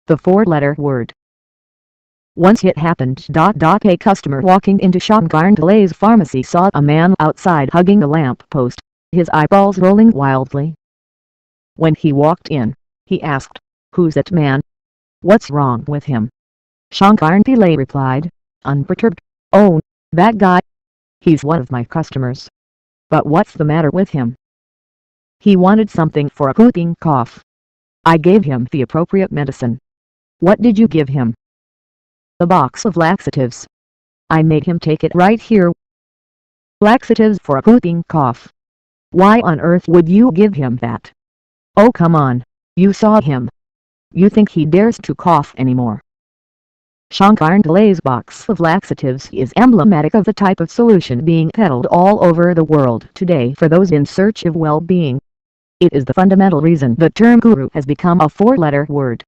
the four-letter word. Once it happened. A customer walking into Shankarndale's pharmacy saw a man outside hugging a lamp post, his eyeballs rolling wildly. When he walked in, he asked, "Who's that man? What's wrong with him?" Shankarndale replied, unperturbed, "Oh, that guy. He's one of my customers. But what's the matter with him? He wanted something for a whooping cough. I gave him the appropriate medicine." "What did you give him?" "A box of laxatives. I made him take it right here." "Laxatives for a whooping cough? Why on earth would you give him that? Oh come on, you saw him. You think he dares to cough anymore?" Shankarndale's box of laxatives is emblematic of the type of solution being peddled all over the world today for those in search of well-being. It is the fundamental reason the term guru has become a four-letter word.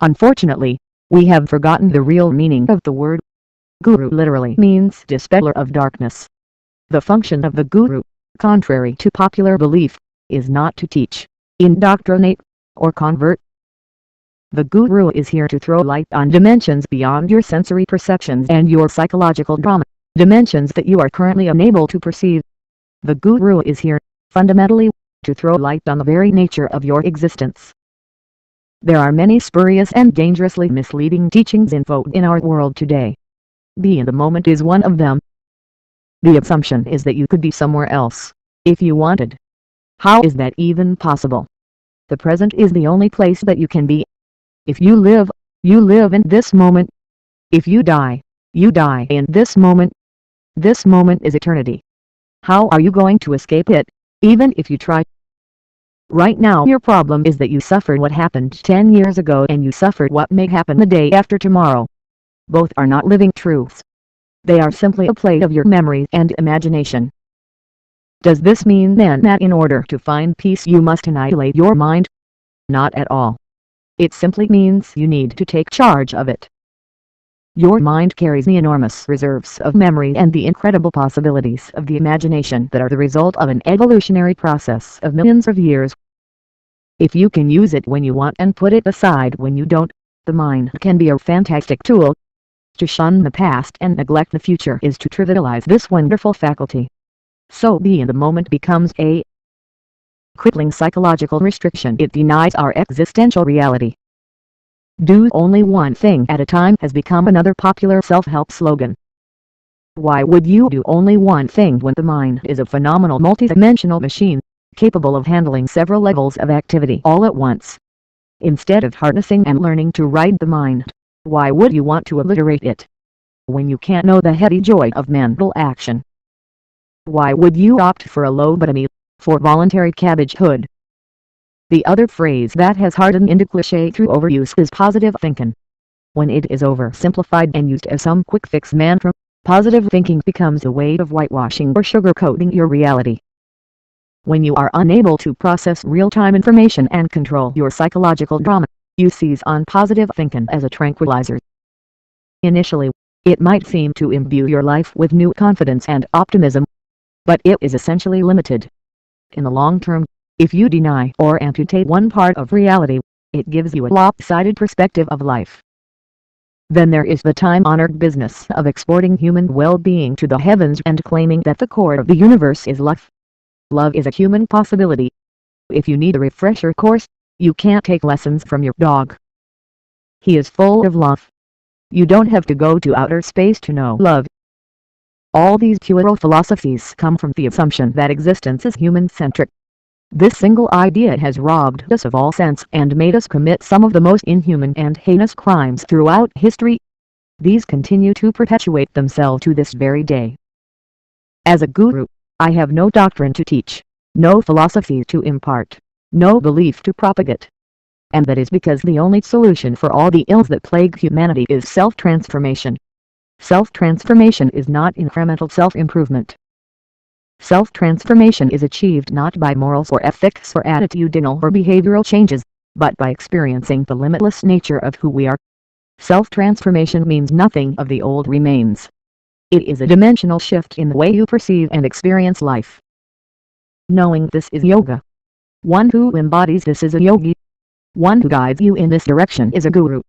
Unfortunately, we have forgotten the real meaning of the word. Guru literally means dispeller of darkness. The function of the guru, contrary to popular belief, is not to teach, indoctrinate, or convert. The guru is here to throw light on dimensions beyond your sensory perceptions and your psychological drama, dimensions that you are currently unable to perceive. The guru is here, fundamentally, to throw light on the very nature of your existence. There are many spurious and dangerously misleading teachings in vogue in our world today. Be in the moment is one of them. The assumption is that you could be somewhere else, if you wanted. How is that even possible? The present is the only place that you can be. If you live in this moment. If you die in this moment. This moment is eternity. How are you going to escape it, even if you try? Right now your problem is that you suffered what happened 10 years ago and you suffered what may happen the day after tomorrow. Both are not living truths. They are simply a play of your memory and imagination. Does this mean then that in order to find peace you must annihilate your mind? Not at all. It simply means you need to take charge of it. Your mind carries the enormous reserves of memory and the incredible possibilities of the imagination that are the result of an evolutionary process of millions of years. If you can use it when you want and put it aside when you don't, the mind can be a fantastic tool. To shun the past and neglect the future is to trivialize this wonderful faculty. So be in the moment becomes a crippling psychological restriction. It denies our existential reality. Do only one thing at a time has become another popular self-help slogan. Why would you do only one thing when the mind is a phenomenal multidimensional machine, capable of handling several levels of activity all at once? Instead of harnessing and learning to ride the mind, why would you want to alliterate it? When you can't know the heady joy of mental action. Why would you opt for a lobotomy, for voluntary cabbagehood? The other phrase that has hardened into cliché through overuse is positive thinking. When it is oversimplified and used as some quick fix mantra, positive thinking becomes a way of whitewashing or sugarcoating your reality. When you are unable to process real-time information and control your psychological drama, you seize on positive thinking as a tranquilizer. Initially, it might seem to imbue your life with new confidence and optimism, but it is essentially limited. In the long term, if you deny or amputate one part of reality, it gives you a lopsided perspective of life. Then there is the time-honored business of exporting human well-being to the heavens and claiming that the core of the universe is love. Love is a human possibility. If you need a refresher course, you can't take lessons from your dog. He is full of love. You don't have to go to outer space to know love. All these puerile philosophies come from the assumption that existence is human-centric. This single idea has robbed us of all sense and made us commit some of the most inhuman and heinous crimes throughout history. These continue to perpetuate themselves to this very day. As a guru, I have no doctrine to teach, no philosophy to impart, no belief to propagate. And that is because the only solution for all the ills that plague humanity is self-transformation. Self-transformation is not incremental self-improvement. Self-transformation is achieved not by morals or ethics or attitudinal or behavioral changes, but by experiencing the limitless nature of who we are. Self-transformation means nothing of the old remains. It is a dimensional shift in the way you perceive and experience life. Knowing this is yoga. One who embodies this is a yogi. One who guides you in this direction is a guru.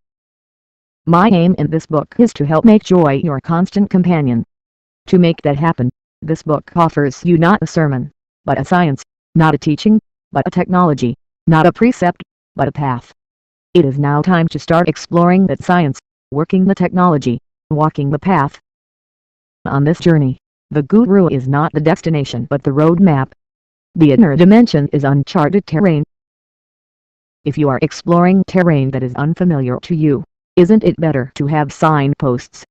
My aim in this book is to help make joy your constant companion. To make that happen, this book offers you not a sermon, but a science, not a teaching, but a technology, not a precept, but a path. It is now time to start exploring that science, working the technology, walking the path. On this journey, the guru is not the destination but the road map. The inner dimension is uncharted terrain. If you are exploring terrain that is unfamiliar to you, isn't it better to have signposts?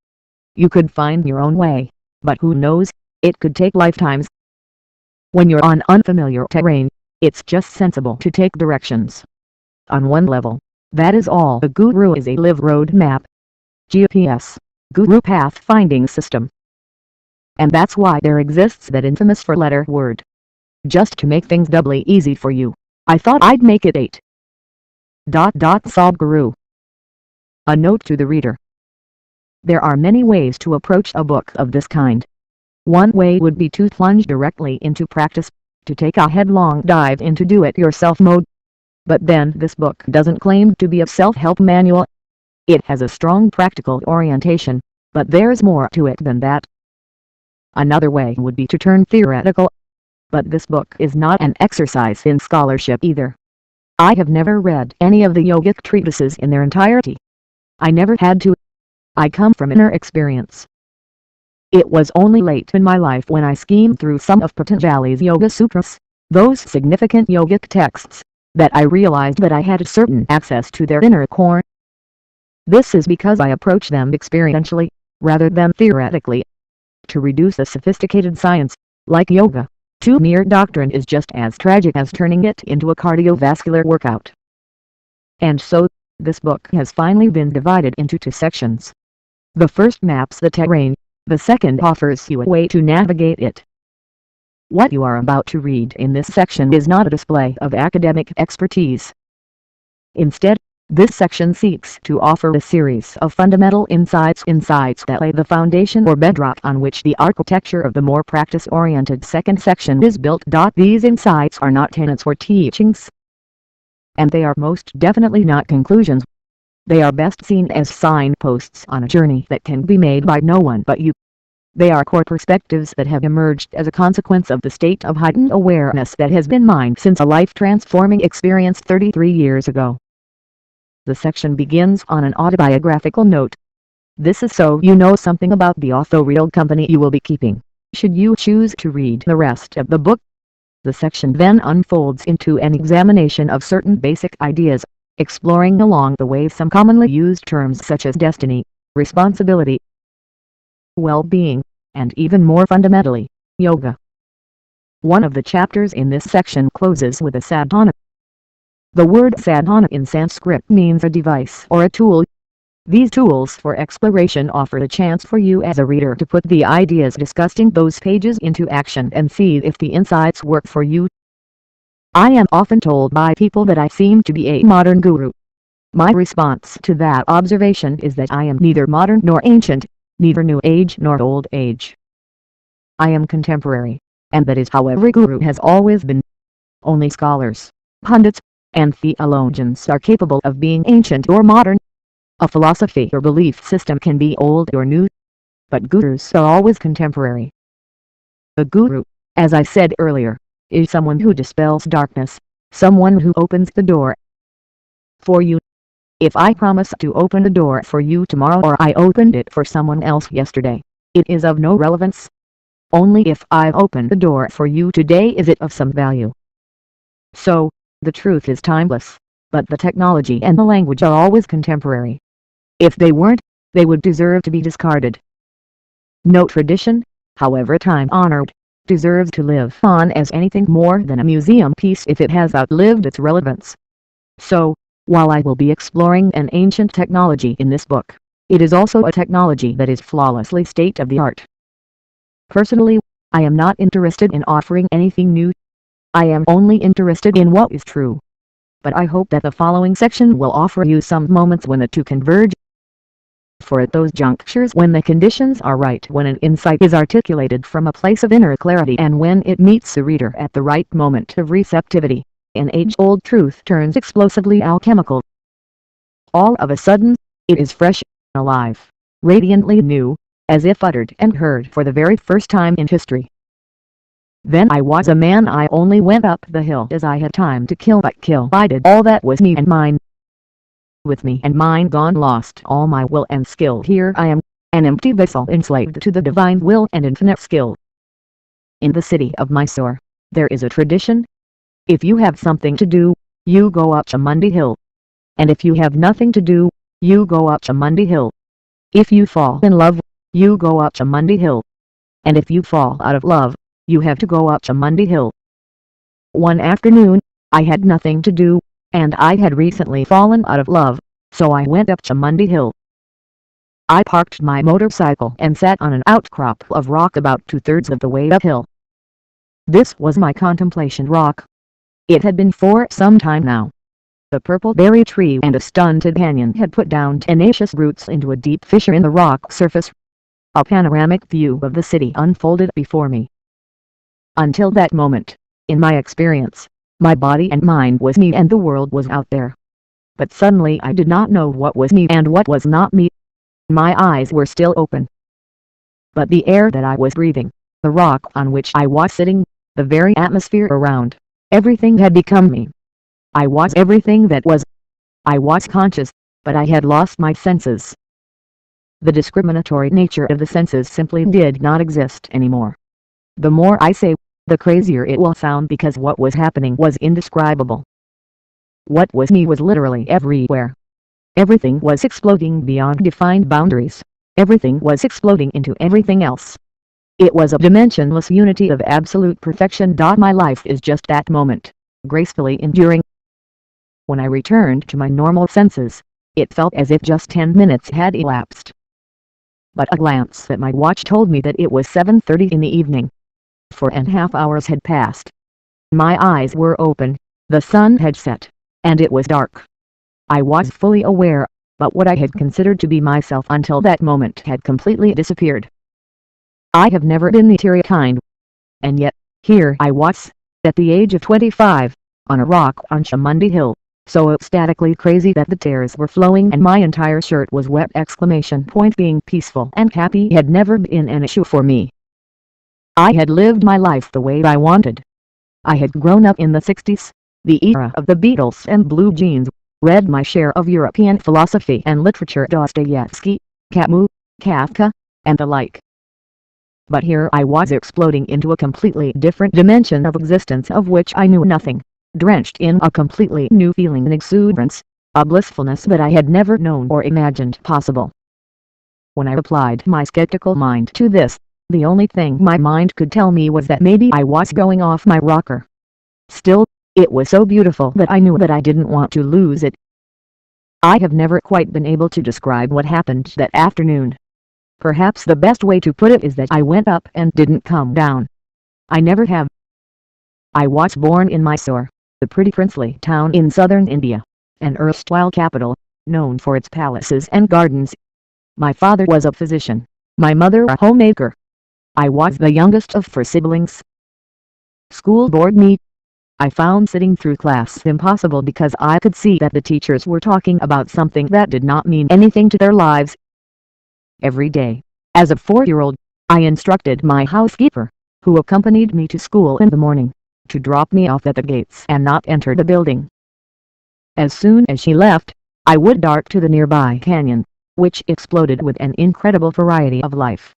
You could find your own way, but who knows, it could take lifetimes. When you're on unfamiliar terrain, it's just sensible to take directions. On one level, that is all the guru is, a live road map. GPS, Guru Path Finding System. And that's why there exists that infamous four-letter word. Just to make things doubly easy for you, I thought I'd make it 8. Sadhguru. A note to the reader. There are many ways to approach a book of this kind. One way would be to plunge directly into practice, to take a headlong dive into do-it-yourself mode. But then this book doesn't claim to be a self-help manual. It has a strong practical orientation, but there's more to it than that. Another way would be to turn theoretical. But this book is not an exercise in scholarship either. I have never read any of the yogic treatises in their entirety. I never had to. I come from inner experience. It was only late in my life when I skimmed through some of Patanjali's Yoga Sutras, those significant yogic texts, that I realized that I had certain access to their inner core. This is because I approach them experientially, rather than theoretically. To reduce a sophisticated science, like yoga, to mere doctrine is just as tragic as turning it into a cardiovascular workout. And so, this book has finally been divided into 2 sections. The first maps the terrain, the second offers you a way to navigate it. What you are about to read in this section is not a display of academic expertise. Instead, this section seeks to offer a series of fundamental insights that lay the foundation or bedrock on which the architecture of the more practice-oriented second section is built. These insights are not tenets or teachings, and they are most definitely not conclusions. They are best seen as signposts on a journey that can be made by no one but you. They are core perspectives that have emerged as a consequence of the state of heightened awareness that has been mine since a life-transforming experience 33 years ago. The section begins on an autobiographical note. This is so you know something about the authorial company you will be keeping, should you choose to read the rest of the book. The section then unfolds into an examination of certain basic ideas, exploring along the way some commonly used terms such as destiny, responsibility, well-being, and even more fundamentally, yoga. One of the chapters in this section closes with a sadhana. The word sadhana in Sanskrit means a device or a tool. These tools for exploration offer a chance for you as a reader to put the ideas discussed in those pages into action and see if the insights work for you. I am often told by people that I seem to be a modern guru. My response to that observation is that I am neither modern nor ancient, neither new age nor old age. I am contemporary, and that is how every guru has always been. Only scholars, pundits, and theologians are capable of being ancient or modern. A philosophy or belief system can be old or new, but gurus are always contemporary. The guru, as I said earlier, is someone who dispels darkness, someone who opens the door for you. If I promise to open the door for you tomorrow or I opened it for someone else yesterday, it is of no relevance. Only if I've opened the door for you today is it of some value. So, the truth is timeless, but the technology and the language are always contemporary. If they weren't, they would deserve to be discarded. No tradition, however time-honored, deserves to live on as anything more than a museum piece if it has outlived its relevance. So, while I will be exploring an ancient technology in this book, it is also a technology that is flawlessly state-of-the-art. Personally, I am not interested in offering anything new. I am only interested in what is true. But I hope that the following section will offer you some moments when the two converge. For at those junctures when the conditions are right, when an insight is articulated from a place of inner clarity, and when it meets the reader at the right moment of receptivity, an age-old truth turns explosively alchemical. All of a sudden, it is fresh, alive, radiantly new, as if uttered and heard for the very first time in history. Then I was a man. I only went up the hill as I had time to kill, but I did all that was me and mine. With me and mine gone, lost all my will and skill, here I am, an empty vessel enslaved to the divine will and infinite skill. In the city of Mysore, there is a tradition. If you have something to do, you go up Chamundi Hill. And if you have nothing to do, you go up Chamundi Hill. If you fall in love, you go up Chamundi Hill. And if you fall out of love, you have to go up Chamundi Hill. One afternoon, I had nothing to do, and I had recently fallen out of love, so I went up Chamundi Hill. I parked my motorcycle and sat on an outcrop of rock about 2/3 of the way uphill. This was my contemplation rock. It had been for some time now. The purple berry tree and a stunted canyon had put down tenacious roots into a deep fissure in the rock surface. A panoramic view of the city unfolded before me. Until that moment, in my experience, my body and mind was me and the world was out there. But suddenly I did not know what was me and what was not me. My eyes were still open. But the air that I was breathing, the rock on which I was sitting, the very atmosphere around, everything had become me. I was everything that was. I was conscious, but I had lost my senses. The discriminatory nature of the senses simply did not exist anymore. The more I say, the crazier it will sound, because what was happening was indescribable. What was me was literally everywhere. Everything was exploding beyond defined boundaries. Everything was exploding into everything else. It was a dimensionless unity of absolute perfection. My life is just that moment, gracefully enduring. When I returned to my normal senses, it felt as if just 10 minutes had elapsed. But a glance at my watch told me that it was 7:30 in the evening. 4.5 hours had passed. My eyes were open, the sun had set, and it was dark. I was fully aware, but what I had considered to be myself until that moment had completely disappeared. I have never been the teary kind. And yet, here I was, at the age of 25, on a rock on Chamundi Hill, so ecstatically crazy that the tears were flowing and my entire shirt was wet! Being peaceful and happy had never been an issue for me. I had lived my life the way I wanted. I had grown up in the 60s, the era of the Beatles and blue jeans, read my share of European philosophy and literature, Dostoevsky, Camus, Kafka, and the like. But here I was exploding into a completely different dimension of existence of which I knew nothing, drenched in a completely new feeling and exuberance, a blissfulness that I had never known or imagined possible. When I applied my skeptical mind to this, the only thing my mind could tell me was that maybe I was going off my rocker. Still, it was so beautiful that I knew that I didn't want to lose it. I have never quite been able to describe what happened that afternoon. Perhaps the best way to put it is that I went up and didn't come down. I never have. I was born in Mysore, the pretty princely town in southern India, an erstwhile capital, known for its palaces and gardens. My father was a physician, my mother a homemaker. I was the youngest of 4 siblings. School bored me. I found sitting through class impossible because I could see that the teachers were talking about something that did not mean anything to their lives. Every day, as a 4-year-old, I instructed my housekeeper, who accompanied me to school in the morning, to drop me off at the gates and not enter the building. As soon as she left, I would dart to the nearby canyon, which exploded with an incredible variety of life.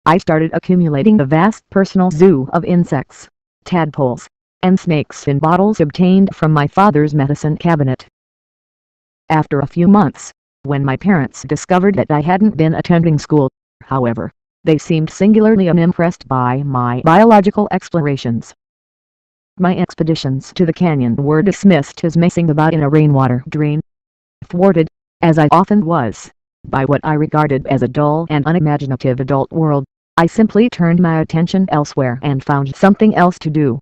I started accumulating the vast personal zoo of insects, tadpoles, and snakes in bottles obtained from my father's medicine cabinet. After a few months, when my parents discovered that I hadn't been attending school, however, they seemed singularly unimpressed by my biological explorations. My expeditions to the canyon were dismissed as messing about in a rainwater drain. Thwarted, as I often was, by what I regarded as a dull and unimaginative adult world, I simply turned my attention elsewhere and found something else to do.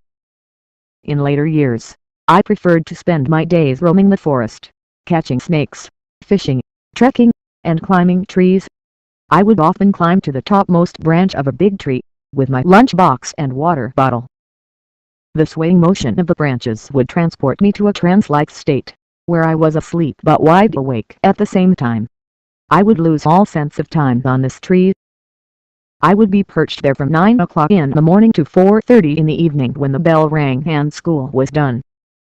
In later years, I preferred to spend my days roaming the forest, catching snakes, fishing, trekking, and climbing trees. I would often climb to the topmost branch of a big tree, with my lunchbox and water bottle. The swaying motion of the branches would transport me to a trance-like state, where I was asleep but wide awake at the same time. I would lose all sense of time on this tree. I would be perched there from 9 o'clock in the morning to 4:30 in the evening when the bell rang and school was done.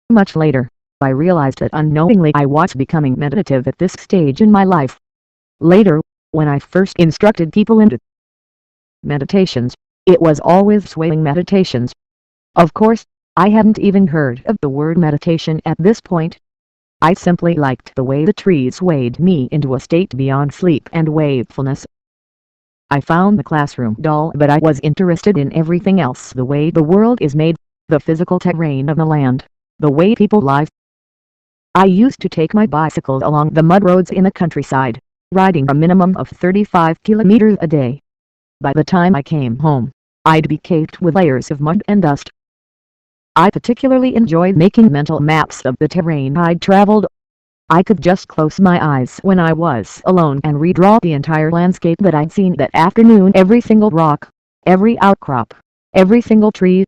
Much later, I realized that unknowingly I was becoming meditative at this stage in my life. Later, when I first instructed people into meditations, it was always swaying meditations. Of course, I hadn't even heard of the word meditation at this point. I simply liked the way the tree swayed me into a state beyond sleep and wakefulness. I found the classroom dull, but I was interested in everything else: the way the world is made, the physical terrain of the land, the way people live. I used to take my bicycle along the mud roads in the countryside, riding a minimum of 35 kilometers a day. By the time I came home, I'd be caked with layers of mud and dust. I particularly enjoyed making mental maps of the terrain I'd traveled. I could just close my eyes when I was alone and redraw the entire landscape that I'd seen that afternoon: every single rock, every outcrop, every single tree.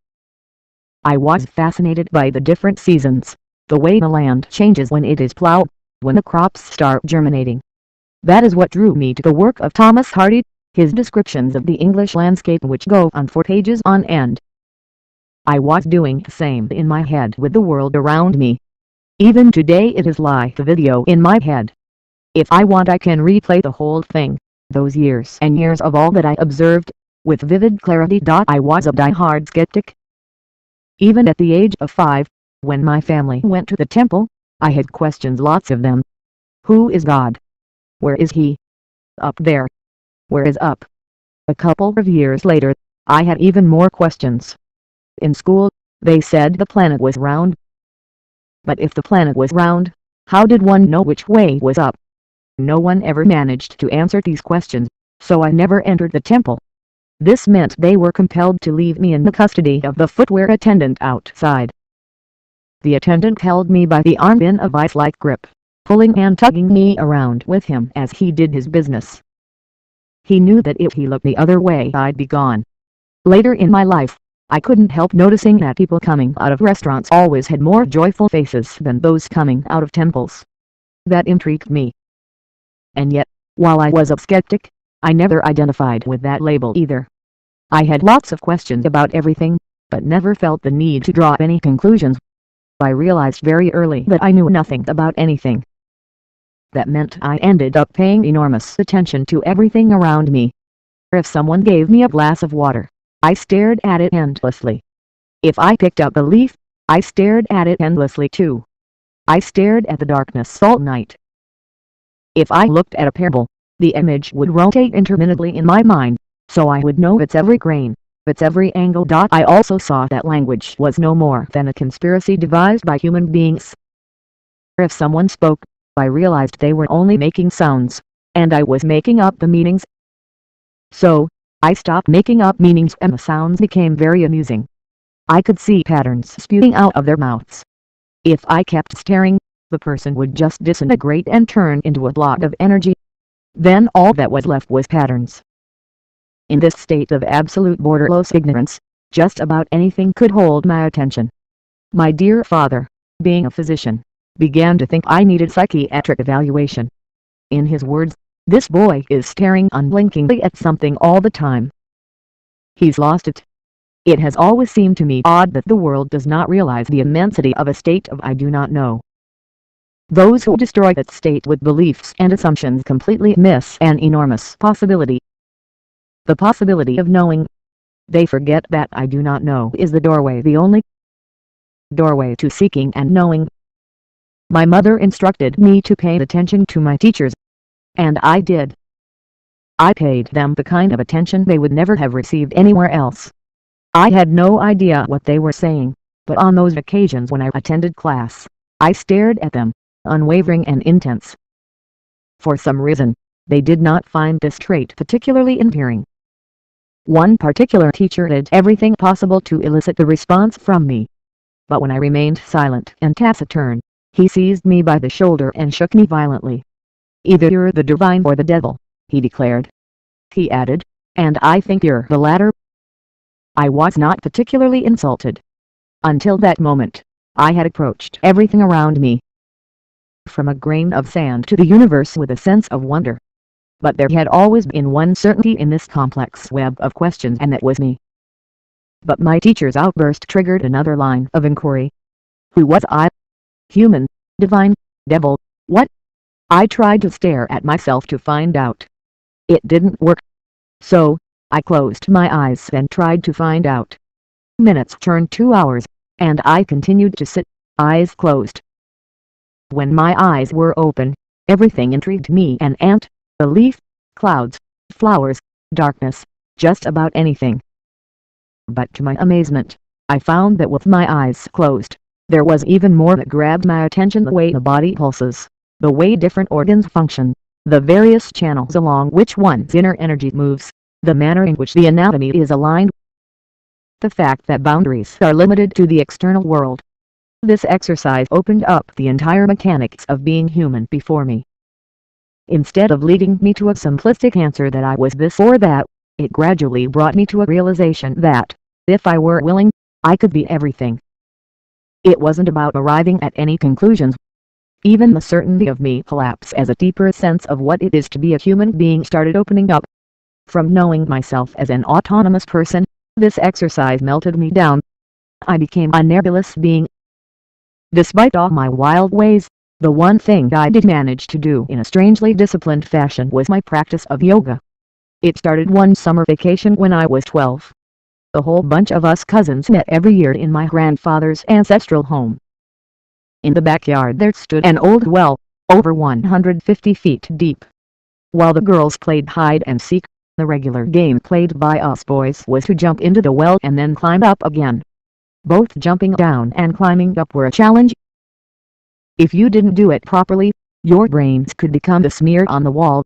I was fascinated by the different seasons, the way the land changes when it is plowed, when the crops start germinating. That is what drew me to the work of Thomas Hardy, his descriptions of the English landscape, which go on for pages on end. I was doing the same in my head with the world around me. Even today it is like a video in my head. If I want, I can replay the whole thing, those years and years of all that I observed, with vivid clarity. I was a die-hard skeptic. Even at the age of 5, when my family went to the temple, I had questions, lots of them. Who is God? Where is He? Up there. Where is up? A couple of years later, I had even more questions. In school, they said the planet was round. But if the planet was round, how did one know which way was up? No one ever managed to answer these questions, so I never entered the temple. This meant they were compelled to leave me in the custody of the footwear attendant outside. The attendant held me by the arm in a vice-like grip, pulling and tugging me around with him as he did his business. He knew that if he looked the other way, I'd be gone. Later in my life, I couldn't help noticing that people coming out of restaurants always had more joyful faces than those coming out of temples. That intrigued me. And yet, while I was a skeptic, I never identified with that label either. I had lots of questions about everything, but never felt the need to draw any conclusions. I realized very early that I knew nothing about anything. That meant I ended up paying enormous attention to everything around me. If someone gave me a glass of water, I stared at it endlessly. If I picked up a leaf, I stared at it endlessly too. I stared at the darkness all night. If I looked at a parable, the image would rotate intermittently in my mind, so I would know its every grain, its every angle. I also saw that language was no more than a conspiracy devised by human beings. If someone spoke, I realized they were only making sounds, and I was making up the meanings. So, I stopped making up meanings and the sounds became very amusing. I could see patterns spewing out of their mouths. If I kept staring, the person would just disintegrate and turn into a block of energy. Then all that was left was patterns. In this state of absolute borderless ignorance, just about anything could hold my attention. My dear father, being a physician, began to think I needed psychiatric evaluation. In his words, "This boy is staring unblinkingly at something all the time. He's lost it." It has always seemed to me odd that the world does not realize the immensity of a state of I do not know. Those who destroy that state with beliefs and assumptions completely miss an enormous possibility. The possibility of knowing. They forget that I do not know is the doorway, the only doorway to seeking and knowing. My mother instructed me to pay attention to my teachers, and I did. I paid them the kind of attention they would never have received anywhere else. I had no idea what they were saying, but on those occasions when I attended class, I stared at them, unwavering and intense. For some reason, they did not find this trait particularly endearing. One particular teacher did everything possible to elicit the response from me. But when I remained silent and taciturn, he seized me by the shoulder and shook me violently. "Either you're the divine or the devil," he declared. He added, "And I think you're the latter." I was not particularly insulted. Until that moment, I had approached everything around me, from a grain of sand to the universe, with a sense of wonder. But there had always been one certainty in this complex web of questions, and that was me. But my teacher's outburst triggered another line of inquiry. Who was I? Human, divine, devil, what? I tried to stare at myself to find out. It didn't work. So, I closed my eyes and tried to find out. Minutes turned to hours, and I continued to sit, eyes closed. When my eyes were open, everything intrigued me: an ant, a leaf, clouds, flowers, darkness, just about anything. But to my amazement, I found that with my eyes closed, there was even more that grabbed my attention: the way the body pulses, the way different organs function, the various channels along which one's inner energy moves, the manner in which the anatomy is aligned, the fact that boundaries are limited to the external world. This exercise opened up the entire mechanics of being human before me. Instead of leading me to a simplistic answer that I was this or that, it gradually brought me to a realization that, if I were willing, I could be everything. It wasn't about arriving at any conclusions. Even the certainty of me collapse as a deeper sense of what it is to be a human being started opening up. From knowing myself as an autonomous person, this exercise melted me down. I became a nebulous being. Despite all my wild ways, the one thing I did manage to do in a strangely disciplined fashion was my practice of yoga. It started one summer vacation when I was 12. A whole bunch of us cousins met every year in my grandfather's ancestral home. In the backyard there stood an old well, over 150 feet deep. While the girls played hide and seek, the regular game played by us boys was to jump into the well and then climb up again. Both jumping down and climbing up were a challenge. If you didn't do it properly, your brains could become the smear on the wall.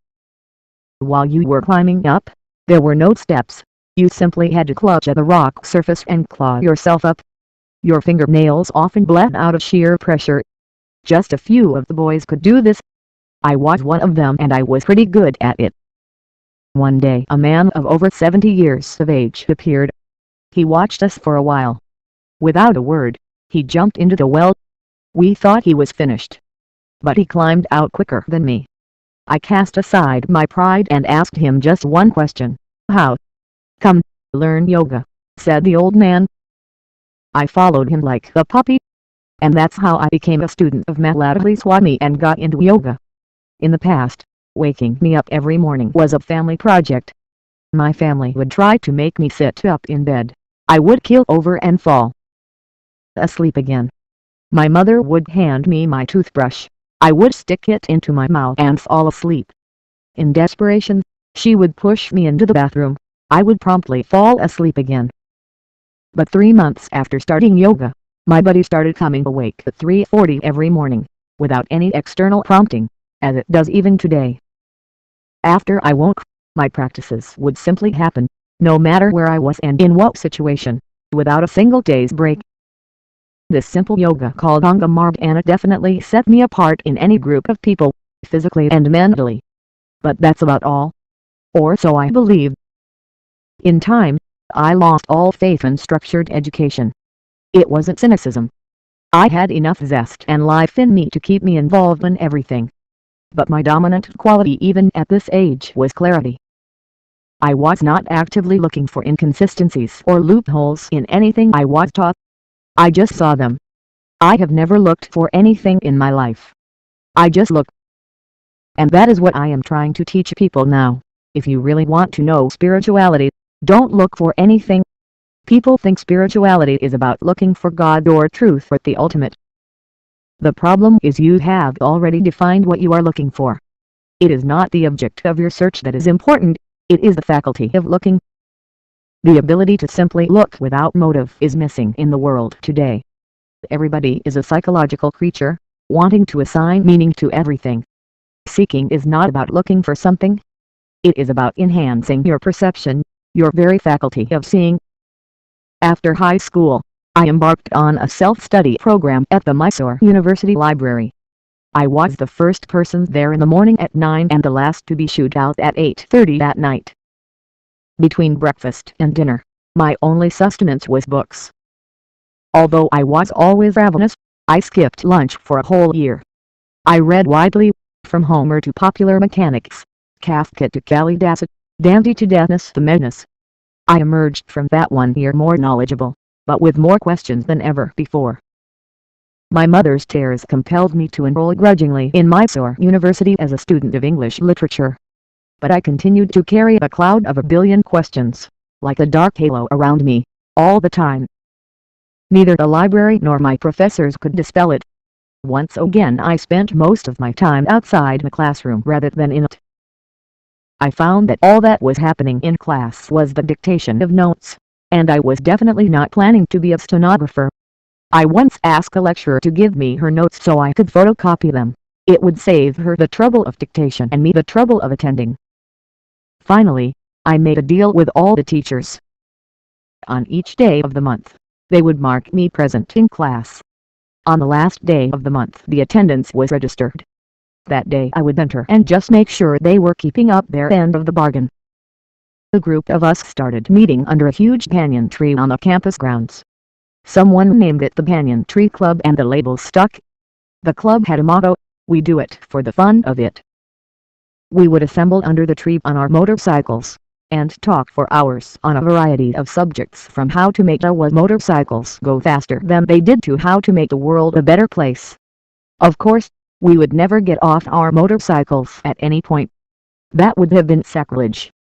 While you were climbing up, there were no steps. You simply had to clutch at the rock surface and claw yourself up. Your fingernails often bled out of sheer pressure. Just a few of the boys could do this. I was one of them, and I was pretty good at it. One day a man of over 70 years of age appeared. He watched us for a while. Without a word, he jumped into the well. We thought he was finished, but he climbed out quicker than me. I cast aside my pride and asked him just one question. How? Come, learn yoga, said the old man. I followed him like a puppy, and that's how I became a student of Mahatma Swami and got into yoga. In the past, waking me up every morning was a family project. My family would try to make me sit up in bed. I would keel over and fall asleep again. My mother would hand me my toothbrush. I would stick it into my mouth and fall asleep. In desperation, she would push me into the bathroom. I would promptly fall asleep again. But 3 months after starting yoga, my body started coming awake at 3:40 every morning, without any external prompting, as it does even today. After I woke, my practices would simply happen, no matter where I was and in what situation, without a single day's break. This simple yoga called Anga Margana definitely set me apart in any group of people, physically and mentally. But that's about all. Or so I believe. In time, I lost all faith in structured education. It wasn't cynicism. I had enough zest and life in me to keep me involved in everything. But my dominant quality even at this age was clarity. I was not actively looking for inconsistencies or loopholes in anything I was taught. I just saw them. I have never looked for anything in my life. I just looked. And that is what I am trying to teach people now. If you really want to know spirituality, don't look for anything. People think spirituality is about looking for God or truth or the ultimate. The problem is you have already defined what you are looking for. It is not the object of your search that is important, it is the faculty of looking. The ability to simply look without motive is missing in the world today. Everybody is a psychological creature, wanting to assign meaning to everything. Seeking is not about looking for something. It is about enhancing your perception, your very faculty of seeing. After high school, I embarked on a self-study program at the Mysore University Library. I was the first person there in the morning at 9 and the last to be shooed out at 8:30 at night. Between breakfast and dinner, my only sustenance was books. Although I was always ravenous, I skipped lunch for a whole year. I read widely, from Homer to popular mechanics, Kafka to Kalidasa, Dante to Deathness to Madness. I emerged from that 1 year more knowledgeable, but with more questions than ever before. My mother's tears compelled me to enroll grudgingly in Mysore University as a student of English literature. But I continued to carry a cloud of a billion questions, like a dark halo around me, all the time. Neither the library nor my professors could dispel it. Once again I spent most of my time outside the classroom rather than in it. I found that all that was happening in class was the dictation of notes, and I was definitely not planning to be a stenographer. I once asked a lecturer to give me her notes so I could photocopy them. It would save her the trouble of dictation and me the trouble of attending. Finally, I made a deal with all the teachers. On each day of the month, they would mark me present in class. On the last day of the month the attendance was registered. That day I would enter and just make sure they were keeping up their end of the bargain. A group of us started meeting under a huge banyan tree on the campus grounds. Someone named it the Banyan Tree Club and the label stuck. The club had a motto, "We do it for the fun of it." We would assemble under the tree on our motorcycles, and talk for hours on a variety of subjects from how to make our motorcycles go faster than they did to how to make the world a better place. Of course, we would never get off our motorcycles at any point. That would have been sacrilege.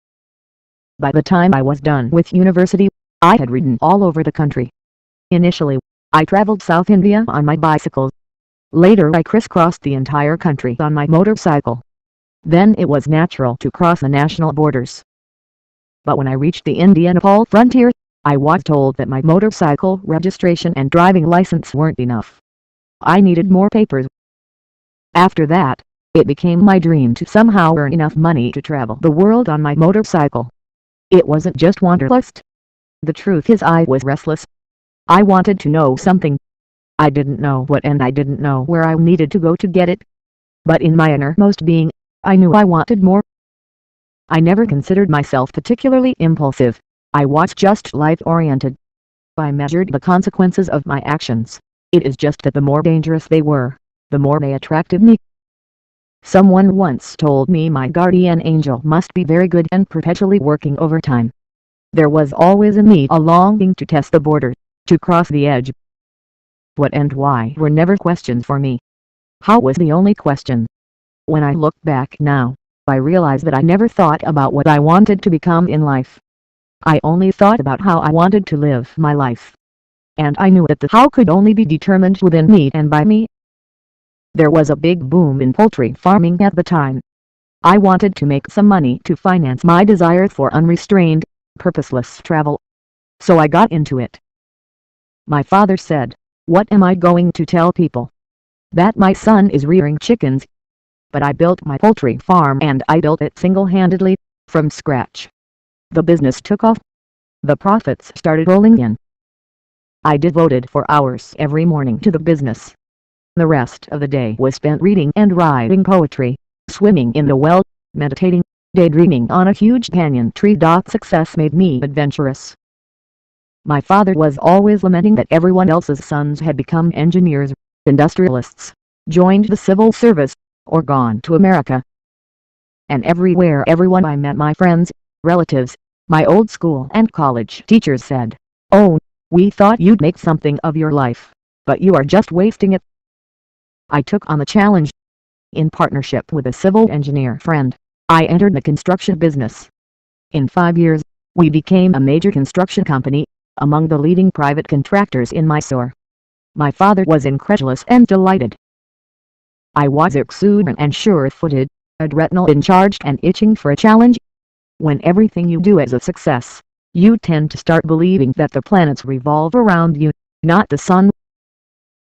By the time I was done with university, I had ridden all over the country. Initially, I traveled South India on my bicycle. Later I crisscrossed the entire country on my motorcycle. Then it was natural to cross the national borders. But when I reached the India-Nepal frontier, I was told that my motorcycle registration and driving license weren't enough. I needed more papers. After that, it became my dream to somehow earn enough money to travel the world on my motorcycle. It wasn't just wanderlust. The truth is I was restless. I wanted to know something. I didn't know what and I didn't know where I needed to go to get it. But in my innermost being, I knew I wanted more. I never considered myself particularly impulsive. I was just life-oriented. I measured the consequences of my actions. It is just that the more dangerous they were, the more they attracted me. Someone once told me my guardian angel must be very good and perpetually working overtime. There was always in me a longing to test the border, to cross the edge. What and why were never questions for me. How was the only question. When I look back now, I realize that I never thought about what I wanted to become in life. I only thought about how I wanted to live my life. And I knew that the how could only be determined within me and by me. There was a big boom in poultry farming at the time. I wanted to make some money to finance my desire for unrestrained, purposeless travel. So I got into it. My father said, "What am I going to tell people? That my son is rearing chickens." But I built my poultry farm and I built it single-handedly, from scratch. The business took off. The profits started rolling in. I devoted 4 hours every morning to the business. The rest of the day was spent reading and writing poetry, swimming in the well, meditating, daydreaming on a huge banyan tree. Success made me adventurous. My father was always lamenting that everyone else's sons had become engineers, industrialists, joined the civil service, or gone to America. And everywhere everyone I met, my friends, relatives, my old school and college teachers said, "Oh, we thought you'd make something of your life, but you are just wasting it." I took on the challenge. In partnership with a civil engineer friend, I entered the construction business. In 5 years, we became a major construction company, among the leading private contractors in Mysore. My father was incredulous and delighted. I was exuberant and sure-footed, adrenaline charged and itching for a challenge. When everything you do is a success, you tend to start believing that the planets revolve around you, not the sun.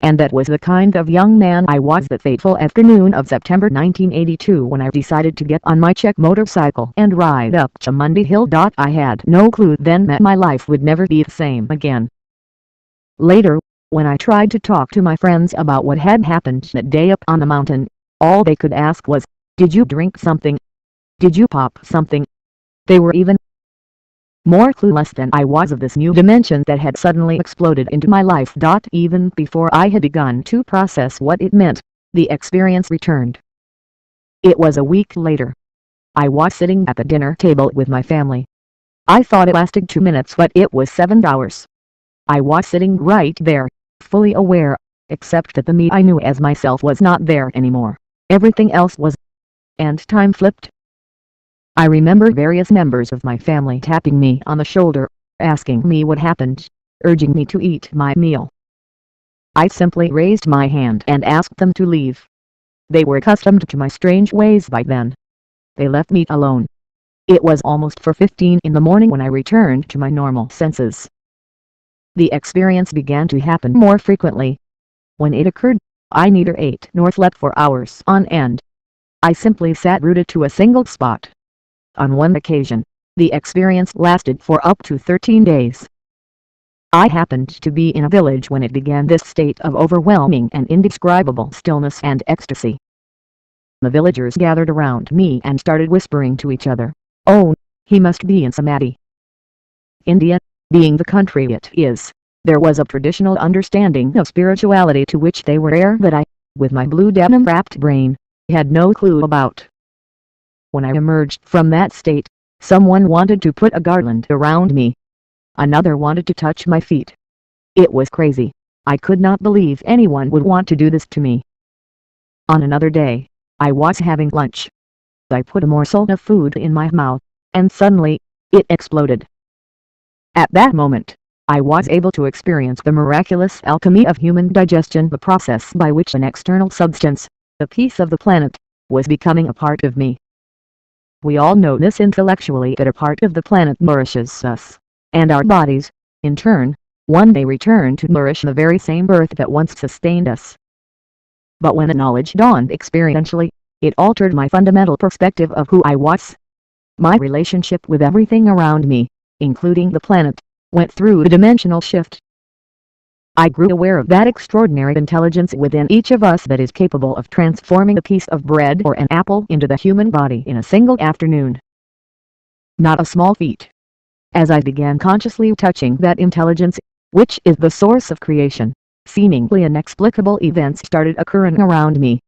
And that was the kind of young man I was that fateful afternoon of September 1982 when I decided to get on my check motorcycle and ride up Chamundi Hill. I had no clue then that my life would never be the same again. Later, when I tried to talk to my friends about what had happened that day up on the mountain, all they could ask was, "Did you drink something? Did you pop something?" They were even more clueless than I was of this new dimension that had suddenly exploded into my life. Even before I had begun to process what it meant, the experience returned. It was a week later. I was sitting at the dinner table with my family. I thought it lasted 2 minutes, but it was 7 hours. I was sitting right there, fully aware, except that the me I knew as myself was not there anymore. Everything else was. And time flipped. I remember various members of my family tapping me on the shoulder, asking me what happened, urging me to eat my meal. I simply raised my hand and asked them to leave. They were accustomed to my strange ways by then. They left me alone. It was almost 4:15 in the morning when I returned to my normal senses. The experience began to happen more frequently. When it occurred, I neither ate nor slept for hours on end. I simply sat rooted to a single spot. On one occasion, the experience lasted for up to 13 days. I happened to be in a village when it began, this state of overwhelming and indescribable stillness and ecstasy. The villagers gathered around me and started whispering to each other, "Oh, he must be in samadhi." India, being the country it is, there was a traditional understanding of spirituality to which they were aware that I, with my blue denim-wrapped brain, had no clue about. When I emerged from that state, someone wanted to put a garland around me. Another wanted to touch my feet. It was crazy. I could not believe anyone would want to do this to me. On another day, I was having lunch. I put a morsel of food in my mouth, and suddenly, it exploded. At that moment, I was able to experience the miraculous alchemy of human digestion, the process by which an external substance, a piece of the planet, was becoming a part of me. We all know this intellectually, that a part of the planet nourishes us, and our bodies, in turn, one day return to nourish the very same earth that once sustained us. But when the knowledge dawned experientially, it altered my fundamental perspective of who I was. My relationship with everything around me, including the planet, went through a dimensional shift. I grew aware of that extraordinary intelligence within each of us that is capable of transforming a piece of bread or an apple into the human body in a single afternoon. Not a small feat. As I began consciously touching that intelligence, which is the source of creation, seemingly inexplicable events started occurring around me.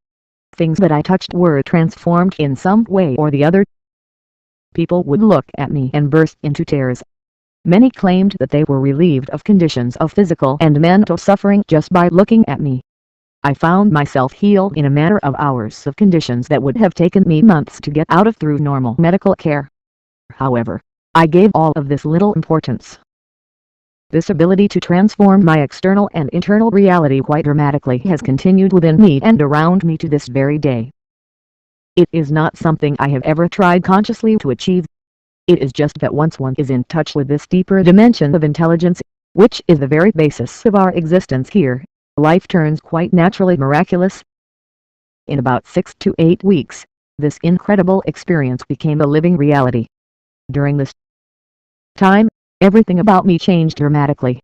Things that I touched were transformed in some way or the other. People would look at me and burst into tears. Many claimed that they were relieved of conditions of physical and mental suffering just by looking at me. I found myself healed in a matter of hours of conditions that would have taken me months to get out of through normal medical care. However, I gave all of this little importance. This ability to transform my external and internal reality quite dramatically has continued within me and around me to this very day. It is not something I have ever tried consciously to achieve. It is just that once one is in touch with this deeper dimension of intelligence, which is the very basis of our existence here, life turns quite naturally miraculous. In about 6 to 8 weeks, this incredible experience became a living reality. During this time, everything about me changed dramatically.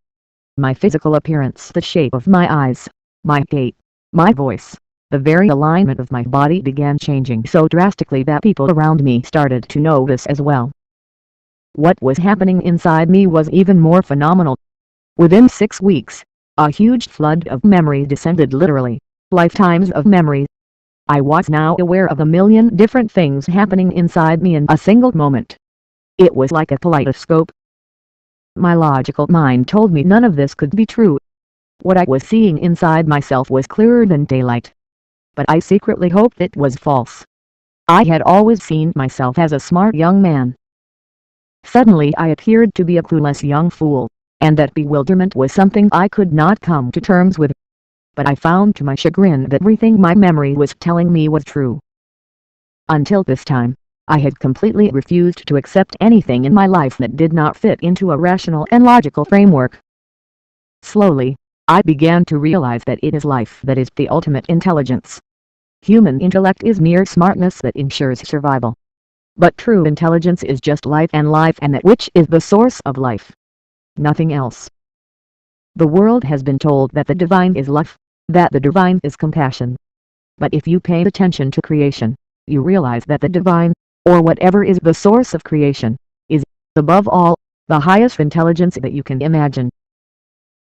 My physical appearance, the shape of my eyes, my gait, my voice, the very alignment of my body began changing so drastically that people around me started to notice as well. What was happening inside me was even more phenomenal. Within 6 weeks, a huge flood of memories descended, literally, lifetimes of memories. I was now aware of a million different things happening inside me in a single moment. It was like a kaleidoscope. My logical mind told me none of this could be true. What I was seeing inside myself was clearer than daylight. But I secretly hoped it was false. I had always seen myself as a smart young man. Suddenly I appeared to be a clueless young fool, and that bewilderment was something I could not come to terms with. But I found to my chagrin that everything my memory was telling me was true. Until this time, I had completely refused to accept anything in my life that did not fit into a rational and logical framework. Slowly, I began to realize that it is life that is the ultimate intelligence. Human intellect is mere smartness that ensures survival. But true intelligence is just life, and that which is the source of life. Nothing else. The world has been told that the divine is love, that the divine is compassion. But if you pay attention to creation, you realize that the divine, or whatever is the source of creation, is, above all, the highest intelligence that you can imagine.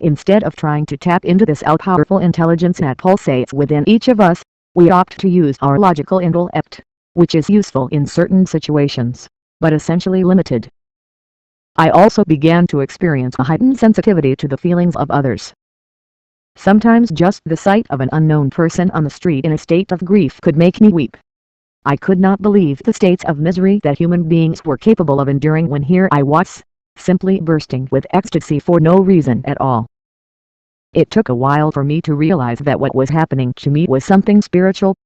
Instead of trying to tap into this all-powerful intelligence that pulsates within each of us, we opt to use our logical intellect, which is useful in certain situations, but essentially limited. I also began to experience a heightened sensitivity to the feelings of others. Sometimes just the sight of an unknown person on the street in a state of grief could make me weep. I could not believe the states of misery that human beings were capable of enduring when here I was, simply bursting with ecstasy for no reason at all. It took a while for me to realize that what was happening to me was something spiritual.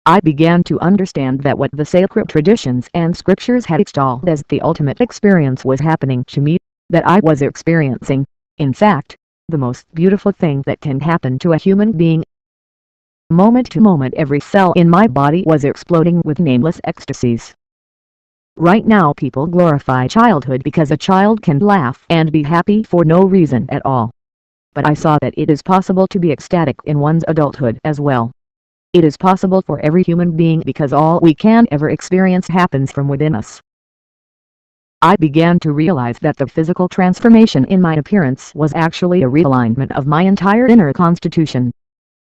I began to understand that what the sacred traditions and scriptures had extolled as the ultimate experience was happening to me, that I was experiencing, in fact, the most beautiful thing that can happen to a human being. Moment to moment every cell in my body was exploding with nameless ecstasies. Right now people glorify childhood because a child can laugh and be happy for no reason at all. But I saw that it is possible to be ecstatic in one's adulthood as well. It is possible for every human being because all we can ever experience happens from within us. I began to realize that the physical transformation in my appearance was actually a realignment of my entire inner constitution.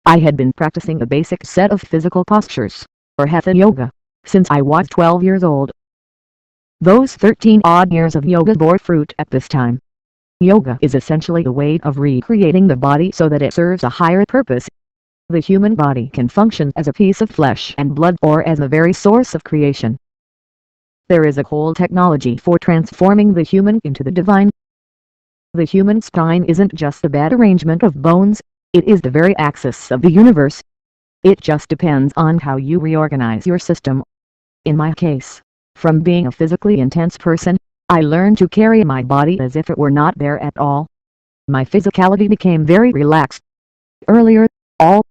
I had been practicing a basic set of physical postures, or hatha yoga, since I was 12 years old. Those 13 odd years of yoga bore fruit at this time. Yoga is essentially a way of recreating the body so that it serves a higher purpose. The human body can function as a piece of flesh and blood or as the very source of creation. There is a whole technology for transforming the human into the divine. The human spine isn't just a bad arrangement of bones, it is the very axis of the universe. It just depends on how you reorganize your system. In my case, from being a physically intense person, I learned to carry my body as if it were not there at all. My physicality became very relaxed. Earlier, all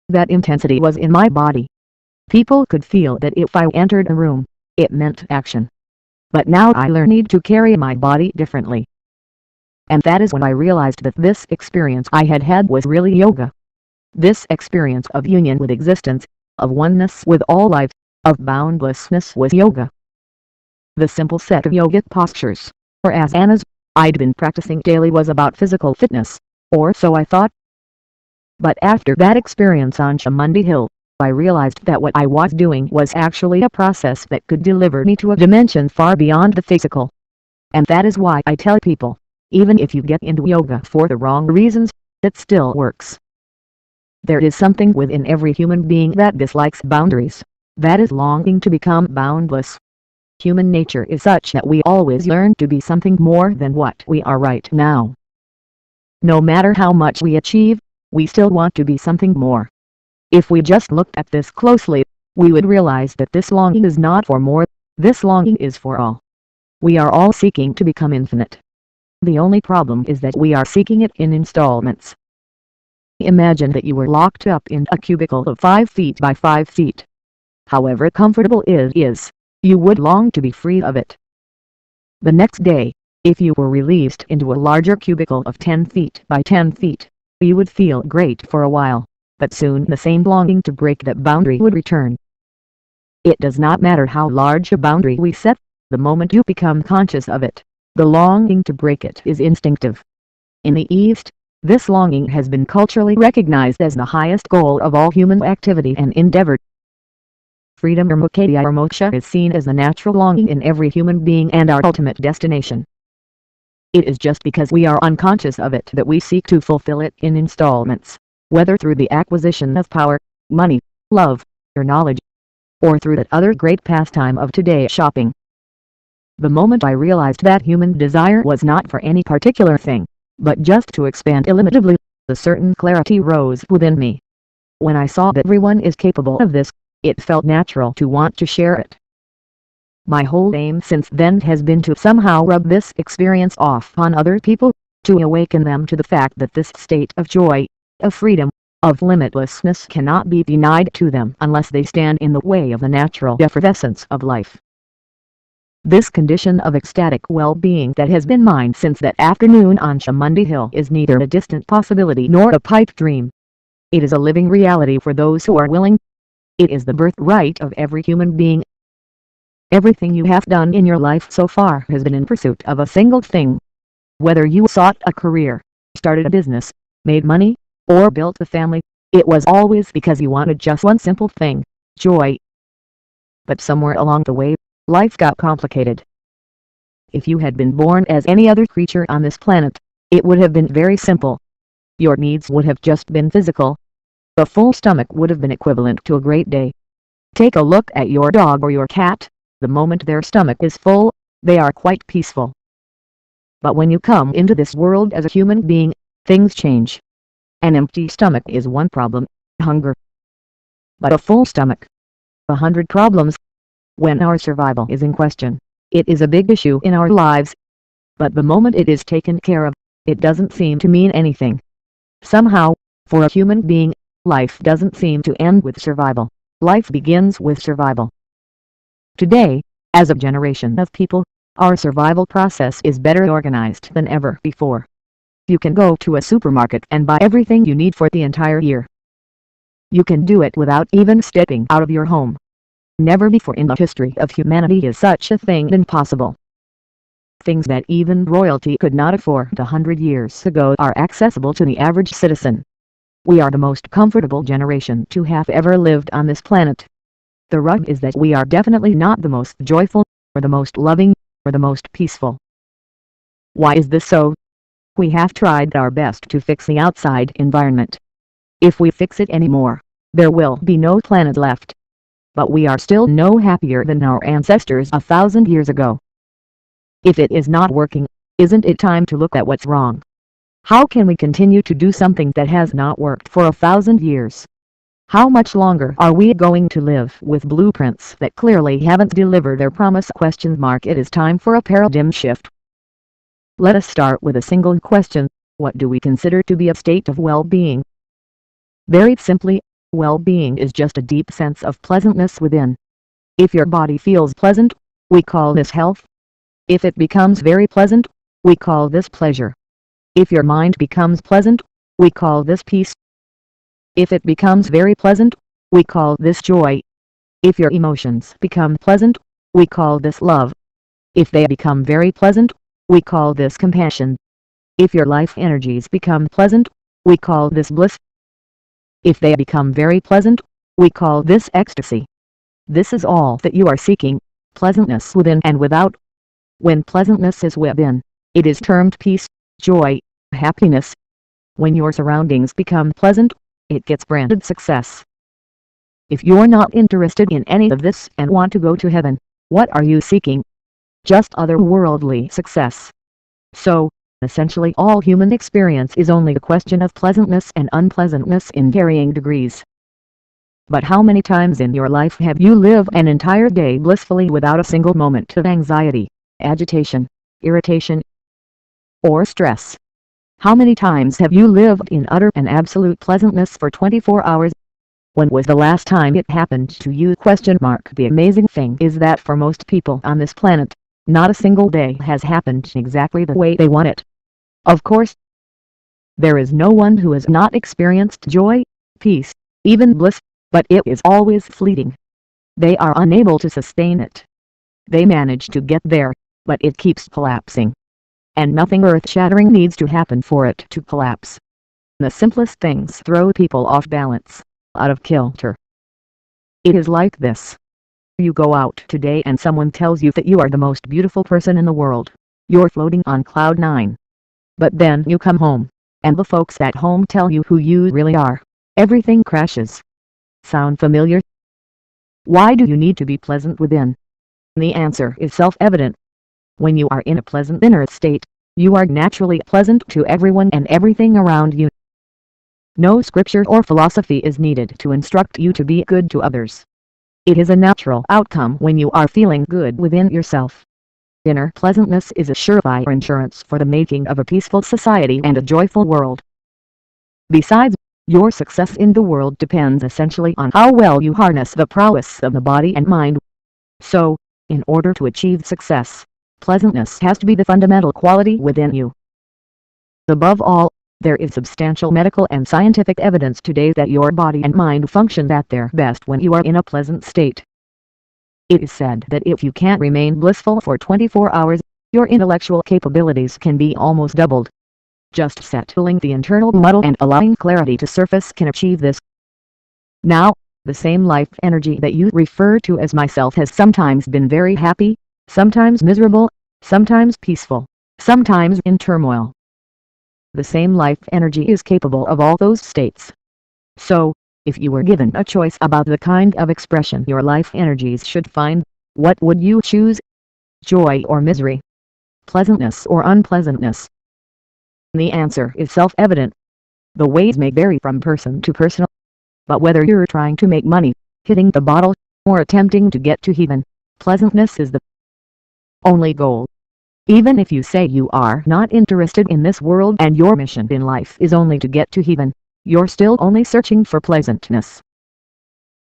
that intensity was in my body. People could feel that if I entered a room, it meant action. But now I learned to carry my body differently. And that is when I realized that this experience I had had was really yoga. This experience of union with existence, of oneness with all life, of boundlessness was yoga. The simple set of yogic postures, or asanas, I'd been practicing daily was about physical fitness, or so I thought. But after that experience on Chamundi Hill, I realized that what I was doing was actually a process that could deliver me to a dimension far beyond the physical. And that is why I tell people, even if you get into yoga for the wrong reasons, it still works. There is something within every human being that dislikes boundaries, that is longing to become boundless. Human nature is such that we always yearn to be something more than what we are right now. No matter how much we achieve, we still want to be something more. If we just looked at this closely, we would realize that this longing is not for more, this longing is for all. We are all seeking to become infinite. The only problem is that we are seeking it in installments. Imagine that you were locked up in a cubicle of 5 feet by 5 feet. However comfortable it is, you would long to be free of it. The next day, if you were released into a larger cubicle of 10 feet by 10 feet, you would feel great for a while, but soon the same longing to break that boundary would return. It does not matter how large a boundary we set, the moment you become conscious of it, the longing to break it is instinctive. In the East, this longing has been culturally recognized as the highest goal of all human activity and endeavor. Freedom or moksha is seen as the natural longing in every human being and our ultimate destination. It is just because we are unconscious of it that we seek to fulfill it in installments, whether through the acquisition of power, money, love, or knowledge, or through that other great pastime of today, shopping. The moment I realized that human desire was not for any particular thing, but just to expand illimitably, a certain clarity rose within me. When I saw that everyone is capable of this, it felt natural to want to share it. My whole aim since then has been to somehow rub this experience off on other people, to awaken them to the fact that this state of joy, of freedom, of limitlessness cannot be denied to them unless they stand in the way of the natural effervescence of life. This condition of ecstatic well-being that has been mine since that afternoon on Chamundi Hill is neither a distant possibility nor a pipe dream. It is a living reality for those who are willing. It is the birthright of every human being. Everything you have done in your life so far has been in pursuit of a single thing. Whether you sought a career, started a business, made money, or built a family, it was always because you wanted just one simple thing: joy. But somewhere along the way, life got complicated. If you had been born as any other creature on this planet, it would have been very simple. Your needs would have just been physical. A full stomach would have been equivalent to a great day. Take a look at your dog or your cat. The moment their stomach is full, they are quite peaceful. But when you come into this world as a human being, things change. An empty stomach is one problem, hunger. But a full stomach, 100 problems. When our survival is in question, it is a big issue in our lives. But the moment it is taken care of, it doesn't seem to mean anything. Somehow, for a human being, life doesn't seem to end with survival. Life begins with survival. Today, as a generation of people, our survival process is better organized than ever before. You can go to a supermarket and buy everything you need for the entire year. You can do it without even stepping out of your home. Never before in the history of humanity is such a thing been possible. Things that even royalty could not afford 100 years ago are accessible to the average citizen. We are the most comfortable generation to have ever lived on this planet. The rub is that we are definitely not the most joyful, or the most loving, or the most peaceful. Why is this so? We have tried our best to fix the outside environment. If we fix it anymore, there will be no planet left. But we are still no happier than our ancestors 1,000 years ago. If it is not working, isn't it time to look at what's wrong? How can we continue to do something that has not worked for 1,000 years? How much longer are we going to live with blueprints that clearly haven't delivered their promise? It is time for a paradigm shift. Let us start with a single question: what do we consider to be a state of well-being? Very simply, well-being is just a deep sense of pleasantness within. If your body feels pleasant, we call this health. If it becomes very pleasant, we call this pleasure. If your mind becomes pleasant, we call this peace. If it becomes very pleasant, we call this joy. If your emotions become pleasant, we call this love. If they become very pleasant, we call this compassion. If your life energies become pleasant, we call this bliss. If they become very pleasant, we call this ecstasy. This is all that you are seeking: pleasantness within and without. When pleasantness is within, it is termed peace, joy, happiness. When your surroundings become pleasant, it gets branded success. If you're not interested in any of this and want to go to heaven, what are you seeking? Just otherworldly success. So, essentially all human experience is only a question of pleasantness and unpleasantness in varying degrees. But how many times in your life have you lived an entire day blissfully without a single moment of anxiety, agitation, irritation, or stress? How many times have you lived in utter and absolute pleasantness for 24 hours? When was the last time it happened to you? The amazing thing is that for most people on this planet, not a single day has happened exactly the way they want it. Of course, there is no one who has not experienced joy, peace, even bliss, but it is always fleeting. They are unable to sustain it. They manage to get there, but it keeps collapsing. And nothing earth-shattering needs to happen for it to collapse. The simplest things throw people off balance, out of kilter. It is like this. You go out today and someone tells you that you are the most beautiful person in the world. You're floating on cloud 9. But then you come home, and the folks at home tell you who you really are. Everything crashes. Sound familiar? Why do you need to be pleasant within? The answer is self-evident. When you are in a pleasant inner state, you are naturally pleasant to everyone and everything around you. No scripture or philosophy is needed to instruct you to be good to others. It is a natural outcome when you are feeling good within yourself. Inner pleasantness is a surefire insurance for the making of a peaceful society and a joyful world. Besides, your success in the world depends essentially on how well you harness the prowess of the body and mind. So, in order to achieve success, pleasantness has to be the fundamental quality within you. Above all, there is substantial medical and scientific evidence today that your body and mind function at their best when you are in a pleasant state. It is said that if you can't remain blissful for 24 hours, your intellectual capabilities can be almost doubled. Just settling the internal muddle and allowing clarity to surface can achieve this. Now, the same life energy that you refer to as myself has sometimes been very happy, sometimes miserable, sometimes peaceful, sometimes in turmoil. The same life energy is capable of all those states. So, if you were given a choice about the kind of expression your life energies should find, what would you choose? Joy or misery? Pleasantness or unpleasantness? The answer is self-evident. The ways may vary from person to person. But whether you're trying to make money, hitting the bottle, or attempting to get to heaven, pleasantness is the only goal. Even if you say you are not interested in this world and your mission in life is only to get to heaven, you're still only searching for pleasantness.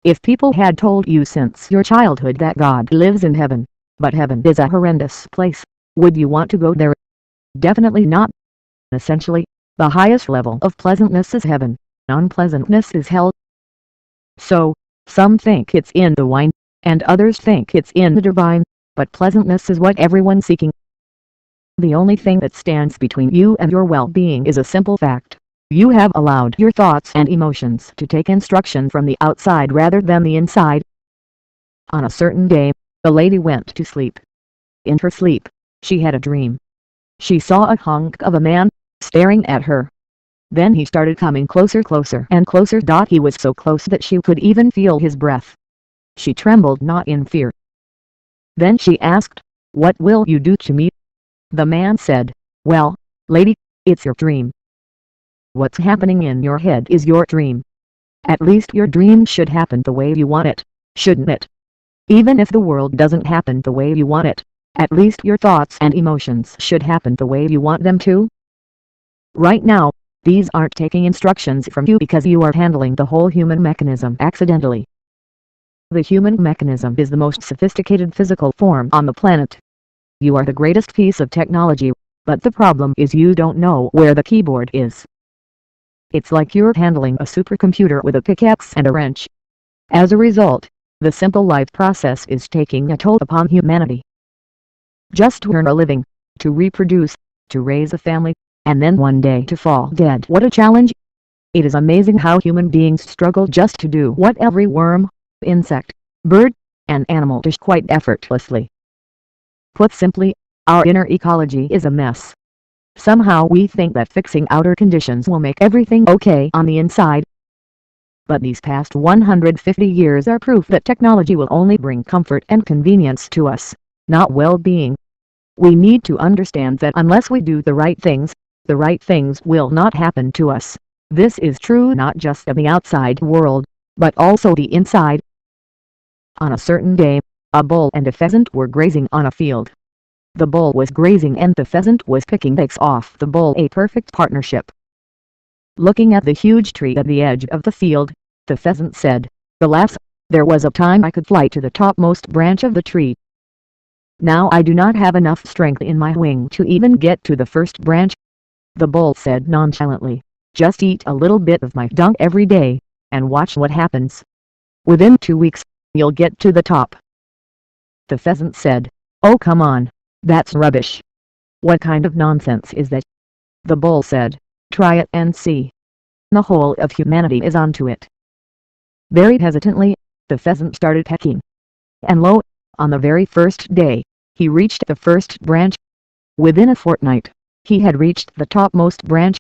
If people had told you since your childhood that God lives in heaven, but heaven is a horrendous place, would you want to go there? Definitely not. Essentially, the highest level of pleasantness is heaven, unpleasantness is hell. So, some think it's in the wine, and others think it's in the divine, but pleasantness is what everyone's seeking. The only thing that stands between you and your well-being is a simple fact. You have allowed your thoughts and emotions to take instruction from the outside rather than the inside. On a certain day, a lady went to sleep. In her sleep, she had a dream. She saw a hunk of a man staring at her. Then he started coming closer and closer. He was so close that she could even feel his breath. She trembled not in fear. Then she asked, "What will you do to me?" The man said, "Well, lady, it's your dream. What's happening in your head is your dream. At least your dream should happen the way you want it, shouldn't it? Even if the world doesn't happen the way you want it, at least your thoughts and emotions should happen the way you want them to. Right now, these aren't taking instructions from you because you are handling the whole human mechanism accidentally. The human mechanism is the most sophisticated physical form on the planet. You are the greatest piece of technology, but the problem is you don't know where the keyboard is. It's like you're handling a supercomputer with a pickaxe and a wrench. As a result, the simple life process is taking a toll upon humanity. Just to earn a living, to reproduce, to raise a family, and then one day to fall dead. What a challenge! It is amazing how human beings struggle just to do what every worm, insect, bird, and animal does quite effortlessly. Put simply, our inner ecology is a mess. Somehow we think that fixing outer conditions will make everything okay on the inside. But these past 150 years are proof that technology will only bring comfort and convenience to us, not well-being. We need to understand that unless we do the right things will not happen to us. This is true not just of the outside world, but also the inside. On a certain day, a bull and a pheasant were grazing on a field. The bull was grazing and the pheasant was picking eggs off the bull, a perfect partnership. Looking at the huge tree at the edge of the field, the pheasant said, "Alas, there was a time I could fly to the topmost branch of the tree. Now I do not have enough strength in my wing to even get to the first branch." The bull said nonchalantly, "Just eat a little bit of my dung every day, and watch what happens. Within 2 weeks, you'll get to the top." The pheasant said, "Oh come on, that's rubbish. What kind of nonsense is that?" The bull said, "Try it and see. The whole of humanity is onto it." Very hesitantly, the pheasant started pecking. And lo, on the very first day, he reached the first branch. Within a fortnight, he had reached the topmost branch.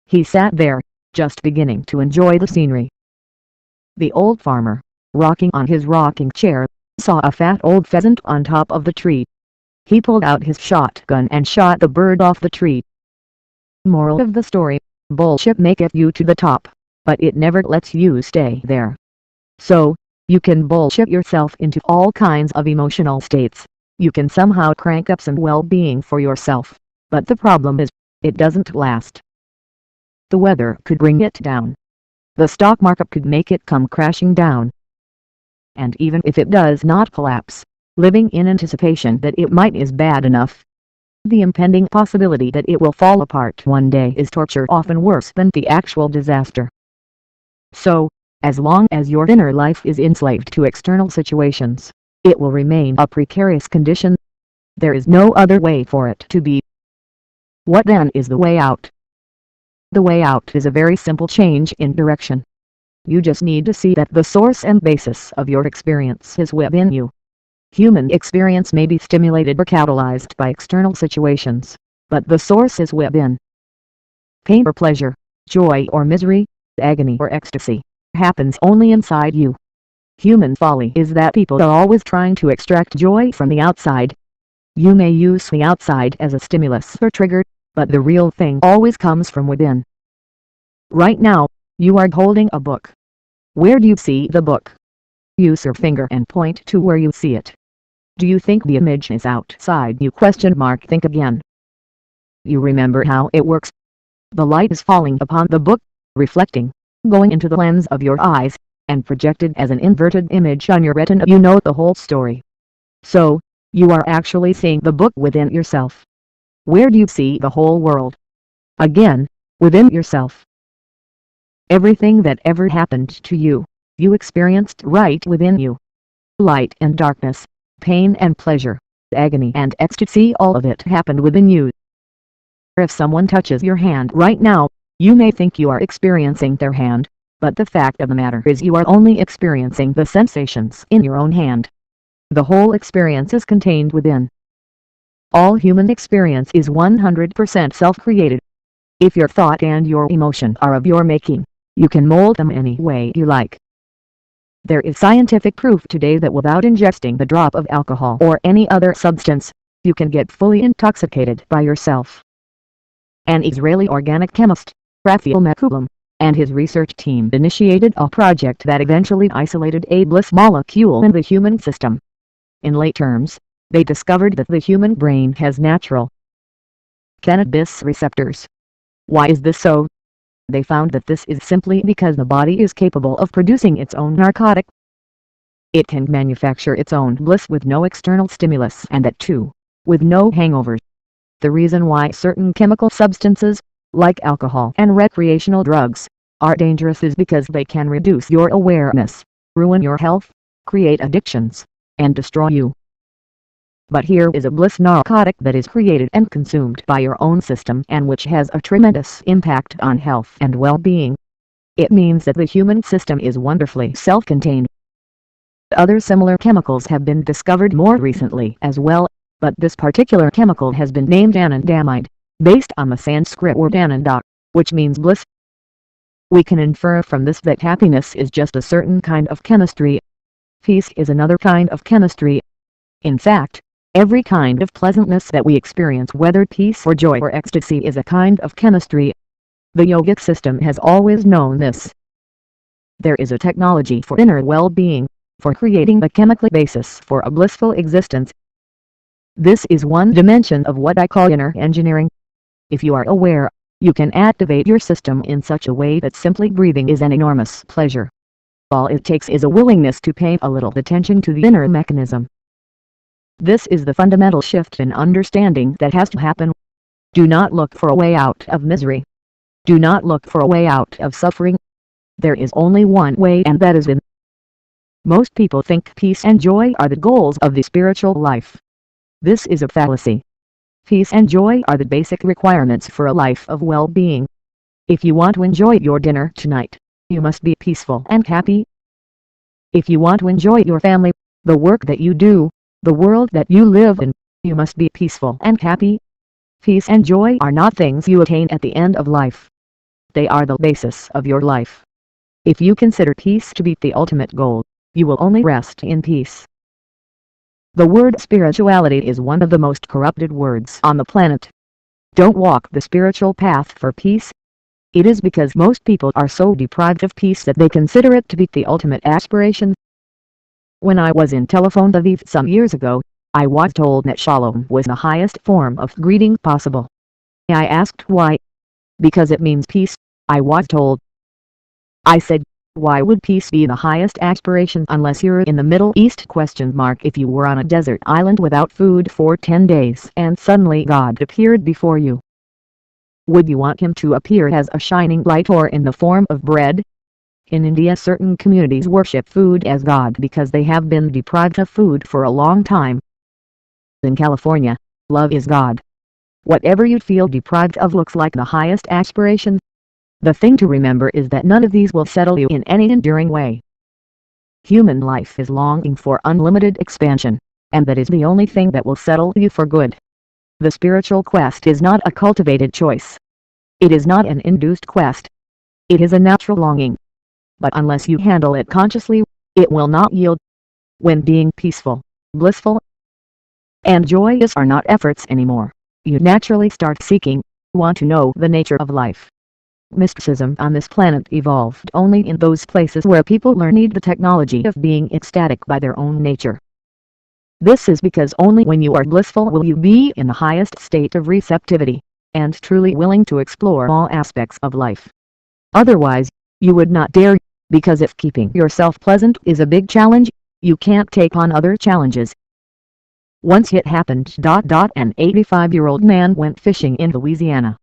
He sat there, just beginning to enjoy the scenery. The old farmer, rocking on his rocking chair, saw a fat old pheasant on top of the tree. He pulled out his shotgun and shot the bird off the tree. Moral of the story: bullshit may get you to the top, but it never lets you stay there. So, you can bullshit yourself into all kinds of emotional states. You can somehow crank up some well-being for yourself, but the problem is, it doesn't last. The weather could bring it down. The stock market could make it come crashing down. And even if it does not collapse, living in anticipation that it might is bad enough. The impending possibility that it will fall apart one day is torture, often worse than the actual disaster. So, as long as your inner life is enslaved to external situations, it will remain a precarious condition. There is no other way for it to be. What then is the way out? The way out is a very simple change in direction. You just need to see that the source and basis of your experience is within you. Human experience may be stimulated or catalyzed by external situations, but the source is within. Pain or pleasure, joy or misery, agony or ecstasy, happens only inside you. Human folly is that people are always trying to extract joy from the outside. You may use the outside as a stimulus or trigger, but the real thing always comes from within. Right now, you are holding a book. Where do you see the book? Use your finger and point to where you see it. Do you think the image is outside you? Think again. You remember how it works. The light is falling upon the book, reflecting, going into the lens of your eyes, and projected as an inverted image on your retina. You know the whole story. So, you are actually seeing the book within yourself. Where do you see the whole world? Again, within yourself. Everything that ever happened to you, you experienced right within you. Light and darkness, pain and pleasure, agony and ecstasy, all of it happened within you. If someone touches your hand right now, you may think you are experiencing their hand, but the fact of the matter is you are only experiencing the sensations in your own hand. The whole experience is contained within. All human experience is 100% self-created. If your thought and your emotion are of your making, you can mold them any way you like. There is scientific proof today that without ingesting a drop of alcohol or any other substance, you can get fully intoxicated by yourself. An Israeli organic chemist, Raphael Mechoulam, and his research team initiated a project that eventually isolated a bliss molecule in the human system. In lay terms, they discovered that the human brain has natural cannabis receptors. Why is this so? They found that this is simply because the body is capable of producing its own narcotic. It can manufacture its own bliss with no external stimulus, and that too, with no hangovers. The reason why certain chemical substances, like alcohol and recreational drugs, are dangerous is because they can reduce your awareness, ruin your health, create addictions, and destroy you. But here is a bliss narcotic that is created and consumed by your own system and which has a tremendous impact on health and well-being. It means that the human system is wonderfully self-contained. Other similar chemicals have been discovered more recently as well, but this particular chemical has been named anandamide, based on the Sanskrit word ananda, which means bliss. We can infer from this that happiness is just a certain kind of chemistry. Peace is another kind of chemistry. In fact, every kind of pleasantness that we experience, whether peace or joy or ecstasy, is a kind of chemistry. The yogic system has always known this. There is a technology for inner well-being, for creating the chemical basis for a blissful existence. This is one dimension of what I call inner engineering. If you are aware, you can activate your system in such a way that simply breathing is an enormous pleasure. All it takes is a willingness to pay a little attention to the inner mechanism. This is the fundamental shift in understanding that has to happen. Do not look for a way out of misery. Do not look for a way out of suffering. There is only one way, and that is in. Most people think peace and joy are the goals of the spiritual life. This is a fallacy. Peace and joy are the basic requirements for a life of well-being. If you want to enjoy your dinner tonight, you must be peaceful and happy. If you want to enjoy your family, the work that you do, the world that you live in, you must be peaceful and happy. Peace and joy are not things you attain at the end of life. They are the basis of your life. If you consider peace to be the ultimate goal, you will only rest in peace. The word spirituality is one of the most corrupted words on the planet. Don't walk the spiritual path for peace. It is because most people are so deprived of peace that they consider it to be the ultimate aspiration. When I was in Tel Aviv some years ago, I was told that shalom was the highest form of greeting possible. I asked why. Because it means peace, I was told. I said, why would peace be the highest aspiration unless you're in the Middle East? If you were on a desert island without food for 10 days and suddenly God appeared before you, would you want him to appear as a shining light or in the form of bread? In India, certain communities worship food as God because they have been deprived of food for a long time. In California, love is God. Whatever you feel deprived of looks like the highest aspiration. The thing to remember is that none of these will settle you in any enduring way. Human life is longing for unlimited expansion, and that is the only thing that will settle you for good. The spiritual quest is not a cultivated choice. It is not an induced quest. It is a natural longing. But unless you handle it consciously, it will not yield. When being peaceful, blissful, and joyous are not efforts anymore, you naturally start seeking, want to know the nature of life. Mysticism on this planet evolved only in those places where people need the technology of being ecstatic by their own nature. This is because only when you are blissful will you be in the highest state of receptivity, and truly willing to explore all aspects of life. Otherwise, you would not dare, because if keeping yourself pleasant is a big challenge, you can't take on other challenges. Once it happened. An 85-year-old man went fishing in Louisiana.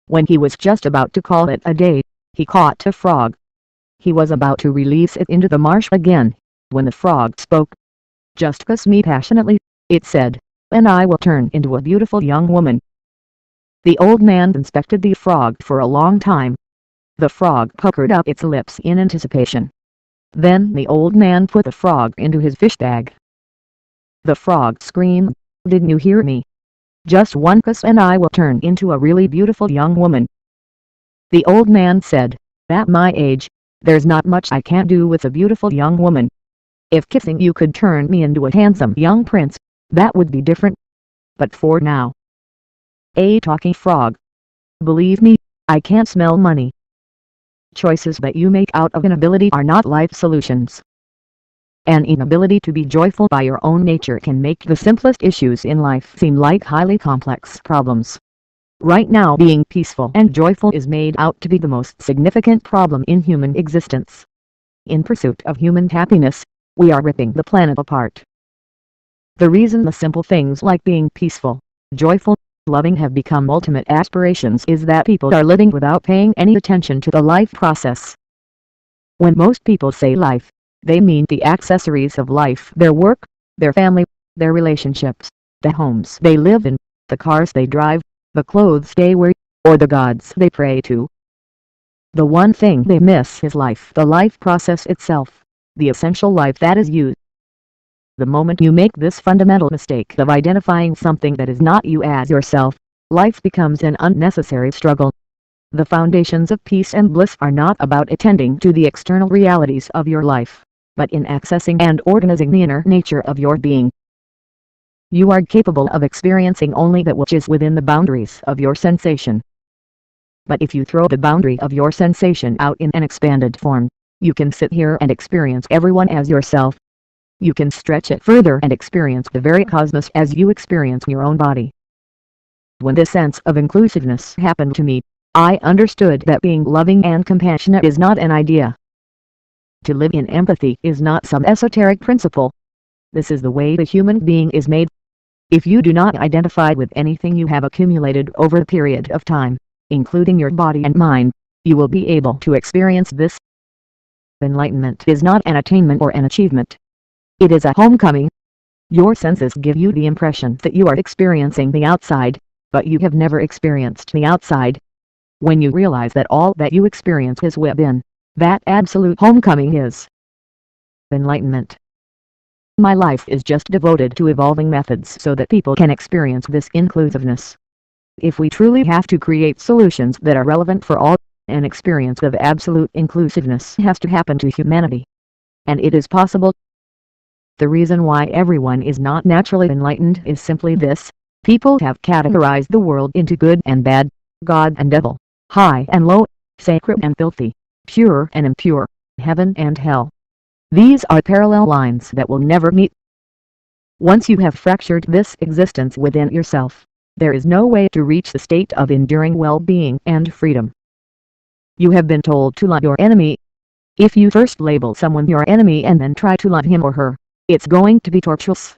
When he was just about to call it a day, he caught a frog. He was about to release it into the marsh again, when the frog spoke. "Just kiss me passionately," it said, "and I will turn into a beautiful young woman." The old man inspected the frog for a long time. The frog puckered up its lips in anticipation. Then the old man put the frog into his fish bag. The frog screamed, "Didn't you hear me? Just one kiss and I will turn into a really beautiful young woman." The old man said, "At my age, there's not much I can't do with a beautiful young woman. If kissing you could turn me into a handsome young prince, that would be different. But for now." A talking frog. Believe me, I can't smell money. Choices that you make out of inability are not life solutions. An inability to be joyful by your own nature can make the simplest issues in life seem like highly complex problems. Right now, being peaceful and joyful is made out to be the most significant problem in human existence. In pursuit of human happiness, we are ripping the planet apart. The reason the simple things like being peaceful, joyful, loving have become ultimate aspirations is that people are living without paying any attention to the life process. When most people say life, they mean the accessories of life: their work, their family, their relationships, the homes they live in, the cars they drive, the clothes they wear, or the gods they pray to. The one thing they miss is life, the life process itself, the essential life that is you. The moment you make this fundamental mistake of identifying something that is not you as yourself, life becomes an unnecessary struggle. The foundations of peace and bliss are not about attending to the external realities of your life, but in accessing and organizing the inner nature of your being. You are capable of experiencing only that which is within the boundaries of your sensation. But if you throw the boundary of your sensation out in an expanded form, you can sit here and experience everyone as yourself. You can stretch it further and experience the very cosmos as you experience your own body. When this sense of inclusiveness happened to me, I understood that being loving and compassionate is not an idea. To live in empathy is not some esoteric principle. This is the way the human being is made. If you do not identify with anything you have accumulated over a period of time, including your body and mind, you will be able to experience this. Enlightenment is not an attainment or an achievement. It is a homecoming. Your senses give you the impression that you are experiencing the outside, but you have never experienced the outside. When you realize that all that you experience is within, that absolute homecoming is enlightenment. My life is just devoted to evolving methods so that people can experience this inclusiveness. If we truly have to create solutions that are relevant for all, an experience of absolute inclusiveness has to happen to humanity. And it is possible. The reason why everyone is not naturally enlightened is simply this: people have categorized the world into good and bad, God and devil, high and low, sacred and filthy, pure and impure, heaven and hell. These are parallel lines that will never meet. Once you have fractured this existence within yourself, there is no way to reach the state of enduring well-being and freedom. You have been told to love your enemy. If you first label someone your enemy and then try to love him or her, it's going to be torturous.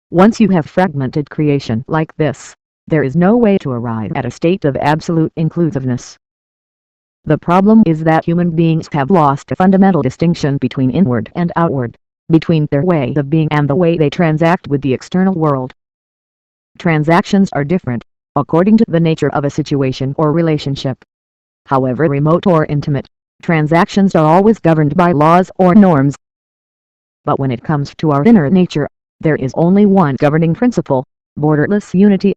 Once you have fragmented creation like this, there is no way to arrive at a state of absolute inclusiveness. The problem is that human beings have lost a fundamental distinction between inward and outward, between their way of being and the way they transact with the external world. Transactions are different, according to the nature of a situation or relationship. However remote or intimate, transactions are always governed by laws or norms. But when it comes to our inner nature, there is only one governing principle: borderless unity.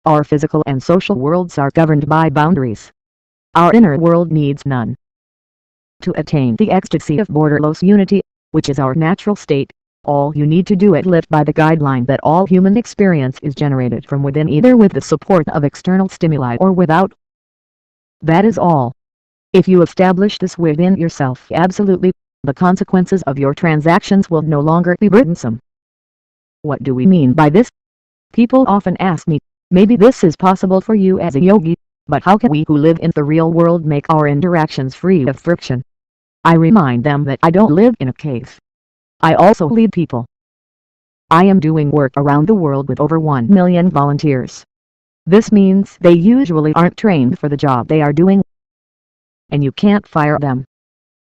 Our physical and social worlds are governed by boundaries. Our inner world needs none. To attain the ecstasy of borderless unity, which is our natural state, all you need to do is live by the guideline that all human experience is generated from within, either with the support of external stimuli or without. That is all. If you establish this within yourself absolutely, the consequences of your transactions will no longer be burdensome. What do we mean by this? People often ask me, maybe this is possible for you as a yogi, but how can we who live in the real world make our interactions free of friction? I remind them that I don't live in a cave. I also lead people. I am doing work around the world with over 1 million volunteers. This means they usually aren't trained for the job they are doing, and you can't fire them.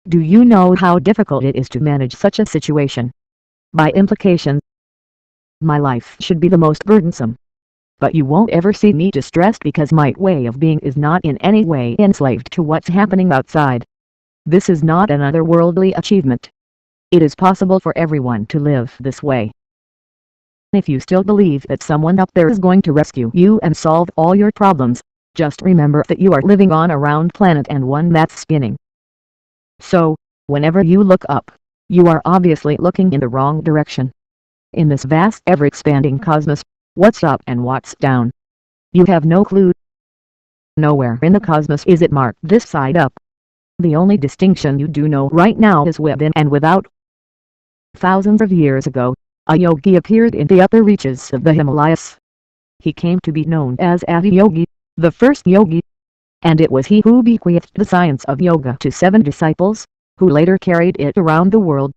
Do you know how difficult it is to manage such a situation? By implication, my life should be the most burdensome. But you won't ever see me distressed because my way of being is not in any way enslaved to what's happening outside. This is not an otherworldly achievement. It is possible for everyone to live this way. If you still believe that someone up there is going to rescue you and solve all your problems, just remember that you are living on a round planet and one that's spinning. So, whenever you look up, you are obviously looking in the wrong direction. In this vast ever-expanding cosmos, what's up and what's down? You have no clue. Nowhere in the cosmos is it marked this side up. The only distinction you do know right now is within and without. Thousands of years ago, a yogi appeared in the upper reaches of the Himalayas. He came to be known as Adi Yogi, the first yogi, and it was he who bequeathed the science of yoga to 7 disciples, who later carried it around the world.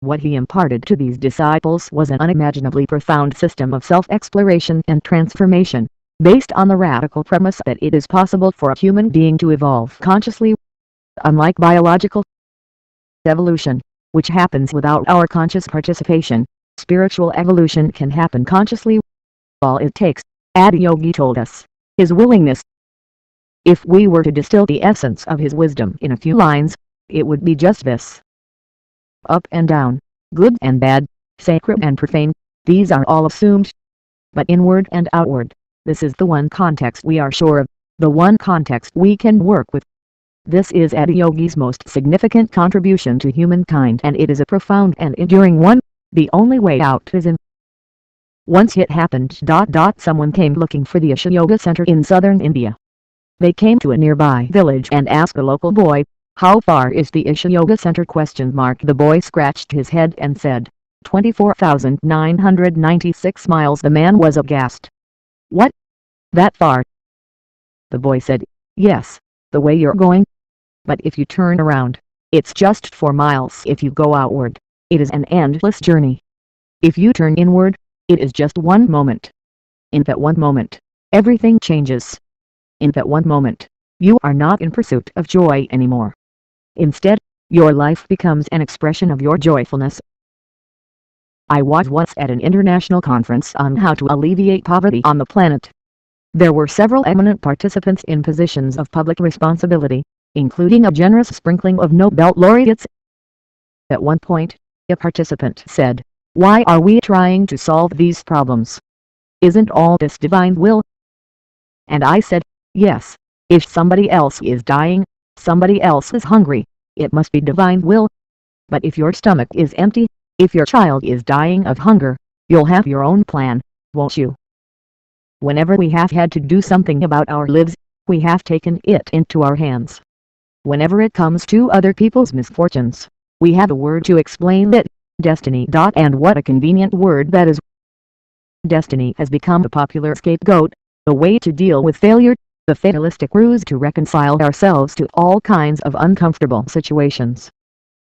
What he imparted to these disciples was an unimaginably profound system of self-exploration and transformation, based on the radical premise that it is possible for a human being to evolve consciously. Unlike biological evolution, which happens without our conscious participation, spiritual evolution can happen consciously. All it takes, Adi Yogi told us, is willingness. If we were to distill the essence of his wisdom in a few lines, it would be just this. Up and down, good and bad, sacred and profane, these are all assumed. But inward and outward, this is the one context we are sure of, the one context we can work with. This is Adi Yogi's most significant contribution to humankind, and it is a profound and enduring one. The only way out is in. Once it happened. Someone came looking for the Isha Yoga Center in southern India. They came to a nearby village and asked a local boy, "How far is the Isha Yoga Center?" The boy scratched his head and said, 24,996 miles. The man was aghast. "What? That far?" The boy said, "Yes, the way you're going. But if you turn around, it's just 4 miles. If you go outward, it is an endless journey. If you turn inward, it is just 1 moment. In that 1 moment, everything changes. In that 1 moment, you are not in pursuit of joy anymore. Instead, your life becomes an expression of your joyfulness." I was once at an international conference on how to alleviate poverty on the planet. There were several eminent participants in positions of public responsibility, including a generous sprinkling of Nobel laureates. At one point, a participant said, "Why are we trying to solve these problems? Isn't all this divine will?" And I said, "Yes, if somebody else is dying, somebody else is hungry, it must be divine will. But if your stomach is empty, if your child is dying of hunger, you'll have your own plan, won't you?" Whenever we have had to do something about our lives, we have taken it into our hands. Whenever it comes to other people's misfortunes, we have a word to explain it: destiny. And what a convenient word that is. Destiny has become a popular scapegoat, a way to deal with failure, the fatalistic ruse to reconcile ourselves to all kinds of uncomfortable situations.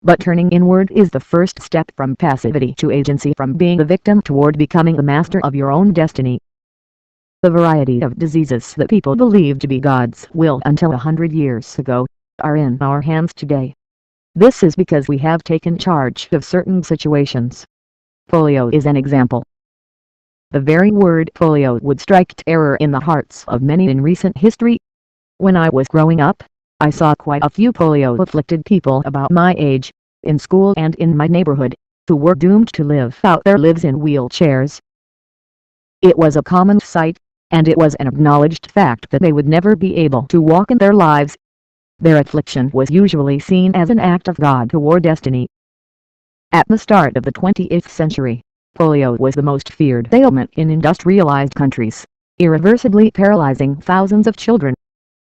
But turning inward is the first step from passivity to agency, from being a victim toward becoming the master of your own destiny. The variety of diseases that people believed to be God's will until 100 years ago are in our hands today. This is because we have taken charge of certain situations. Polio is an example. The very word polio would strike terror in the hearts of many in recent history. When I was growing up, I saw quite a few polio-afflicted people about my age, in school and in my neighborhood, who were doomed to live out their lives in wheelchairs. It was a common sight, and it was an acknowledged fact that they would never be able to walk in their lives. Their affliction was usually seen as an act of God toward destiny. At the start of the 20th century, polio was the most feared ailment in industrialized countries, irreversibly paralyzing thousands of children.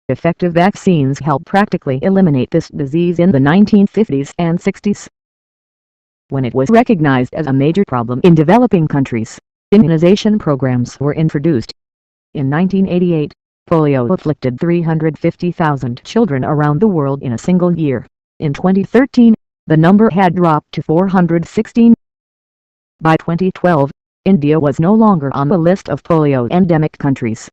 Effective vaccines helped practically eliminate this disease in the 1950s and 60s. When it was recognized as a major problem in developing countries, immunization programs were introduced. In 1988, polio afflicted 350,000 children around the world in a single year. In 2013, the number had dropped to 416. By 2012, India was no longer on the list of polio-endemic countries.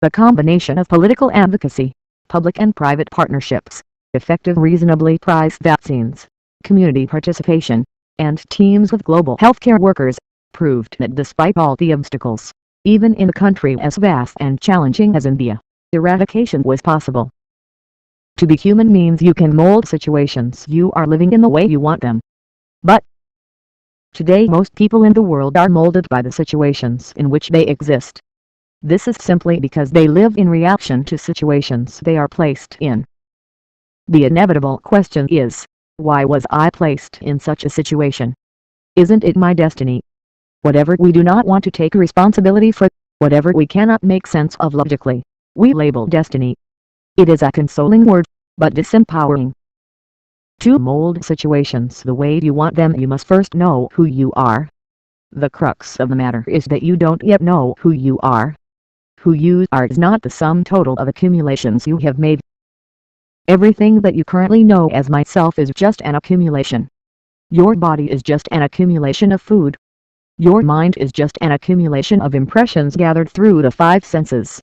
The combination of political advocacy, public and private partnerships, effective reasonably priced vaccines, community participation, and teams of global healthcare workers, proved that despite all the obstacles, even in a country as vast and challenging as India, eradication was possible. To be human means you can mold situations you are living in the way you want them. But today most people in the world are molded by the situations in which they exist. This is simply because they live in reaction to situations they are placed in. The inevitable question is, why was I placed in such a situation? Isn't it my destiny? Whatever we do not want to take responsibility for, whatever we cannot make sense of logically, we label destiny. It is a consoling word, but disempowering. To mold situations the way you want them, you must first know who you are. The crux of the matter is that you don't yet know who you are. Who you are is not the sum total of accumulations you have made. Everything that you currently know as myself is just an accumulation. Your body is just an accumulation of food. Your mind is just an accumulation of impressions gathered through the five senses.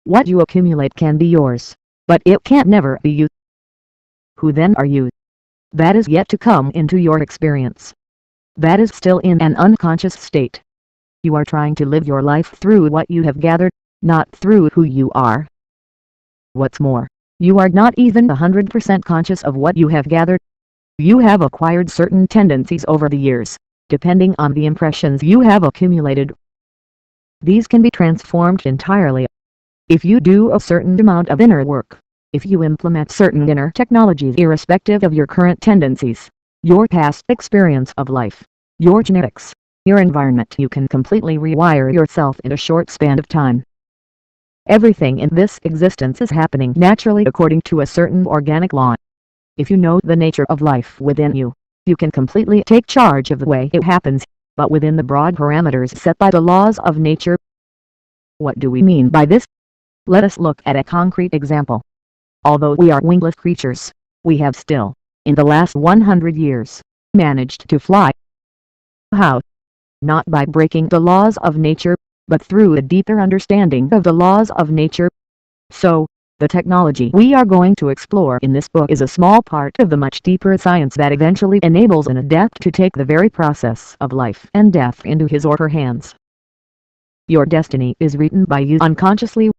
What you accumulate can be yours, but it can't never be you. Who then are you? That is yet to come into your experience. That is still in an unconscious state. You are trying to live your life through what you have gathered, not through who you are. What's more, you are not even 100% conscious of what you have gathered. You have acquired certain tendencies over the years, depending on the impressions you have accumulated. These can be transformed entirely. If you do a certain amount of inner work, if you implement certain inner technologies irrespective of your current tendencies, your past experience of life, your genetics, your environment, you can completely rewire yourself in a short span of time. Everything in this existence is happening naturally according to a certain organic law. If you know the nature of life within you, you can completely take charge of the way it happens, but within the broad parameters set by the laws of nature. What do we mean by this? Let us look at a concrete example. Although we are wingless creatures, we have still, in the last 100 years, managed to fly. How? Not by breaking the laws of nature, but through a deeper understanding of the laws of nature. So, the technology we are going to explore in this book is a small part of the much deeper science that eventually enables an adept to take the very process of life and death into his or her hands. Your destiny is written by you unconsciously.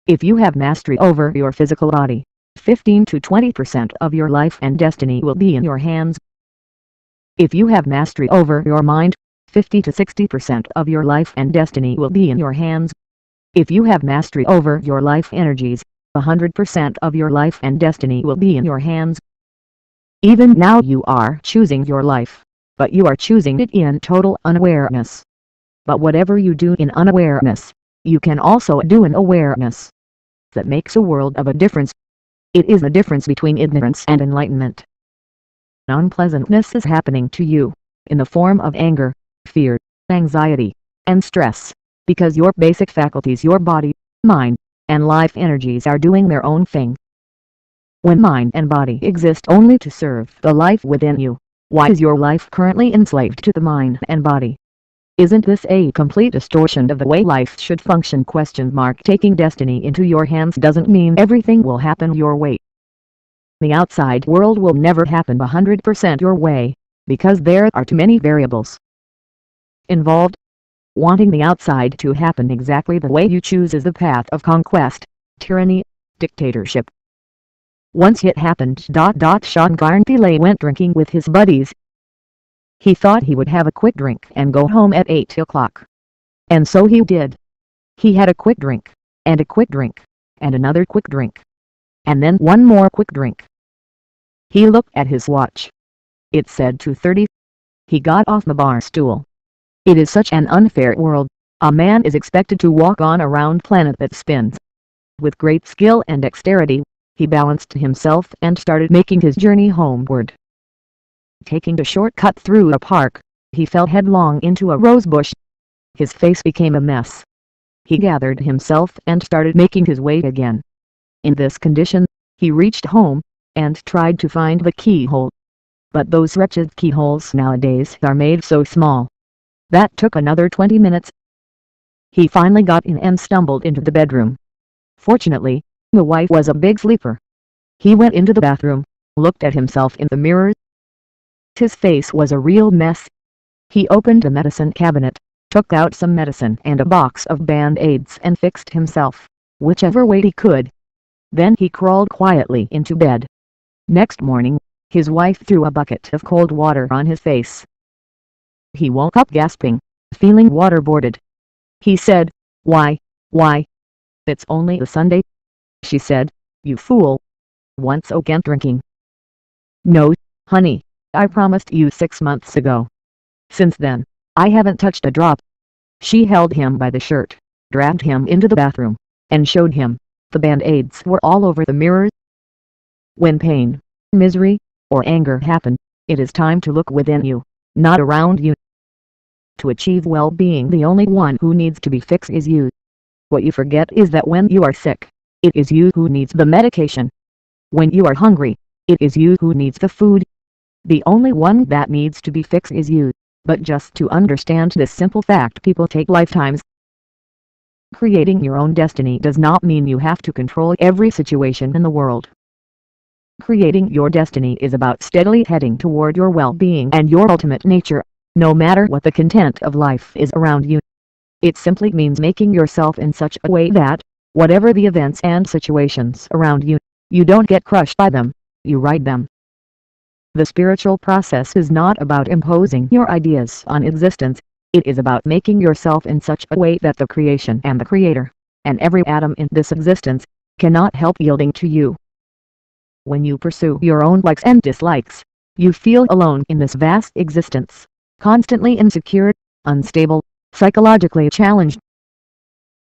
If you have mastery over your physical body, 15 to 20% of your life and destiny will be in your hands. If you have mastery over your mind, 50 to 60% of your life and destiny will be in your hands. If you have mastery over your life energies, 100% of your life and destiny will be in your hands. Even now you are choosing your life, but you are choosing it in total unawareness. But whatever you do in unawareness, you can also do in awareness. That makes a world of a difference. It is the difference between ignorance and enlightenment. Unpleasantness is happening to you, in the form of anger, fear, anxiety, and stress, because your basic faculties, your body, mind, and life energies are doing their own thing. When mind and body exist only to serve the life within you, why is your life currently enslaved to the mind and body? Isn't this a complete distortion of the way life should function? Taking destiny into your hands doesn't mean everything will happen your way. The outside world will never happen 100% your way, because there are too many variables involved. Wanting the outside to happen exactly the way you choose is the path of conquest, tyranny, dictatorship. Once it happened. Sean Garnpile went drinking with his buddies. He thought he would have a quick drink and go home at 8 o'clock. And so he did. He had a quick drink, and a quick drink, and another quick drink, and then one more quick drink. He looked at his watch. It said 2:30. He got off the bar stool. It is such an unfair world. A man is expected to walk on a round planet that spins. With great skill and dexterity, he balanced himself and started making his journey homeward. Taking a shortcut through a park, he fell headlong into a rosebush. His face became a mess. He gathered himself and started making his way again. In this condition, he reached home, and tried to find the keyhole. But those wretched keyholes nowadays are made so small. That took another 20 minutes. He finally got in and stumbled into the bedroom. Fortunately, the wife was a big sleeper. He went into the bathroom, looked at himself in the mirror. His face was a real mess. He opened the medicine cabinet, took out some medicine and a box of band-aids and fixed himself, whichever way he could. Then he crawled quietly into bed. Next morning, his wife threw a bucket of cold water on his face. He woke up gasping, feeling waterboarded. He said, Why? It's only a Sunday." She said, "You fool. Once again drinking." "No, honey, I promised you 6 months ago. Since then, I haven't touched a drop." She held him by the shirt, dragged him into the bathroom, and showed him. The band-aids were all over the mirror. When pain, misery, or anger happen, it is time to look within you, not around you. To achieve well-being, the only one who needs to be fixed is you. What you forget is that when you are sick, it is you who needs the medication. When you are hungry, it is you who needs the food. The only one that needs to be fixed is you. But just to understand this simple fact, people take lifetimes. Creating your own destiny does not mean you have to control every situation in the world. Creating your destiny is about steadily heading toward your well-being and your ultimate nature, no matter what the content of life is around you. It simply means making yourself in such a way that, whatever the events and situations around you, you don't get crushed by them, you ride them. The spiritual process is not about imposing your ideas on existence, it is about making yourself in such a way that the creation and the creator, and every atom in this existence, cannot help yielding to you. When you pursue your own likes and dislikes, you feel alone in this vast existence, constantly insecure, unstable, psychologically challenged.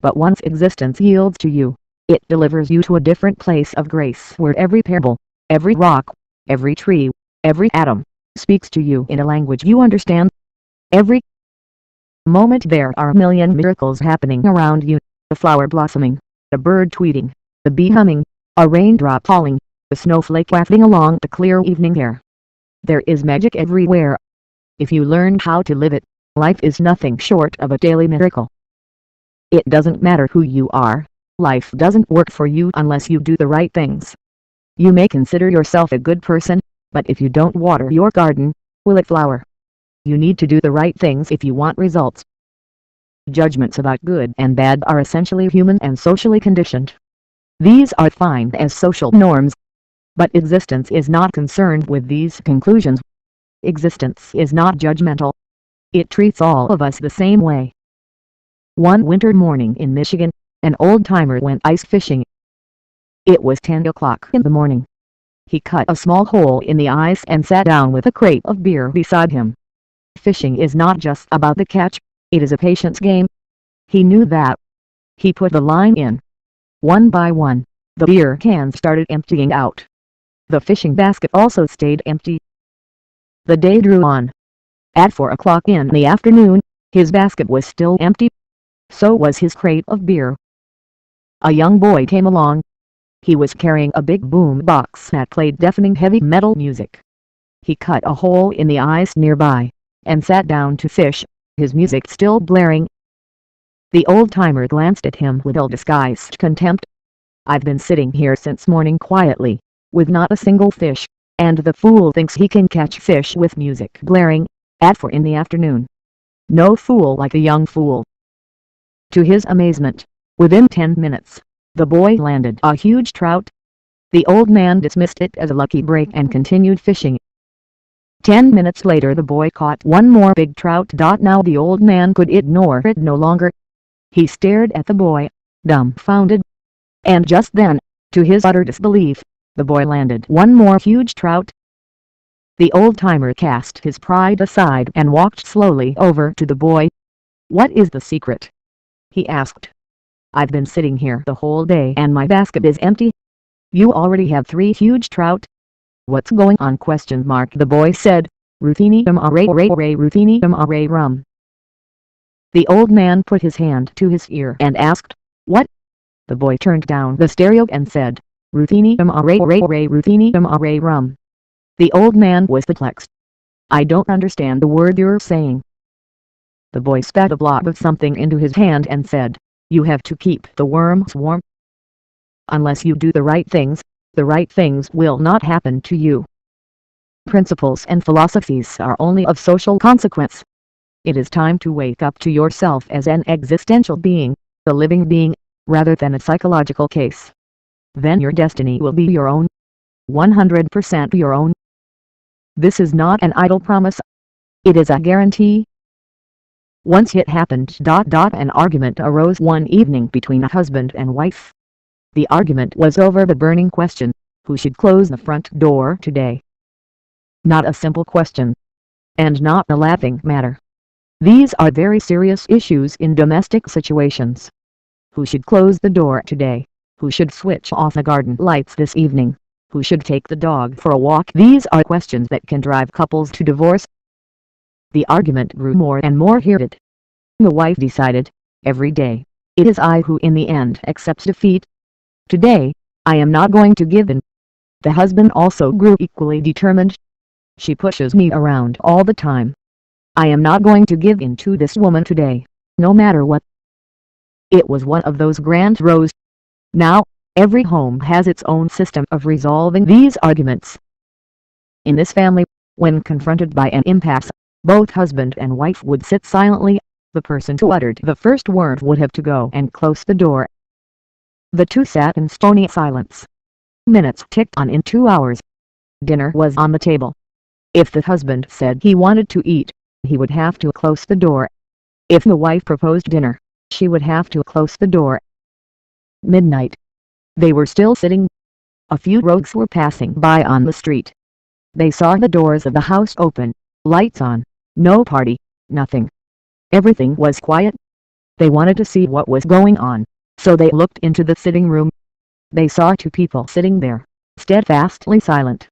But once existence yields to you, it delivers you to a different place of grace where every pebble, every rock, every tree, every atom, speaks to you in a language you understand. Every moment there are a million miracles happening around you, the flower blossoming, the bird tweeting, the bee humming, a raindrop falling, the snowflake wafting along the clear evening air. There is magic everywhere. If you learn how to live it, life is nothing short of a daily miracle. It doesn't matter who you are, life doesn't work for you unless you do the right things. You may consider yourself a good person, but if you don't water your garden, will it flower? You need to do the right things if you want results. Judgments about good and bad are essentially human and socially conditioned. These are defined as social norms. But existence is not concerned with these conclusions. Existence is not judgmental. It treats all of us the same way. One winter morning in Michigan, an old-timer went ice fishing. It was 10 o'clock in the morning. He cut a small hole in the ice and sat down with a crate of beer beside him. Fishing is not just about the catch, it is a patience game. He knew that. He put the line in. One by one, the beer cans started emptying out. The fishing basket also stayed empty. The day drew on. At 4 o'clock in the afternoon, his basket was still empty. So was his crate of beer. A young boy came along. He was carrying a big boom box that played deafening heavy metal music. He cut a hole in the ice nearby, and sat down to fish. his music still blaring. The old-timer glanced at him with ill-disguised contempt. "I've been sitting here since morning quietly, with not a single fish, and the fool thinks he can catch fish with music blaring, at 4 in the afternoon. No fool like a young fool." To his amazement, within 10 minutes, the boy landed a huge trout. The old man dismissed it as a lucky break and continued fishing. 10 minutes later the boy caught one more big trout. Now the old man could ignore it no longer. He stared at the boy, dumbfounded. And just then, to his utter disbelief, the boy landed one more huge trout. The old-timer cast his pride aside and walked slowly over to the boy. "What is the secret?" he asked. "I've been sitting here the whole day and my basket is empty. You already have 3 huge trout." "What's going on?" ? The boy said, "Ruthenium rum." The old man put his hand to his ear and asked, "What?" The boy turned down the stereo and said, "Ruthenium rum." The old man was perplexed. "I don't understand the word you're saying." The boy spat a blob of something into his hand and said, "You have to keep the worms warm. Unless you do the right things will not happen to you. Principles and philosophies are only of social consequence. It is time to wake up to yourself as an existential being, a living being, rather than a psychological case. Then your destiny will be your own. 100% your own. This is not an idle promise. It is a guarantee." Once it happened. An argument arose one evening between a husband and wife. The argument was over the burning question, who should close the front door today? Not a simple question. And not a laughing matter. These are very serious issues in domestic situations. Who should close the door today? Who should switch off the garden lights this evening? Who should take the dog for a walk? These are questions that can drive couples to divorce. The argument grew more and more heated. The wife decided, every day, it is I who in the end accepts defeat. Today, I am not going to give in. The husband also grew equally determined. She pushes me around all the time. I am not going to give in to this woman today, no matter what. It was one of those grand rows. Now, every home has its own system of resolving these arguments. In this family, when confronted by an impasse, both husband and wife would sit silently. The person who uttered the first word would have to go and close the door. The two sat in stony silence. Minutes ticked on. In 2 hours, dinner was on the table. If the husband said he wanted to eat, he would have to close the door. If the wife proposed dinner, she would have to close the door. Midnight. They were still sitting. A few rogues were passing by on the street. They saw the doors of the house open, lights on, no party, nothing. Everything was quiet. They wanted to see what was going on, so they looked into the sitting room. They saw 2 people sitting there, steadfastly silent.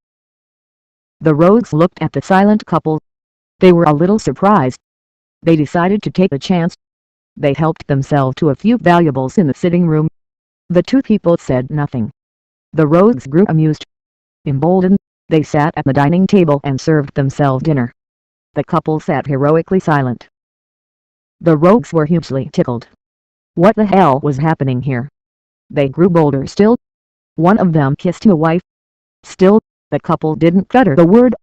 The rogues looked at the silent couple. They were a little surprised. They decided to take a chance. They helped themselves to a few valuables in the sitting room. The 2 people said nothing. The rogues grew amused. Emboldened, they sat at the dining table and served themselves dinner. The couple sat heroically silent. The rogues were hugely tickled. What the hell was happening here? They grew bolder still. One of them kissed the wife. Still, the couple didn't utter the word.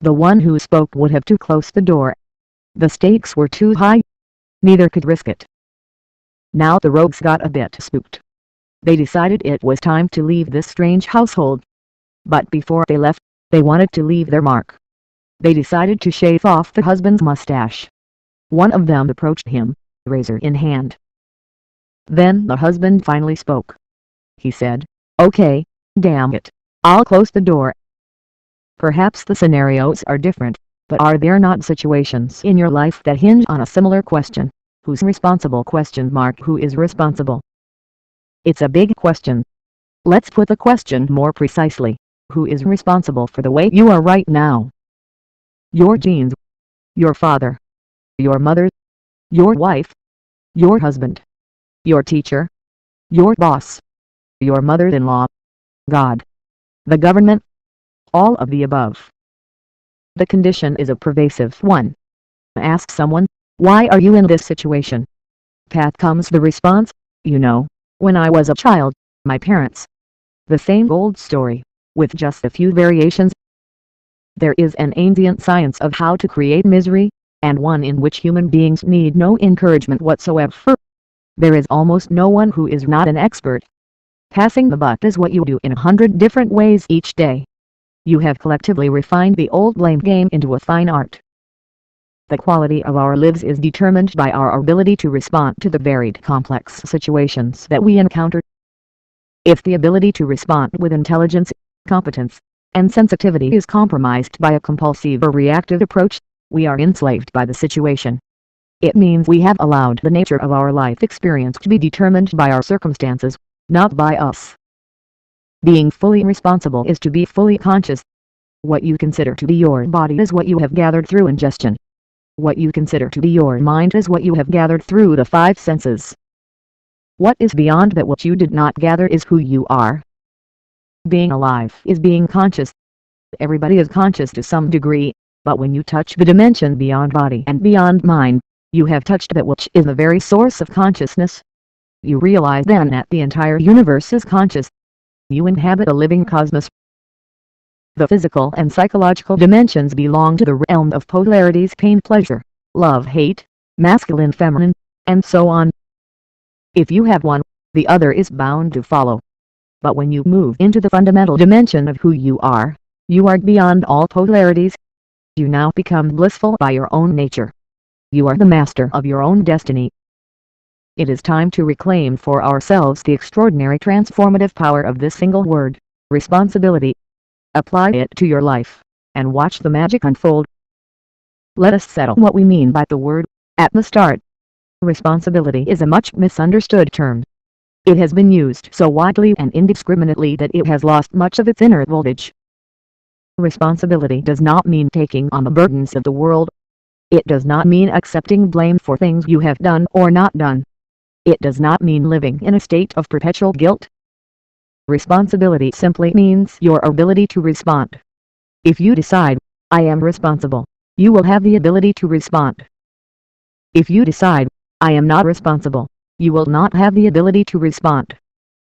The one who spoke would have to close the door. The stakes were too high. Neither could risk it. Now the rogues got a bit spooked. They decided it was time to leave this strange household. But before they left, they wanted to leave their mark. They decided to shave off the husband's mustache. One of them approached him, razor in hand. Then the husband finally spoke. He said, "Okay, damn it, I'll close the door." Perhaps the scenarios are different, but are there not situations in your life that hinge on a similar question? Who's responsible? Who is responsible? It's a big question. Let's put the question more precisely. Who is responsible for the way you are right now? Your genes. Your father. Your mother. Your wife. Your husband. Your teacher. Your boss. Your mother-in-law. God. The government. All of the above. The condition is a pervasive one. Ask someone, Why are you in this situation? Path comes the response, you know, when I was a child, my parents. The same old story, with just a few variations. There is an ancient science of how to create misery, and one in which human beings need no encouragement whatsoever. There is almost no one who is not an expert. Passing the buck is what you do in 100 different ways each day. You have collectively refined the old blame game into a fine art. The quality of our lives is determined by our ability to respond to the varied complex situations that we encounter. If the ability to respond with intelligence, competence, and sensitivity is compromised by a compulsive or reactive approach, we are enslaved by the situation. It means we have allowed the nature of our life experience to be determined by our circumstances, not by us. Being fully responsible is to be fully conscious. What you consider to be your body is what you have gathered through ingestion. What you consider to be your mind is what you have gathered through the five senses. What is beyond that what you did not gather is who you are. Being alive is being conscious. Everybody is conscious to some degree, but when you touch the dimension beyond body and beyond mind, you have touched that which is the very source of consciousness. You realize then that the entire universe is conscious. You inhabit a living cosmos. The physical and psychological dimensions belong to the realm of polarities: pain-pleasure, love-hate, masculine-feminine, and so on. If you have one, the other is bound to follow. But when you move into the fundamental dimension of who you are beyond all polarities. You now become blissful by your own nature. You are the master of your own destiny. It is time to reclaim for ourselves the extraordinary transformative power of this single word, responsibility. Apply it to your life, and watch the magic unfold. Let us settle what we mean by the word, at the start. Responsibility is a much misunderstood term. It has been used so widely and indiscriminately that it has lost much of its inner voltage. Responsibility does not mean taking on the burdens of the world. It does not mean accepting blame for things you have done or not done. It does not mean living in a state of perpetual guilt. Responsibility simply means your ability to respond. If you decide, I am responsible, you will have the ability to respond. If you decide, I am not responsible, you will not have the ability to respond.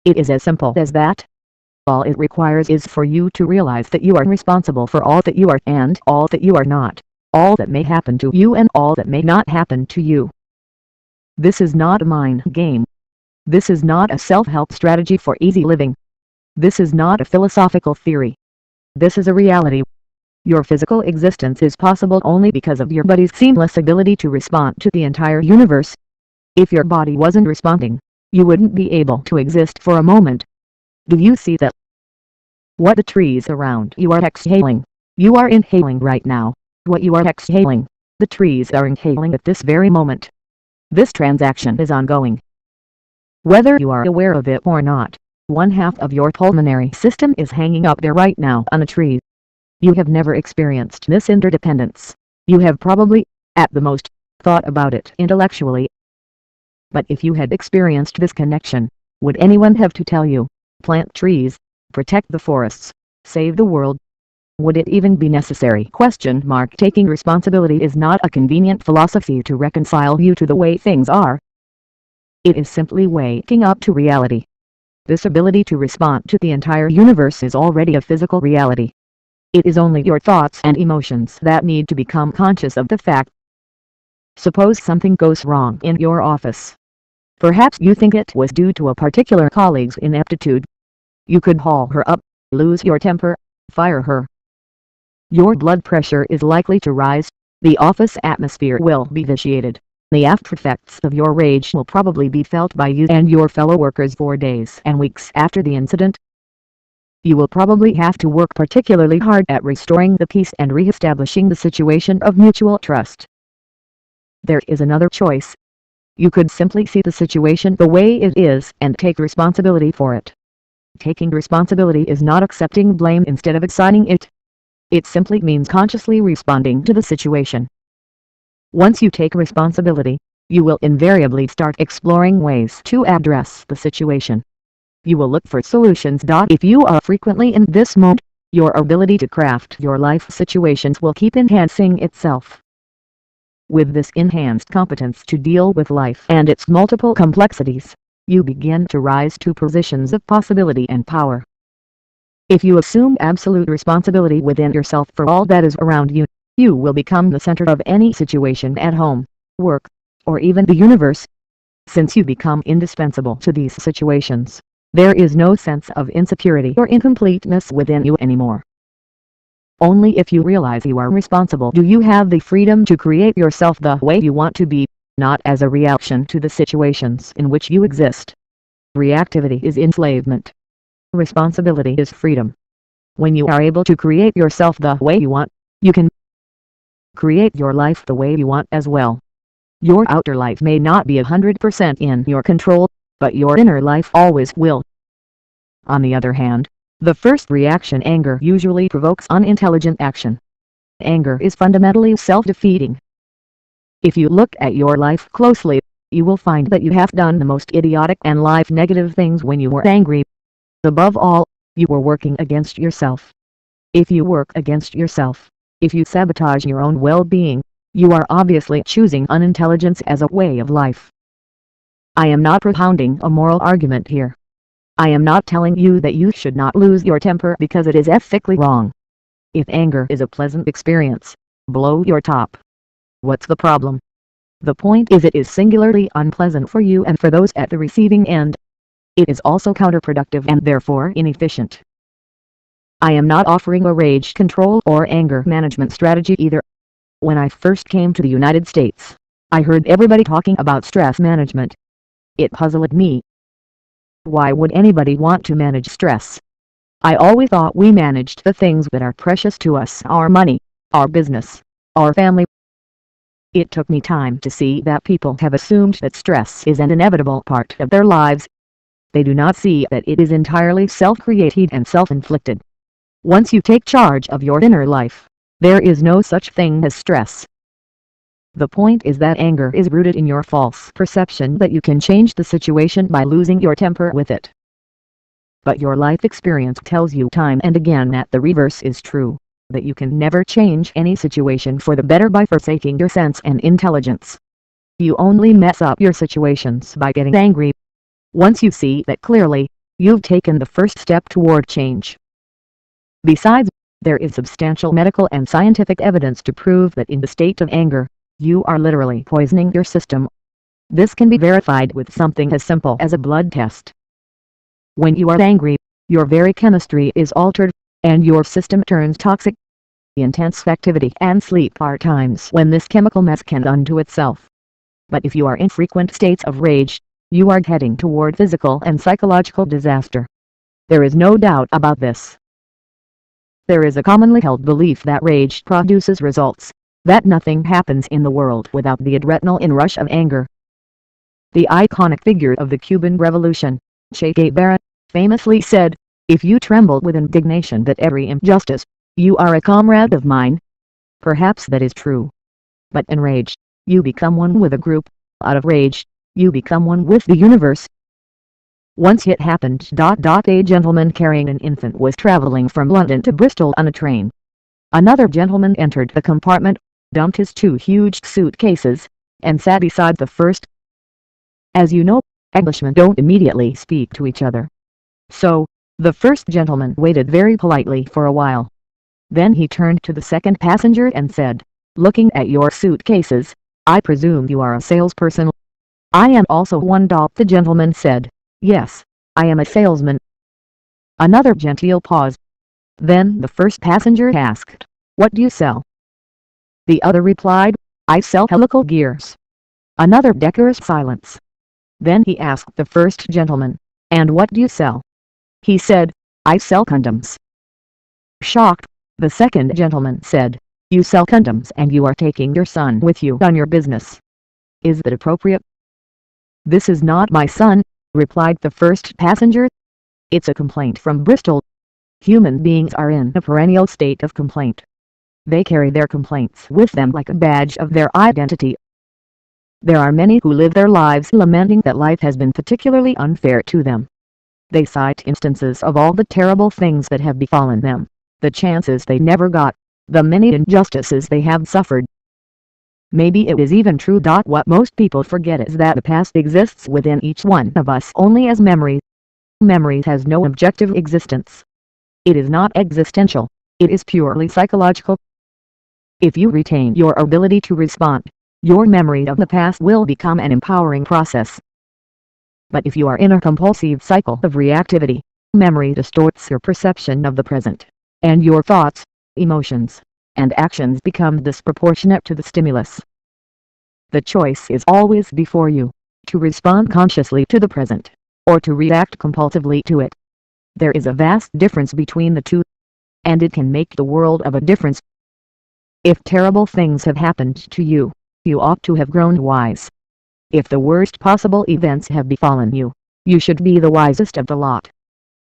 It is as simple as that. All it requires is for you to realize that you are responsible for all that you are and all that you are not, all that may happen to you and all that may not happen to you. This is not a mind game. This is not a self-help strategy for easy living. This is not a philosophical theory. This is a reality. Your physical existence is possible only because of your body's seamless ability to respond to the entire universe. If your body wasn't responding, you wouldn't be able to exist for a moment. Do you see that? What the trees around you are exhaling, you are inhaling right now. What you are exhaling, the trees are inhaling at this very moment. This transaction is ongoing. Whether you are aware of it or not, one half of your pulmonary system is hanging up there right now on a tree. You have never experienced this interdependence. You have probably, at the most, thought about it intellectually. But if you had experienced this connection, would anyone have to tell you, plant trees, protect the forests, save the world? Would it even be necessary? Taking responsibility is not a convenient philosophy to reconcile you to the way things are. It is simply waking up to reality. This ability to respond to the entire universe is already a physical reality. It is only your thoughts and emotions that need to become conscious of the fact. Suppose something goes wrong in your office. Perhaps you think it was due to a particular colleague's ineptitude. You could haul her up, lose your temper, fire her. Your blood pressure is likely to rise, the office atmosphere will be vitiated. The aftereffects of your rage will probably be felt by you and your fellow workers for days and weeks after the incident. You will probably have to work particularly hard at restoring the peace and re-establishing the situation of mutual trust. There is another choice. You could simply see the situation the way it is and take responsibility for it. Taking responsibility is not accepting blame instead of assigning it. It simply means consciously responding to the situation. Once you take responsibility, you will invariably start exploring ways to address the situation. You will look for solutions. If you are frequently in this mode, your ability to craft your life situations will keep enhancing itself. With this enhanced competence to deal with life and its multiple complexities, you begin to rise to positions of possibility and power. If you assume absolute responsibility within yourself for all that is around you, you will become the center of any situation at home, work, or even the universe. Since you become indispensable to these situations, there is no sense of insecurity or incompleteness within you anymore. Only if you realize you are responsible do you have the freedom to create yourself the way you want to be, not as a reaction to the situations in which you exist. Reactivity is enslavement. Responsibility is freedom. When you are able to create yourself the way you want, you can create your life the way you want as well. Your outer life may not be 100% in your control, but your inner life always will. On the other hand, the first reaction, anger, usually provokes unintelligent action. Anger is fundamentally self-defeating. If you look at your life closely, you will find that you have done the most idiotic and life-negative things when you were angry. Above all, you were working against yourself. If you work against yourself, if you sabotage your own well-being, you are obviously choosing unintelligence as a way of life. I am not propounding a moral argument here. I am not telling you that you should not lose your temper because it is ethically wrong. If anger is a pleasant experience, blow your top. What's the problem? The point is it is singularly unpleasant for you and for those at the receiving end. It is also counterproductive and therefore inefficient. I am not offering a rage control or anger management strategy either. When I first came to the United States, I heard everybody talking about stress management. It puzzled me. Why would anybody want to manage stress? I always thought we managed the things that are precious to us, our money, our business, our family. It took me time to see that people have assumed that stress is an inevitable part of their lives. They do not see that it is entirely self-created and self-inflicted. Once you take charge of your inner life, there is no such thing as stress. The point is that anger is rooted in your false perception that you can change the situation by losing your temper with it. But your life experience tells you time and again that the reverse is true, that you can never change any situation for the better by forsaking your sense and intelligence. You only mess up your situations by getting angry. Once you see that clearly, you've taken the first step toward change. Besides, there is substantial medical and scientific evidence to prove that in the state of anger, you are literally poisoning your system. This can be verified with something as simple as a blood test. When you are angry, your very chemistry is altered, and your system turns toxic. Intense activity and sleep are times when this chemical mess can undo itself. But if you are in frequent states of rage, you are heading toward physical and psychological disaster. There is no doubt about this. There is a commonly held belief that rage produces results, that nothing happens in the world without the adrenaline inrush of anger. The iconic figure of the Cuban Revolution, Che Guevara, famously said, "If you tremble with indignation at every injustice, you are a comrade of mine." Perhaps that is true. But in rage, you become one with a group. Out of rage, you become one with the universe. Once it happened. A gentleman carrying an infant was traveling from London to Bristol on a train. Another gentleman entered the compartment, dumped his 2 huge suitcases, and sat beside the first. As you know, Englishmen don't immediately speak to each other. So, the first gentleman waited very politely for a while. Then he turned to the second passenger and said, "Looking at your suitcases, I presume you are a salesperson." "I am also one." The gentleman said, "Yes, I am a salesman." Another genteel pause. Then the first passenger asked, "What do you sell?" The other replied, "I sell helical gears." Another decorous silence. Then he asked the first gentleman, "And what do you sell?" He said, "I sell condoms." Shocked, the second gentleman said, "You sell condoms and you are taking your son with you on your business. Is that appropriate?" "This is not my son," replied the first passenger. "It's a complaint from Bristol." Human beings are in a perennial state of complaint. They carry their complaints with them like a badge of their identity. There are many who live their lives lamenting that life has been particularly unfair to them. They cite instances of all the terrible things that have befallen them, the chances they never got, the many injustices they have suffered. Maybe it is even true. What most people forget is that the past exists within each one of us only as memory. Memory has no objective existence. It is not existential, it is purely psychological. If you retain your ability to respond, your memory of the past will become an empowering process. But if you are in a compulsive cycle of reactivity, memory distorts your perception of the present, and your thoughts, emotions, and actions become disproportionate to the stimulus. The choice is always before you, to respond consciously to the present, or to react compulsively to it. There is a vast difference between the two, and it can make the world of a difference. If terrible things have happened to you, you ought to have grown wise. If the worst possible events have befallen you, you should be the wisest of the lot.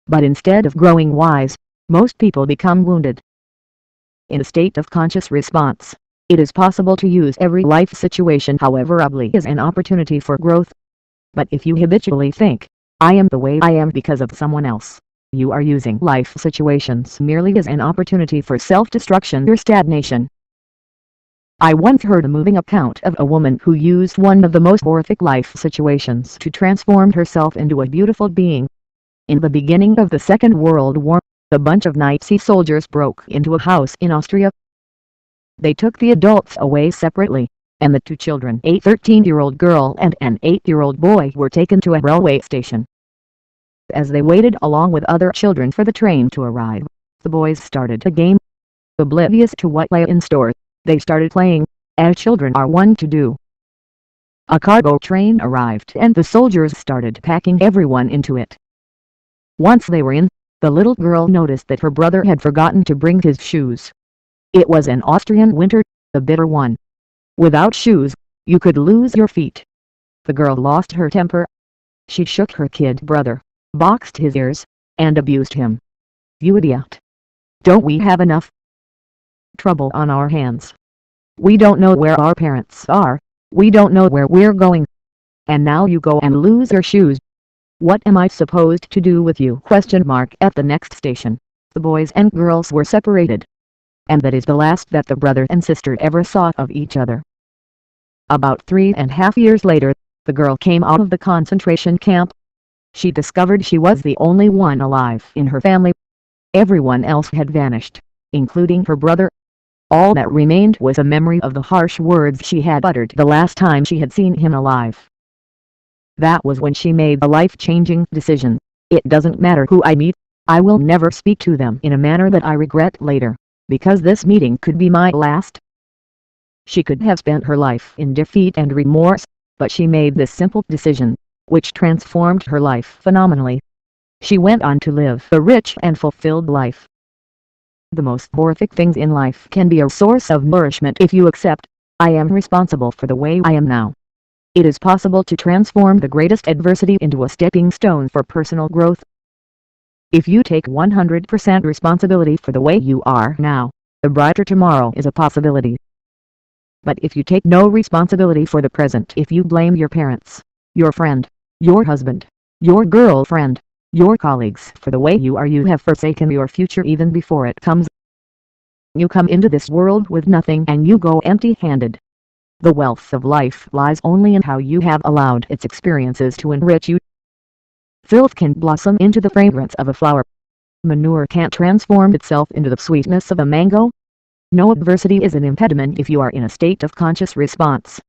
But instead of growing wise, most people become wounded. In a state of conscious response, it is possible to use every life situation, however ugly, as an opportunity for growth. But if you habitually think, I am the way I am because of someone else, you are using life situations merely as an opportunity for self-destruction or stagnation. I once heard a moving account of a woman who used one of the most horrific life situations to transform herself into a beautiful being. In the beginning of the Second World War, a bunch of Nazi soldiers broke into a house in Austria. They took the adults away separately, and the two children, a 13-year-old girl and an 8-year-old boy, were taken to a railway station. As they waited along with other children for the train to arrive, the boys started a game. Oblivious to what lay in store, they started playing, as children are wont to do. A cargo train arrived and the soldiers started packing everyone into it. Once they were in, the little girl noticed that her brother had forgotten to bring his shoes. It was an Austrian winter, a bitter one. Without shoes, you could lose your feet. The girl lost her temper. She shook her kid brother, boxed his ears, and abused him. You idiot! Don't we have enough trouble on our hands? We don't know where our parents are, we don't know where we're going. And now you go and lose your shoes. What am I supposed to do with you? At the next station, the boys and girls were separated. And that is the last that the brother and sister ever saw of each other. About 3.5 years later, the girl came out of the concentration camp. She discovered she was the only one alive in her family. Everyone else had vanished, including her brother. All that remained was a memory of the harsh words she had uttered the last time she had seen him alive. That was when she made a life-changing decision. It doesn't matter who I meet, I will never speak to them in a manner that I regret later, because this meeting could be my last. She could have spent her life in defeat and remorse, but she made this simple decision, which transformed her life phenomenally. She went on to live a rich and fulfilled life. The most horrific things in life can be a source of nourishment if you accept, I am responsible for the way I am now. It is possible to transform the greatest adversity into a stepping stone for personal growth. If you take 100% responsibility for the way you are now, a brighter tomorrow is a possibility. But if you take no responsibility for the present, if you blame your parents, your friend, your husband, your girlfriend, your colleagues for the way you are, you have forsaken your future even before it comes. You come into this world with nothing and you go empty-handed. The wealth of life lies only in how you have allowed its experiences to enrich you. Filth can blossom into the fragrance of a flower. Manure can't transform itself into the sweetness of a mango. No adversity is an impediment if you are in a state of conscious response.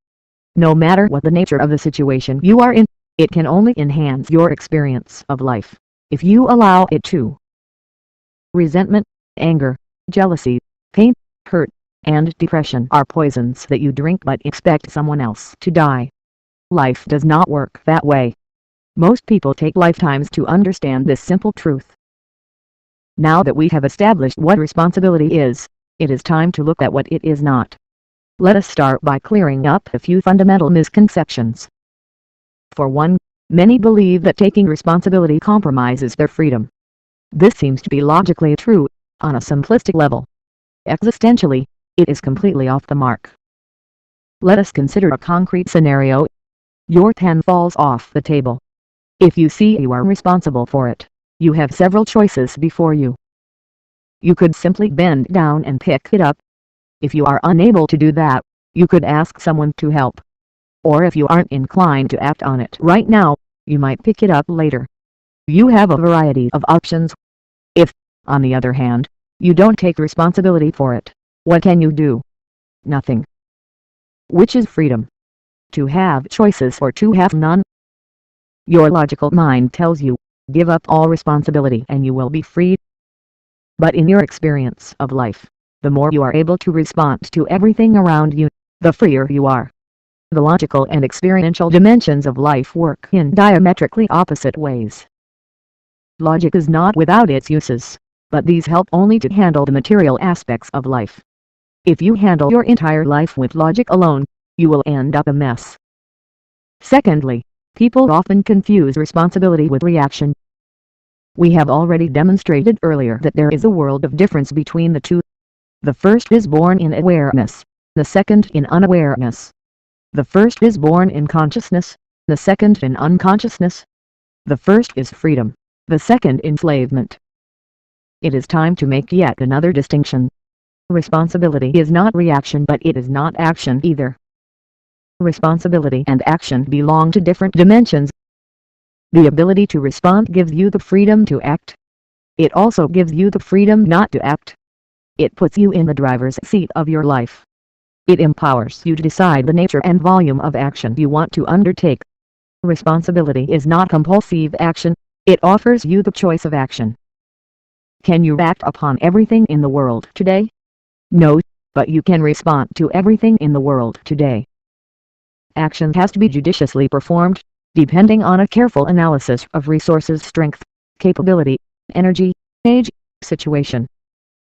No matter what the nature of the situation you are in, it can only enhance your experience of life, if you allow it to. Resentment, anger, jealousy, pain, hurt, and depression are poisons that you drink but expect someone else to die. Life does not work that way. Most people take lifetimes to understand this simple truth. Now that we have established what responsibility is, it is time to look at what it is not. Let us start by clearing up a few fundamental misconceptions. For one, many believe that taking responsibility compromises their freedom. This seems to be logically true, on a simplistic level. Existentially, it is completely off the mark. Let us consider a concrete scenario. Your pen falls off the table. If you see you are responsible for it, you have several choices before you. You could simply bend down and pick it up. If you are unable to do that, you could ask someone to help. Or if you aren't inclined to act on it right now, you might pick it up later. You have a variety of options. If, on the other hand, you don't take responsibility for it, what can you do? Nothing. Which is freedom? To have choices or to have none? Your logical mind tells you, give up all responsibility and you will be free. But in your experience of life, the more you are able to respond to everything around you, the freer you are. The logical and experiential dimensions of life work in diametrically opposite ways. Logic is not without its uses, but these help only to handle the material aspects of life. If you handle your entire life with logic alone, you will end up a mess. Secondly, people often confuse responsibility with reaction. We have already demonstrated earlier that there is a world of difference between the two. The first is born in awareness, the second in unawareness. The first is born in consciousness, the second in unconsciousness. The first is freedom, the second enslavement. It is time to make yet another distinction. Responsibility is not reaction, but it is not action either. Responsibility and action belong to different dimensions. The ability to respond gives you the freedom to act. It also gives you the freedom not to act. It puts you in the driver's seat of your life. It empowers you to decide the nature and volume of action you want to undertake. Responsibility is not compulsive action, it offers you the choice of action. Can you act upon everything in the world today? No, but you can respond to everything in the world today. Action has to be judiciously performed, depending on a careful analysis of resources, strength, capability, energy, age, situation.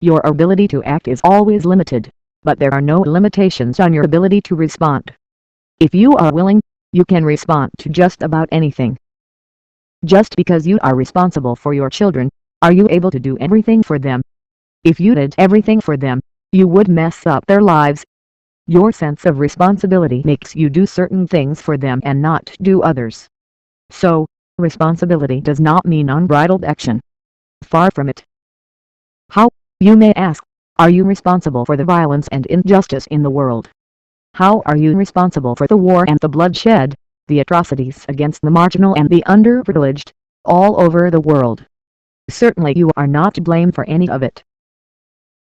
Your ability to act is always limited, but there are no limitations on your ability to respond. If you are willing, you can respond to just about anything. Just because you are responsible for your children, are you able to do everything for them? If you did everything for them, you would mess up their lives. Your sense of responsibility makes you do certain things for them and not do others. So, responsibility does not mean unbridled action. Far from it. How, you may ask, are you responsible for the violence and injustice in the world? How are you responsible for the war and the bloodshed, the atrocities against the marginal and the underprivileged, all over the world? Certainly you are not to blame for any of it.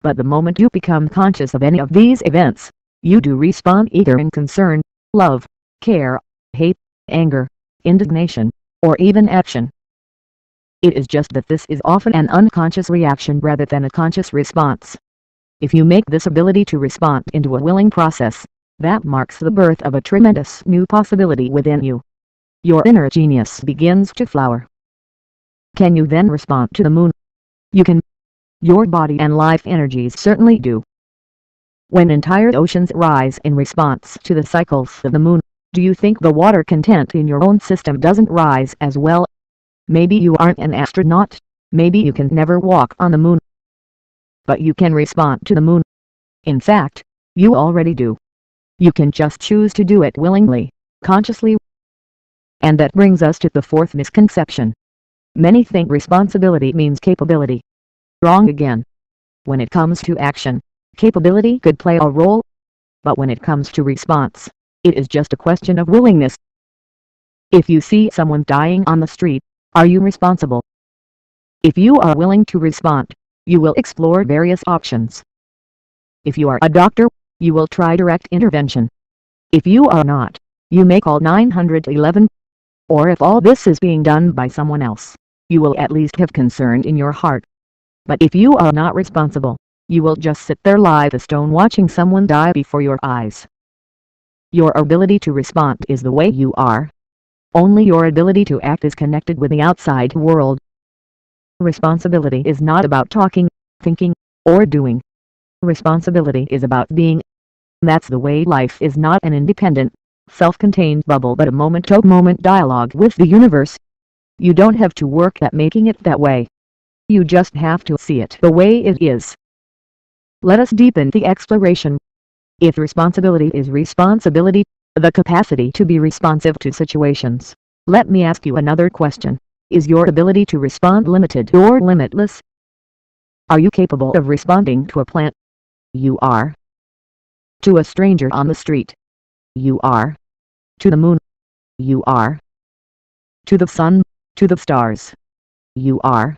But the moment you become conscious of any of these events, you do respond either in concern, love, care, hate, anger, indignation, or even action. It is just that this is often an unconscious reaction rather than a conscious response. If you make this ability to respond into a willing process, that marks the birth of a tremendous new possibility within you. Your inner genius begins to flower. Can you then respond to the moon? You can. Your body and life energies certainly do. When entire oceans rise in response to the cycles of the moon, do you think the water content in your own system doesn't rise as well? Maybe you aren't an astronaut, maybe you can never walk on the moon. But you can respond to the moon. In fact, you already do. You can just choose to do it willingly, consciously. And that brings us to the fourth misconception. Many think responsibility means capability. Wrong again. When it comes to action, capability could play a role. But when it comes to response, it is just a question of willingness. If you see someone dying on the street, are you responsible? If you are willing to respond, you will explore various options. If you are a doctor, you will try direct intervention. If you are not, you may call 911. Or if all this is being done by someone else, you will at least have concern in your heart. But if you are not responsible, you will just sit there like a stone watching someone die before your eyes. Your ability to respond is the way you are. Only your ability to act is connected with the outside world. Responsibility is not about talking, thinking, or doing. Responsibility is about being. That's the way life is, not an independent, self-contained bubble but a moment-to-moment dialogue with the universe. You don't have to work at making it that way. You just have to see it the way it is. Let us deepen the exploration. If responsibility is responsibility, the capacity to be responsive to situations, let me ask you another question. Is your ability to respond limited or limitless? Are you capable of responding to a plant? You are. To a stranger on the street, you are. To the moon, you are. To the sun, to the stars, you are.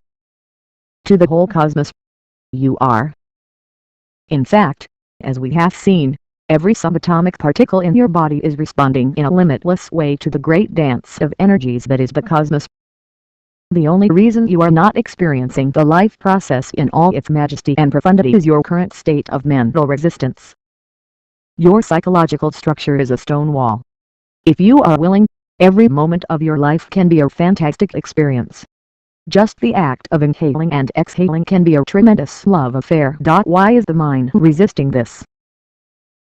To the whole cosmos, you are. In fact, as we have seen, every subatomic particle in your body is responding in a limitless way to the great dance of energies that is the cosmos. The only reason you are not experiencing the life process in all its majesty and profundity is your current state of mental resistance. Your psychological structure is a stone wall. If you are willing, every moment of your life can be a fantastic experience. Just the act of inhaling and exhaling can be a tremendous love affair. Why is the mind resisting this?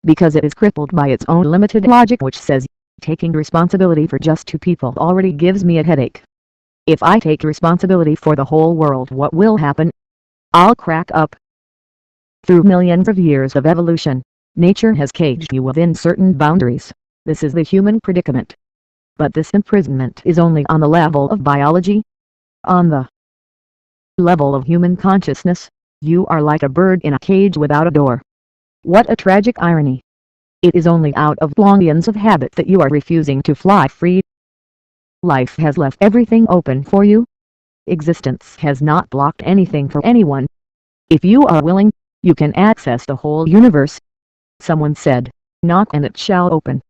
Because it is crippled by its own limited logic, which says, taking responsibility for just 2 people already gives me a headache. If I take responsibility for the whole world, what will happen? I'll crack up. Through millions of years of evolution, nature has caged you within certain boundaries. This is the human predicament. But this imprisonment is only on the level of biology. On the level of human consciousness, you are like a bird in a cage without a door. What a tragic irony. It is only out of long years of habit that you are refusing to fly free. Life has left everything open for you. Existence has not blocked anything for anyone. If you are willing, you can access the whole universe. Someone said, knock and it shall open.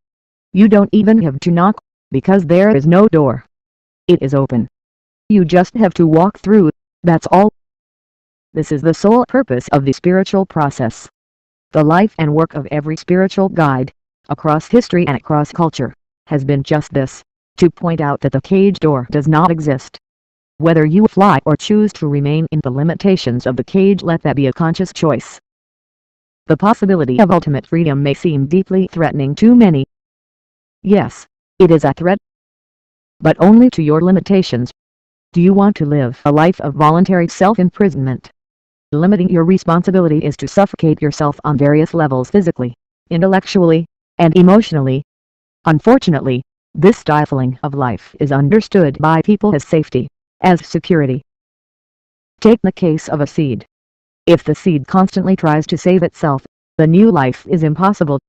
You don't even have to knock, because there is no door. It is open. You just have to walk through, that's all. This is the sole purpose of the spiritual process. The life and work of every spiritual guide, across history and across culture, has been just this, to point out that the cage door does not exist. Whether you fly or choose to remain in the limitations of the cage, let that be a conscious choice. The possibility of ultimate freedom may seem deeply threatening to many. Yes, it is a threat, but only to your limitations. Do you want to live a life of voluntary self-imprisonment? Limiting your responsibility is to suffocate yourself on various levels, physically, intellectually, and emotionally. Unfortunately, this stifling of life is understood by people as safety, as security. Take the case of a seed. If the seed constantly tries to save itself, the new life is impossible.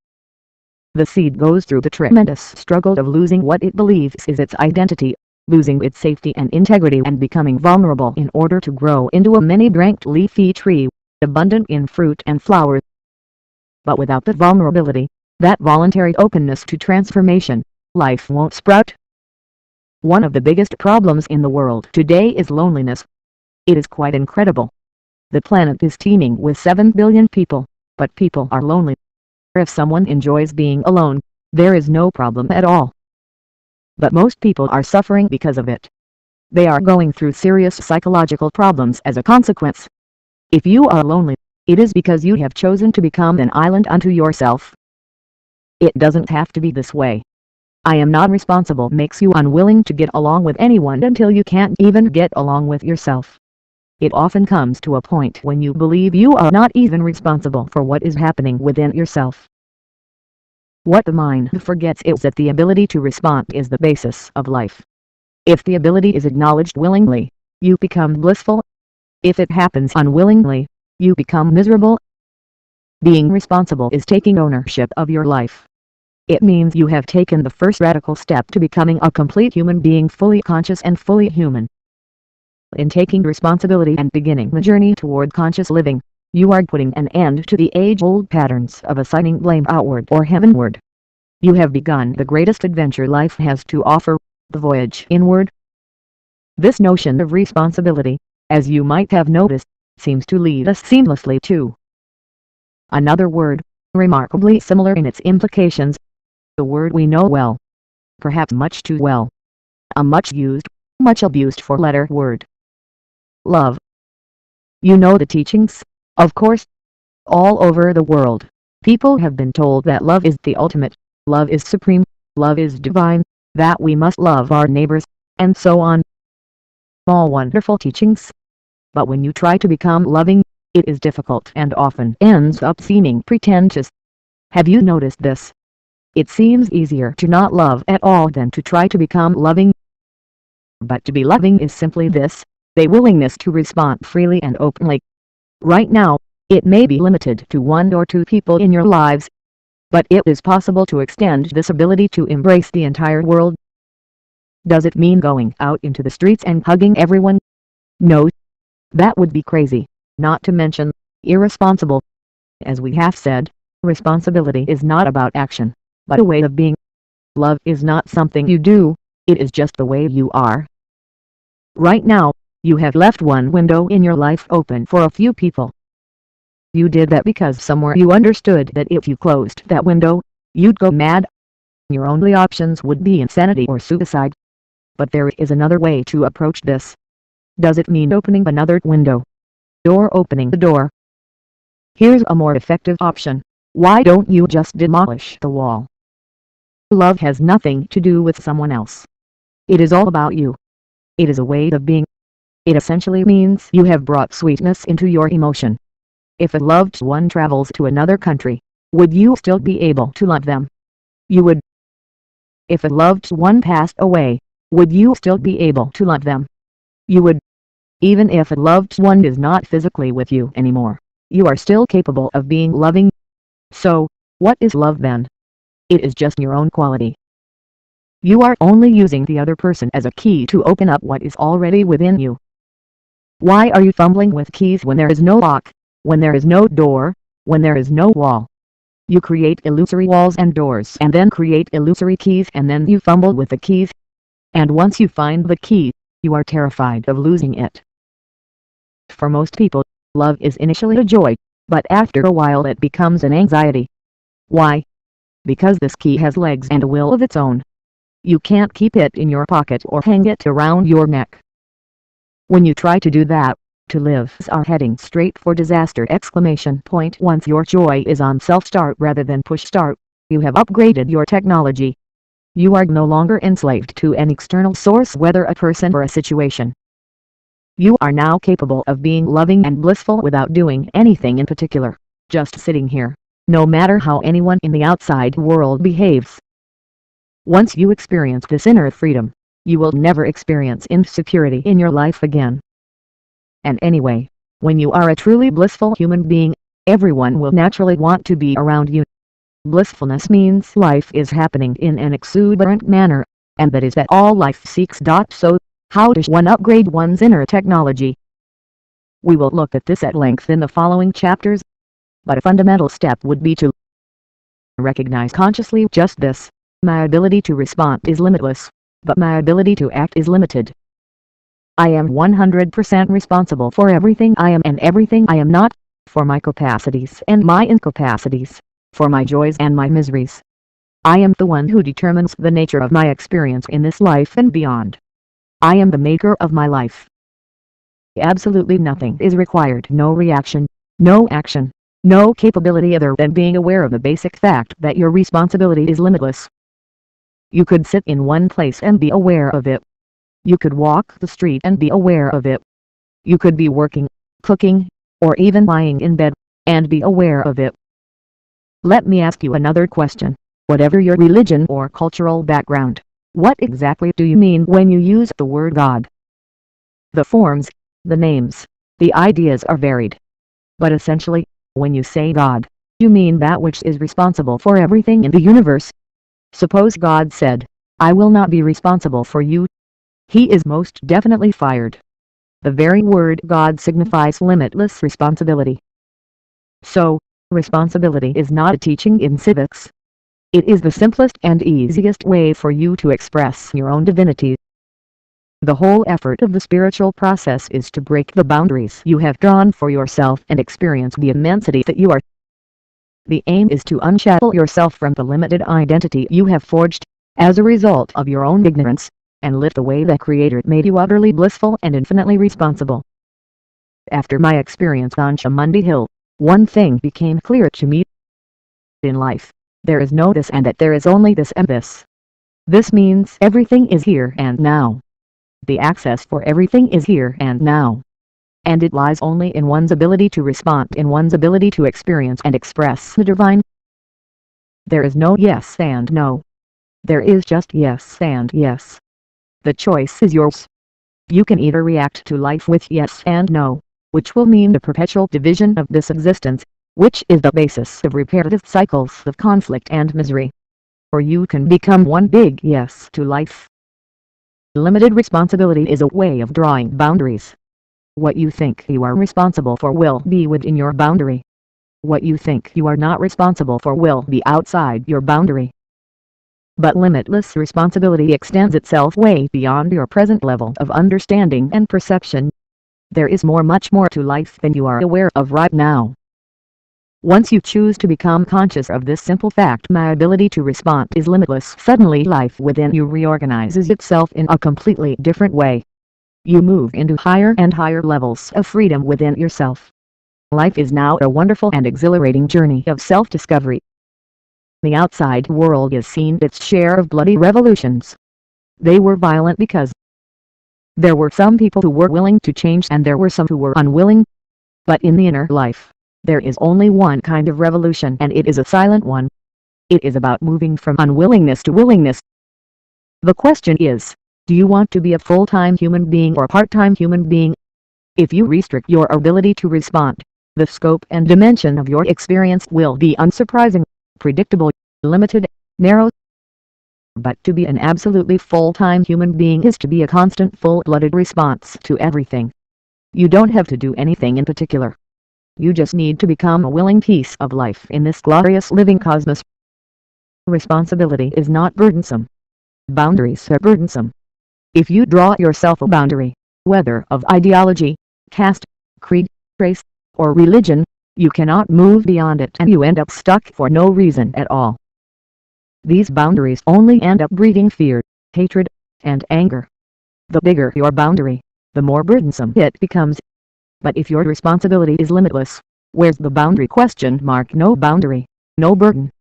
The seed goes through the tremendous struggle of losing what it believes is its identity, losing its safety and integrity, and becoming vulnerable in order to grow into a many-branched leafy tree, abundant in fruit and flowers. But without that vulnerability, that voluntary openness to transformation, life won't sprout. One of the biggest problems in the world today is loneliness. It is quite incredible. The planet is teeming with 7 billion people, but people are lonely. If someone enjoys being alone, there is no problem at all. But most people are suffering because of it. They are going through serious psychological problems as a consequence. If you are lonely, it is because you have chosen to become an island unto yourself. It doesn't have to be this way. I am not responsible makes you unwilling to get along with anyone until you can't even get along with yourself. It often comes to a point when you believe you are not even responsible for what is happening within yourself. What the mind forgets is that the ability to respond is the basis of life. If the ability is acknowledged willingly, you become blissful. If it happens unwillingly, you become miserable. Being responsible is taking ownership of your life. It means you have taken the first radical step to becoming a complete human being, fully conscious and fully human. In taking responsibility and beginning the journey toward conscious living, you are putting an end to the age-old patterns of assigning blame outward or heavenward. You have begun the greatest adventure life has to offer, the voyage inward. This notion of responsibility, as you might have noticed, seems to lead us seamlessly to another word, remarkably similar in its implications, the word we know well. Perhaps much too well. A much used, much abused four-letter word. Love. You know the teachings, of course. All over the world, people have been told that love is the ultimate, love is supreme, love is divine, that we must love our neighbors, and so on. All wonderful teachings. But when you try to become loving, it is difficult and often ends up seeming pretentious. Have you noticed this? It seems easier to not love at all than to try to become loving. But to be loving is simply this, the willingness to respond freely and openly. Right now, it may be limited to 1 or 2 people in your lives. But it is possible to extend this ability to embrace the entire world. Does it mean going out into the streets and hugging everyone? No. That would be crazy, not to mention irresponsible. As we have said, responsibility is not about action, but a way of being. Love is not something you do, it is just the way you are. Right now, you have left one window in your life open for a few people. You did that because somewhere you understood that if you closed that window, you'd go mad. Your only options would be insanity or suicide. But there is another way to approach this. Does it mean opening another window? Or opening the door? Here's a more effective option. Why don't you just demolish the wall? Love has nothing to do with someone else. It is all about you. It is a way of being. It essentially means you have brought sweetness into your emotion. If a loved one travels to another country, would you still be able to love them? You would. If a loved one passed away, would you still be able to love them? You would. Even if a loved one is not physically with you anymore, you are still capable of being loving. So, what is love then? It is just your own quality. You are only using the other person as a key to open up what is already within you. Why are you fumbling with keys when there is no lock, when there is no door, when there is no wall? You create illusory walls and doors and then create illusory keys and then you fumble with the keys. And once you find the key, you are terrified of losing it. For most people, love is initially a joy, but after a while it becomes an anxiety. Why? Because this key has legs and a will of its own. You can't keep it in your pocket or hang it around your neck. When you try to do that, two lives are heading straight for disaster! Once your joy is on self-start rather than push-start, you have upgraded your technology. You are no longer enslaved to an external source, whether a person or a situation. You are now capable of being loving and blissful without doing anything in particular, just sitting here, no matter how anyone in the outside world behaves. Once you experience this inner freedom, you will never experience insecurity in your life again. And anyway, when you are a truly blissful human being, everyone will naturally want to be around you. Blissfulness means life is happening in an exuberant manner, and that is that all life seeks. So, how does one upgrade one's inner technology? We will look at this at length in the following chapters. But a fundamental step would be to recognize consciously just this: my ability to respond is limitless, but my ability to act is limited. I am 100% responsible for everything I am and everything I am not, for my capacities and my incapacities, for my joys and my miseries. I am the one who determines the nature of my experience in this life and beyond. I am the maker of my life. Absolutely nothing is required: no reaction, no action, no capability other than being aware of the basic fact that your responsibility is limitless. You could sit in one place and be aware of it. You could walk the street and be aware of it. You could be working, cooking, or even lying in bed, and be aware of it. Let me ask you another question. Whatever your religion or cultural background, what exactly do you mean when you use the word God? The forms, the names, the ideas are varied. But essentially, when you say God, you mean that which is responsible for everything in the universe. Suppose God said, "I will not be responsible for you." He is most definitely fired. The very word God signifies limitless responsibility. So, responsibility is not a teaching in civics. It is the simplest and easiest way for you to express your own divinity. The whole effort of the spiritual process is to break the boundaries you have drawn for yourself and experience the immensity that you are. The aim is to unshackle yourself from the limited identity you have forged as a result of your own ignorance, and live the way the Creator made you, utterly blissful and infinitely responsible. After my experience on Chamundi Hill, one thing became clear to me. In life, there is no this and that, there is only this and this. This means everything is here and now. The access for everything is here and now. And it lies only in one's ability to respond, in one's ability to experience and express the divine. There is no yes and no. There is just yes and yes. The choice is yours. You can either react to life with yes and no, which will mean the perpetual division of this existence, which is the basis of repetitive cycles of conflict and misery. Or you can become one big yes to life. Limited responsibility is a way of drawing boundaries. What you think you are responsible for will be within your boundary. What you think you are not responsible for will be outside your boundary. But limitless responsibility extends itself way beyond your present level of understanding and perception. There is much more to life than you are aware of right now. Once you choose to become conscious of this simple fact, my ability to respond is limitless. Suddenly life within you reorganizes itself in a completely different way. You move into higher and higher levels of freedom within yourself. Life is now a wonderful and exhilarating journey of self-discovery. The outside world has seen its share of bloody revolutions. They were violent because there were some people who were willing to change and there were some who were unwilling. But in the inner life, there is only one kind of revolution, and it is a silent one. It is about moving from unwillingness to willingness. The question is, do you want to be a full-time human being or a part-time human being? If you restrict your ability to respond, the scope and dimension of your experience will be unsurprising, predictable, limited, narrow. But to be an absolutely full-time human being is to be a constant full-blooded response to everything. You don't have to do anything in particular. You just need to become a willing piece of life in this glorious living cosmos. Responsibility is not burdensome. Boundaries are burdensome. If you draw yourself a boundary, whether of ideology, caste, creed, race, or religion, you cannot move beyond it and you end up stuck for no reason at all. These boundaries only end up breeding fear, hatred, and anger. The bigger your boundary, the more burdensome it becomes. But if your responsibility is limitless, where's the boundary? ? No boundary, no burden.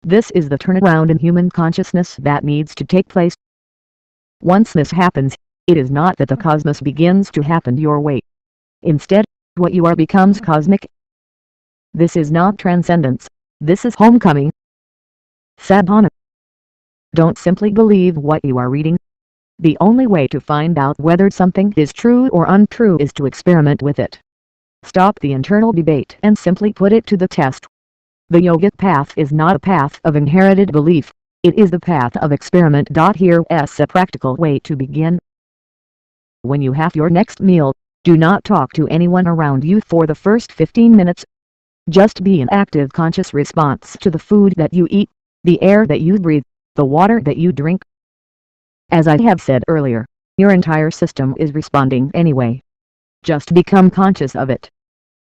This is the turnaround in human consciousness that needs to take place. Once this happens, it is not that the cosmos begins to happen your way. Instead, what you are becomes cosmic. This is not transcendence, this is homecoming. Sadhana. Don't simply believe what you are reading. The only way to find out whether something is true or untrue is to experiment with it. Stop the internal debate and simply put it to the test. The yogic path is not a path of inherited belief, it is the path of experiment. Here's a practical way to begin. When you have your next meal, do not talk to anyone around you for the first 15 minutes. Just be an active conscious response to the food that you eat, the air that you breathe, the water that you drink. As I have said earlier, your entire system is responding anyway. Just become conscious of it.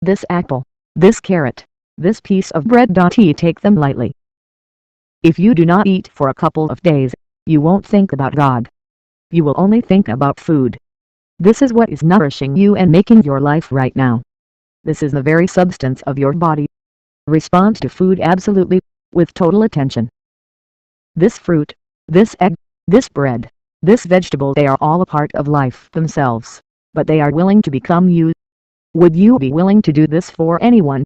This apple, this carrot, this piece of bread. Take them lightly. If you do not eat for a couple of days, you won't think about God. You will only think about food. This is what is nourishing you and making your life right now. This is the very substance of your body. Respond to food absolutely, with total attention. This fruit, this egg, this bread, this vegetable, they are all a part of life themselves, but they are willing to become you. Would you be willing to do this for anyone?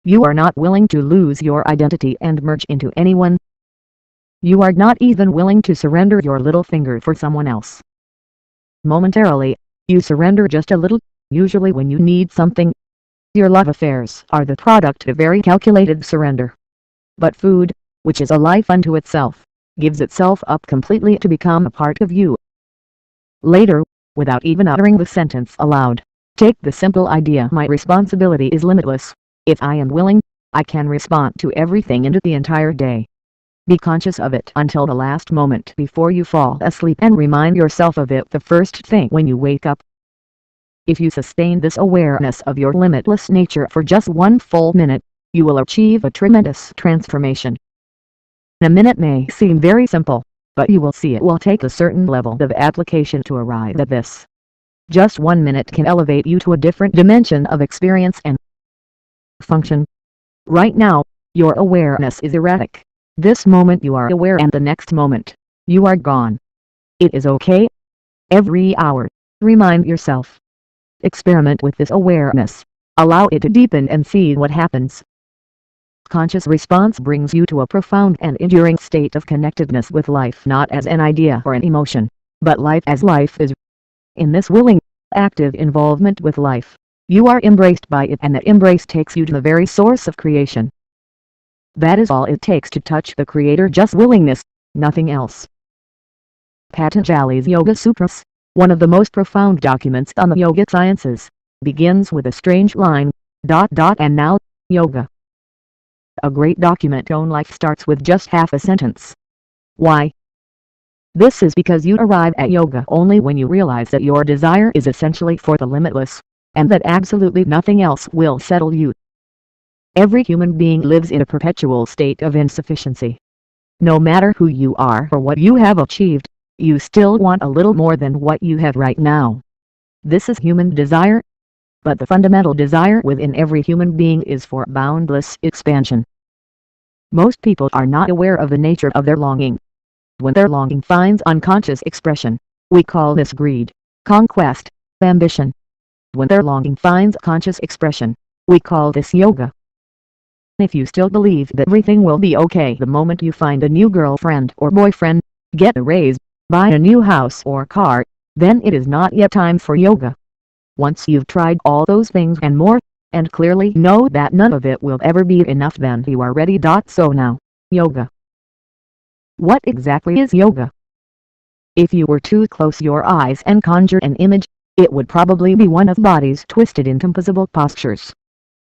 You are not willing to lose your identity and merge into anyone. You are not even willing to surrender your little finger for someone else. Momentarily, you surrender just a little, usually when you need something. Your love affairs are the product of very calculated surrender. But food, which is a life unto itself, gives itself up completely to become a part of you. Later, without even uttering the sentence aloud, take the simple idea: my responsibility is limitless. If I am willing, I can respond to everything into the entire day. Be conscious of it until the last moment before you fall asleep and remind yourself of it the first thing when you wake up. If you sustain this awareness of your limitless nature for just one full minute, you will achieve a tremendous transformation. A minute may seem very simple, but you will see it will take a certain level of application to arrive at this. Just 1 minute can elevate you to a different dimension of experience and function. Right now, your awareness is erratic. This moment you are aware and the next moment, you are gone. It is okay. Every hour, remind yourself. Experiment with this awareness. Allow it to deepen and see what happens. Conscious response brings you to a profound and enduring state of connectedness with life, not as an idea or an emotion, but life as life is. In this willing, active involvement with life, You are embraced by it, and that embrace takes you to the very source of creation. That is all it takes to touch the Creator, just willingness, nothing else. Patanjali's Yoga Sutras, one of the most profound documents on the yogic sciences, begins with a strange line, ... and now, yoga. A great document on life starts with just half a sentence. Why? This is because you arrive at yoga only when you realize that your desire is essentially for the limitless, and that absolutely nothing else will settle you. Every human being lives in a perpetual state of insufficiency. No matter who you are or what you have achieved, you still want a little more than what you have right now. This is human desire. But the fundamental desire within every human being is for boundless expansion. Most people are not aware of the nature of their longing. When their longing finds unconscious expression, we call this greed, conquest, ambition. When their longing finds conscious expression, we call this yoga. If you still believe that everything will be okay the moment you find a new girlfriend or boyfriend, get a raise, buy a new house or car, then it is not yet time for yoga. Once you've tried all those things and more, and clearly know that none of it will ever be enough, then you are ready. So now, yoga. What exactly is yoga? If you were to close your eyes and conjure an image, it would probably be one of body's twisted incomposable postures.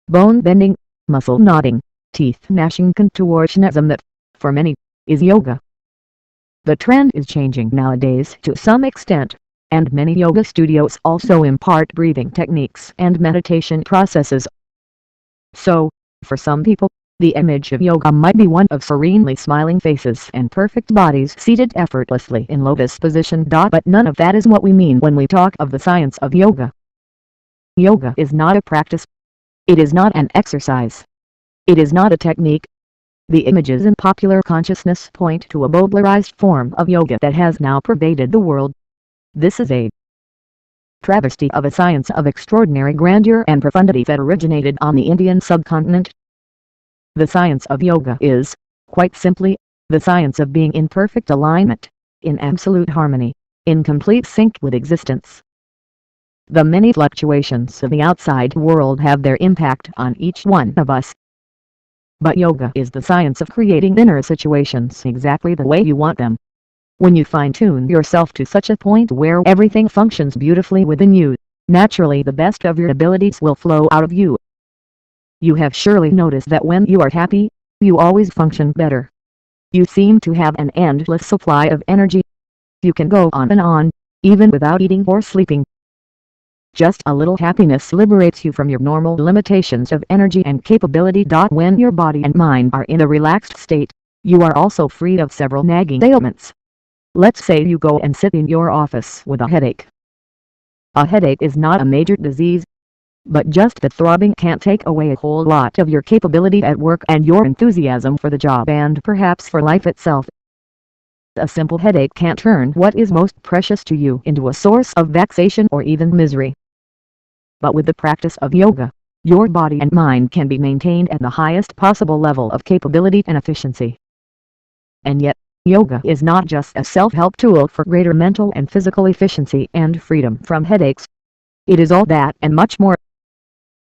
Bone bending, muscle knotting, teeth gnashing contortionism that, for many, is yoga. The trend is changing nowadays to some extent, and many yoga studios also impart breathing techniques and meditation processes. So, for some people, the image of yoga might be one of serenely smiling faces and perfect bodies seated effortlessly in lotus position. But none of that is what we mean when we talk of the science of yoga. Yoga is not a practice. It is not an exercise. It is not a technique. The images in popular consciousness point to a popularized form of yoga that has now pervaded the world. This is a travesty of a science of extraordinary grandeur and profundity that originated on the Indian subcontinent. The science of yoga is, quite simply, the science of being in perfect alignment, in absolute harmony, in complete sync with existence. The many fluctuations of the outside world have their impact on each one of us. But yoga is the science of creating inner situations exactly the way you want them. When you fine-tune yourself to such a point where everything functions beautifully within you, naturally the best of your abilities will flow out of you. You have surely noticed that when you are happy, you always function better. You seem to have an endless supply of energy. You can go on and on, even without eating or sleeping. Just a little happiness liberates you from your normal limitations of energy and capability. When your body and mind are in a relaxed state, you are also freed of several nagging ailments. Let's say you go and sit in your office with a headache. A headache is not a major disease, but just the throbbing can't take away a whole lot of your capability at work and your enthusiasm for the job and perhaps for life itself. A simple headache can't turn what is most precious to you into a source of vexation or even misery. But with the practice of yoga, your body and mind can be maintained at the highest possible level of capability and efficiency. And yet, yoga is not just a self-help tool for greater mental and physical efficiency and freedom from headaches. It is all that and much more.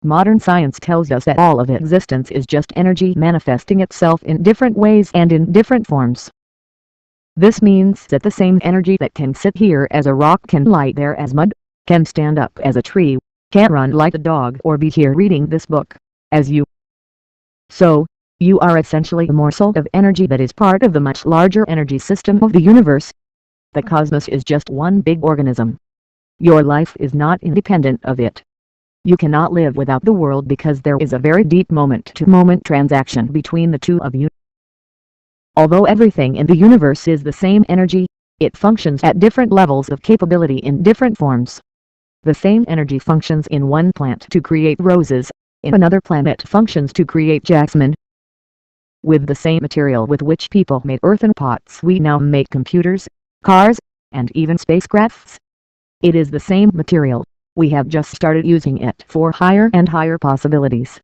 Modern science tells us that all of existence is just energy manifesting itself in different ways and in different forms. This means that the same energy that can sit here as a rock can lie there as mud, can stand up as a tree, can run like a dog or be here reading this book, as you. So, you are essentially a morsel of energy that is part of the much larger energy system of the universe. The cosmos is just one big organism. Your life is not independent of it. You cannot live without the world because there is a very deep moment-to-moment transaction between the two of you. Although everything in the universe is the same energy, it functions at different levels of capability in different forms. The same energy functions in one plant to create roses, in another plant functions to create jasmine. With the same material with which people made earthen pots, we now make computers, cars, and even spacecrafts. It is the same material. We have just started using it for higher and higher possibilities.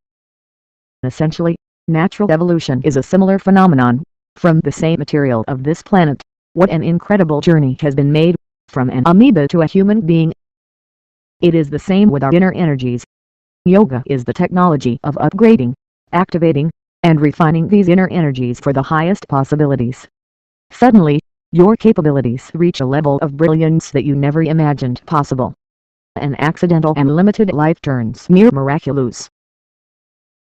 Essentially, natural evolution is a similar phenomenon. From the same material of this planet, what an incredible journey has been made, from an amoeba to a human being. It is the same with our inner energies. Yoga is the technology of upgrading, activating, and refining these inner energies for the highest possibilities. Suddenly, your capabilities reach a level of brilliance that you never imagined possible. An accidental and limited life turns near miraculous.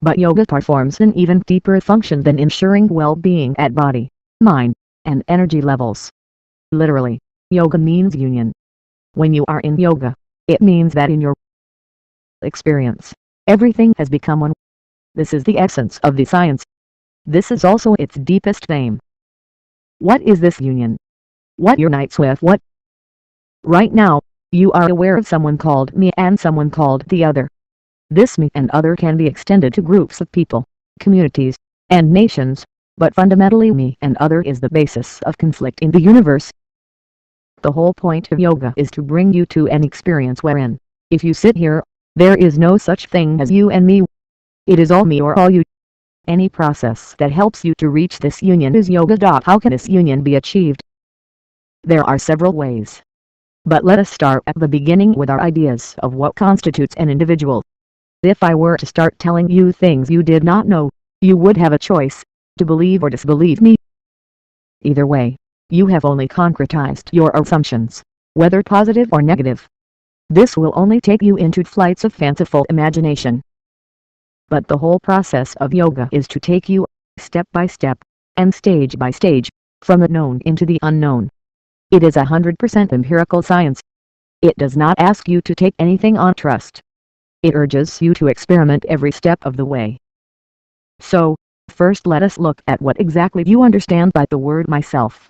But yoga performs an even deeper function than ensuring well-being at body, mind, and energy levels. Literally, yoga means union. When you are in yoga, it means that in your experience, everything has become one. This is the essence of the science. This is also its deepest aim. What is this union? What unites with what? Right now, you are aware of someone called me and someone called the other. This me and other can be extended to groups of people, communities, and nations, but fundamentally me and other is the basis of conflict in the universe. The whole point of yoga is to bring you to an experience wherein, if you sit here, there is no such thing as you and me. It is all me or all you. Any process that helps you to reach this union is yoga. How can this union be achieved? There are several ways. But let us start at the beginning with our ideas of what constitutes an individual. If I were to start telling you things you did not know, you would have a choice, to believe or disbelieve me. Either way, you have only concretized your assumptions, whether positive or negative. This will only take you into flights of fanciful imagination. But the whole process of yoga is to take you, step by step, and stage by stage, from the known into the unknown. It is 100% empirical science. It does not ask you to take anything on trust. It urges you to experiment every step of the way. So, first let us look at what exactly you understand by the word myself.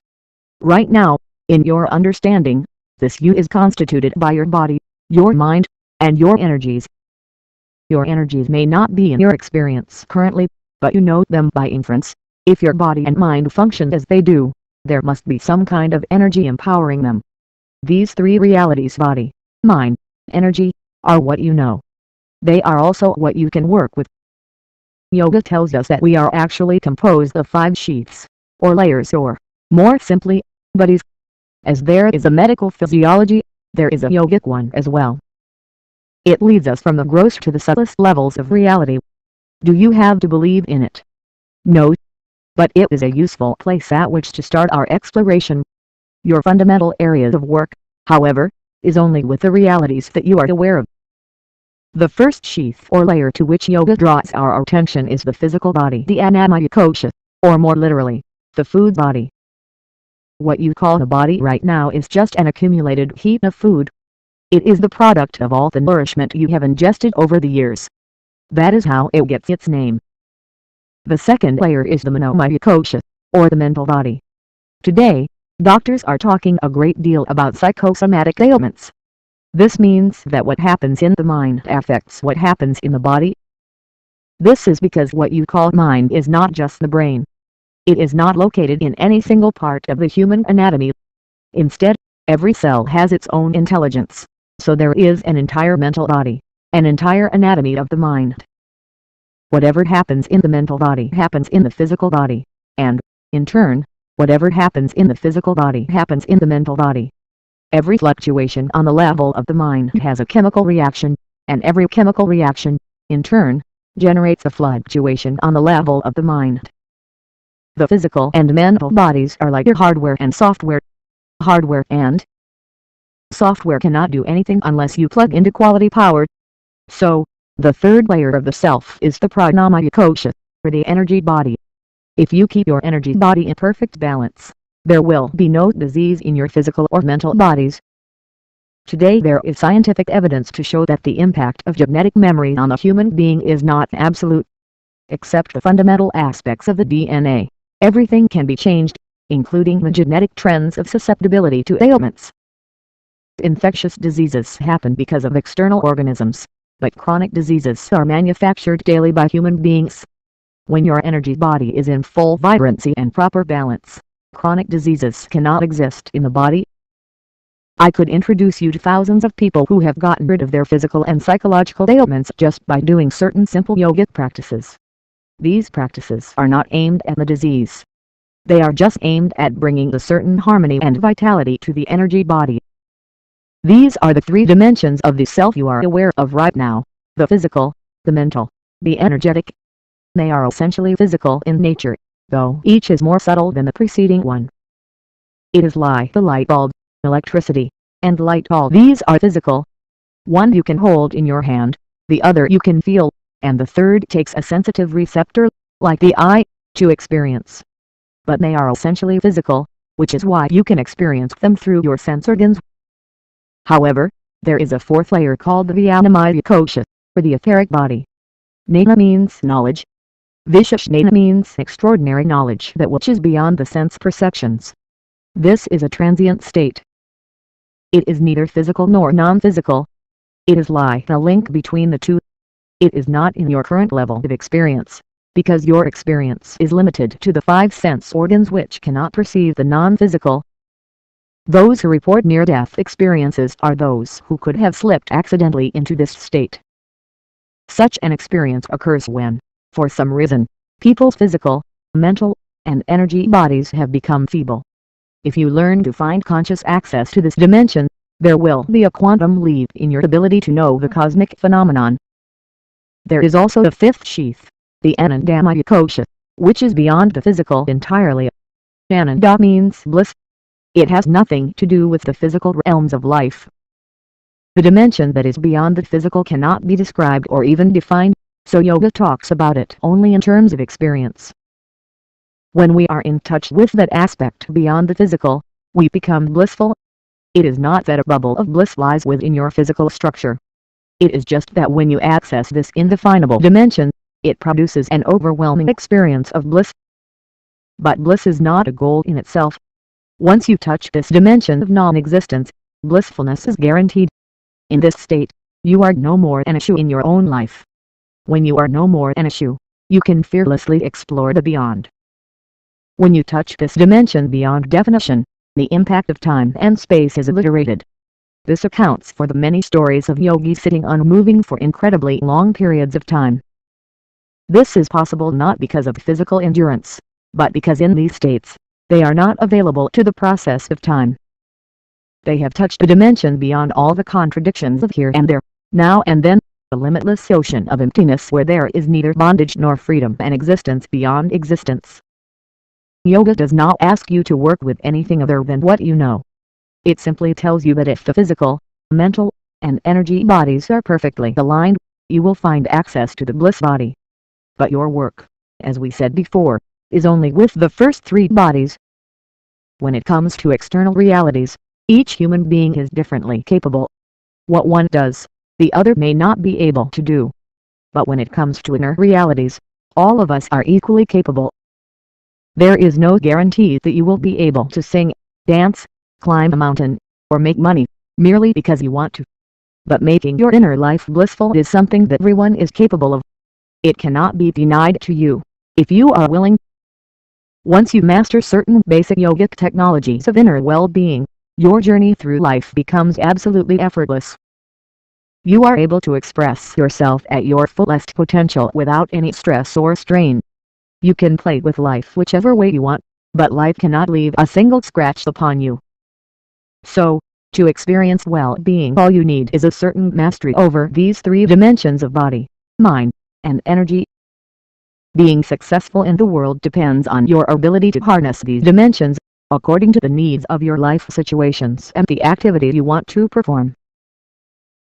Right now, in your understanding, this you is constituted by your body, your mind, and your energies. Your energies may not be in your experience currently, but you know them by inference. If your body and mind function as they do, there must be some kind of energy empowering them. These three realities, body, mind, energy, are what you know. They are also what you can work with. Yoga tells us that we are actually composed of 5 sheaths, or layers, or, more simply, bodies. As there is a medical physiology, there is a yogic one as well. It leads us from the gross to the subtlest levels of reality. Do you have to believe in it? No. But it is a useful place at which to start our exploration. Your fundamental areas of work, however, is only with the realities that you are aware of. The first sheath or layer to which yoga draws our attention is the physical body, the annamaya kosha, or more literally, the food body. What you call the body right now is just an accumulated heap of food. It is the product of all the nourishment you have ingested over the years. That is how it gets its name. The second layer is the manomaya kosha, or the mental body. Today, doctors are talking a great deal about psychosomatic ailments. This means that what happens in the mind affects what happens in the body. This is because what you call mind is not just the brain. It is not located in any single part of the human anatomy. Instead, every cell has its own intelligence. So there is an entire mental body, an entire anatomy of the mind. Whatever happens in the mental body happens in the physical body, and, in turn, whatever happens in the physical body happens in the mental body. Every fluctuation on the level of the mind has a chemical reaction, and every chemical reaction, in turn, generates a fluctuation on the level of the mind. The physical and mental bodies are like your hardware and software. Hardware and software cannot do anything unless you plug into quality power. So, the third layer of the self is the pranamaya kosha, or the energy body. If you keep your energy body in perfect balance, there will be no disease in your physical or mental bodies. Today there is scientific evidence to show that the impact of genetic memory on a human being is not absolute. Except the fundamental aspects of the DNA, everything can be changed, including the genetic trends of susceptibility to ailments. Infectious diseases happen because of external organisms, but chronic diseases are manufactured daily by human beings. When your energy body is in full vibrancy and proper balance, chronic diseases cannot exist in the body. I could introduce you to thousands of people who have gotten rid of their physical and psychological ailments just by doing certain simple yogic practices. These practices are not aimed at the disease. They are just aimed at bringing a certain harmony and vitality to the energy body. These are the 3 dimensions of the self you are aware of right now: the physical, the mental, the energetic. They are essentially physical in nature, though each is more subtle than the preceding one. It is like the light bulb, electricity, and light. All these are physical. One you can hold in your hand, the other you can feel, and the third takes a sensitive receptor, like the eye, to experience. But they are essentially physical, which is why you can experience them through your sense organs. However, there is a fourth layer called the Vijnana Kosha, or the etheric body. Jnana means knowledge. Visheshnana means extraordinary knowledge that which is beyond the sense perceptions. This is a transient state. It is neither physical nor non-physical. It is like a link between the two. It is not in your current level of experience, because your experience is limited to the five sense organs which cannot perceive the non-physical. Those who report near-death experiences are those who could have slipped accidentally into this state. Such an experience occurs when, for some reason, people's physical, mental, and energy bodies have become feeble. If you learn to find conscious access to this dimension, there will be a quantum leap in your ability to know the cosmic phenomenon. There is also the fifth sheath, the Anandamaya Kosha, which is beyond the physical entirely. Ananda means bliss. It has nothing to do with the physical realms of life. The dimension that is beyond the physical cannot be described or even defined, so yoga talks about it only in terms of experience. When we are in touch with that aspect beyond the physical, we become blissful. It is not that a bubble of bliss lies within your physical structure. It is just that when you access this indefinable dimension, it produces an overwhelming experience of bliss. But bliss is not a goal in itself. Once you touch this dimension of non-existence, blissfulness is guaranteed. In this state, you are no more an issue in your own life. When you are no more an issue, you can fearlessly explore the beyond. When you touch this dimension beyond definition, the impact of time and space is obliterated. This accounts for the many stories of yogis sitting unmoving for incredibly long periods of time. This is possible not because of physical endurance, but because in these states, they are not available to the process of time. They have touched the dimension beyond all the contradictions of here and there, now and then, the limitless ocean of emptiness where there is neither bondage nor freedom and existence beyond existence. Yoga does not ask you to work with anything other than what you know. It simply tells you that if the physical, mental, and energy bodies are perfectly aligned, you will find access to the bliss body. But your work, as we said before, is only with the first three bodies. When it comes to external realities, each human being is differently capable. What one does, the other may not be able to do. But when it comes to inner realities, all of us are equally capable. There is no guarantee that you will be able to sing, dance, climb a mountain, or make money, merely because you want to. But making your inner life blissful is something that everyone is capable of. It cannot be denied to you, if you are willing. Once you master certain basic yogic technologies of inner well-being, your journey through life becomes absolutely effortless. You are able to express yourself at your fullest potential without any stress or strain. You can play with life whichever way you want, but life cannot leave a single scratch upon you. So, to experience well-being, all you need is a certain mastery over these three dimensions of body, mind, and energy. Being successful in the world depends on your ability to harness these dimensions, according to the needs of your life situations and the activity you want to perform.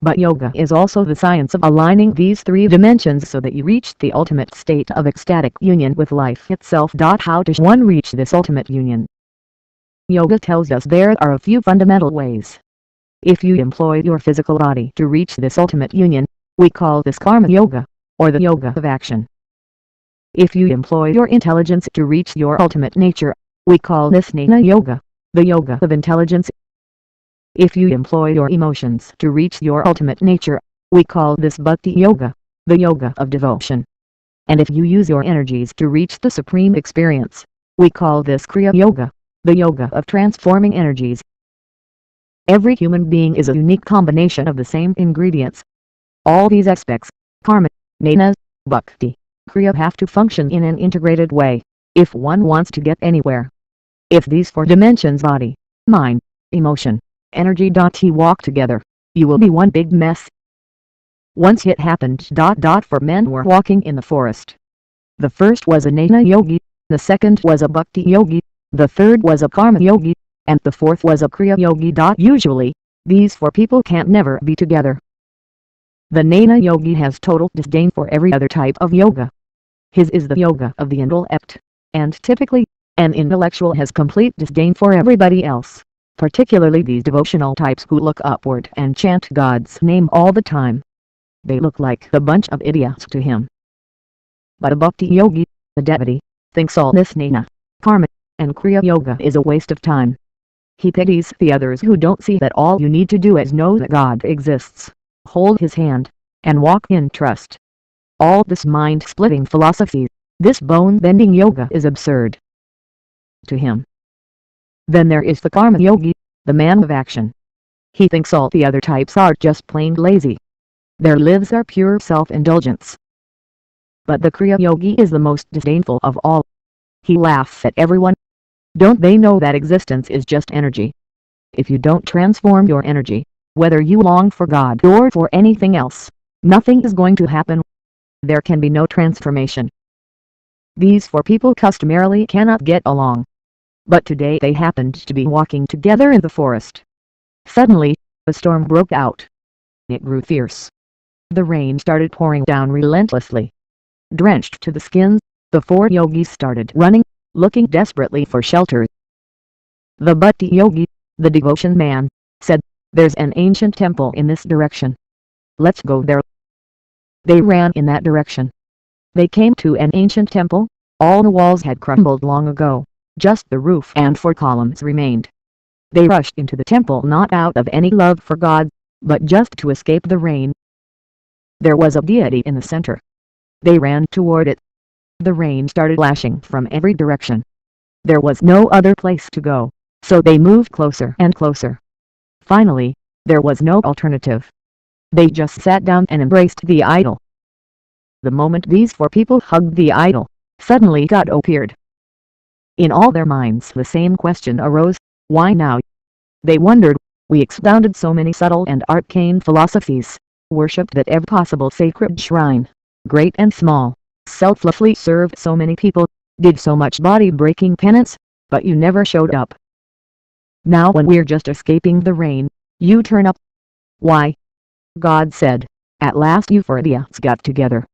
But yoga is also the science of aligning these three dimensions so that you reach the ultimate state of ecstatic union with life itself. How does one reach this ultimate union? Yoga tells us there are a few fundamental ways. If you employ your physical body to reach this ultimate union, we call this karma yoga, or the yoga of action. If you employ your intelligence to reach your ultimate nature, we call this jnana yoga, the yoga of intelligence. If you employ your emotions to reach your ultimate nature, we call this bhakti yoga, the yoga of devotion. And if you use your energies to reach the supreme experience, we call this kriya yoga, the yoga of transforming energies. Every human being is a unique combination of the same ingredients. All these aspects, karma, jnana, bhakti, kriya, have to function in an integrated way, if one wants to get anywhere. If these four dimensions, body, mind, emotion, energy, walk together, you will be one big mess. Once it happened. For men were walking in the forest. The first was a Jnana Yogi, the second was a Bhakti Yogi, the third was a Karma Yogi, and the fourth was a Kriya Yogi. Usually, these four people can't never be together. The Jnana Yogi has total disdain for every other type of yoga. His is the yoga of the intellect, and typically, an intellectual has complete disdain for everybody else, particularly these devotional types who look upward and chant God's name all the time. They look like a bunch of idiots to him. But a Bhakti Yogi, the devotee, thinks all this Jnana, Karma, and Kriya Yoga is a waste of time. He pities the others who don't see that all you need to do is know that God exists, hold His hand, and walk in trust. All this mind-splitting philosophy, this bone-bending yoga is absurd to him. Then there is the Karma Yogi, the man of action. He thinks all the other types are just plain lazy. Their lives are pure self-indulgence. But the Kriya Yogi is the most disdainful of all. He laughs at everyone. Don't they know that existence is just energy? If you don't transform your energy, whether you long for God or for anything else, nothing is going to happen. There can be no transformation. These four people customarily cannot get along. But today they happened to be walking together in the forest. Suddenly, a storm broke out. It grew fierce. The rain started pouring down relentlessly. Drenched to the skin, the four yogis started running, looking desperately for shelter. The Bhakti Yogi, the devotion man, said, "There's an ancient temple in this direction. Let's go there." They ran in that direction. They came to an ancient temple. All the walls had crumbled long ago, just the roof and four columns remained. They rushed into the temple not out of any love for God, but just to escape the rain. There was a deity in the center. They ran toward it. The rain started lashing from every direction. There was no other place to go, so they moved closer and closer. Finally, there was no alternative. They just sat down and embraced the idol. The moment these four people hugged the idol, suddenly God appeared. In all their minds the same question arose, why now? They wondered. We expounded so many subtle and arcane philosophies, worshipped at every possible sacred shrine, great and small, selflessly served so many people, did so much body-breaking penance, but you never showed up. Now when we're just escaping the rain, you turn up. Why? God said, at last you four idiots got together.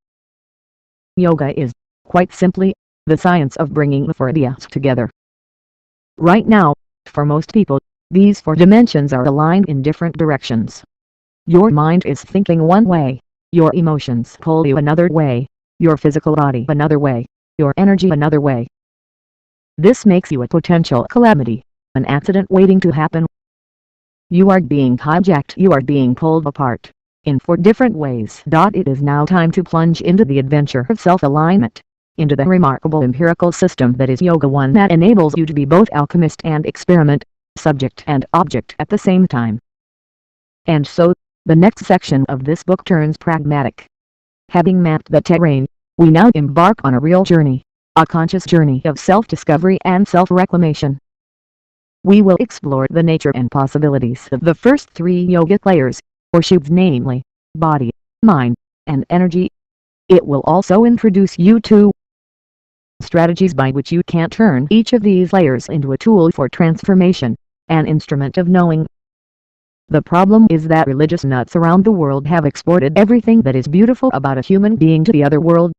Yoga is, quite simply, the science of bringing the four idiots together. Right now, for most people, these four dimensions are aligned in different directions. Your mind is thinking one way, your emotions pull you another way, your physical body another way, your energy another way. This makes you a potential calamity, an accident waiting to happen. You are being hijacked, you are being pulled apart, in four different ways. It is now time to plunge into the adventure of self-alignment, into the remarkable empirical system that is yoga, one that enables you to be both alchemist and experiment, subject and object at the same time. And so, the next section of this book turns pragmatic. Having mapped the terrain, we now embark on a real journey, a conscious journey of self-discovery and self-reclamation. We will explore the nature and possibilities of the first three yogic layers, or shubs, namely, body, mind, and energy. It will also introduce you to strategies by which you can turn each of these layers into a tool for transformation, an instrument of knowing. The problem is that religious nuts around the world have exported everything that is beautiful about a human being to the other world.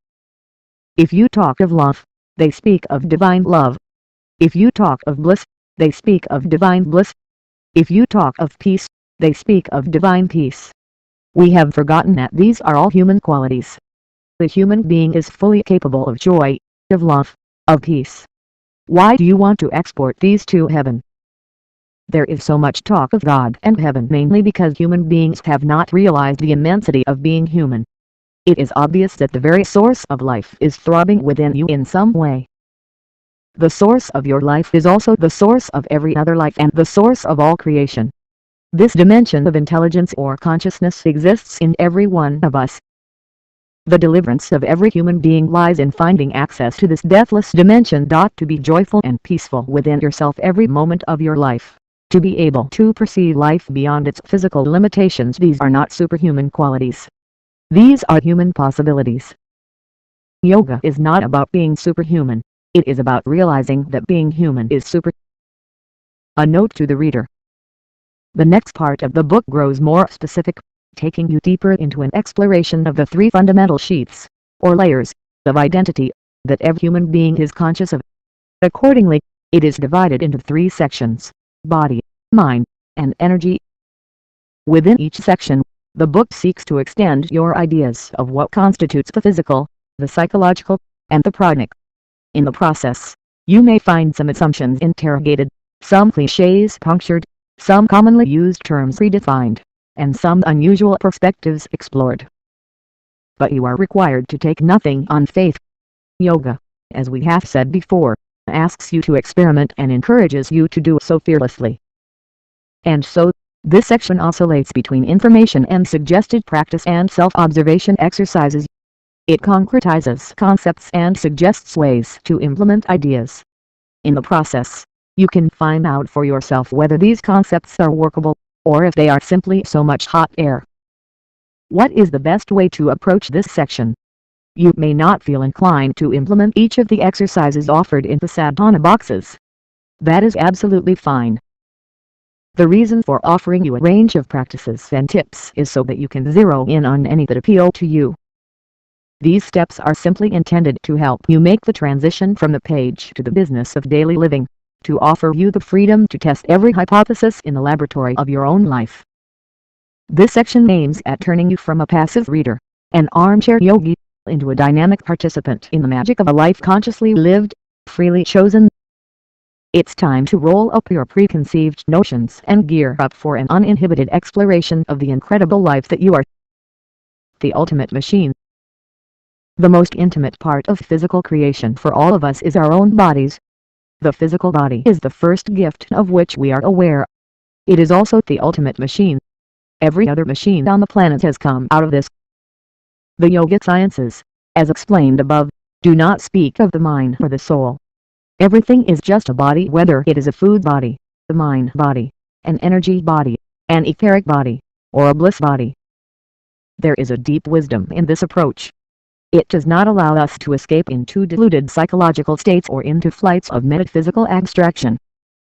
If you talk of love, they speak of divine love. If you talk of bliss, they speak of divine bliss. If you talk of peace, they speak of divine peace. We have forgotten that these are all human qualities. The human being is fully capable of joy, of love, of peace. Why do you want to export these to heaven? There is so much talk of God and heaven mainly because human beings have not realized the immensity of being human. It is obvious that the very source of life is throbbing within you in some way. The source of your life is also the source of every other life and the source of all creation. This dimension of intelligence or consciousness exists in every one of us. The deliverance of every human being lies in finding access to this deathless dimension. To be joyful and peaceful within yourself every moment of your life. To be able to perceive life beyond its physical limitations. These are not superhuman qualities. These are human possibilities. Yoga is not about being superhuman. It is about realizing that being human is super. A note to the reader. The next part of the book grows more specific, taking you deeper into an exploration of the three fundamental sheaths, or layers, of identity, that every human being is conscious of. Accordingly, it is divided into three sections: body, mind, and energy. Within each section, the book seeks to extend your ideas of what constitutes the physical, the psychological, and the pranic. In the process, you may find some assumptions interrogated, some cliches punctured, some commonly used terms redefined, and some unusual perspectives explored. But you are required to take nothing on faith. Yoga, as we have said before, asks you to experiment and encourages you to do so fearlessly. And so, this section oscillates between information and suggested practice and self-observation exercises. It concretizes concepts and suggests ways to implement ideas. In the process, you can find out for yourself whether these concepts are workable, or if they are simply so much hot air. What is the best way to approach this section? You may not feel inclined to implement each of the exercises offered in the sadhana boxes. That is absolutely fine. The reason for offering you a range of practices and tips is so that you can zero in on any that appeal to you. These steps are simply intended to help you make the transition from the page to the business of daily living, to offer you the freedom to test every hypothesis in the laboratory of your own life. This section aims at turning you from a passive reader, an armchair yogi, into a dynamic participant in the magic of a life consciously lived, freely chosen. It's time to roll up your preconceived notions and gear up for an uninhibited exploration of the incredible life that you are. The ultimate machine. The most intimate part of physical creation for all of us is our own bodies. The physical body is the first gift of which we are aware. It is also the ultimate machine. Every other machine on the planet has come out of this. The yogic sciences, as explained above, do not speak of the mind or the soul. Everything is just a body, whether it is a food body, a mind body, an energy body, an etheric body, or a bliss body. There is a deep wisdom in this approach. It does not allow us to escape into deluded psychological states or into flights of metaphysical abstraction.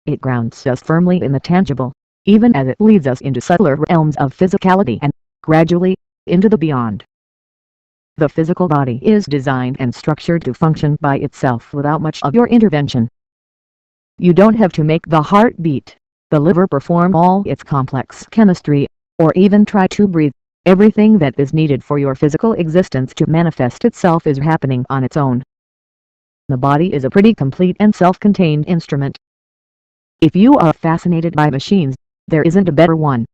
It grounds us firmly in the tangible, even as it leads us into subtler realms of physicality and, gradually, into the beyond. The physical body is designed and structured to function by itself without much of your intervention. You don't have to make the heart beat, the liver perform all its complex chemistry, or even try to breathe. Everything that is needed for your physical existence to manifest itself is happening on its own. The body is a pretty complete and self-contained instrument. If you are fascinated by machines, there isn't a better one.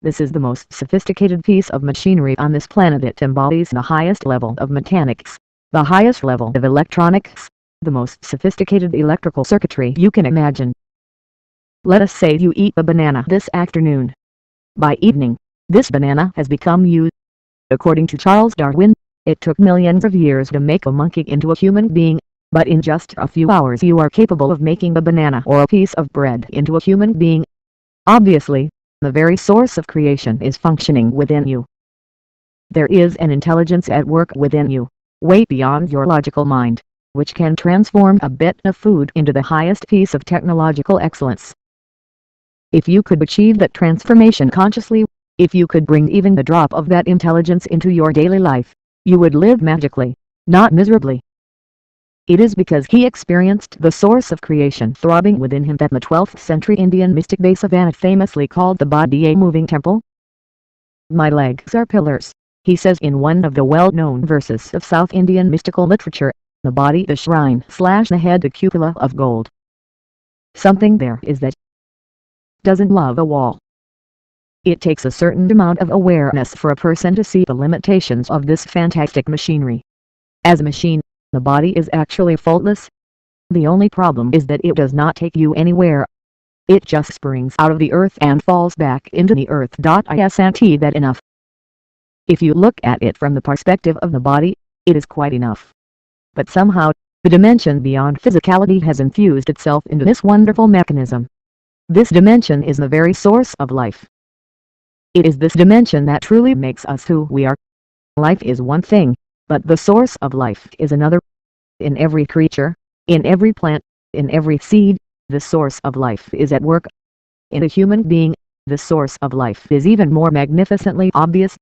This is the most sophisticated piece of machinery on this planet. It embodies the highest level of mechanics, the highest level of electronics, the most sophisticated electrical circuitry you can imagine. Let us say you eat a banana this afternoon. By evening, this banana has become you. According to Charles Darwin, it took millions of years to make a monkey into a human being, but in just a few hours you are capable of making a banana or a piece of bread into a human being. Obviously, the very source of creation is functioning within you. There is an intelligence at work within you, way beyond your logical mind, which can transform a bit of food into the highest piece of technological excellence. If you could achieve that transformation consciously, if you could bring even the drop of that intelligence into your daily life, you would live magically, not miserably. It is because he experienced the source of creation throbbing within him that the 12th century Indian mystic Vasavana famously called the body a moving temple. My legs are pillars, he says in one of the well-known verses of South Indian mystical literature, the body the shrine/the head the cupola of gold. Something there is that doesn't love a wall. It takes a certain amount of awareness for a person to see the limitations of this fantastic machinery. As a machine, the body is actually faultless. The only problem is that it does not take you anywhere. It just springs out of the earth and falls back into the earth. Isn't that enough? If you look at it from the perspective of the body, it is quite enough. But somehow, the dimension beyond physicality has infused itself into this wonderful mechanism. This dimension is the very source of life. It is this dimension that truly makes us who we are. Life is one thing, but the source of life is another. In every creature, in every plant, in every seed, the source of life is at work. In a human being, the source of life is even more magnificently obvious.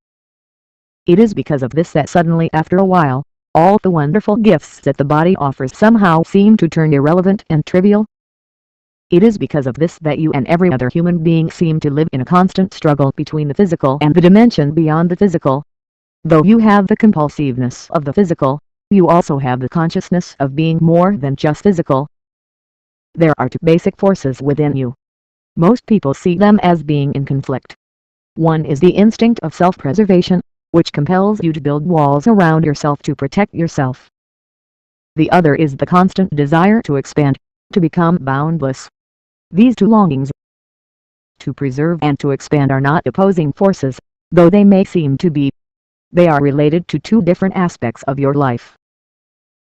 It is because of this that suddenly after a while, all the wonderful gifts that the body offers somehow seem to turn irrelevant and trivial. It is because of this that you and every other human being seem to live in a constant struggle between the physical and the dimension beyond the physical. Though you have the compulsiveness of the physical, you also have the consciousness of being more than just physical. There are two basic forces within you. Most people see them as being in conflict. One is the instinct of self-preservation, which compels you to build walls around yourself to protect yourself. The other is the constant desire to expand, to become boundless. These two longings, to preserve and to expand, are not opposing forces, though they may seem to be. They are related to two different aspects of your life.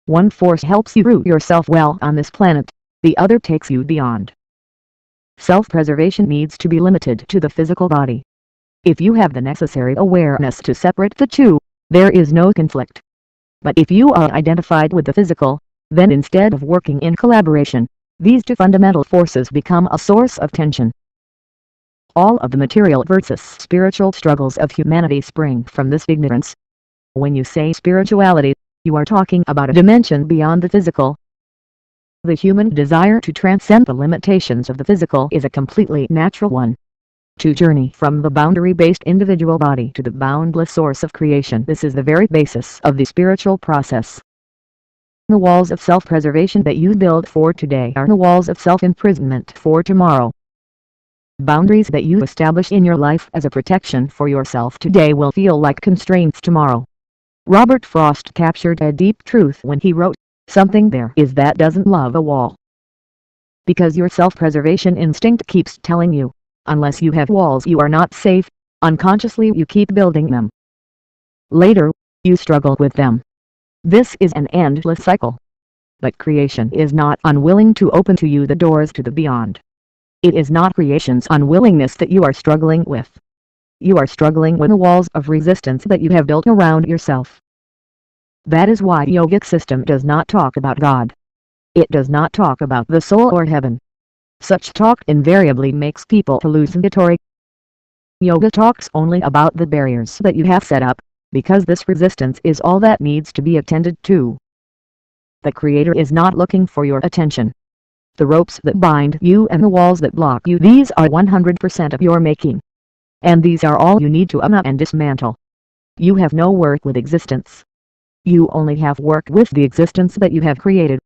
One force helps you root yourself well on this planet, the other takes you beyond. Self-preservation needs to be limited to the physical body. If you have the necessary awareness to separate the two, there is no conflict. But if you are identified with the physical, then instead of working in collaboration, these two fundamental forces become a source of tension. All of the material versus spiritual struggles of humanity spring from this ignorance. When you say spirituality, you are talking about a dimension beyond the physical. The human desire to transcend the limitations of the physical is a completely natural one. To journey from the boundary-based individual body to the boundless source of creation, this is the very basis of the spiritual process. The walls of self-preservation that you build for today are the walls of self-imprisonment for tomorrow. Boundaries that you establish in your life as a protection for yourself today will feel like constraints tomorrow. Robert Frost captured a deep truth when he wrote, "Something there is that doesn't love a wall." Because your self-preservation instinct keeps telling you, unless you have walls you are not safe, unconsciously you keep building them. Later, you struggle with them. This is an endless cycle. But creation is not unwilling to open to you the doors to the beyond. It is not creation's unwillingness that you are struggling with. You are struggling with the walls of resistance that you have built around yourself. That is why yogic system does not talk about God. It does not talk about the soul or heaven. Such talk invariably makes people hallucinatory. Yoga talks only about the barriers that you have set up, because this resistance is all that needs to be attended to. The Creator is not looking for your attention. The ropes that bind you and the walls that block you, these are 100% of your making. And these are all you need to unknow and dismantle. You have no work with existence. You only have work with the existence that you have created.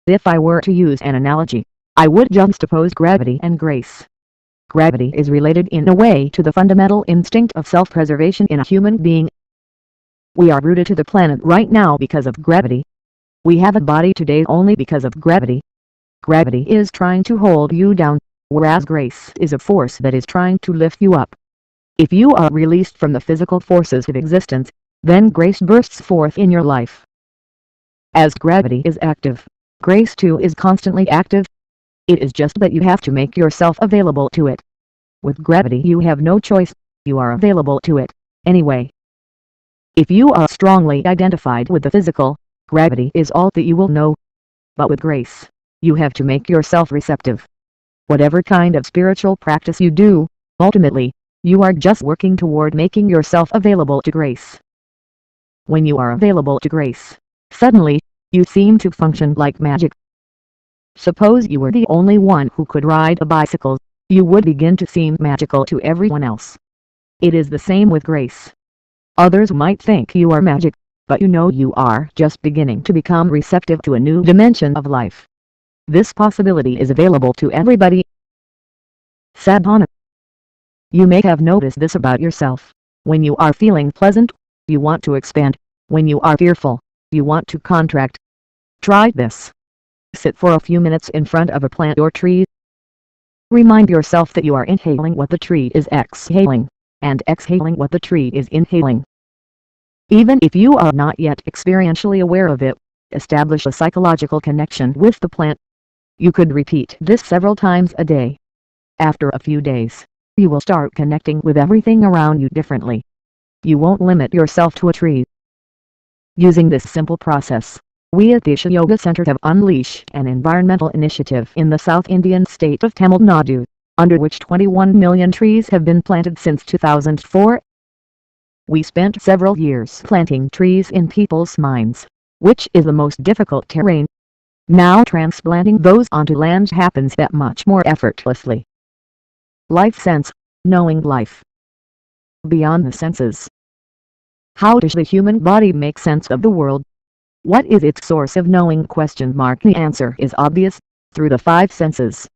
If I were to use an analogy, I would juxtapose gravity and grace. Gravity is related in a way to the fundamental instinct of self-preservation in a human being. We are rooted to the planet right now because of gravity. We have a body today only because of gravity. Gravity is trying to hold you down, whereas grace is a force that is trying to lift you up. If you are released from the physical forces of existence, then grace bursts forth in your life. As gravity is active, grace too is constantly active. It is just that you have to make yourself available to it. With gravity you have no choice, you are available to it, anyway. If you are strongly identified with the physical, gravity is all that you will know. But with grace, you have to make yourself receptive. Whatever kind of spiritual practice you do, ultimately, you are just working toward making yourself available to grace. When you are available to grace, suddenly, you seem to function like magic. Suppose you were the only one who could ride a bicycle, you would begin to seem magical to everyone else. It is the same with grace. Others might think you are magic, but you know you are just beginning to become receptive to a new dimension of life. This possibility is available to everybody. Sadhana. You may have noticed this about yourself. When you are feeling pleasant, you want to expand. When you are fearful, you want to contract. Try this. Sit for a few minutes in front of a plant or tree. Remind yourself that you are inhaling what the tree is exhaling, and exhaling what the tree is inhaling. Even if you are not yet experientially aware of it, establish a psychological connection with the plant. You could repeat this several times a day. After a few days, you will start connecting with everything around you differently. you won't limit yourself to a tree. Using this simple process, we at the Isha Yoga Center have unleashed an environmental initiative in the South Indian state of Tamil Nadu, under which 21 million trees have been planted since 2004. We spent several years planting trees in people's minds, which is the most difficult terrain. Now transplanting those onto land happens that much more effortlessly. Life sense, knowing life beyond the senses. How does the human body make sense of the world? What is its source of knowing? The answer is obvious, through the five senses.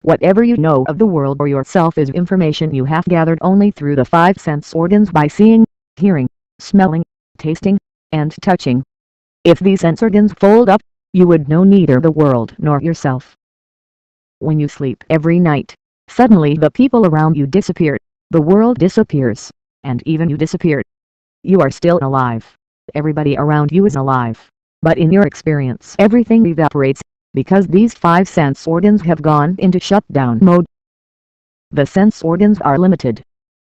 Whatever you know of the world or yourself is information you have gathered only through the five sense organs by seeing, hearing, smelling, tasting, and touching. If these sense organs fold up, you would know neither the world nor yourself. When you sleep every night, suddenly the people around you disappear, the world disappears, and even you disappear. You are still alive. Everybody around you is alive. But in your experience everything evaporates, because these five sense organs have gone into shutdown mode. The sense organs are limited.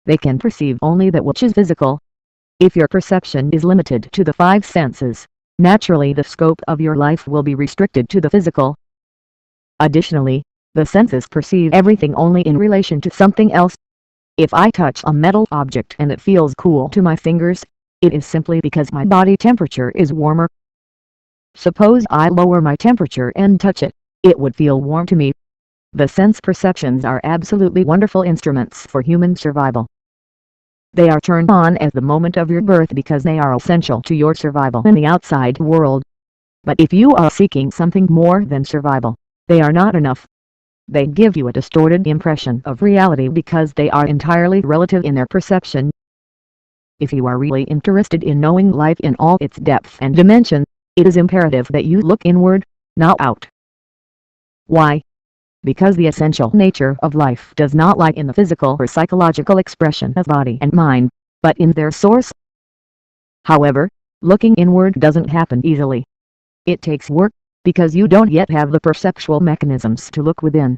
They can perceive only that which is physical. If your perception is limited to the five senses, naturally the scope of your life will be restricted to the physical. Additionally, the senses perceive everything only in relation to something else. If I touch a metal object and it feels cool to my fingers, it is simply because my body temperature is warmer. Suppose I lower my temperature and touch it, it would feel warm to me. The sense perceptions are absolutely wonderful instruments for human survival. They are turned on at the moment of your birth because they are essential to your survival in the outside world. But if you are seeking something more than survival, they are not enough. They give you a distorted impression of reality because they are entirely relative in their perception. If you are really interested in knowing life in all its depth and dimension, it is imperative that you look inward, not out. Why? Because the essential nature of life does not lie in the physical or psychological expression of body and mind, but in their source. However, looking inward doesn't happen easily. It takes work, because you don't yet have the perceptual mechanisms to look within.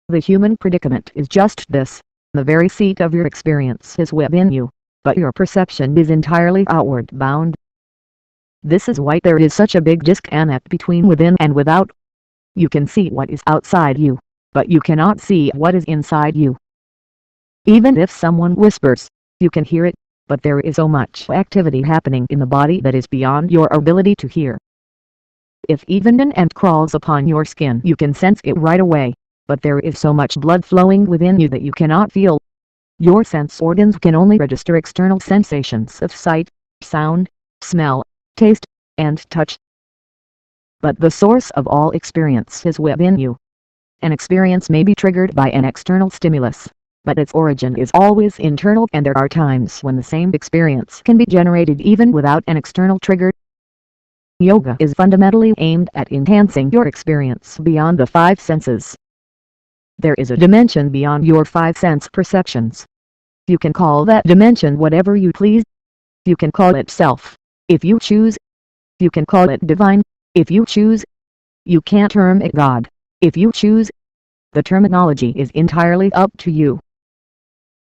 The human predicament is just this: the very seat of your experience is within you, but your perception is entirely outward bound. This is why there is such a big disconnect between within and without. You can see what is outside you, but you cannot see what is inside you. Even if someone whispers, you can hear it, but there is so much activity happening in the body that is beyond your ability to hear. If even an ant crawls upon your skin, you can sense it right away, but there is so much blood flowing within you that you cannot feel. Your sense organs can only register external sensations of sight, sound, smell, taste, and touch. But the source of all experience is within you. An experience may be triggered by an external stimulus, but its origin is always internal, and there are times when the same experience can be generated even without an external trigger. Yoga is fundamentally aimed at enhancing your experience beyond the five senses. There is a dimension beyond your five sense perceptions. You can call that dimension whatever you please. You can call it self, if you choose. You can call it divine, if you choose. You can term it God, if you choose. The terminology is entirely up to you.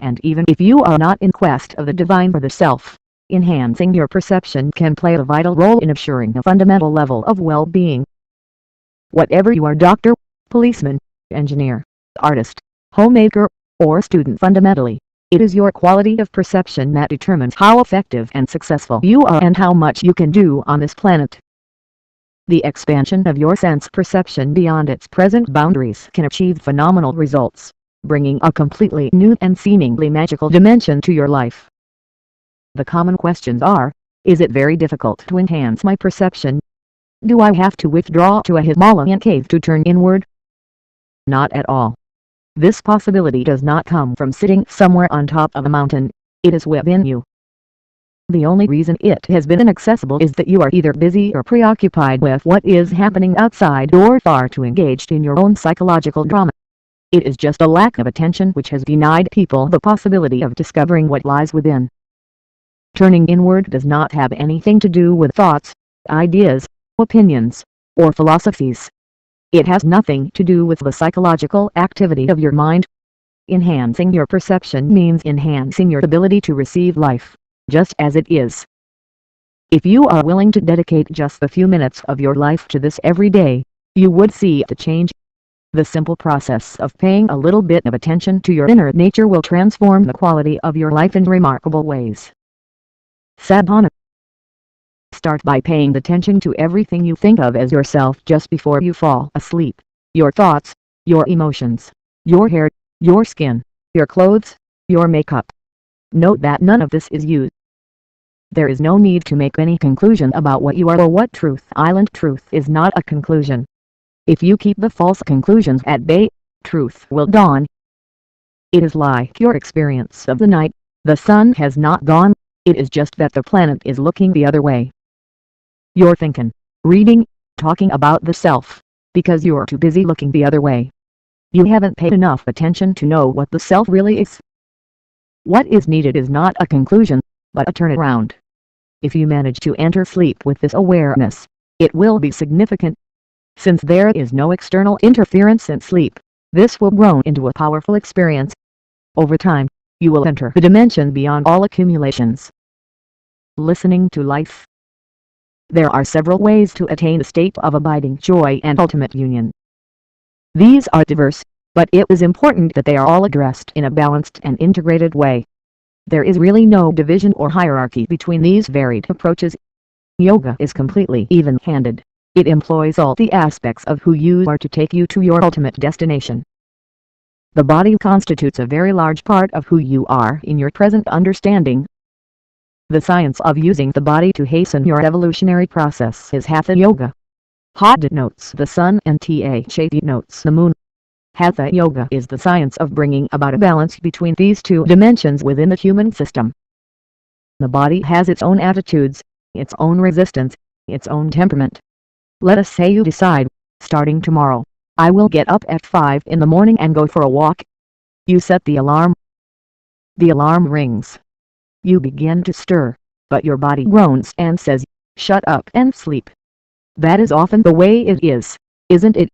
And even if you are not in quest of the divine or the self, enhancing your perception can play a vital role in assuring a fundamental level of well-being. Whatever you are, doctor, policeman, engineer, artist, homemaker, or student, fundamentally, it is your quality of perception that determines how effective and successful you are and how much you can do on this planet. The expansion of your sense perception beyond its present boundaries can achieve phenomenal results, bringing a completely new and seemingly magical dimension to your life. The common questions are: is it very difficult to enhance my perception? Do I have to withdraw to a Himalayan cave to turn inward? Not at all. This possibility does not come from sitting somewhere on top of a mountain. It is within you. The only reason it has been inaccessible is that you are either busy or preoccupied with what is happening outside, or far too engaged in your own psychological drama. It is just a lack of attention which has denied people the possibility of discovering what lies within. Turning inward does not have anything to do with thoughts, ideas, opinions, or philosophies. It has nothing to do with the psychological activity of your mind. Enhancing your perception means enhancing your ability to receive life, just as it is. If you are willing to dedicate just a few minutes of your life to this every day, you would see the change. The simple process of paying a little bit of attention to your inner nature will transform the quality of your life in remarkable ways. Sadhana. Start by paying attention to everything you think of as yourself just before you fall asleep. Your thoughts, your emotions, your hair, your skin, your clothes, your makeup. Note that none of this is you. There is no need to make any conclusion about what you are or what truth island. Truth is not a conclusion. If you keep the false conclusions at bay, truth will dawn. It is like your experience of the night. The sun has not gone, it is just that the planet is looking the other way. You're thinking, reading, talking about the self, because you're too busy looking the other way. You haven't paid enough attention to know what the self really is. What is needed is not a conclusion, but a turnaround. If you manage to enter sleep with this awareness, it will be significant. Since there is no external interference in sleep, this will grow into a powerful experience. Over time, you will enter the dimension beyond all accumulations. Listening to life. There are several ways to attain a state of abiding joy and ultimate union. These are diverse, but it is important that they are all addressed in a balanced and integrated way. There is really no division or hierarchy between these varied approaches. Yoga is completely even-handed. It employs all the aspects of who you are to take you to your ultimate destination. The body constitutes a very large part of who you are in your present understanding. The science of using the body to hasten your evolutionary process is Hatha Yoga. Ha denotes the sun and Tha denotes the moon. Hatha Yoga is the science of bringing about a balance between these two dimensions within the human system. The body has its own attitudes, its own resistance, its own temperament. Let us say you decide, starting tomorrow, I will get up at 5 in the morning and go for a walk. You set the alarm. The alarm rings. You begin to stir, but your body groans and says, shut up and sleep. That is often the way it is, isn't it?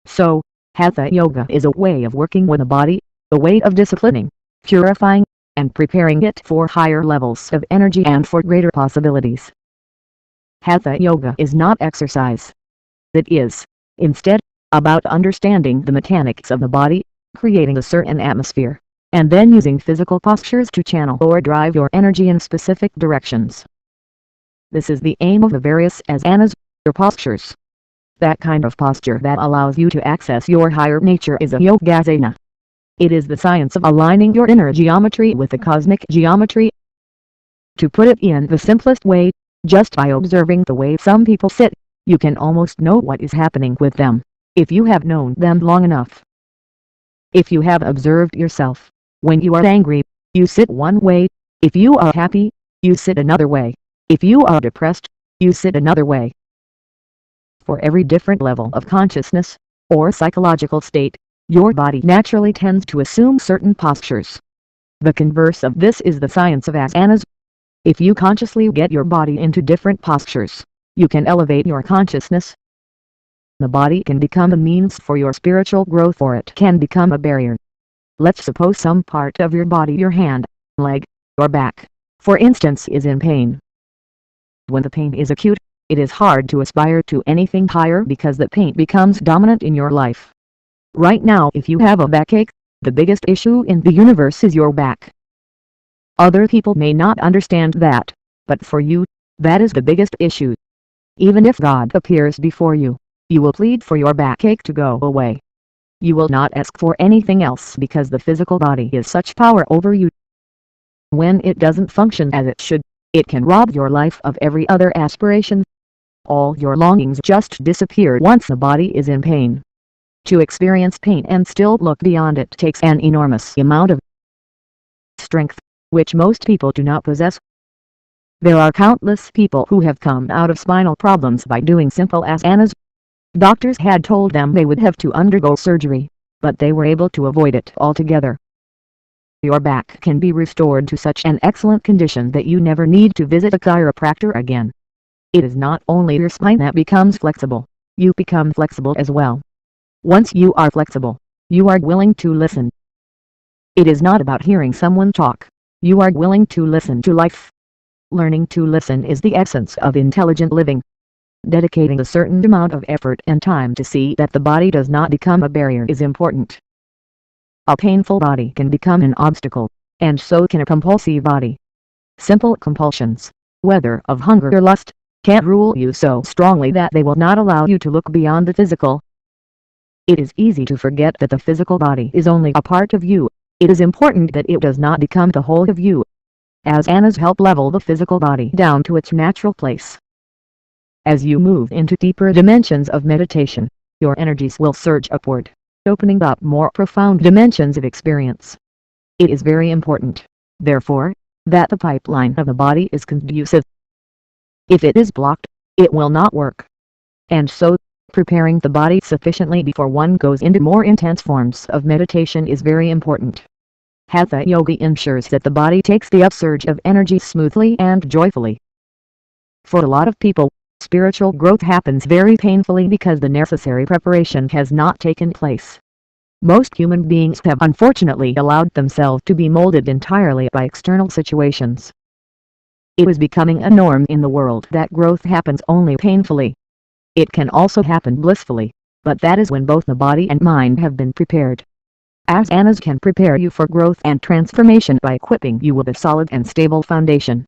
So, Hatha Yoga is a way of working with the body, a way of disciplining, purifying, and preparing it for higher levels of energy and for greater possibilities. Hatha Yoga is not exercise. It is, instead, about understanding the mechanics of the body, creating a certain atmosphere, and then using physical postures to channel or drive your energy in specific directions. This is the aim of the various asanas, or postures. That kind of posture that allows you to access your higher nature is a yogasana. It is the science of aligning your inner geometry with the cosmic geometry. To put it in the simplest way, just by observing the way some people sit, you can almost know what is happening with them, if you have known them long enough. If you have observed yourself, when you are angry, you sit one way. If you are happy, you sit another way. If you are depressed, you sit another way. For every different level of consciousness, or psychological state, your body naturally tends to assume certain postures. The converse of this is the science of asanas. If you consciously get your body into different postures, you can elevate your consciousness. The body can become a means for your spiritual growth, or it can become a barrier. Let's suppose some part of your body, your hand, leg, or back, for instance, is in pain. When the pain is acute, it is hard to aspire to anything higher because the pain becomes dominant in your life. Right now, if you have a backache, the biggest issue in the universe is your back. Other people may not understand that, but for you, that is the biggest issue. Even if God appears before you, you will plead for your backache to go away. You will not ask for anything else because the physical body has such power over you. When it doesn't function as it should, it can rob your life of every other aspiration. All your longings just disappear once the body is in pain. To experience pain and still look beyond it takes an enormous amount of strength, which most people do not possess. There are countless people who have come out of spinal problems by doing simple asanas. Doctors had told them they would have to undergo surgery, but they were able to avoid it altogether. Your back can be restored to such an excellent condition that you never need to visit a chiropractor again. It is not only your spine that becomes flexible, you become flexible as well. Once you are flexible, you are willing to listen. It is not about hearing someone talk. You are willing to listen to life. Learning to listen is the essence of intelligent living. Dedicating a certain amount of effort and time to see that the body does not become a barrier is important. A painful body can become an obstacle, and so can a compulsive body. Simple compulsions, whether of hunger or lust, can rule you so strongly that they will not allow you to look beyond the physical. It is easy to forget that the physical body is only a part of you. It is important that it does not become the whole of you. Asanas help level the physical body down to its natural place. As you move into deeper dimensions of meditation, your energies will surge upward, opening up more profound dimensions of experience. It is very important, therefore, that the pipeline of the body is conducive. If it is blocked, it will not work. And so, preparing the body sufficiently before one goes into more intense forms of meditation is very important. Hatha Yoga ensures that the body takes the upsurge of energy smoothly and joyfully. For a lot of people, spiritual growth happens very painfully because the necessary preparation has not taken place. Most human beings have unfortunately allowed themselves to be molded entirely by external situations. It is becoming a norm in the world that growth happens only painfully. It can also happen blissfully, but that is when both the body and mind have been prepared. Asanas can prepare you for growth and transformation by equipping you with a solid and stable foundation.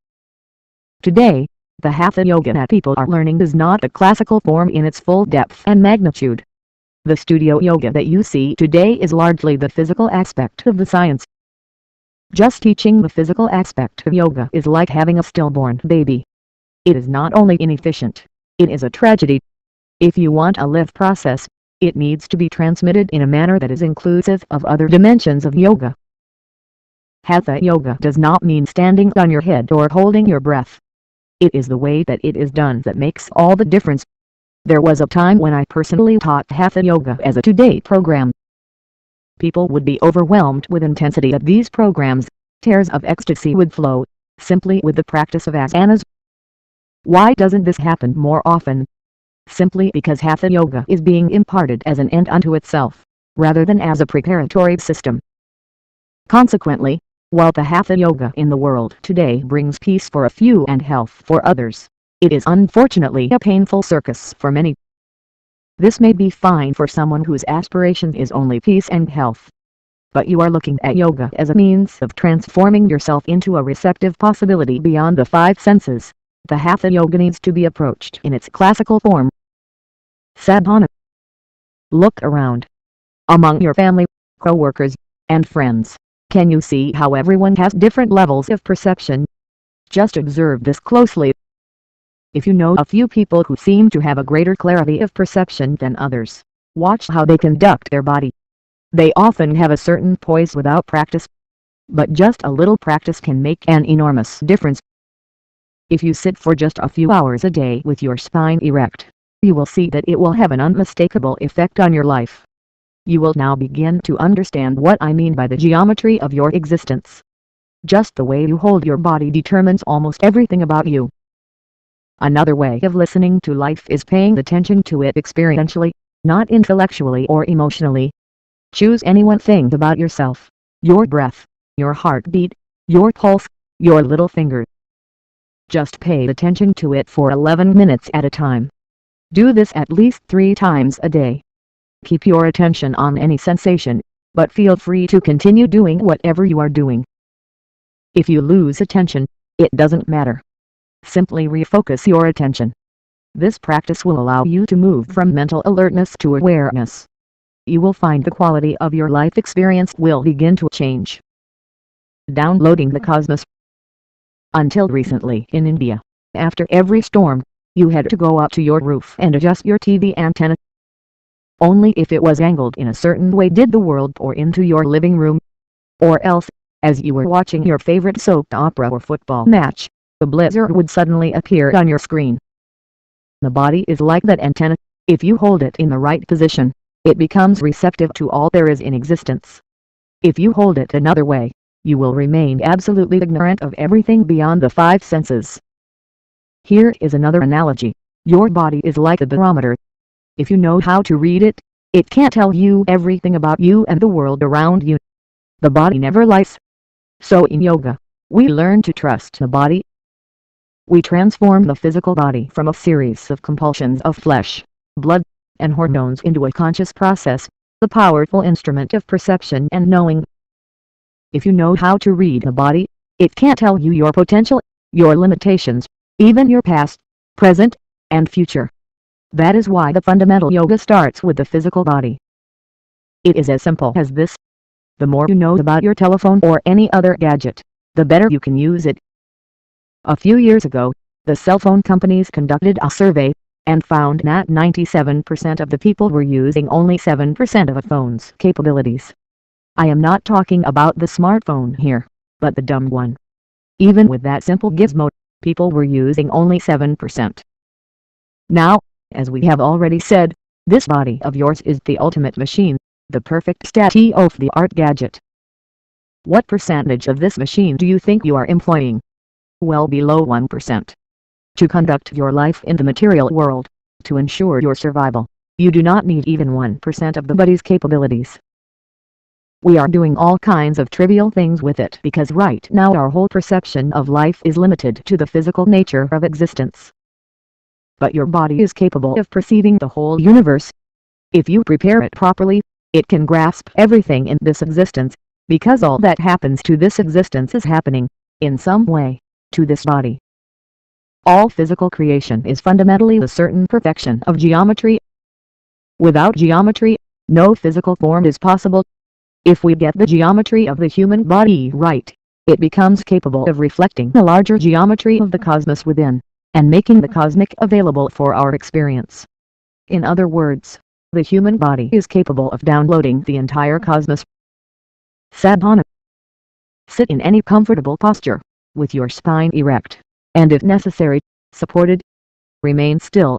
Today, the Hatha Yoga that people are learning is not the classical form in its full depth and magnitude. The studio yoga that you see today is largely the physical aspect of the science. Just teaching the physical aspect of yoga is like having a stillborn baby. It is not only inefficient, it is a tragedy. If you want a live process, it needs to be transmitted in a manner that is inclusive of other dimensions of yoga. Hatha yoga does not mean standing on your head or holding your breath. It is the way that it is done that makes all the difference. There was a time when I personally taught Hatha yoga as a 2-day program. People would be overwhelmed with intensity at these programs. Tears of ecstasy would flow, simply with the practice of asanas. Why doesn't this happen more often? Simply because Hatha yoga is being imparted as an end unto itself, rather than as a preparatory system. Consequently, while the Hatha yoga in the world today brings peace for a few and health for others, it is unfortunately a painful circus for many. This may be fine for someone whose aspiration is only peace and health. But you are looking at yoga as a means of transforming yourself into a receptive possibility beyond the 5 senses. The Hatha yoga needs to be approached in its classical form. Sadhana. Look around. Among your family, co-workers, and friends, can you see how everyone has different levels of perception? Just observe this closely. If you know a few people who seem to have a greater clarity of perception than others, watch how they conduct their body. They often have a certain poise without practice. But just a little practice can make an enormous difference. If you sit for just a few hours a day with your spine erect, you will see that it will have an unmistakable effect on your life. You will now begin to understand what I mean by the geometry of your existence. Just the way you hold your body determines almost everything about you. Another way of listening to life is paying attention to it experientially, not intellectually or emotionally. Choose any one thing about yourself: your breath, your heartbeat, your pulse, your little finger. Just pay attention to it for 11 minutes at a time. Do this at least 3 times a day. Keep your attention on any sensation, but feel free to continue doing whatever you are doing. If you lose attention, it doesn't matter. Simply refocus your attention. This practice will allow you to move from mental alertness to awareness. You will find the quality of your life experience will begin to change. Downloading the cosmos. Until recently in India, after every storm, you had to go up to your roof and adjust your TV antenna. Only if it was angled in a certain way did the world pour into your living room. Or else, as you were watching your favorite soap opera or football match, a blizzard would suddenly appear on your screen. The body is like that antenna. If you hold it in the right position, it becomes receptive to all there is in existence. If you hold it another way, you will remain absolutely ignorant of everything beyond the 5 senses. Here is another analogy. Your body is like a barometer. If you know how to read it, it can tell you everything about you and the world around you. The body never lies. So in yoga, we learn to trust the body. We transform the physical body from a series of compulsions of flesh, blood, and hormones into a conscious process, the powerful instrument of perception and knowing. If you know how to read the body, it can tell you your potential, your limitations, even your past, present, and future. That is why the fundamental yoga starts with the physical body. It is as simple as this. The more you know about your telephone or any other gadget, the better you can use it. A few years ago, the cell phone companies conducted a survey, and found that 97% of the people were using only 7% of a phone's capabilities. I am not talking about the smartphone here, but the dumb one. Even with that simple gizmo, people were using only 7%. Now, as we have already said, this body of yours is the ultimate machine, the perfect state-of-the-art gadget. What percentage of this machine do you think you are employing? Well below 1%. To conduct your life in the material world, to ensure your survival, you do not need even 1% of the body's capabilities. We are doing all kinds of trivial things with it because right now our whole perception of life is limited to the physical nature of existence. But your body is capable of perceiving the whole universe. If you prepare it properly, it can grasp everything in this existence, because all that happens to this existence is happening, in some way, to this body. All physical creation is fundamentally the certain perfection of geometry. Without geometry, no physical form is possible. If we get the geometry of the human body right, it becomes capable of reflecting the larger geometry of the cosmos within, and making the cosmic available for our experience. In other words, the human body is capable of downloading the entire cosmos. Sadhana. Sit in any comfortable posture, with your spine erect, and if necessary, supported. Remain still.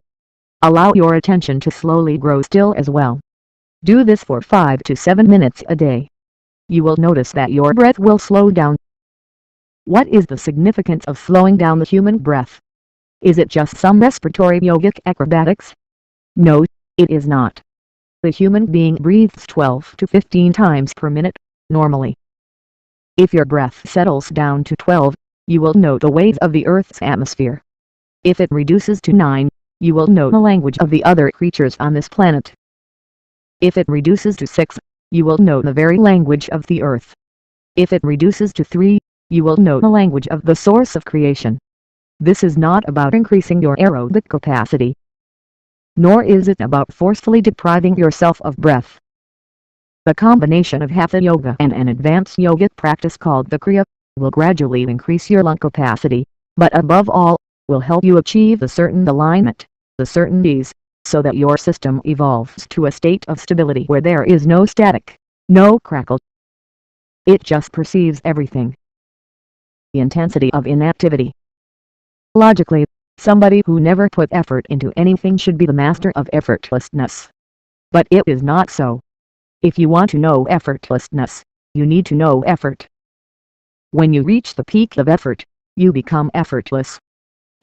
Allow your attention to slowly grow still as well. Do this for 5 to 7 minutes a day. You will notice that your breath will slow down. What is the significance of slowing down the human breath? Is it just some respiratory yogic acrobatics? No, it is not. The human being breathes 12 to 15 times per minute, normally. If your breath settles down to 12, you will know the waves of the Earth's atmosphere. If it reduces to 9, you will know the language of the other creatures on this planet. If it reduces to 6, you will know the very language of the Earth. If it reduces to 3, you will know the language of the source of creation. This is not about increasing your aerobic capacity, nor is it about forcefully depriving yourself of breath. The combination of hatha yoga and an advanced yogic practice called the kriya will gradually increase your lung capacity, but above all, will help you achieve the certain alignment, the certain ease, so that your system evolves to a state of stability where there is no static, no crackle. It just perceives everything. The intensity of inactivity. Logically, somebody who never put effort into anything should be the master of effortlessness. But it is not so. If you want to know effortlessness, you need to know effort. When you reach the peak of effort, you become effortless.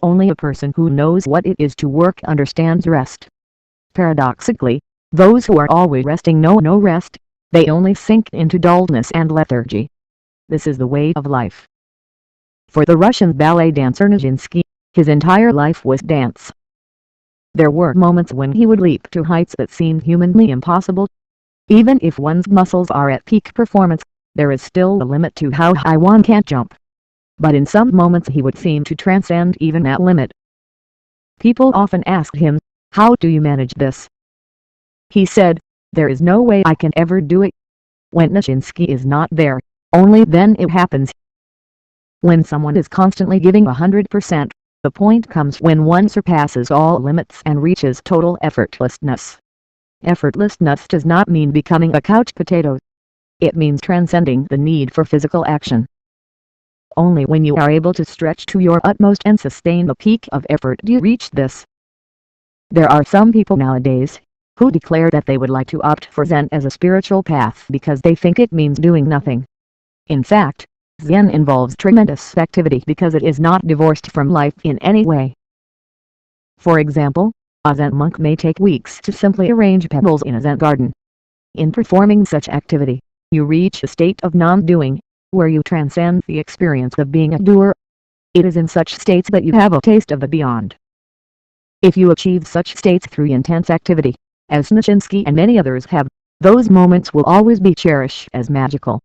Only a person who knows what it is to work understands rest. Paradoxically, those who are always resting know no rest, they only sink into dullness and lethargy. This is the way of life. For the Russian ballet dancer Nijinsky, his entire life was dance. There were moments when he would leap to heights that seemed humanly impossible. Even if one's muscles are at peak performance, there is still a limit to how high one can jump. But in some moments he would seem to transcend even that limit. People often asked him, "How do you manage this?" He said, "There is no way I can ever do it." When Nijinsky is not there, only then it happens. When someone is constantly giving 100%, the point comes when one surpasses all limits and reaches total effortlessness. Effortlessness does not mean becoming a couch potato. It means transcending the need for physical action. Only when you are able to stretch to your utmost and sustain the peak of effort do you reach this. There are some people nowadays who declare that they would like to opt for Zen as a spiritual path because they think it means doing nothing. In fact, Zen involves tremendous activity because it is not divorced from life in any way. For example, a Zen monk may take weeks to simply arrange pebbles in a Zen garden. In performing such activity, You reach a state of non-doing, where you transcend the experience of being a doer. It is in such states that you have a taste of the beyond. If you achieve such states through intense activity, as Nijinsky and many others have, those moments will always be cherished as magical.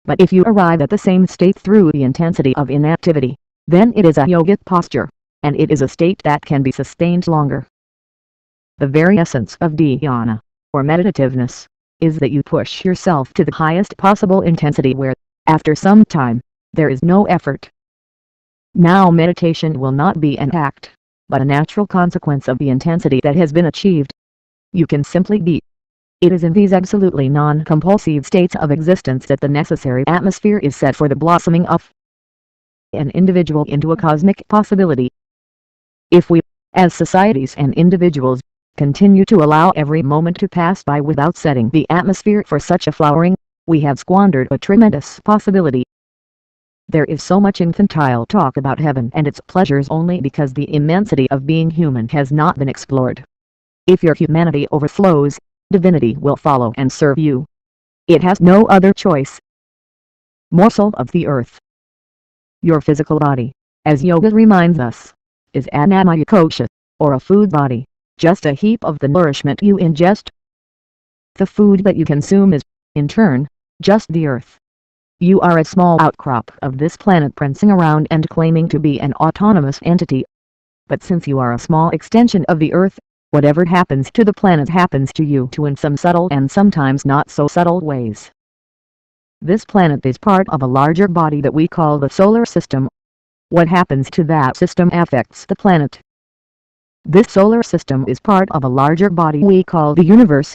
But if you arrive at the same state through the intensity of inactivity, then it is a yogic posture, and it is a state that can be sustained longer. The very essence of dhyana, or meditativeness, is that you push yourself to the highest possible intensity where, after some time, there is no effort. Now meditation will not be an act, but a natural consequence of the intensity that has been achieved. You can simply be. It is in these absolutely non-compulsive states of existence that the necessary atmosphere is set for the blossoming of an individual into a cosmic possibility. If we, as societies and individuals, continue to allow every moment to pass by without setting the atmosphere for such a flowering, we have squandered a tremendous possibility. There is so much infantile talk about heaven and its pleasures only because the immensity of being human has not been explored. If your humanity overflows, divinity will follow and serve you. It has no other choice. Morsel of the earth. Your physical body, as yoga reminds us, is annamaya kosha, or a food body, just a heap of the nourishment you ingest. The food that you consume is, in turn, just the earth. You are a small outcrop of this planet prancing around and claiming to be an autonomous entity. But since you are a small extension of the earth, whatever happens to the planet happens to you too in some subtle and sometimes not so subtle ways. This planet is part of a larger body that we call the solar system. What happens to that system affects the planet. This solar system is part of a larger body we call the universe.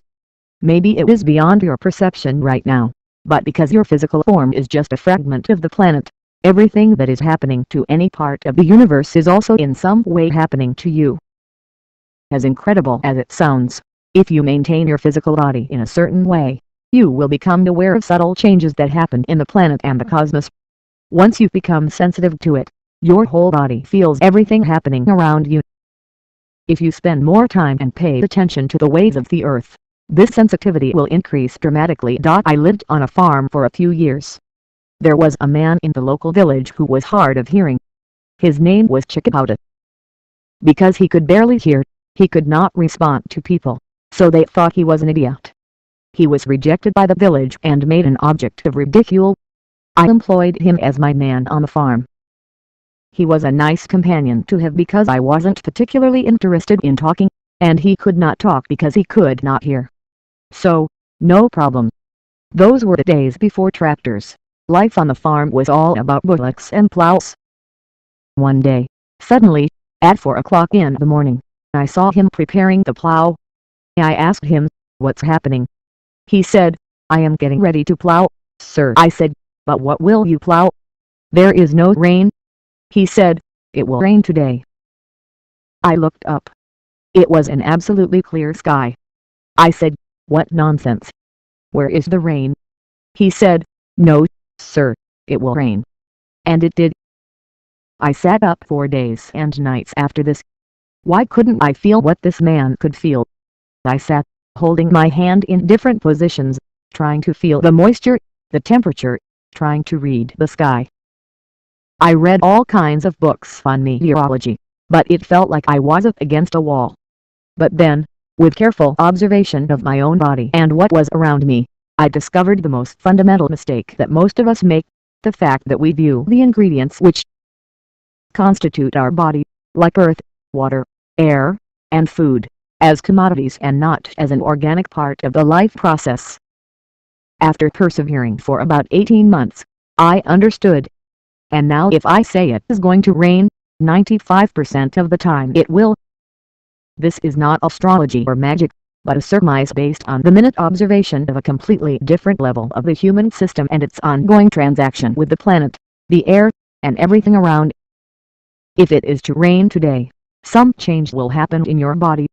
Maybe it is beyond your perception right now, but because your physical form is just a fragment of the planet, everything that is happening to any part of the universe is also in some way happening to you. As incredible as it sounds, if you maintain your physical body in a certain way, you will become aware of subtle changes that happen in the planet and the cosmos. Once you become sensitive to it, your whole body feels everything happening around you. If you spend more time and pay attention to the ways of the earth, this sensitivity will increase dramatically. I lived on a farm for a few years. There was a man in the local village who was hard of hearing. His name was Chickapouta. Because he could barely hear, he could not respond to people, so they thought he was an idiot. He was rejected by the village and made an object of ridicule. I employed him as my man on the farm. He was a nice companion to have because I wasn't particularly interested in talking, and he could not talk because he could not hear. So, no problem. Those were the days before tractors. Life on the farm was all about bullocks and plows. One day, suddenly, at 4 o'clock in the morning, I saw him preparing the plow. I asked him, "What's happening?" He said, "I am getting ready to plow, sir." I said, "But what will you plow?" "There is no rain." He said, "It will rain today." I looked up. It was an absolutely clear sky. I said, "What nonsense! Where is the rain?" He said, "No, sir, it will rain." And it did. I sat up for days and nights after this. Why couldn't I feel what this man could feel? I sat, holding my hand in different positions, trying to feel the moisture, the temperature, trying to read the sky. I read all kinds of books on meteorology, but it felt like I was up against a wall. But then, with careful observation of my own body and what was around me, I discovered the most fundamental mistake that most of us make, the fact that we view the ingredients which constitute our body, like earth, water, air, and food, as commodities and not as an organic part of the life process. After persevering for about 18 months, I understood. And now if I say it is going to rain, 95% of the time it will. This is not astrology or magic, but a surmise based on the minute observation of a completely different level of the human system and its ongoing transaction with the planet, the air, and everything around. If it is to rain today, some change will happen in your body.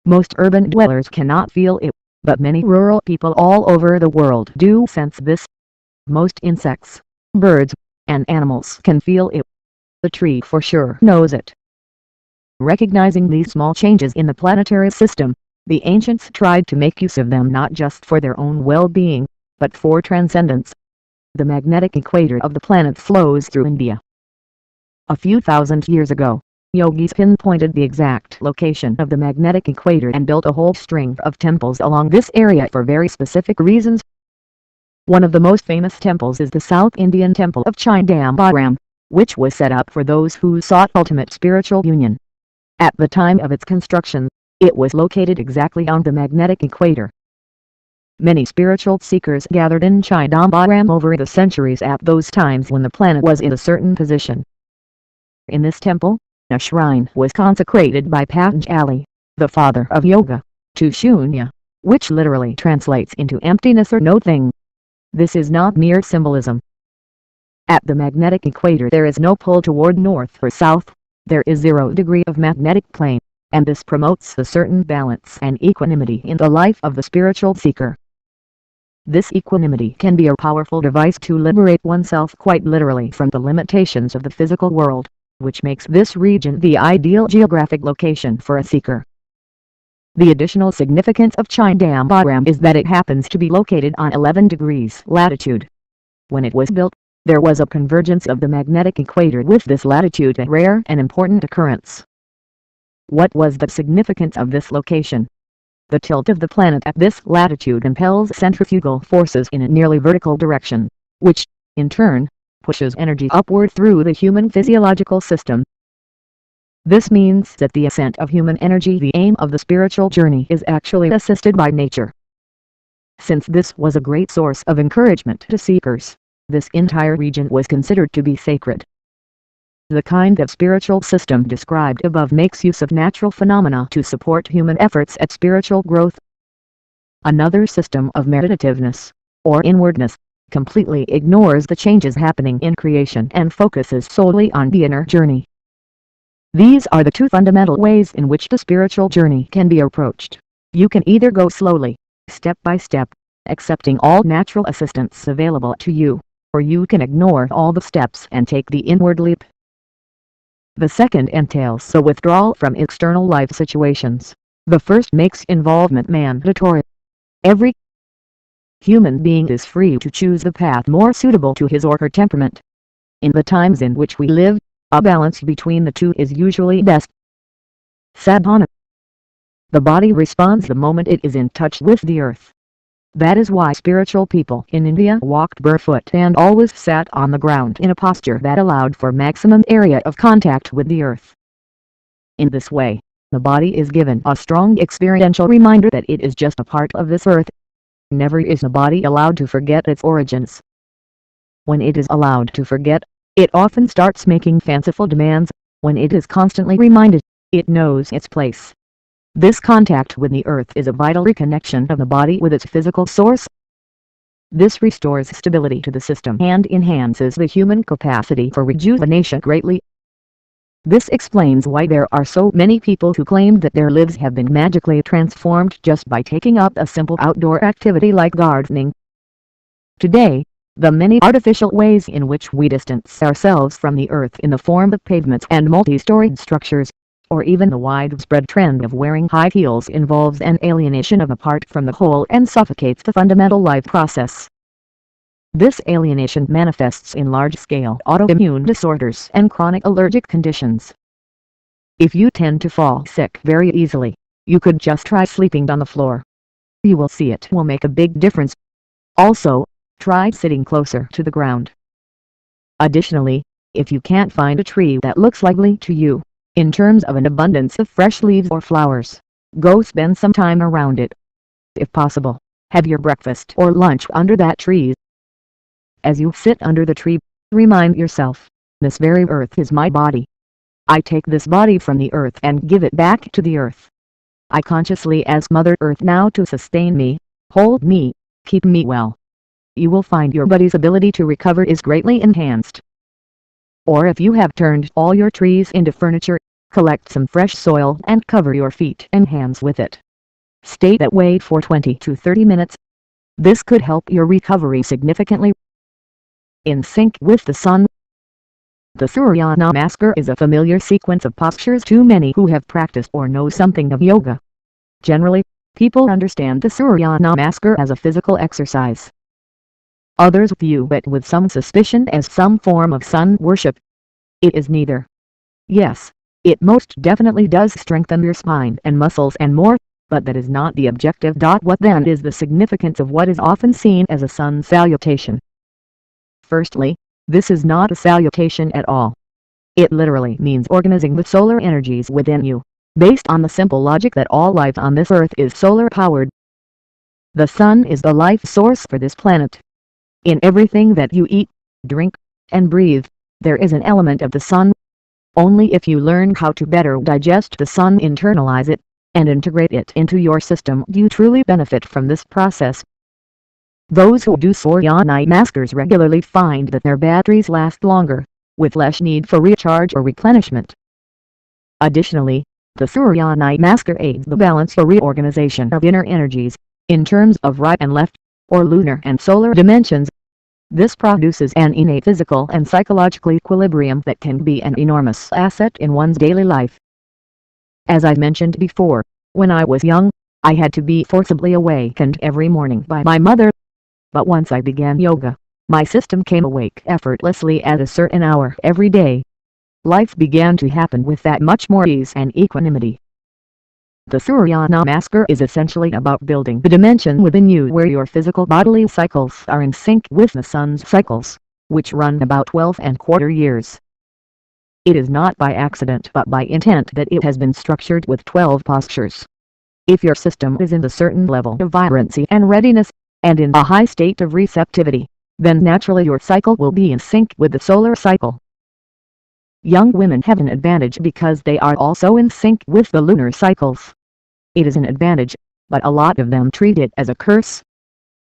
Most urban dwellers cannot feel it, but many rural people all over the world do sense this. Most insects, birds, and animals can feel it. The tree for sure knows it. Recognizing these small changes in the planetary system, the ancients tried to make use of them not just for their own well-being, but for transcendence. The magnetic equator of the planet flows through India. A few thousand years ago, yogis pinpointed the exact location of the magnetic equator and built a whole string of temples along this area for very specific reasons. One of the most famous temples is the South Indian temple of Chidambaram, which was set up for those who sought ultimate spiritual union. At the time of its construction, it was located exactly on the magnetic equator. Many spiritual seekers gathered in Chidambaram over the centuries at those times when the planet was in a certain position. In this temple, a shrine was consecrated by Patanjali, the father of yoga, to Shunya, which literally translates into emptiness or no thing. This is not mere symbolism. At the magnetic equator there is no pull toward north or south, there is 0 degree of magnetic plane, and this promotes a certain balance and equanimity in the life of the spiritual seeker. This equanimity can be a powerful device to liberate oneself quite literally from the limitations of the physical world, which makes this region the ideal geographic location for a seeker. The additional significance of Chidambaram is that it happens to be located on 11 degrees latitude. When it was built, there was a convergence of the magnetic equator with this latitude, a rare and important occurrence. What was the significance of this location? The tilt of the planet at this latitude impels centrifugal forces in a nearly vertical direction, which, in turn, pushes energy upward through the human physiological system. This means that the ascent of human energy, the aim of the spiritual journey, is actually assisted by nature. Since this was a great source of encouragement to seekers, this entire region was considered to be sacred. The kind of spiritual system described above makes use of natural phenomena to support human efforts at spiritual growth. Another system of meditativeness, or inwardness, completely ignores the changes happening in creation and focuses solely on the inner journey. These are the two fundamental ways in which the spiritual journey can be approached. You can either go slowly, step by step, accepting all natural assistance available to you, or you can ignore all the steps and take the inward leap. The second entails a withdrawal from external life situations. The first makes involvement mandatory. Every human being is free to choose the path more suitable to his or her temperament. In the times in which we live, a balance between the two is usually best. Sadhana. The body responds the moment it is in touch with the earth. That is why spiritual people in India walked barefoot and always sat on the ground in a posture that allowed for maximum area of contact with the earth. In this way, the body is given a strong experiential reminder that it is just a part of this earth. Never is the body allowed to forget its origins. When it is allowed to forget, it often starts making fanciful demands. When it is constantly reminded, it knows its place. This contact with the earth is a vital reconnection of the body with its physical source. This restores stability to the system and enhances the human capacity for rejuvenation greatly. This explains why there are so many people who claim that their lives have been magically transformed just by taking up a simple outdoor activity like gardening. Today, the many artificial ways in which we distance ourselves from the earth in the form of pavements and multi-storied structures, or even the widespread trend of wearing high heels, involves an alienation of a part from the whole and suffocates the fundamental life process. This alienation manifests in large-scale autoimmune disorders and chronic allergic conditions. If you tend to fall sick very easily, you could just try sleeping on the floor. You will see it will make a big difference. Also, try sitting closer to the ground. Additionally, if you can't find a tree that looks likely to you, in terms of an abundance of fresh leaves or flowers, go spend some time around it. If possible, have your breakfast or lunch under that tree. As you sit under the tree, remind yourself, this very earth is my body. I take this body from the earth and give it back to the earth. I consciously ask Mother Earth now to sustain me, hold me, keep me well. You will find your body's ability to recover is greatly enhanced. Or if you have turned all your trees into furniture, collect some fresh soil and cover your feet and hands with it. Stay that way for 20 to 30 minutes. This could help your recovery significantly. In sync with the sun. The Surya Namaskar is a familiar sequence of postures to many who have practiced or know something of yoga. Generally, people understand the Surya Namaskar as a physical exercise. Others view it with some suspicion as some form of sun worship. It is neither. Yes, it most definitely does strengthen your spine and muscles and more, but that is not the objective. What then is the significance of what is often seen as a sun salutation? Firstly, this is not a salutation at all. It literally means organizing the solar energies within you, based on the simple logic that all life on this earth is solar powered. The sun is the life source for this planet. In everything that you eat, drink, and breathe, there is an element of the sun. Only if you learn how to better digest the sun, internalize it, and integrate it into your system, do you truly benefit from this process. Those who do Surya Namaskars regularly find that their batteries last longer, with less need for recharge or replenishment. Additionally, the Surya Namaskar aids the balance or reorganization of inner energies, in terms of right and left, or lunar and solar dimensions. This produces an innate physical and psychological equilibrium that can be an enormous asset in one's daily life. As I mentioned before, when I was young, I had to be forcibly awakened every morning by my mother. But once I began yoga, my system came awake effortlessly at a certain hour every day. Life began to happen with that much more ease and equanimity. The Surya Namaskar is essentially about building the dimension within you where your physical bodily cycles are in sync with the sun's cycles, which run about 12¼ years. It is not by accident but by intent that it has been structured with 12 postures. If your system is in a certain level of vibrancy and readiness, and in a high state of receptivity, then naturally your cycle will be in sync with the solar cycle. Young women have an advantage because they are also in sync with the lunar cycles. It is an advantage, but a lot of them treat it as a curse.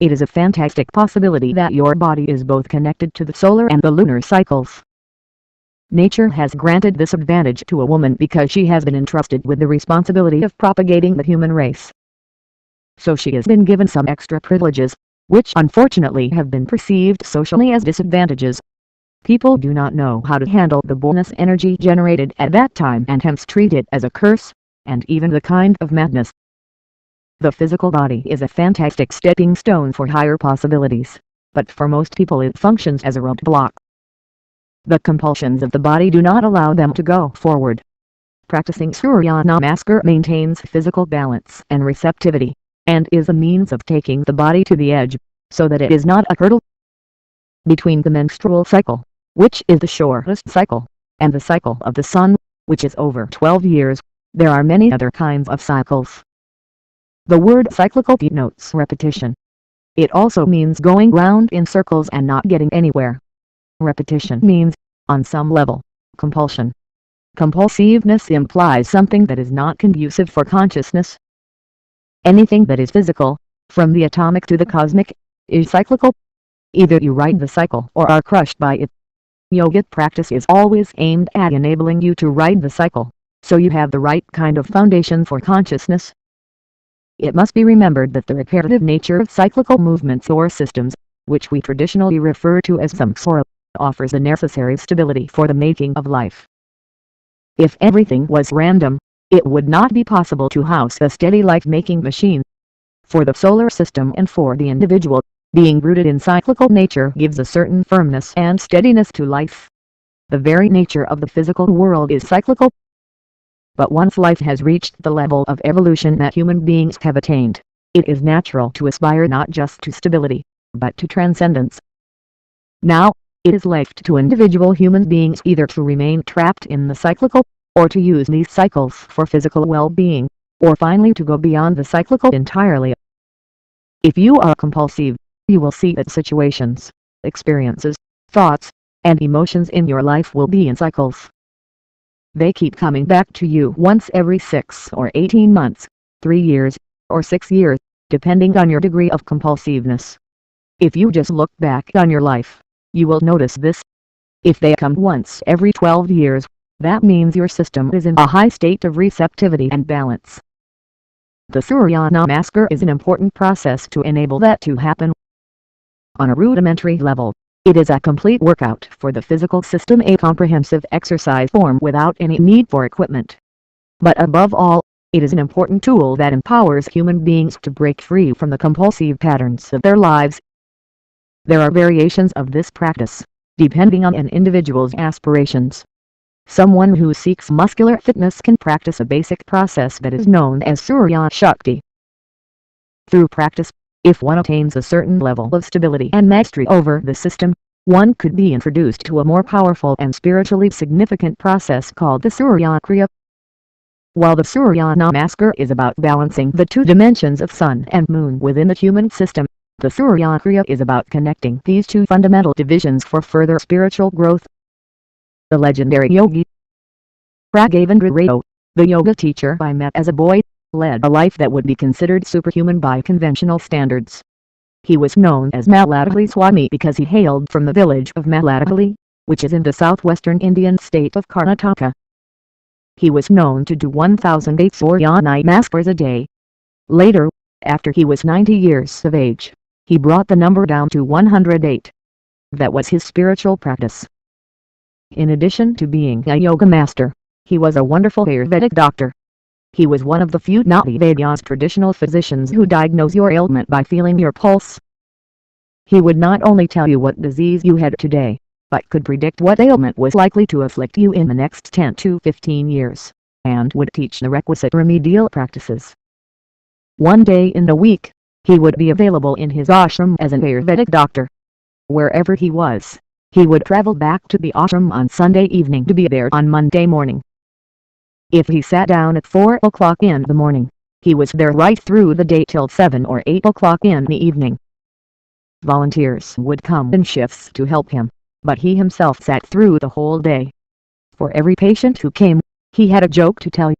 It is a fantastic possibility that your body is both connected to the solar and the lunar cycles. Nature has granted this advantage to a woman because she has been entrusted with the responsibility of propagating the human race. So she has been given some extra privileges, which unfortunately have been perceived socially as disadvantages. People do not know how to handle the bonus energy generated at that time and hence treat it as a curse, and even the kind of madness. The physical body is a fantastic stepping stone for higher possibilities, but for most people it functions as a roadblock. The compulsions of the body do not allow them to go forward. Practicing Surya Namaskar maintains physical balance and receptivity, and is a means of taking the body to the edge, so that it is not a hurdle. Between the menstrual cycle, which is the shortest cycle, and the cycle of the sun, which is over 12 years, there are many other kinds of cycles. The word cyclical denotes repetition. It also means going round in circles and not getting anywhere. Repetition means, on some level, compulsion. Compulsiveness implies something that is not conducive for consciousness. Anything that is physical, from the atomic to the cosmic, is cyclical. Either you ride the cycle or are crushed by it. Yogic practice is always aimed at enabling you to ride the cycle, so you have the right kind of foundation for consciousness. It must be remembered that the repetitive nature of cyclical movements or systems, which we traditionally refer to as samsara, offers the necessary stability for the making of life. If everything was random, it would not be possible to house a steady life-making machine. For the solar system and for the individual, being rooted in cyclical nature gives a certain firmness and steadiness to life. The very nature of the physical world is cyclical. But once life has reached the level of evolution that human beings have attained, it is natural to aspire not just to stability, but to transcendence. Now, it is left to individual human beings either to remain trapped in the cyclical, or to use these cycles for physical well-being, or finally to go beyond the cyclical entirely. If you are compulsive, you will see that situations, experiences, thoughts, and emotions in your life will be in cycles. They keep coming back to you once every 6 or 18 months, 3 years, or 6 years, depending on your degree of compulsiveness. If you just look back on your life, you will notice this. If they come once every 12 years, that means your system is in a high state of receptivity and balance. The Surya Namaskar is an important process to enable that to happen. On a rudimentary level, it is a complete workout for the physical system, a comprehensive exercise form without any need for equipment. But above all, it is an important tool that empowers human beings to break free from the compulsive patterns of their lives. There are variations of this practice, depending on an individual's aspirations. Someone who seeks muscular fitness can practice a basic process that is known as Surya Shakti. Through practice, if one attains a certain level of stability and mastery over the system, one could be introduced to a more powerful and spiritually significant process called the Surya Kriya. While the Surya Namaskar is about balancing the two dimensions of sun and moon within the human system, the Surya Kriya is about connecting these two fundamental divisions for further spiritual growth. The legendary Yogi Raghavendra, the yoga teacher I met as a boy, led a life that would be considered superhuman by conventional standards. He was known as Maladakali Swami because he hailed from the village of Maladakali, which is in the southwestern Indian state of Karnataka. He was known to do 1,008 Surya Namaskars a day. Later, after he was 90 years of age, he brought the number down to 108. That was his spiritual practice. In addition to being a yoga master, he was a wonderful Ayurvedic doctor. He was one of the few Nati Vedya's traditional physicians who diagnose your ailment by feeling your pulse. He would not only tell you what disease you had today, but could predict what ailment was likely to afflict you in the next 10 to 15 years, and would teach the requisite remedial practices. One day in the week, he would be available in his ashram as an Ayurvedic doctor. Wherever he was, he would travel back to the ashram on Sunday evening to be there on Monday morning. If he sat down at 4 o'clock in the morning, he was there right through the day till 7 or 8 o'clock in the evening. Volunteers would come in shifts to help him, but he himself sat through the whole day. For every patient who came, he had a joke to tell.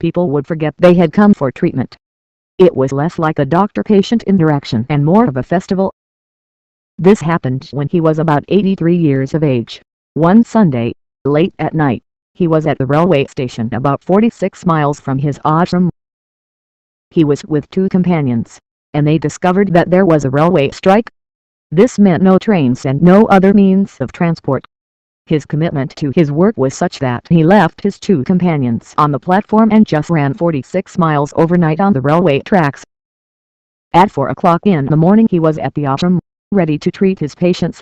People would forget they had come for treatment. It was less like a doctor-patient interaction and more of a festival. This happened when he was about 83 years of age. One Sunday, late at night, he was at the railway station about 46 miles from his ashram. He was with two companions, and they discovered that there was a railway strike. This meant no trains and no other means of transport. His commitment to his work was such that he left his two companions on the platform and just ran 46 miles overnight on the railway tracks. At 4 o'clock in the morning he was at the ashram, ready to treat his patients.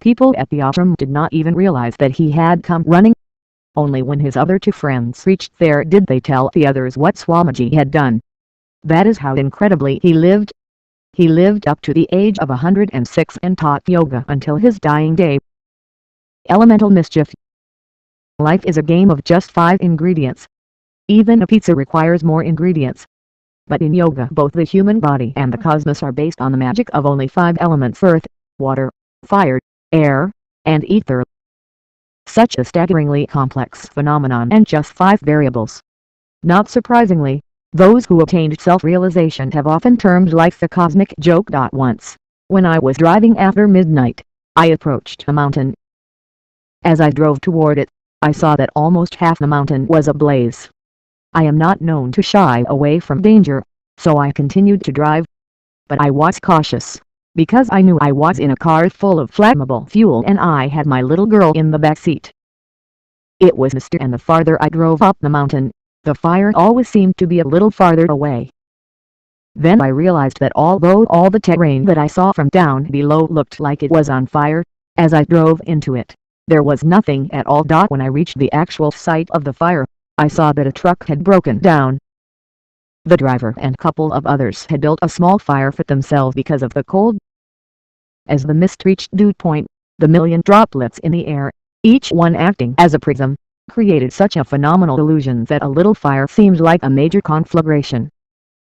People at the ashram did not even realize that he had come running. Only when his other two friends reached there did they tell the others what Swamiji had done. That is how incredibly he lived. He lived up to the age of 106 and taught yoga until his dying day. Elemental mischief. Life is a game of just 5 ingredients. Even a pizza requires more ingredients. But in yoga both the human body and the cosmos are based on the magic of only 5 elements: earth, water, fire, air, and ether. Such a staggeringly complex phenomenon and just 5 variables. Not surprisingly, those who attained self-realization have often termed life a cosmic joke. Once, when I was driving after midnight, I approached a mountain. As I drove toward it, I saw that almost half the mountain was ablaze. I am not known to shy away from danger, so I continued to drive. But I was cautious, because I knew I was in a car full of flammable fuel and I had my little girl in the back seat. It was misty, and the farther I drove up the mountain, the fire always seemed to be a little farther away. Then I realized that although all the terrain that I saw from down below looked like it was on fire, as I drove into it, there was nothing at all. When I reached the actual site of the fire, I saw that a truck had broken down. The driver and couple of others had built a small fire for themselves because of the cold. As the mist reached dew point, the million droplets in the air, each one acting as a prism, created such a phenomenal illusion that a little fire seemed like a major conflagration.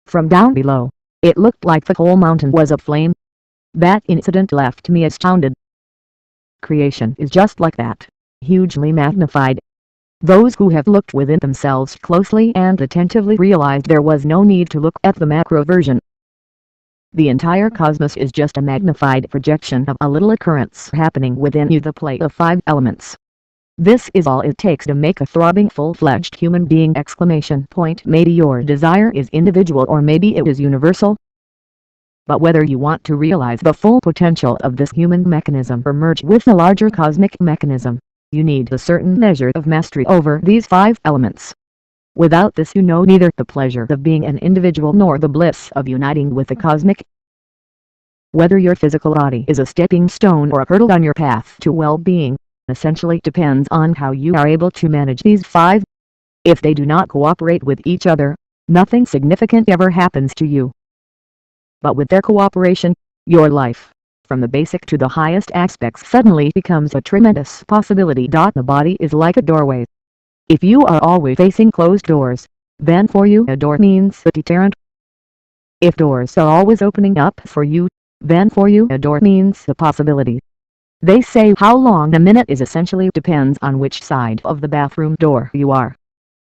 From down below, it looked like the whole mountain was aflame. That incident left me astounded. Creation is just like that, hugely magnified. Those who have looked within themselves closely and attentively realized there was no need to look at the macro version. The entire cosmos is just a magnified projection of a little occurrence happening within you, the play of 5 elements. This is all it takes to make a throbbing full-fledged human being! Maybe your desire is individual or maybe it is universal. But whether you want to realize the full potential of this human mechanism or merge with the larger cosmic mechanism, you need a certain measure of mastery over these 5 elements. Without this you know neither the pleasure of being an individual nor the bliss of uniting with the cosmic. Whether your physical body is a stepping stone or a hurdle on your path to well-being, essentially depends on how you are able to manage these 5. If they do not cooperate with each other, nothing significant ever happens to you. But with their cooperation, your life, from the basic to the highest aspects, suddenly becomes a tremendous possibility. The body is like a doorway. If you are always facing closed doors, then for you a door means a deterrent. If doors are always opening up for you, then for you a door means a possibility. They say how long a minute is essentially depends on which side of the bathroom door you are.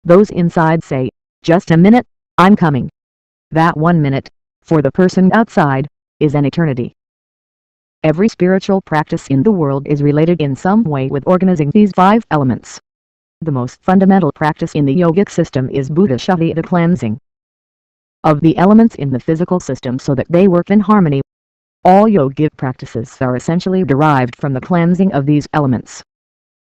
Those inside say, "Just a minute, I'm coming." That 1 minute, for the person outside, is an eternity. Every spiritual practice in the world is related in some way with organizing these 5 elements. The most fundamental practice in the yogic system is Buddha Shuddhi, the cleansing of the elements in the physical system so that they work in harmony. All yogic practices are essentially derived from the cleansing of these elements.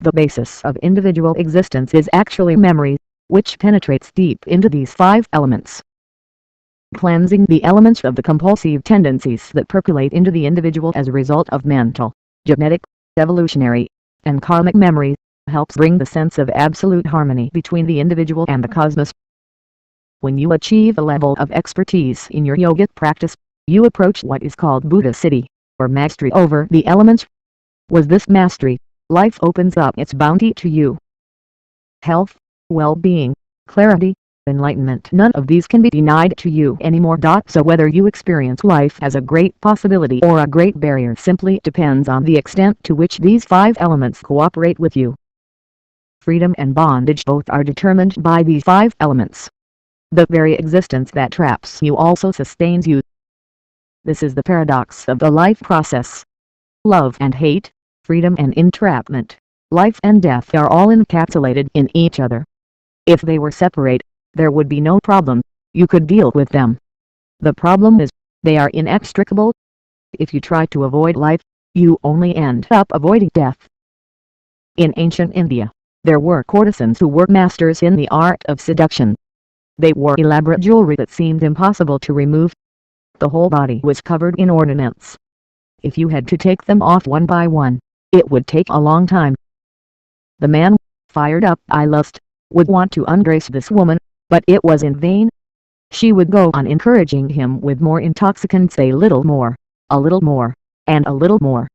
The basis of individual existence is actually memory, which penetrates deep into these 5 elements. Cleansing the elements of the compulsive tendencies that percolate into the individual as a result of mental, genetic, evolutionary, and karmic memories helps bring the sense of absolute harmony between the individual and the cosmos. When you achieve a level of expertise in your yogic practice, you approach what is called Buddha Siddhi, or mastery over the elements. With this mastery, life opens up its bounty to you. Health, well-being, clarity, enlightenment, none of these can be denied to you anymore. So whether you experience life as a great possibility or a great barrier simply depends on the extent to which these 5 elements cooperate with you. Freedom and bondage both are determined by these 5 elements. The very existence that traps you also sustains you. This is the paradox of the life process. Love and hate, freedom and entrapment, life and death are all encapsulated in each other. If they were separate, there would be no problem, you could deal with them. The problem is, they are inextricable. If you try to avoid life, you only end up avoiding death. In ancient India, there were courtesans who were masters in the art of seduction. They wore elaborate jewelry that seemed impossible to remove. The whole body was covered in ornaments. If you had to take them off one by one, it would take a long time. The man, fired up by lust, would want to ungrace this woman, but it was in vain. She would go on encouraging him with more intoxicants, a little more, and a little more.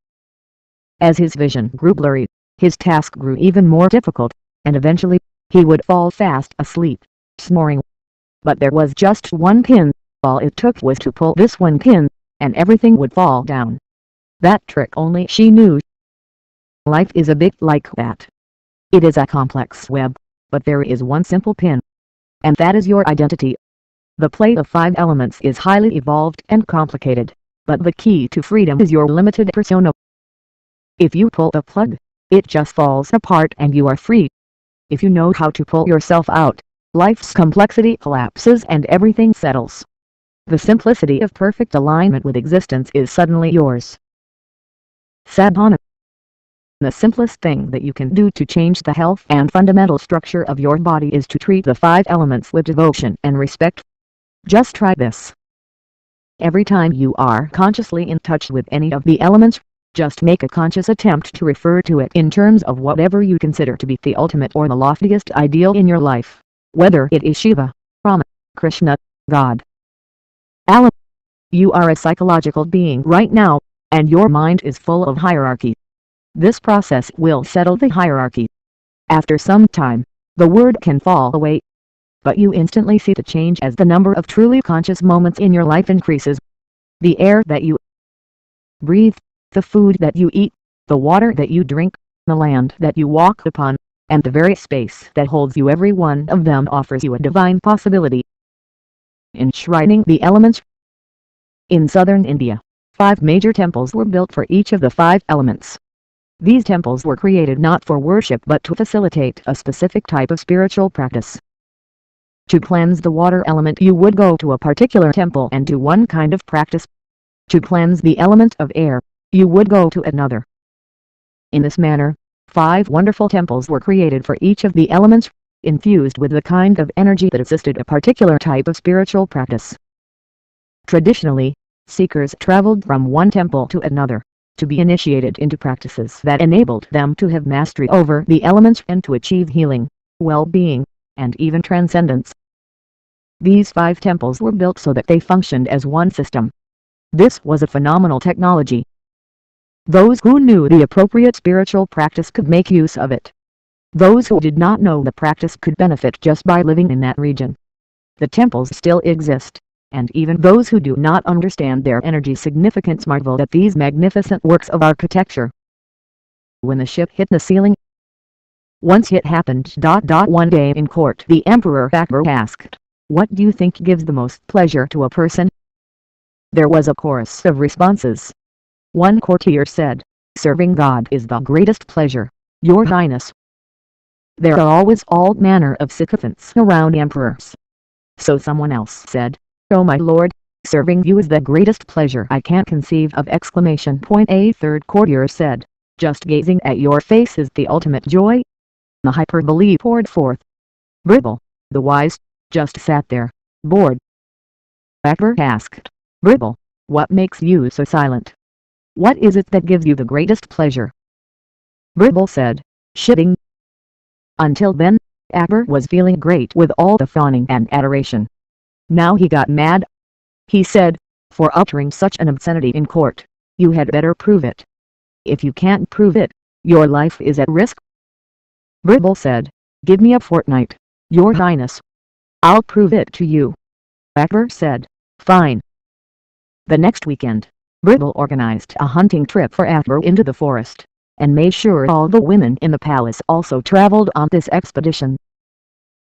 As his vision grew blurry, his task grew even more difficult, and eventually, he would fall fast asleep, snoring. But there was just one pin, all it took was to pull this one pin, and everything would fall down. That trick only she knew. Life is a bit like that. It is a complex web, but there is one simple pin. And that is your identity. The play of 5 elements is highly evolved and complicated, but the key to freedom is your limited persona. If you pull the plug, it just falls apart and you are free. If you know how to pull yourself out, life's complexity collapses and everything settles. The simplicity of perfect alignment with existence is suddenly yours. Sadhana. The simplest thing that you can do to change the health and fundamental structure of your body is to treat the 5 elements with devotion and respect. Just try this. Every time you are consciously in touch with any of the elements, just make a conscious attempt to refer to it in terms of whatever you consider to be the ultimate or the loftiest ideal in your life, whether it is Shiva, Brahma, Krishna, God. Allah. You are a psychological being right now, and your mind is full of hierarchy. This process will settle the hierarchy. After some time, the word can fall away. But you instantly see the change as the number of truly conscious moments in your life increases. The air that you breathe, the food that you eat, the water that you drink, the land that you walk upon, and the very space that holds you, every one of them offers you a divine possibility. Enshrining the elements. In southern India, 5 major temples were built for each of the 5 elements. These temples were created not for worship but to facilitate a specific type of spiritual practice. To cleanse the water element, you would go to a particular temple and do one kind of practice. To cleanse the element of air, you would go to another. In this manner, 5 wonderful temples were created for each of the elements, infused with the kind of energy that assisted a particular type of spiritual practice. Traditionally, seekers traveled from one temple to another, to be initiated into practices that enabled them to have mastery over the elements and to achieve healing, well-being, and even transcendence. These 5 temples were built so that they functioned as one system. This was a phenomenal technology. Those who knew the appropriate spiritual practice could make use of it. Those who did not know the practice could benefit just by living in that region. The temples still exist, and even those who do not understand their energy significance marvel at these magnificent works of architecture. When the ship hit the ceiling. Once it happened. One day in court, the Emperor Akbar asked, "What do you think gives the most pleasure to a person?" There was a chorus of responses. One courtier said, "Serving God is the greatest pleasure, Your Highness." There are always all manner of sycophants around emperors. So someone else said, "Oh my lord, serving you is the greatest pleasure I can't conceive of!" A third courtier said, "Just gazing at your face is the ultimate joy." The hyperbole poured forth. Birbal, the wise, just sat there, bored. Akbar asked, "Birbal, what makes you so silent? What is it that gives you the greatest pleasure?" Birbal said, "Shitting." Until then, Akbar was feeling great with all the fawning and adoration. Now he got mad. He said, "For uttering such an obscenity in court, you had better prove it. If you can't prove it, your life is at risk." Birbal said, "Give me a fortnight, Your Highness. I'll prove it to you." Akbar said, "Fine." The next weekend, Birbal organized a hunting trip for Akbar into the forest, and made sure all the women in the palace also traveled on this expedition.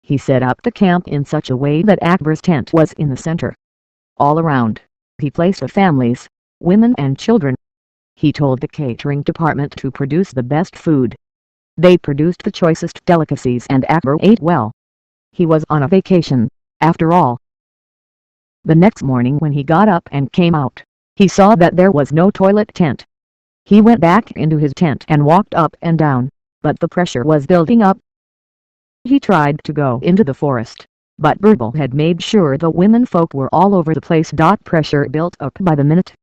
He set up the camp in such a way that Akbar's tent was in the center. All around, he placed the families, women and children. He told the catering department to produce the best food. They produced the choicest delicacies and Akbar ate well. He was on a vacation, after all. The next morning when he got up and came out, he saw that there was no toilet tent. He went back into his tent and walked up and down, but the pressure was building up. He tried to go into the forest, but Birbal had made sure the women folk were all over the place. Pressure built up by the minute.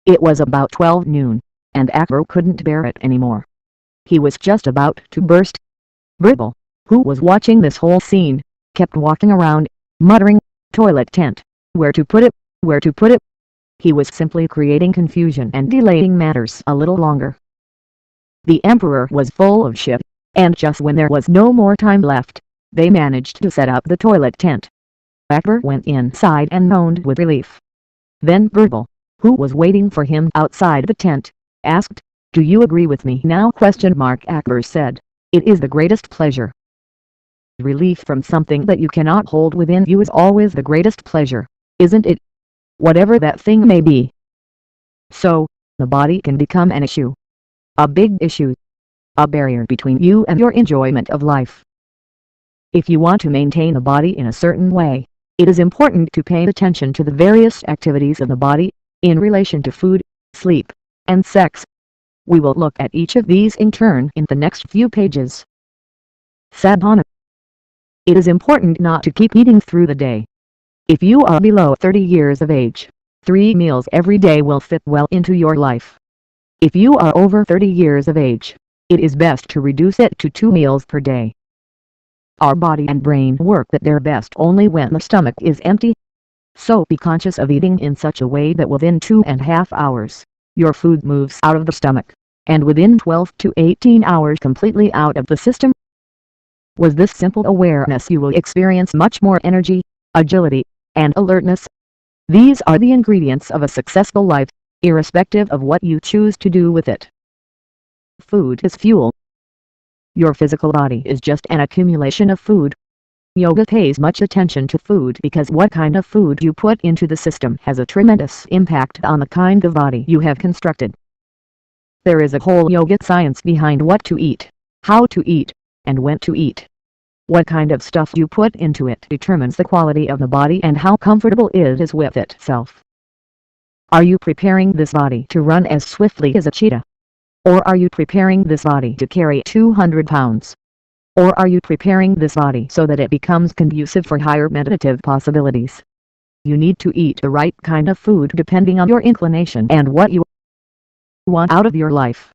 It was about 12 noon, and Akbar couldn't bear it anymore. He was just about to burst. Birbal, who was watching this whole scene, kept walking around, muttering, "Toilet tent, where to put it, where to put it?" He was simply creating confusion and delaying matters a little longer. The emperor was full of shit, and just when there was no more time left, they managed to set up the toilet tent. Akbar went inside and moaned with relief. Then Birbal, who was waiting for him outside the tent, asked, "Do you agree with me now?" Akbar said, "It is the greatest pleasure. Relief from something that you cannot hold within you is always the greatest pleasure, isn't it? Whatever that thing may be. So, the body can become an issue. A big issue. A barrier between you and your enjoyment of life. If you want to maintain the body in a certain way, it is important to pay attention to the various activities of the body, in relation to food, sleep, and sex. We will look at each of these in turn in the next few pages. Sadhana. It is important not to keep eating through the day. If you are below 30 years of age, 3 meals every day will fit well into your life. If you are over 30 years of age, it is best to reduce it to 2 meals per day. Our body and brain work at their best only when the stomach is empty. So be conscious of eating in such a way that within 2.5 hours, your food moves out of the stomach, and within 12 to 18 hours completely out of the system. With this simple awareness you will experience much more energy, agility, and alertness. These are the ingredients of a successful life, irrespective of what you choose to do with it. Food is fuel. Your physical body is just an accumulation of food. Yoga pays much attention to food because what kind of food you put into the system has a tremendous impact on the kind of body you have constructed. There is a whole yogic science behind what to eat, how to eat, and when to eat. What kind of stuff you put into it determines the quality of the body and how comfortable it is with itself. Are you preparing this body to run as swiftly as a cheetah? Or are you preparing this body to carry 200 pounds? Or are you preparing this body so that it becomes conducive for higher meditative possibilities? You need to eat the right kind of food depending on your inclination and what you want out of your life.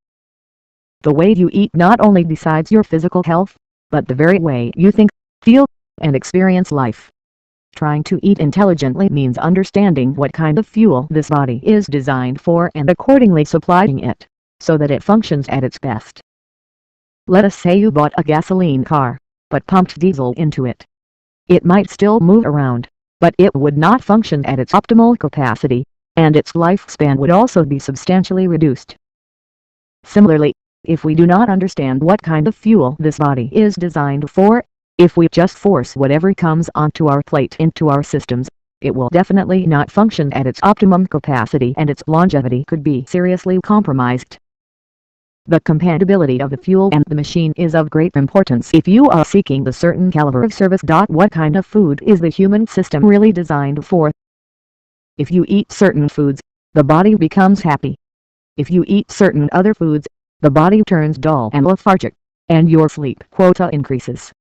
The way you eat not only decides your physical health, but the very way you think, feel, and experience life. Trying to eat intelligently means understanding what kind of fuel this body is designed for and accordingly supplying it, so that it functions at its best. Let us say you bought a gasoline car, but pumped diesel into it. It might still move around, but it would not function at its optimal capacity, and its lifespan would also be substantially reduced. Similarly, if we do not understand what kind of fuel this body is designed for, if we just force whatever comes onto our plate into our systems, it will definitely not function at its optimum capacity and its longevity could be seriously compromised. The compatibility of the fuel and the machine is of great importance if you are seeking the certain caliber of service. What kind of food is the human system really designed for? If you eat certain foods, the body becomes happy. If you eat certain other foods, the body turns dull and lethargic, and your sleep quota increases.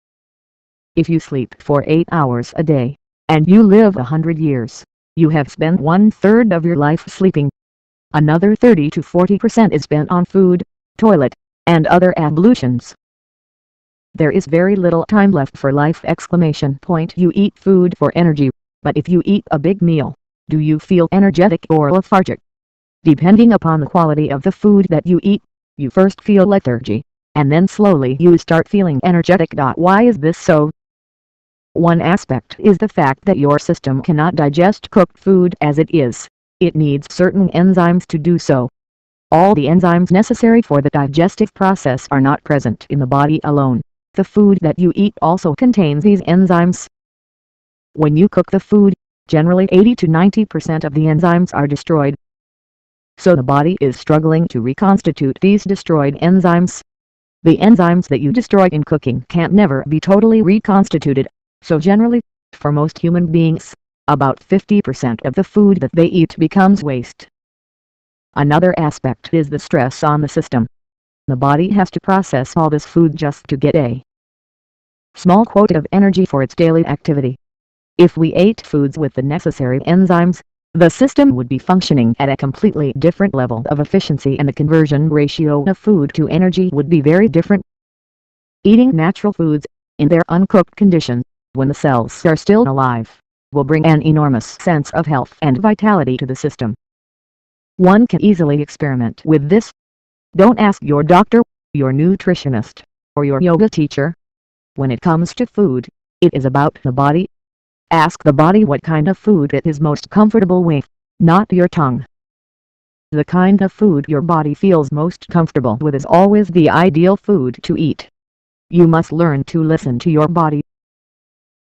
If you sleep for 8 hours a day, and you live 100 years, you have spent 1/3 of your life sleeping. Another 30 to 40% is spent on food, toilet, and other ablutions. There is very little time left for life! You eat food for energy, but if you eat a big meal, do you feel energetic or lethargic? Depending upon the quality of the food that you eat, you first feel lethargy, and then slowly you start feeling energetic. Why is this so? One aspect is the fact that your system cannot digest cooked food as it is. It needs certain enzymes to do so. All the enzymes necessary for the digestive process are not present in the body alone. The food that you eat also contains these enzymes. When you cook the food, generally 80 to 90% of the enzymes are destroyed. So the body is struggling to reconstitute these destroyed enzymes. The enzymes that you destroy in cooking can't never be totally reconstituted, so generally, for most human beings, about 50% of the food that they eat becomes waste. Another aspect is the stress on the system. The body has to process all this food just to get a small quota of energy for its daily activity. If we ate foods with the necessary enzymes, the system would be functioning at a completely different level of efficiency and the conversion ratio of food to energy would be very different. Eating natural foods, in their uncooked condition, when the cells are still alive, will bring an enormous sense of health and vitality to the system. One can easily experiment with this. Don't ask your doctor, your nutritionist, or your yoga teacher. When it comes to food, it is about the body. Ask the body what kind of food it is most comfortable with, not your tongue. The kind of food your body feels most comfortable with is always the ideal food to eat. You must learn to listen to your body.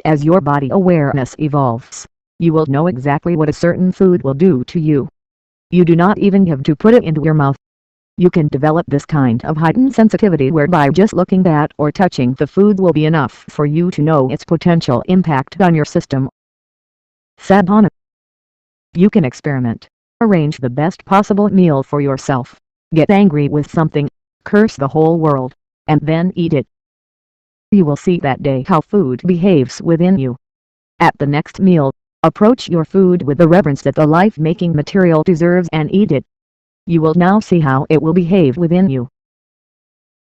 As your body awareness evolves, you will know exactly what a certain food will do to you. You do not even have to put it into your mouth. You can develop this kind of heightened sensitivity whereby just looking at or touching the food will be enough for you to know its potential impact on your system. Sadhana. You can experiment. Arrange the best possible meal for yourself. Get angry with something, curse the whole world, and then eat it. You will see that day how food behaves within you. At the next meal, approach your food with the reverence that the life-making material deserves and eat it. You will now see how it will behave within you.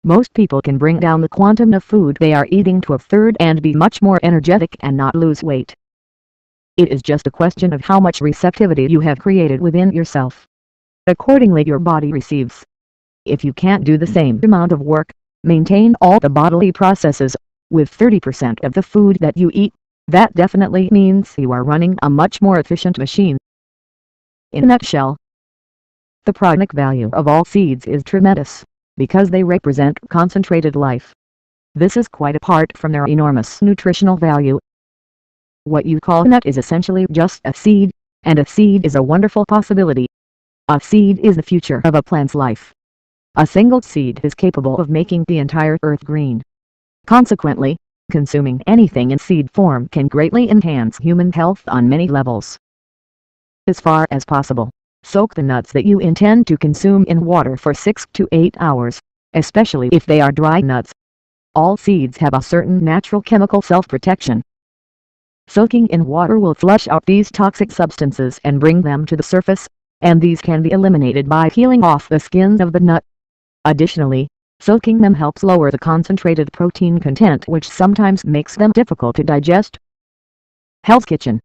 Most people can bring down the quantum of food they are eating to 1/3 and be much more energetic and not lose weight. It is just a question of how much receptivity you have created within yourself. Accordingly your body receives. If you can't do the same amount of work, maintain all the bodily processes, with 30% of the food that you eat, that definitely means you are running a much more efficient machine. In a nutshell, the pranic value of all seeds is tremendous, because they represent concentrated life. This is quite apart from their enormous nutritional value. What you call a nut is essentially just a seed, and a seed is a wonderful possibility. A seed is the future of a plant's life. A single seed is capable of making the entire earth green. Consequently, consuming anything in seed form can greatly enhance human health on many levels. As far as possible, soak the nuts that you intend to consume in water for 6 to 8 hours, especially if they are dry nuts. All seeds have a certain natural chemical self-protection. Soaking in water will flush out these toxic substances and bring them to the surface, and these can be eliminated by peeling off the skins of the nut. Additionally, soaking them helps lower the concentrated protein content, which sometimes makes them difficult to digest. Hell's Kitchen.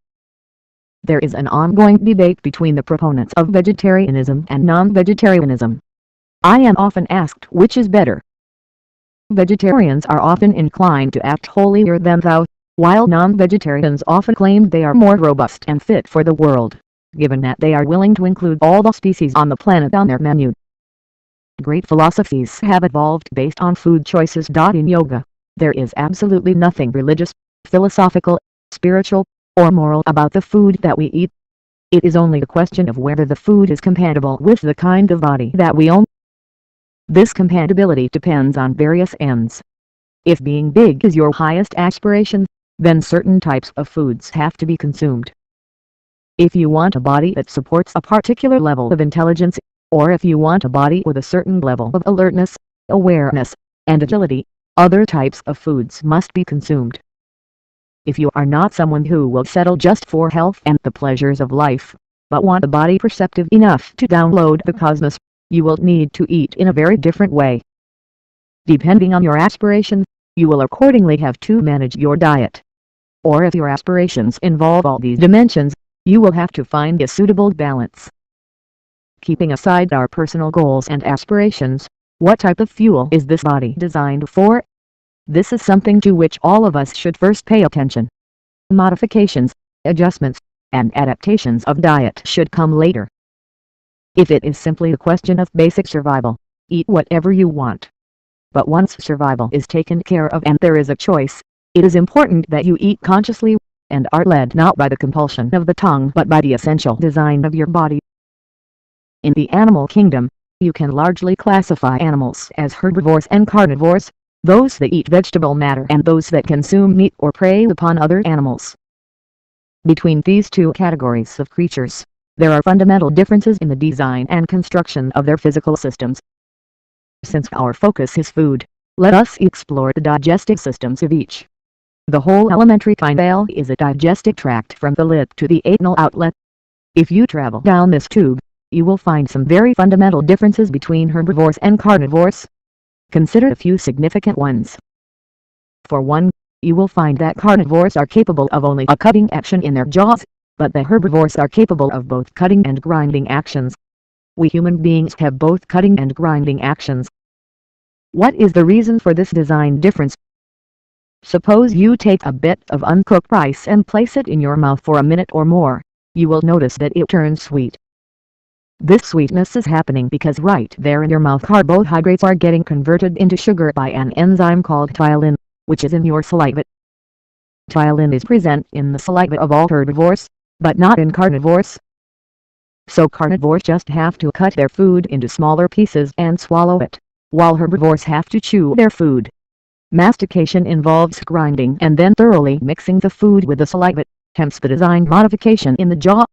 There is an ongoing debate between the proponents of vegetarianism and non-vegetarianism. I am often asked which is better. Vegetarians are often inclined to act holier than thou, while non-vegetarians often claim they are more robust and fit for the world, given that they are willing to include all the species on the planet on their menu. Great philosophies have evolved based on food choices. In yoga, there is absolutely nothing religious, philosophical, spiritual, or moral about the food that we eat. It is only a question of whether the food is compatible with the kind of body that we own. This compatibility depends on various ends. If being big is your highest aspiration, then certain types of foods have to be consumed. If you want a body that supports a particular level of intelligence, or if you want a body with a certain level of alertness, awareness, and agility, other types of foods must be consumed. If you are not someone who will settle just for health and the pleasures of life, but want a body perceptive enough to download the cosmos, you will need to eat in a very different way. Depending on your aspirations, you will accordingly have to manage your diet. Or if your aspirations involve all these dimensions, you will have to find a suitable balance. Keeping aside our personal goals and aspirations, what type of fuel is this body designed for? This is something to which all of us should first pay attention. Modifications, adjustments, and adaptations of diet should come later. If it is simply a question of basic survival, eat whatever you want. But once survival is taken care of and there is a choice, it is important that you eat consciously, and are led not by the compulsion of the tongue but by the essential design of your body. In the animal kingdom, you can largely classify animals as herbivores and carnivores, those that eat vegetable matter and those that consume meat or prey upon other animals. Between these two categories of creatures, there are fundamental differences in the design and construction of their physical systems. Since our focus is food, let us explore the digestive systems of each. The whole alimentary canal is a digestive tract from the lid to the anal outlet. If you travel down this tube, you will find some very fundamental differences between herbivores and carnivores. Consider a few significant ones. For one, you will find that carnivores are capable of only a cutting action in their jaws, but the herbivores are capable of both cutting and grinding actions. We human beings have both cutting and grinding actions. What is the reason for this design difference? Suppose you take a bit of uncooked rice and place it in your mouth for a minute or more. You will notice that it turns sweet. This sweetness is happening because right there in your mouth carbohydrates are getting converted into sugar by an enzyme called ptyalin, which is in your saliva. Ptyalin is present in the saliva of all herbivores, but not in carnivores. So carnivores just have to cut their food into smaller pieces and swallow it, while herbivores have to chew their food. Mastication involves grinding and then thoroughly mixing the food with the saliva, hence the design modification in the jaw.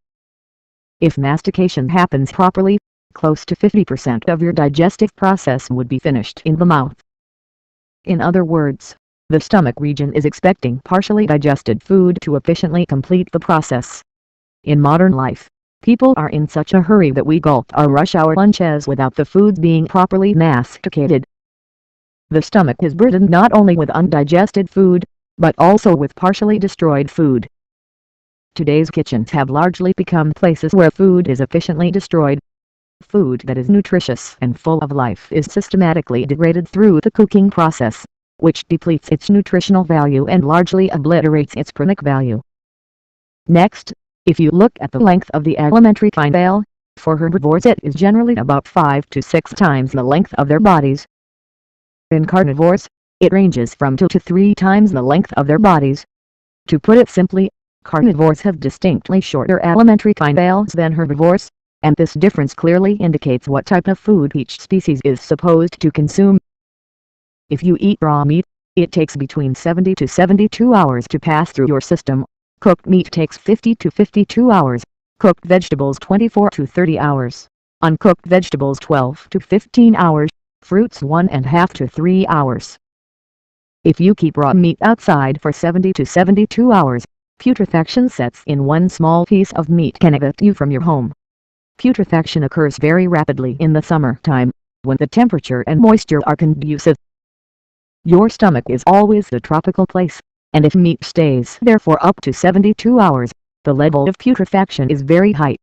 If mastication happens properly, close to 50% of your digestive process would be finished in the mouth. In other words, the stomach region is expecting partially digested food to efficiently complete the process. In modern life, people are in such a hurry that we gulp our rush hour lunches without the food being properly masticated. The stomach is burdened not only with undigested food, but also with partially destroyed food. Today's kitchens have largely become places where food is efficiently destroyed. Food that is nutritious and full of life is systematically degraded through the cooking process, which depletes its nutritional value and largely obliterates its pranic value. Next, if you look at the length of the alimentary canal, for herbivores it is generally about 5 to 6 times the length of their bodies. In carnivores, it ranges from 2 to 3 times the length of their bodies. To put it simply, carnivores have distinctly shorter alimentary canals than herbivores, and this difference clearly indicates what type of food each species is supposed to consume. If you eat raw meat, it takes between 70 to 72 hours to pass through your system. Cooked meat takes 50 to 52 hours, cooked vegetables 24 to 30 hours, uncooked vegetables 12 to 15 hours, fruits 1.5 to 3 hours. If you keep raw meat outside for 70 to 72 hours, Putrefaction sets in. One small piece of meat can evict you from your home. Putrefaction occurs very rapidly in the summertime, when the temperature and moisture are conducive. Your stomach is always the tropical place, and if meat stays there for up to 72 hours, the level of putrefaction is very high.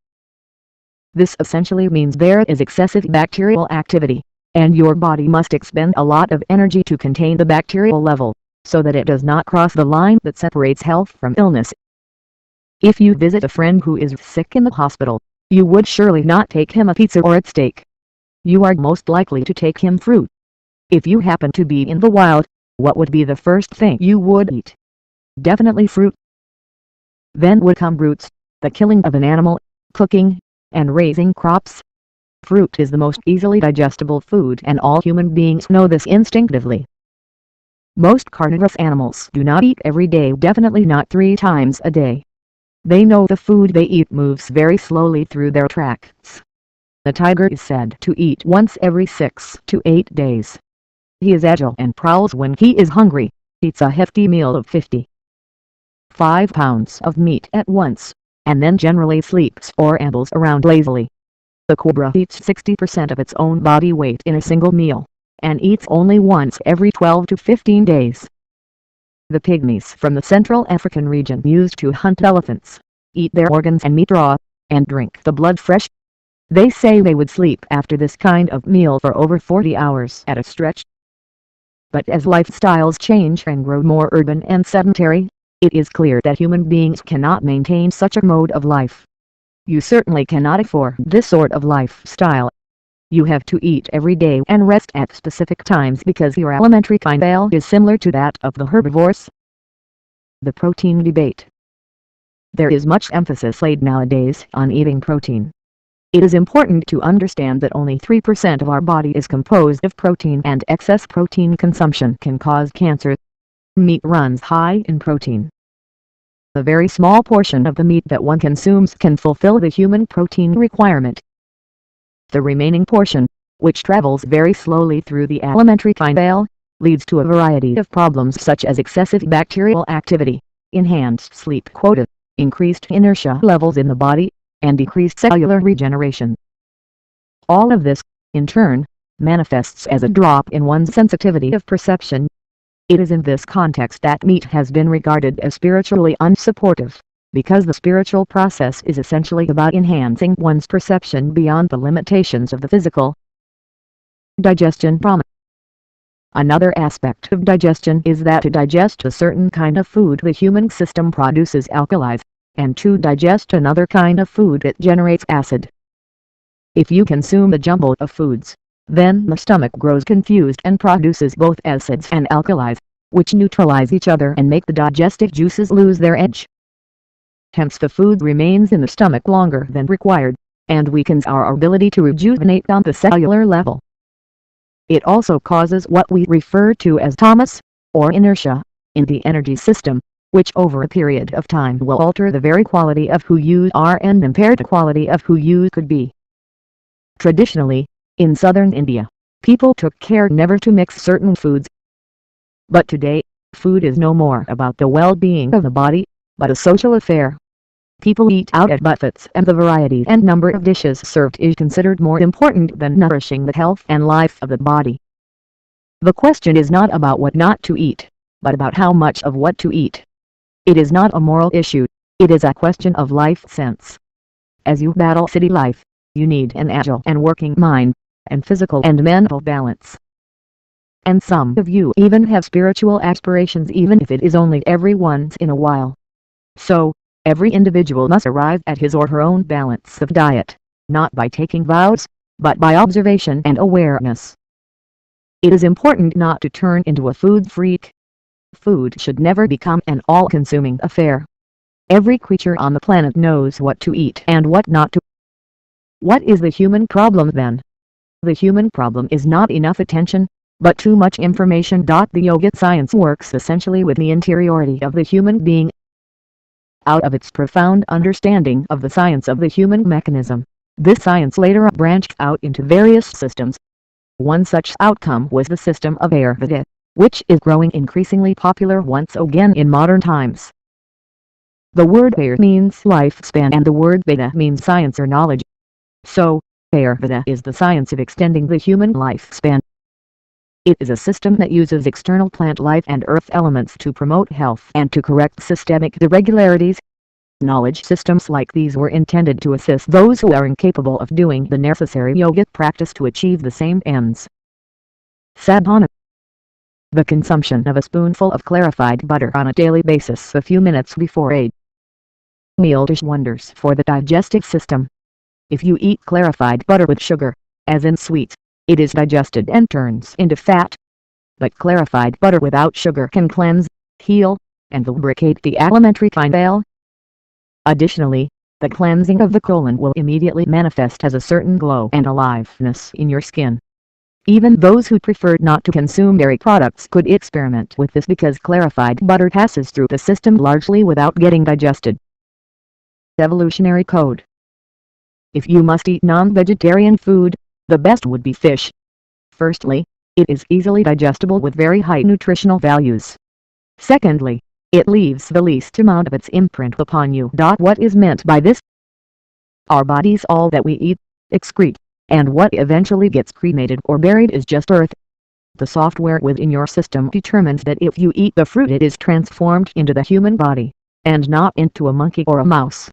This essentially means there is excessive bacterial activity, and your body must expend a lot of energy to contain the bacterial level, so that it does not cross the line that separates health from illness. If you visit a friend who is sick in the hospital, you would surely not take him a pizza or a steak. You are most likely to take him fruit. If you happen to be in the wild, what would be the first thing you would eat? Definitely fruit. Then would come roots, the killing of an animal, cooking, and raising crops. Fruit is the most easily digestible food, and all human beings know this instinctively. Most carnivorous animals do not eat every day, definitely not 3 times a day. They know the food they eat moves very slowly through their tracts. The tiger is said to eat once every 6 to 8 days. He is agile and prowls when he is hungry, eats a hefty meal of 55 pounds of meat at once, and then generally sleeps or ambles around lazily. The cobra eats 60% of its own body weight in a single meal, and eats only once every 12 to 15 days. The pygmies from the Central African region used to hunt elephants, eat their organs and meat raw, and drink the blood fresh. They say they would sleep after this kind of meal for over 40 hours at a stretch. But as lifestyles change and grow more urban and sedentary, it is clear that human beings cannot maintain such a mode of life. You certainly cannot afford this sort of lifestyle. You have to eat every day and rest at specific times because your alimentary style is similar to that of the herbivores. The protein debate. There is much emphasis laid nowadays on eating protein. It is important to understand that only 3% of our body is composed of protein, and excess protein consumption can cause cancer. Meat runs high in protein. A very small portion of the meat that one consumes can fulfill the human protein requirement. The remaining portion, which travels very slowly through the alimentary canal, leads to a variety of problems such as excessive bacterial activity, enhanced sleep quota, increased inertia levels in the body, and decreased cellular regeneration. All of this, in turn, manifests as a drop in one's sensitivity of perception. It is in this context that meat has been regarded as spiritually unsupportive, because the spiritual process is essentially about enhancing one's perception beyond the limitations of the physical. Digestion problem. Another aspect of digestion is that to digest a certain kind of food the human system produces alkalis, and to digest another kind of food it generates acid. If you consume a jumble of foods, then the stomach grows confused and produces both acids and alkalis, which neutralize each other and make the digestive juices lose their edge. Hence the food remains in the stomach longer than required, and weakens our ability to rejuvenate on the cellular level. It also causes what we refer to as tamas, or inertia, in the energy system, which over a period of time will alter the very quality of who you are and impair the quality of who you could be. Traditionally, in southern India, people took care never to mix certain foods. But today, food is no more about the well-being of the body, but a social affair. People eat out at buffets, and the variety and number of dishes served is considered more important than nourishing the health and life of the body. The question is not about what not to eat, but about how much of what to eat. It is not a moral issue, it is a question of life sense. As you battle city life, you need an agile and working mind, and physical and mental balance. And some of you even have spiritual aspirations, even if it is only every once in a while. So, every individual must arrive at his or her own balance of diet, not by taking vows, but by observation and awareness. It is important not to turn into a food freak. Food should never become an all-consuming affair. Every creature on the planet knows what to eat and what not to. What is the human problem then? The human problem is not enough attention, but too much information. The yoga science works essentially with the interiority of the human being. Out of its profound understanding of the science of the human mechanism, this science later branched out into various systems. One such outcome was the system of Ayurveda, which is growing increasingly popular once again in modern times. The word Ayur means lifespan and the word Veda means science or knowledge. So, Ayurveda is the science of extending the human lifespan. It is a system that uses external plant life and earth elements to promote health and to correct systemic irregularities. Knowledge systems like these were intended to assist those who are incapable of doing the necessary yogic practice to achieve the same ends. Sadhana. The consumption of a spoonful of clarified butter on a daily basis a few minutes before a meal does wonders for the digestive system. If you eat clarified butter with sugar, as in sweets, it is digested and turns into fat. But clarified butter without sugar can cleanse, heal, and lubricate the alimentary canal. Additionally, the cleansing of the colon will immediately manifest as a certain glow and aliveness in your skin. Even those who prefer not to consume dairy products could experiment with this because clarified butter passes through the system largely without getting digested. Evolutionary code. If you must eat non-vegetarian food, the best would be fish. Firstly, it is easily digestible with very high nutritional values. Secondly, it leaves the least amount of its imprint upon you. What is meant by this? Our bodies, all that we eat, excrete, and what eventually gets cremated or buried is just earth. The software within your system determines that if you eat the fruit it is transformed into the human body, and not into a monkey or a mouse.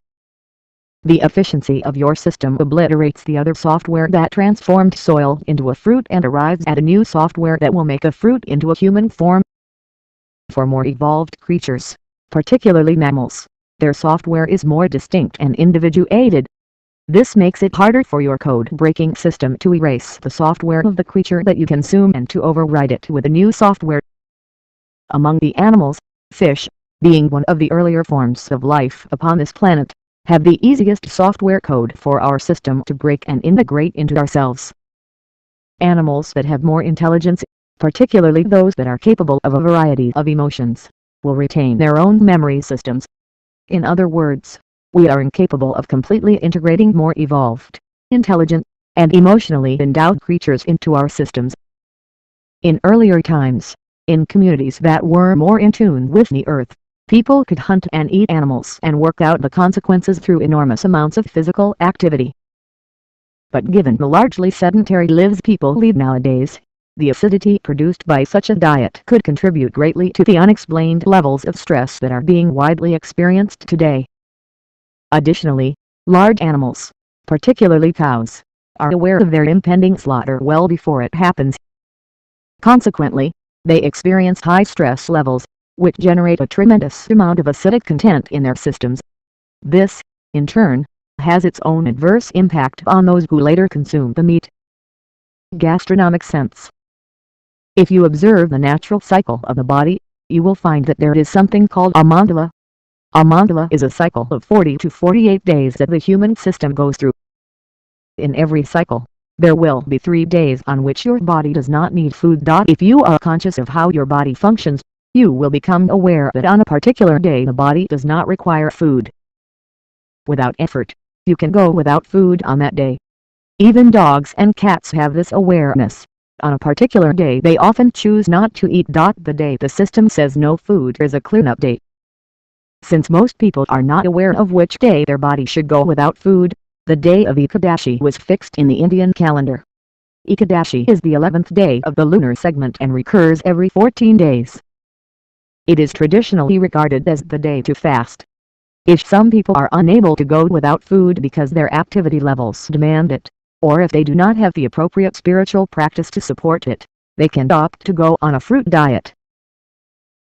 The efficiency of your system obliterates the other software that transformed soil into a fruit and arrives at a new software that will make a fruit into a human form. For more evolved creatures, particularly mammals, their software is more distinct and individuated. This makes it harder for your code-breaking system to erase the software of the creature that you consume and to override it with a new software. Among the animals, fish, being one of the earlier forms of life upon this planet, have the easiest software code for our system to break and integrate into ourselves. Animals that have more intelligence, particularly those that are capable of a variety of emotions, will retain their own memory systems. In other words, we are incapable of completely integrating more evolved, intelligent, and emotionally endowed creatures into our systems. In earlier times, in communities that were more in tune with the earth, people could hunt and eat animals and work out the consequences through enormous amounts of physical activity. But given the largely sedentary lives people lead nowadays, the acidity produced by such a diet could contribute greatly to the unexplained levels of stress that are being widely experienced today. Additionally, large animals, particularly cows, are aware of their impending slaughter well before it happens. Consequently, they experience high stress levels, which generate a tremendous amount of acidic content in their systems. This, in turn, has its own adverse impact on those who later consume the meat. Gastronomic sense. If you observe the natural cycle of the body, you will find that there is something called a mandala. A mandala is a cycle of 40 to 48 days that the human system goes through. In every cycle, there will be 3 days on which your body does not need food. If you are conscious of how your body functions, you will become aware that on a particular day the body does not require food. Without effort, you can go without food on that day. Even dogs and cats have this awareness. On a particular day they often choose not to eat. The day the system says no food is a clean-up day. Since most people are not aware of which day their body should go without food, the day of Ekadashi was fixed in the Indian calendar. Ekadashi is the 11th day of the lunar segment and recurs every 14 days. It is traditionally regarded as the day to fast. If some people are unable to go without food because their activity levels demand it, or if they do not have the appropriate spiritual practice to support it, they can opt to go on a fruit diet.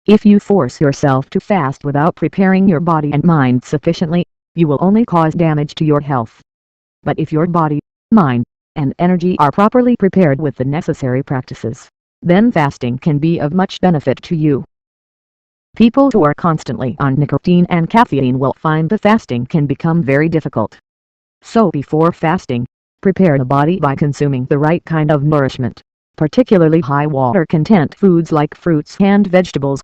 If you force yourself to fast without preparing your body and mind sufficiently, you will only cause damage to your health. But if your body, mind, and energy are properly prepared with the necessary practices, then fasting can be of much benefit to you. People who are constantly on nicotine and caffeine will find that fasting can become very difficult. So before fasting, prepare the body by consuming the right kind of nourishment, particularly high water content foods like fruits and vegetables.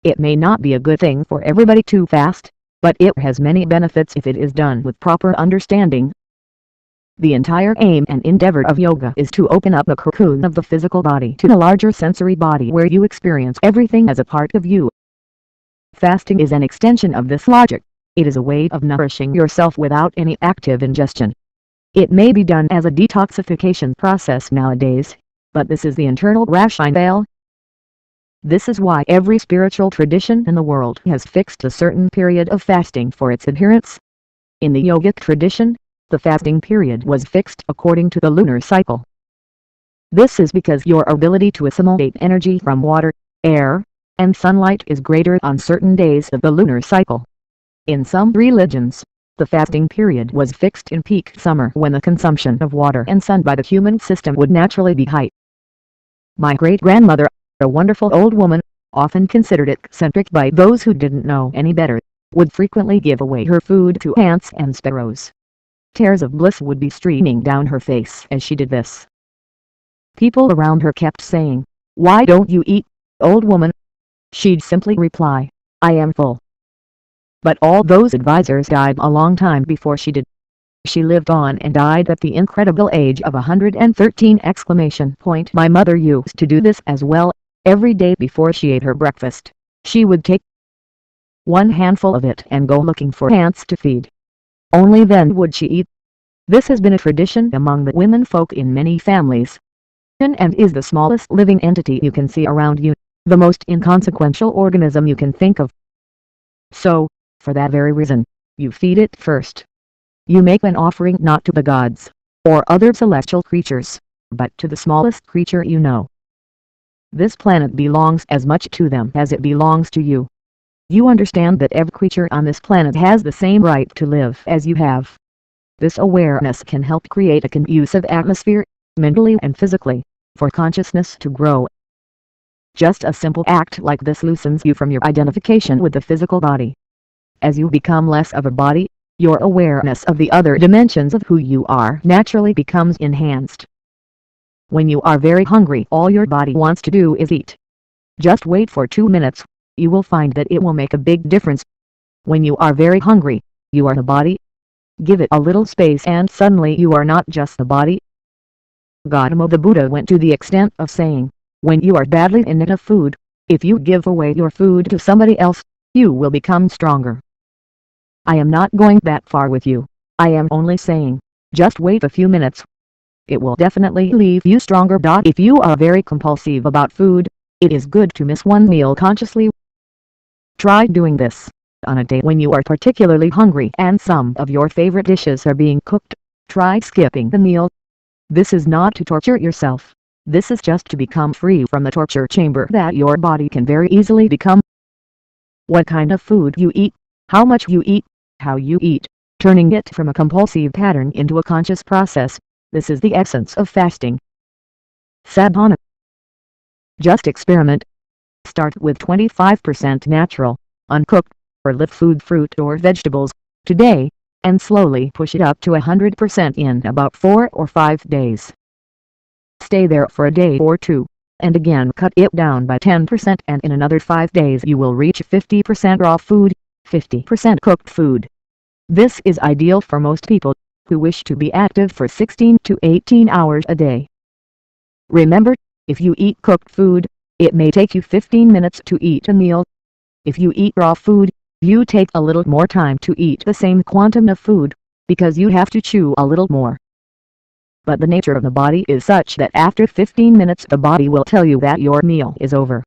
It may not be a good thing for everybody to fast, but it has many benefits if it is done with proper understanding. The entire aim and endeavor of yoga is to open up the cocoon of the physical body to the larger sensory body where you experience everything as a part of you. Fasting is an extension of this logic. It is a way of nourishing yourself without any active ingestion. It may be done as a detoxification process nowadays, but this is the internal rationale. This is why every spiritual tradition in the world has fixed a certain period of fasting for its adherents. In the yogic tradition, the fasting period was fixed according to the lunar cycle. This is because your ability to assimilate energy from water, air, and sunlight is greater on certain days of the lunar cycle. In some religions, the fasting period was fixed in peak summer when the consumption of water and sun by the human system would naturally be high. My great-grandmother, a wonderful old woman, often considered eccentric by those who didn't know any better, would frequently give away her food to ants and sparrows. Tears of bliss would be streaming down her face as she did this. People around her kept saying, "Why don't you eat, old woman?" She'd simply reply, "I am full." But all those advisors died a long time before she did. She lived on and died at the incredible age of 113! My mother used to do this as well. Every day before she ate her breakfast, she would take one handful of it and go looking for ants to feed. Only then would she eat. This has been a tradition among the women folk in many families, and is the smallest living entity you can see around you, the most inconsequential organism you can think of. So, for that very reason, you feed it first. You make an offering not to the gods, or other celestial creatures, but to the smallest creature you know. This planet belongs as much to them as it belongs to you. You understand that every creature on this planet has the same right to live as you have. This awareness can help create a conducive atmosphere, mentally and physically, for consciousness to grow. Just a simple act like this loosens you from your identification with the physical body. As you become less of a body, your awareness of the other dimensions of who you are naturally becomes enhanced. When you are very hungry, all your body wants to do is eat. Just wait for 2 minutes, you will find that it will make a big difference. When you are very hungry, you are the body. Give it a little space and suddenly you are not just the body. Gautama the Buddha went to the extent of saying, when you are badly in need of food, if you give away your food to somebody else, you will become stronger. I am not going that far with you. I am only saying, just wait a few minutes. It will definitely leave you stronger. If you are very compulsive about food, it is good to miss one meal consciously. Try doing this on a day when you are particularly hungry and some of your favorite dishes are being cooked. Try skipping the meal. This is not to torture yourself. This is just to become free from the torture chamber that your body can very easily become. What kind of food you eat, how much you eat, how you eat, turning it from a compulsive pattern into a conscious process, this is the essence of fasting. Sadhana. Just experiment. Start with 25% natural, uncooked, or live food, fruit or vegetables, today, and slowly push it up to 100% in about 4 or 5 days. Stay there for a day or two, and again cut it down by 10% and in another 5 days you will reach 50% raw food, 50% cooked food. This is ideal for most people who wish to be active for 16 to 18 hours a day. Remember, if you eat cooked food, it may take you 15 minutes to eat a meal. If you eat raw food, you take a little more time to eat the same quantum of food, because you have to chew a little more. But the nature of the body is such that after 15 minutes the body will tell you that your meal is over.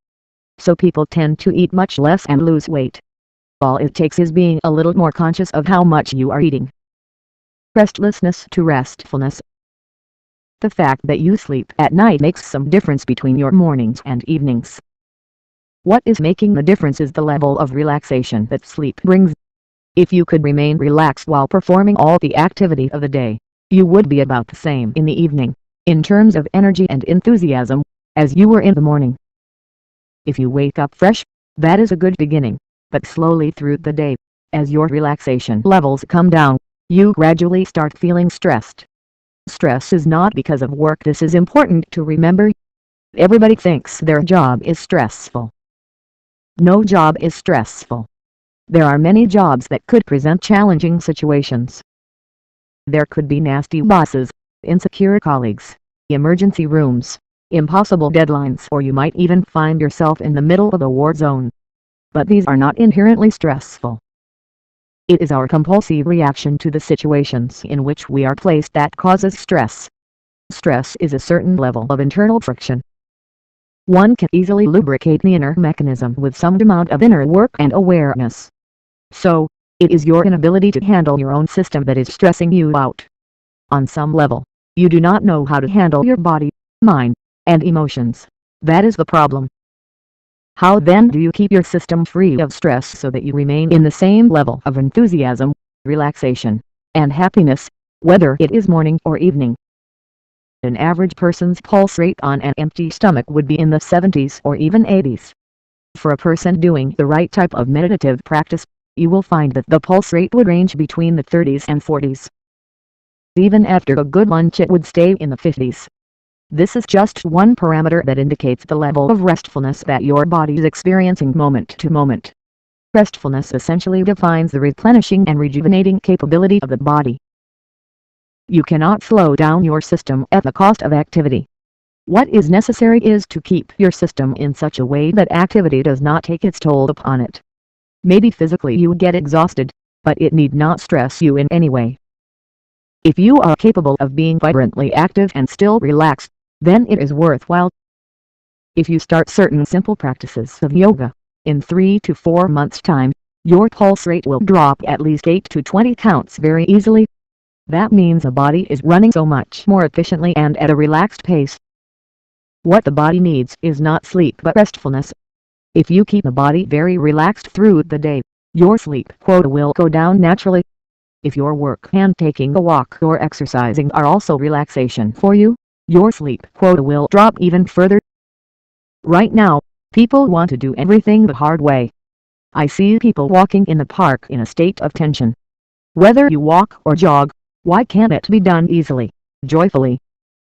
So people tend to eat much less and lose weight. All it takes is being a little more conscious of how much you are eating. Restlessness to restfulness. The fact that you sleep at night makes some difference between your mornings and evenings. What is making the difference is the level of relaxation that sleep brings. If you could remain relaxed while performing all the activity of the day, you would be about the same in the evening, in terms of energy and enthusiasm, as you were in the morning. If you wake up fresh, that is a good beginning, but slowly through the day, as your relaxation levels come down, you gradually start feeling stressed. Stress is not because of work. This is important to remember. Everybody thinks their job is stressful. No job is stressful. There are many jobs that could present challenging situations. There could be nasty bosses, insecure colleagues, emergency rooms, impossible deadlines, or you might even find yourself in the middle of a war zone. but these are not inherently stressful. It is our compulsive reaction to the situations in which we are placed that causes stress. Stress is a certain level of internal friction. One can easily lubricate the inner mechanism with some amount of inner work and awareness. So, it is your inability to handle your own system that is stressing you out. On some level, you do not know how to handle your body, mind, and emotions. That is the problem. How then do you keep your system free of stress so that you remain in the same level of enthusiasm, relaxation, and happiness, whether it is morning or evening? An average person's pulse rate on an empty stomach would be in the 70s or even 80s. For a person doing the right type of meditative practice, you will find that the pulse rate would range between the 30s and 40s. Even after a good lunch it would stay in the 50s. This is just one parameter that indicates the level of restfulness that your body is experiencing moment to moment. Restfulness essentially defines the replenishing and rejuvenating capability of the body. You cannot slow down your system at the cost of activity. What is necessary is to keep your system in such a way that activity does not take its toll upon it. Maybe physically you get exhausted, but it need not stress you in any way. If you are capable of being vibrantly active and still relaxed, then it is worthwhile. If you start certain simple practices of yoga, in 3 to 4 months' time, your pulse rate will drop at least 8 to 20 counts very easily. That means the body is running so much more efficiently and at a relaxed pace. What the body needs is not sleep but restfulness. If you keep the body very relaxed through the day, your sleep quota will go down naturally. If your work and taking a walk or exercising are also relaxation for you, your sleep quota will drop even further. Right now, people want to do everything the hard way. I see people walking in the park in a state of tension. Whether you walk or jog, why can't it be done easily, joyfully?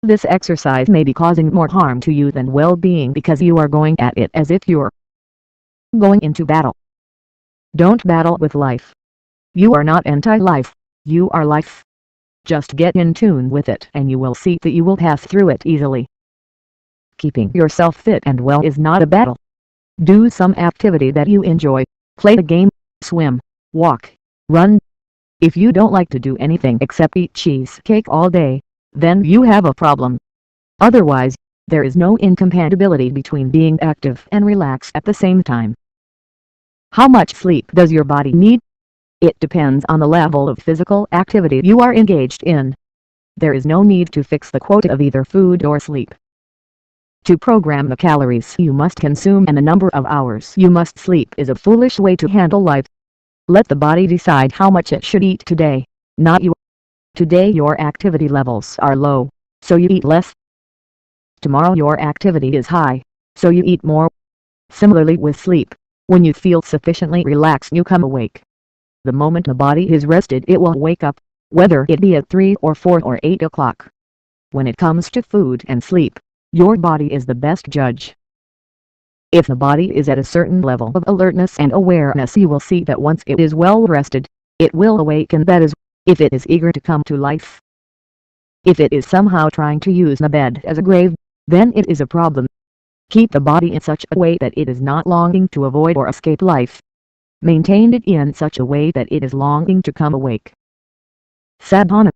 This exercise may be causing more harm to you than well-being because you are going at it as if you're going into battle. Don't battle with life. You are not anti-life, you are life. Just get in tune with it and you will see that you will pass through it easily. Keeping yourself fit and well is not a battle. Do some activity that you enjoy, play a game, swim, walk, run. If you don't like to do anything except eat cheesecake all day, then you have a problem. Otherwise, there is no incompatibility between being active and relaxed at the same time. How much sleep does your body need? It depends on the level of physical activity you are engaged in. There is no need to fix the quota of either food or sleep. To program the calories you must consume and the number of hours you must sleep is a foolish way to handle life. Let the body decide how much it should eat today, not you. Today your activity levels are low, so you eat less. Tomorrow your activity is high, so you eat more. Similarly with sleep, when you feel sufficiently relaxed you come awake. The moment the body is rested it will wake up, whether it be at 3 or 4 or 8 o'clock. When it comes to food and sleep, your body is the best judge. If the body is at a certain level of alertness and awareness you will see that once it is well rested, it will awaken, that is, if it is eager to come to life. If it is somehow trying to use the bed as a grave, then it is a problem. Keep the body in such a way that it is not longing to avoid or escape life. Maintain it in such a way that it is longing to come awake. Sadhana.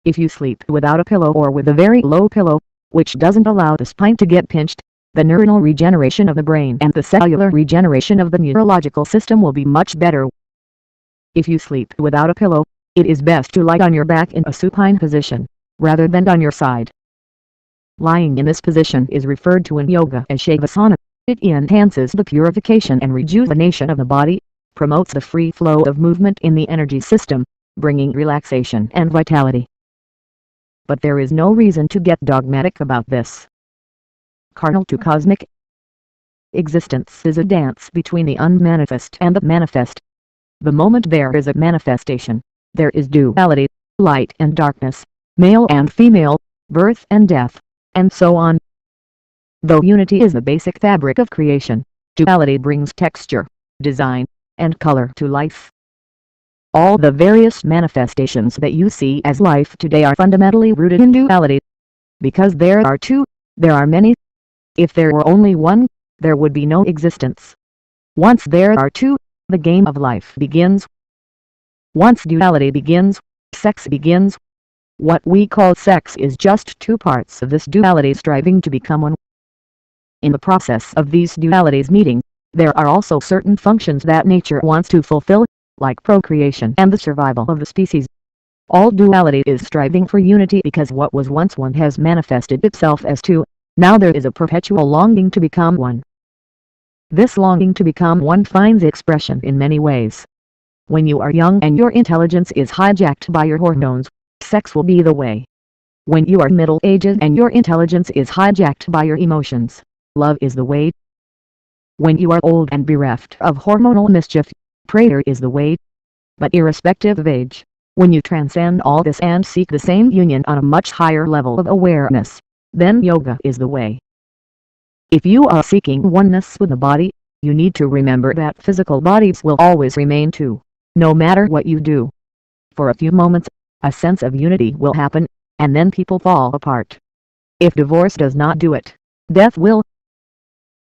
If you sleep without a pillow or with a very low pillow, which doesn't allow the spine to get pinched, the neuronal regeneration of the brain and the cellular regeneration of the neurological system will be much better. If you sleep without a pillow, it is best to lie on your back in a supine position, rather than on your side. Lying in this position is referred to in yoga as shavasana. It enhances the purification and rejuvenation of the body, promotes the free flow of movement in the energy system, bringing relaxation and vitality. But there is no reason to get dogmatic about this. Carnal to cosmic. Existence is a dance between the unmanifest and the manifest. The moment there is a manifestation, there is duality, light and darkness, male and female, birth and death, and so on. Though unity is the basic fabric of creation, duality brings texture, design, and color to life. All the various manifestations that you see as life today are fundamentally rooted in duality. Because there are two, there are many. If there were only one, there would be no existence. Once there are two, the game of life begins. Once duality begins, sex begins. What we call sex is just two parts of this duality striving to become one. In the process of these dualities meeting, there are also certain functions that nature wants to fulfill, like procreation and the survival of the species. All duality is striving for unity because what was once one has manifested itself as two. Now there is a perpetual longing to become one. This longing to become one finds expression in many ways. When you are young and your intelligence is hijacked by your hormones, sex will be the way. When you are middle-aged and your intelligence is hijacked by your emotions, love is the way. When you are old and bereft of hormonal mischief, prayer is the way. But irrespective of age, when you transcend all this and seek the same union on a much higher level of awareness, then yoga is the way. If you are seeking oneness with the body, you need to remember that physical bodies will always remain two, no matter what you do. For a few moments, a sense of unity will happen, and then people fall apart. If divorce does not do it, death will.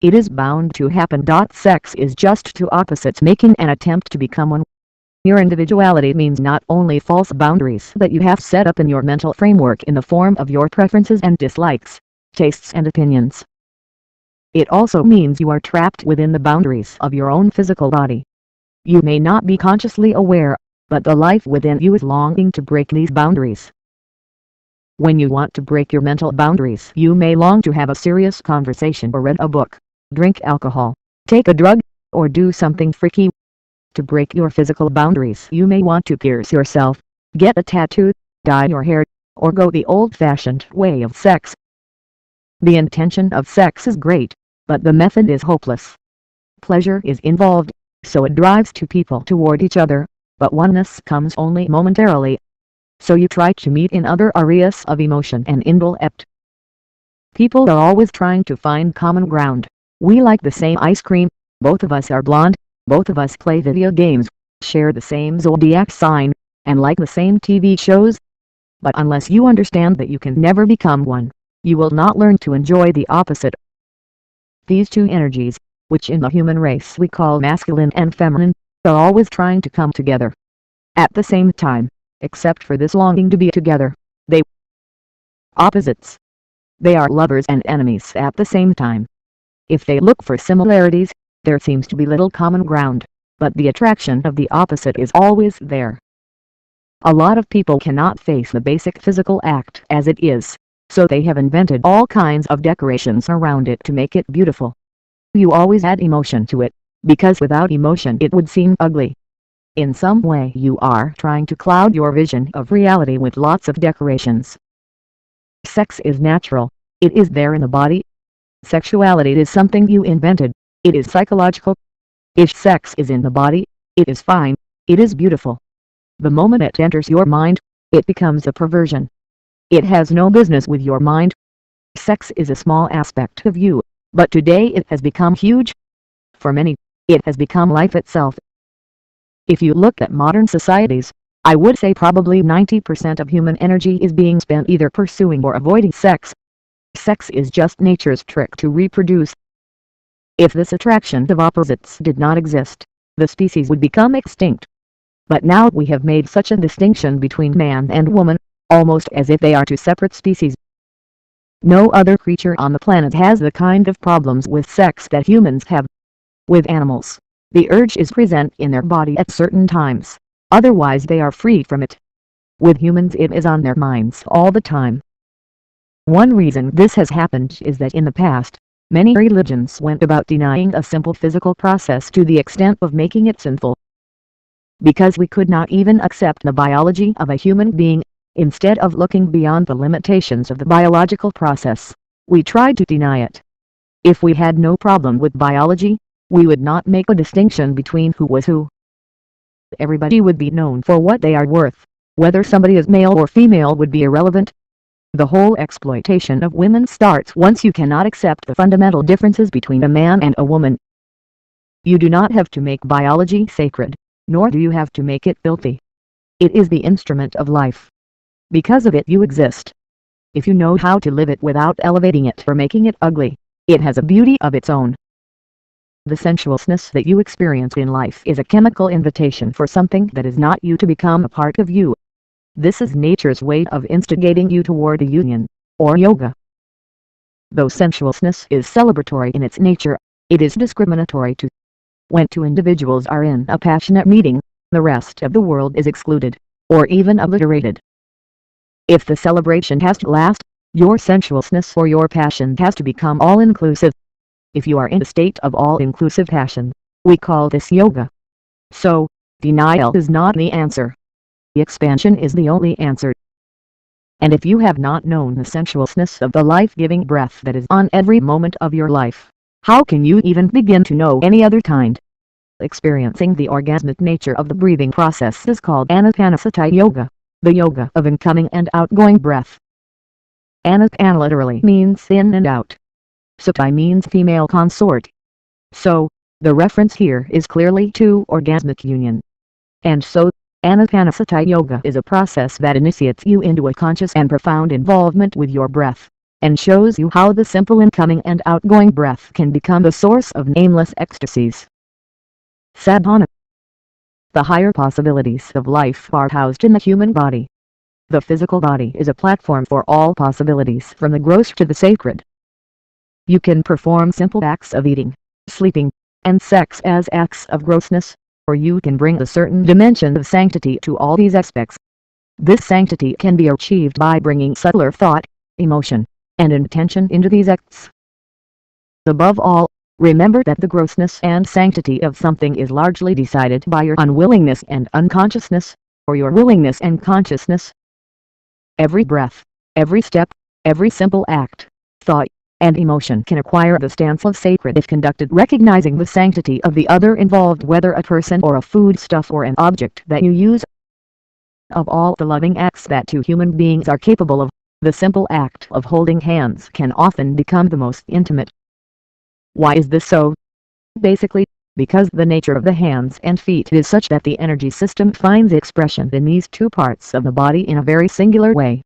It is bound to happen. Sex is just two opposites making an attempt to become one. Your individuality means not only false boundaries that you have set up in your mental framework in the form of your preferences and dislikes, tastes and opinions. It also means you are trapped within the boundaries of your own physical body. You may not be consciously aware, but the life within you is longing to break these boundaries. When you want to break your mental boundaries, you may long to have a serious conversation or read a book, drink alcohol, take a drug, or do something freaky. To break your physical boundaries, you may want to pierce yourself, get a tattoo, dye your hair, or go the old-fashioned way of sex. The intention of sex is great, but the method is hopeless. Pleasure is involved, so it drives two people toward each other, but oneness comes only momentarily. So you try to meet in other areas of emotion and intellect. People are always trying to find common ground. We like the same ice cream, both of us are blonde, both of us play video games, share the same zodiac sign, and like the same TV shows. But unless you understand that you can never become one, you will not learn to enjoy the opposite. These two energies, which in the human race we call masculine and feminine, are always trying to come together. At the same time, except for this longing to be together, they opposites. They are lovers and enemies at the same time. If they look for similarities, there seems to be little common ground, but the attraction of the opposite is always there. A lot of people cannot face the basic physical act as it is, so they have invented all kinds of decorations around it to make it beautiful. You always add emotion to it, because without emotion it would seem ugly. In some way you are trying to cloud your vision of reality with lots of decorations. Sex is natural, it is there in the body. Sexuality is something you invented, it is psychological. If sex is in the body, it is fine, it is beautiful. The moment it enters your mind, it becomes a perversion. It has no business with your mind. Sex is a small aspect of you, but today it has become huge. For many, it has become life itself. If you look at modern societies, I would say probably 90% of human energy is being spent either pursuing or avoiding sex. Sex is just nature's trick to reproduce. If this attraction of opposites did not exist, the species would become extinct. But now we have made such a distinction between man and woman, almost as if they are two separate species. No other creature on the planet has the kind of problems with sex that humans have. With animals, the urge is present in their body at certain times, otherwise they are free from it. With humans it is on their minds all the time. One reason this has happened is that in the past, many religions went about denying a simple physical process to the extent of making it sinful. Because we could not even accept the biology of a human being, instead of looking beyond the limitations of the biological process, we tried to deny it. If we had no problem with biology, we would not make a distinction between who was who. Everybody would be known for what they are worth. Whether somebody is male or female would be irrelevant. The whole exploitation of women starts once you cannot accept the fundamental differences between a man and a woman. You do not have to make biology sacred, nor do you have to make it filthy. It is the instrument of life. Because of it you exist. If you know how to live it without elevating it or making it ugly, it has a beauty of its own. The sensuousness that you experience in life is a chemical invitation for something that is not you to become a part of you. This is nature's way of instigating you toward a union, or yoga. Though sensuousness is celebratory in its nature, it is discriminatory too. When two individuals are in a passionate meeting, the rest of the world is excluded, or even obliterated. If the celebration has to last, your sensuousness or your passion has to become all-inclusive. If you are in a state of all-inclusive passion, we call this yoga. So, denial is not the answer. Expansion is the only answer. And if you have not known the sensuousness of the life-giving breath that is on every moment of your life, how can you even begin to know any other kind? Experiencing the orgasmic nature of the breathing process is called anapanasati yoga, the yoga of incoming and outgoing breath. Anapana literally means in and out. Sati means female consort. So, the reference here is clearly to orgasmic union. And so, anapanasati yoga is a process that initiates you into a conscious and profound involvement with your breath, and shows you how the simple incoming and outgoing breath can become the source of nameless ecstasies. Sadhana. The higher possibilities of life are housed in the human body. The physical body is a platform for all possibilities from the gross to the sacred. You can perform simple acts of eating, sleeping, and sex as acts of grossness, or you can bring a certain dimension of sanctity to all these aspects. This sanctity can be achieved by bringing subtler thought, emotion, and intention into these acts. Above all, remember that the grossness and sanctity of something is largely decided by your unwillingness and unconsciousness, or your willingness and consciousness. Every breath, every step, every simple act, thought, and emotion can acquire the stance of sacred if conducted recognizing the sanctity of the other involved, whether a person or a foodstuff or an object that you use. Of all the loving acts that two human beings are capable of, the simple act of holding hands can often become the most intimate. Why is this so? Basically, because the nature of the hands and feet is such that the energy system finds expression in these two parts of the body in a very singular way.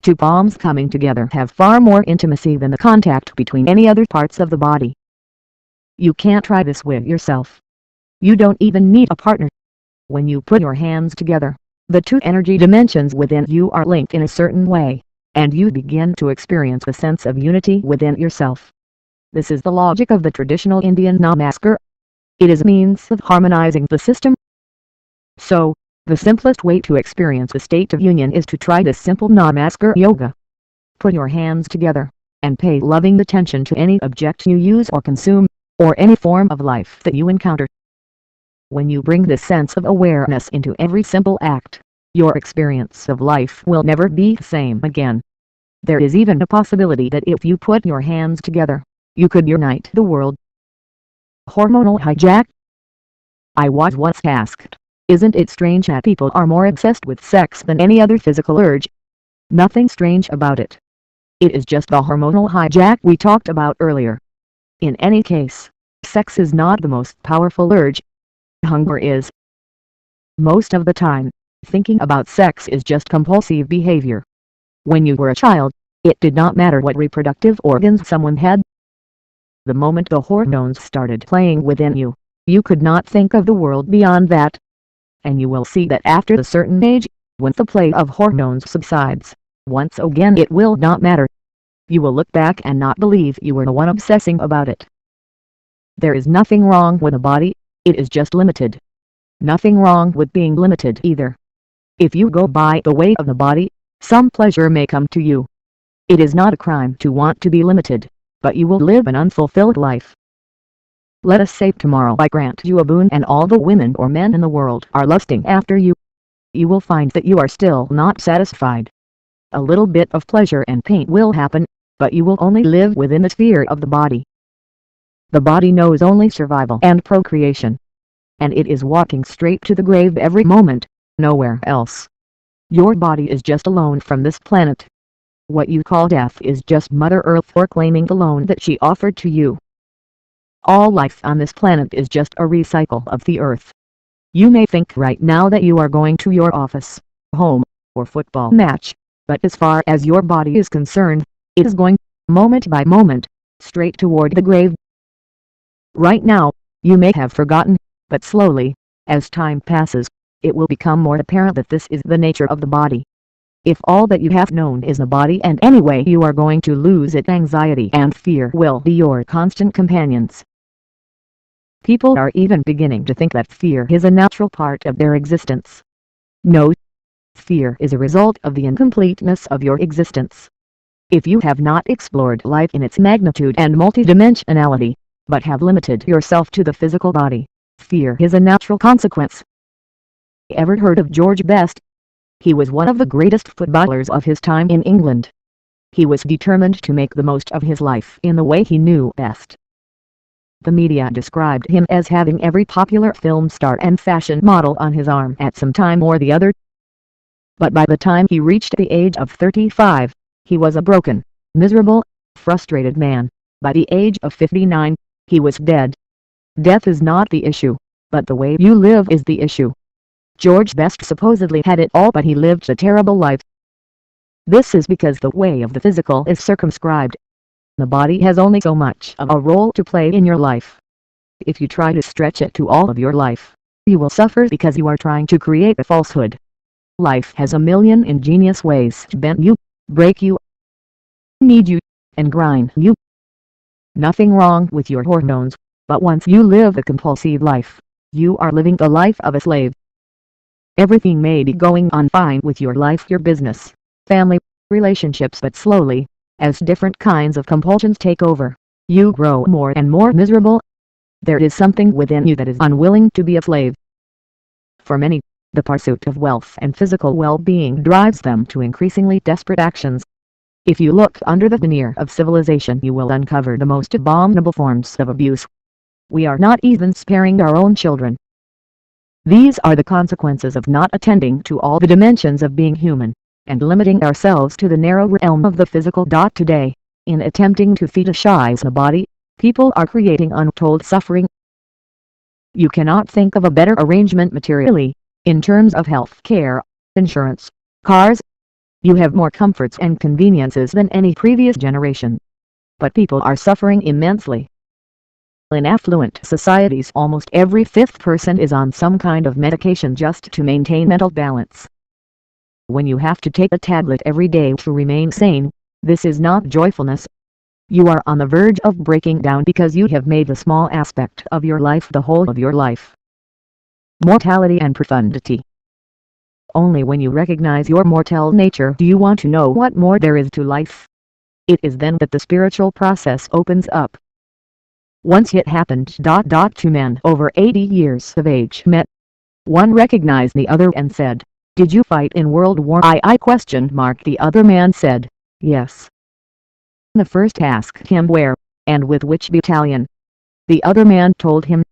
Two palms coming together have far more intimacy than the contact between any other parts of the body. You can't try this with yourself. You don't even need a partner. When you put your hands together, the two energy dimensions within you are linked in a certain way, and you begin to experience a sense of unity within yourself. This is the logic of the traditional Indian namaskar. It is a means of harmonizing the system. So, the simplest way to experience a state of union is to try this simple namaskar yoga. Put your hands together, and pay loving attention to any object you use or consume, or any form of life that you encounter. When you bring this sense of awareness into every simple act, your experience of life will never be the same again. There is even a possibility that if you put your hands together, you could unite the world. Hormonal hijack. I was once asked, isn't it strange that people are more obsessed with sex than any other physical urge? Nothing strange about it. It is just the hormonal hijack we talked about earlier. In any case, sex is not the most powerful urge. Hunger is. Most of the time, thinking about sex is just compulsive behavior. When you were a child, it did not matter what reproductive organs someone had. The moment the hormones started playing within you, you could not think of the world beyond that. And you will see that after a certain age, when the play of hormones subsides, once again it will not matter. You will look back and not believe you were the one obsessing about it. There is nothing wrong with a body, it is just limited. Nothing wrong with being limited either. If you go by the way of the body, some pleasure may come to you. It is not a crime to want to be limited, but you will live an unfulfilled life. Let us say tomorrow I grant you a boon and all the women or men in the world are lusting after you. You will find that you are still not satisfied. A little bit of pleasure and pain will happen, but you will only live within the sphere of the body. The body knows only survival and procreation. And it is walking straight to the grave every moment, nowhere else. Your body is just a loan from this planet. What you call death is just Mother Earth reclaiming the loan that she offered to you. All life on this planet is just a recycle of the earth. You may think right now that you are going to your office, home, or football match, but as far as your body is concerned, it is going, moment by moment, straight toward the grave. Right now, you may have forgotten, but slowly, as time passes, it will become more apparent that this is the nature of the body. If all that you have known is the body and anyway you are going to lose it, anxiety and fear will be your constant companions. People are even beginning to think that fear is a natural part of their existence. No, fear is a result of the incompleteness of your existence. If you have not explored life in its magnitude and multidimensionality, but have limited yourself to the physical body, fear is a natural consequence. Ever heard of George Best? He was one of the greatest footballers of his time in England. He was determined to make the most of his life in the way he knew best. The media described him as having every popular film star and fashion model on his arm at some time or the other. But by the time he reached the age of 35, he was a broken, miserable, frustrated man. By the age of 59, he was dead. Death is not the issue, but the way you live is the issue. George Best supposedly had it all, but he lived a terrible life. This is because the way of the physical is circumscribed. The body has only so much of a role to play in your life. If you try to stretch it to all of your life, you will suffer because you are trying to create a falsehood. Life has a million ingenious ways to bend you, break you, knead you, and grind you. Nothing wrong with your hormones, but once you live a compulsive life, you are living the life of a slave. Everything may be going on fine with your life, your business, family, relationships, but slowly, as different kinds of compulsions take over, you grow more and more miserable. There is something within you that is unwilling to be a slave. For many, the pursuit of wealth and physical well-being drives them to increasingly desperate actions. If you look under the veneer of civilization, you will uncover the most abominable forms of abuse. We are not even sparing our own children. These are the consequences of not attending to all the dimensions of being human, and limiting ourselves to the narrow realm of the physical. Today, in attempting to fetishize the body, people are creating untold suffering. You cannot think of a better arrangement materially, in terms of health care, insurance, cars. You have more comforts and conveniences than any previous generation. But people are suffering immensely. In affluent societies, almost every fifth person is on some kind of medication just to maintain mental balance. When you have to take a tablet every day to remain sane, this is not joyfulness. You are on the verge of breaking down because you have made a small aspect of your life the whole of your life. Mortality and profundity. Only when you recognize your mortal nature do you want to know what more there is to life. It is then that the spiritual process opens up. Once it happened. Two men over 80 years of age met. One recognized the other and said, "Did you fight in World War I?" The other man said, "Yes." The first asked him where, and with which battalion. The other man told him.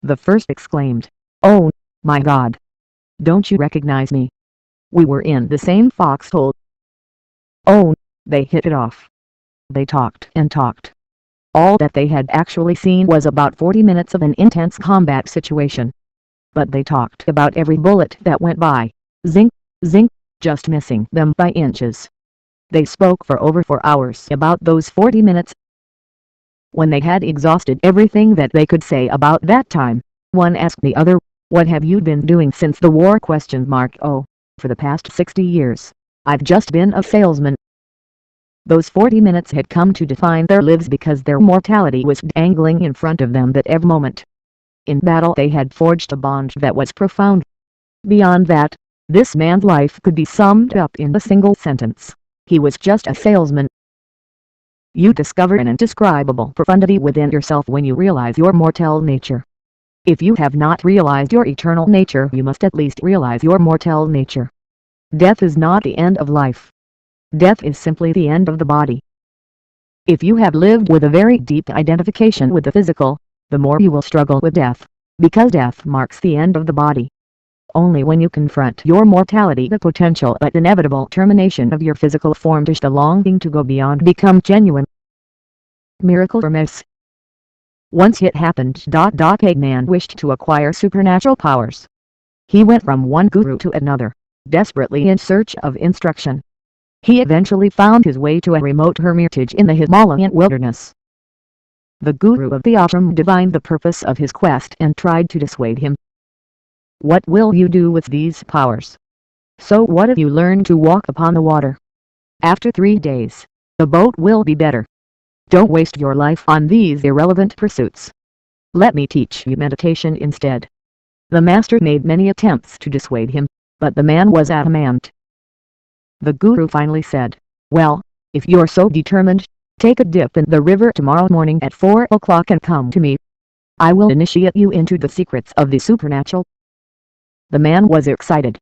The first exclaimed, "Oh, my God! Don't you recognize me? We were in the same foxhole." Oh, they hit it off. They talked and talked. All that they had actually seen was about 40 minutes of an intense combat situation. But they talked about every bullet that went by, zing, zing, just missing them by inches. They spoke for over 4 hours about those 40 minutes. When they had exhausted everything that they could say about that time, one asked the other, "What have you been doing since the war?" "Oh, for the past 60 years, I've just been a salesman." Those 40 minutes had come to define their lives because their mortality was dangling in front of them at every moment. In battle they had forged a bond that was profound. Beyond that, this man's life could be summed up in a single sentence: he was just a salesman. You discover an indescribable profundity within yourself when you realize your mortal nature. If you have not realized your eternal nature, you must at least realize your mortal nature. Death is not the end of life. Death is simply the end of the body. If you have lived with a very deep identification with the physical, the more you will struggle with death, because death marks the end of the body. Only when you confront your mortality, the potential but inevitable termination of your physical form, does the longing to go beyond become genuine. Miracle or myth? Once it happened. A man wished to acquire supernatural powers. He went from one guru to another, desperately in search of instruction. He eventually found his way to a remote hermitage in the Himalayan wilderness. The guru of the ashram divined the purpose of his quest and tried to dissuade him. What will you do with these powers? So what if you learn to walk upon the water? After 3 days, the boat will be better. Don't waste your life on these irrelevant pursuits. Let me teach you meditation instead. The master made many attempts to dissuade him, but the man was adamant. The guru finally said, well, if you're so determined, take a dip in the river tomorrow morning at 4 o'clock and come to me. I will initiate you into the secrets of the supernatural. The man was excited.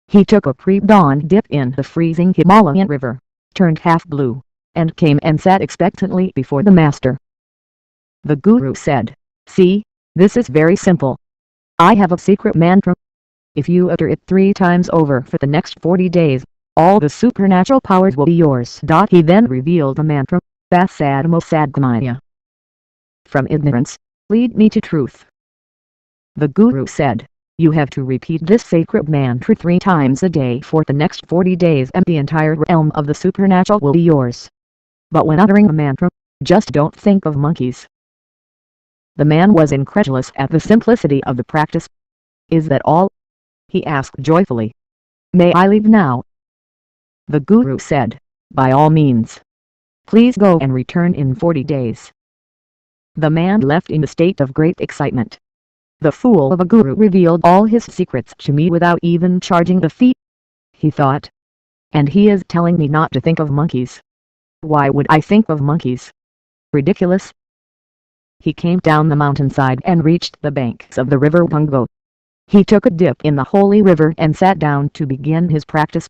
He took a pre-dawn dip in the freezing Himalayan river, turned half blue, and came and sat expectantly before the master. The guru said, see, this is very simple. I have a secret mantra. If you utter it 3 times over for the next 40 days, all the supernatural powers will be yours. He then revealed the mantra, Vasadamo Sadgamaya. From ignorance, lead me to truth. The guru said, you have to repeat this sacred mantra 3 times a day for the next 40 days and the entire realm of the supernatural will be yours. But when uttering the mantra, just don't think of monkeys. The man was incredulous at the simplicity of the practice. Is that all? He asked joyfully. May I leave now? The guru said, by all means. Please go and return in 40 days. The man left in a state of great excitement. The fool of a guru revealed all his secrets to me without even charging the fee, he thought. And he is telling me not to think of monkeys. Why would I think of monkeys? Ridiculous. He came down the mountainside and reached the banks of the river Bungo. He took a dip in the holy river and sat down to begin his practice.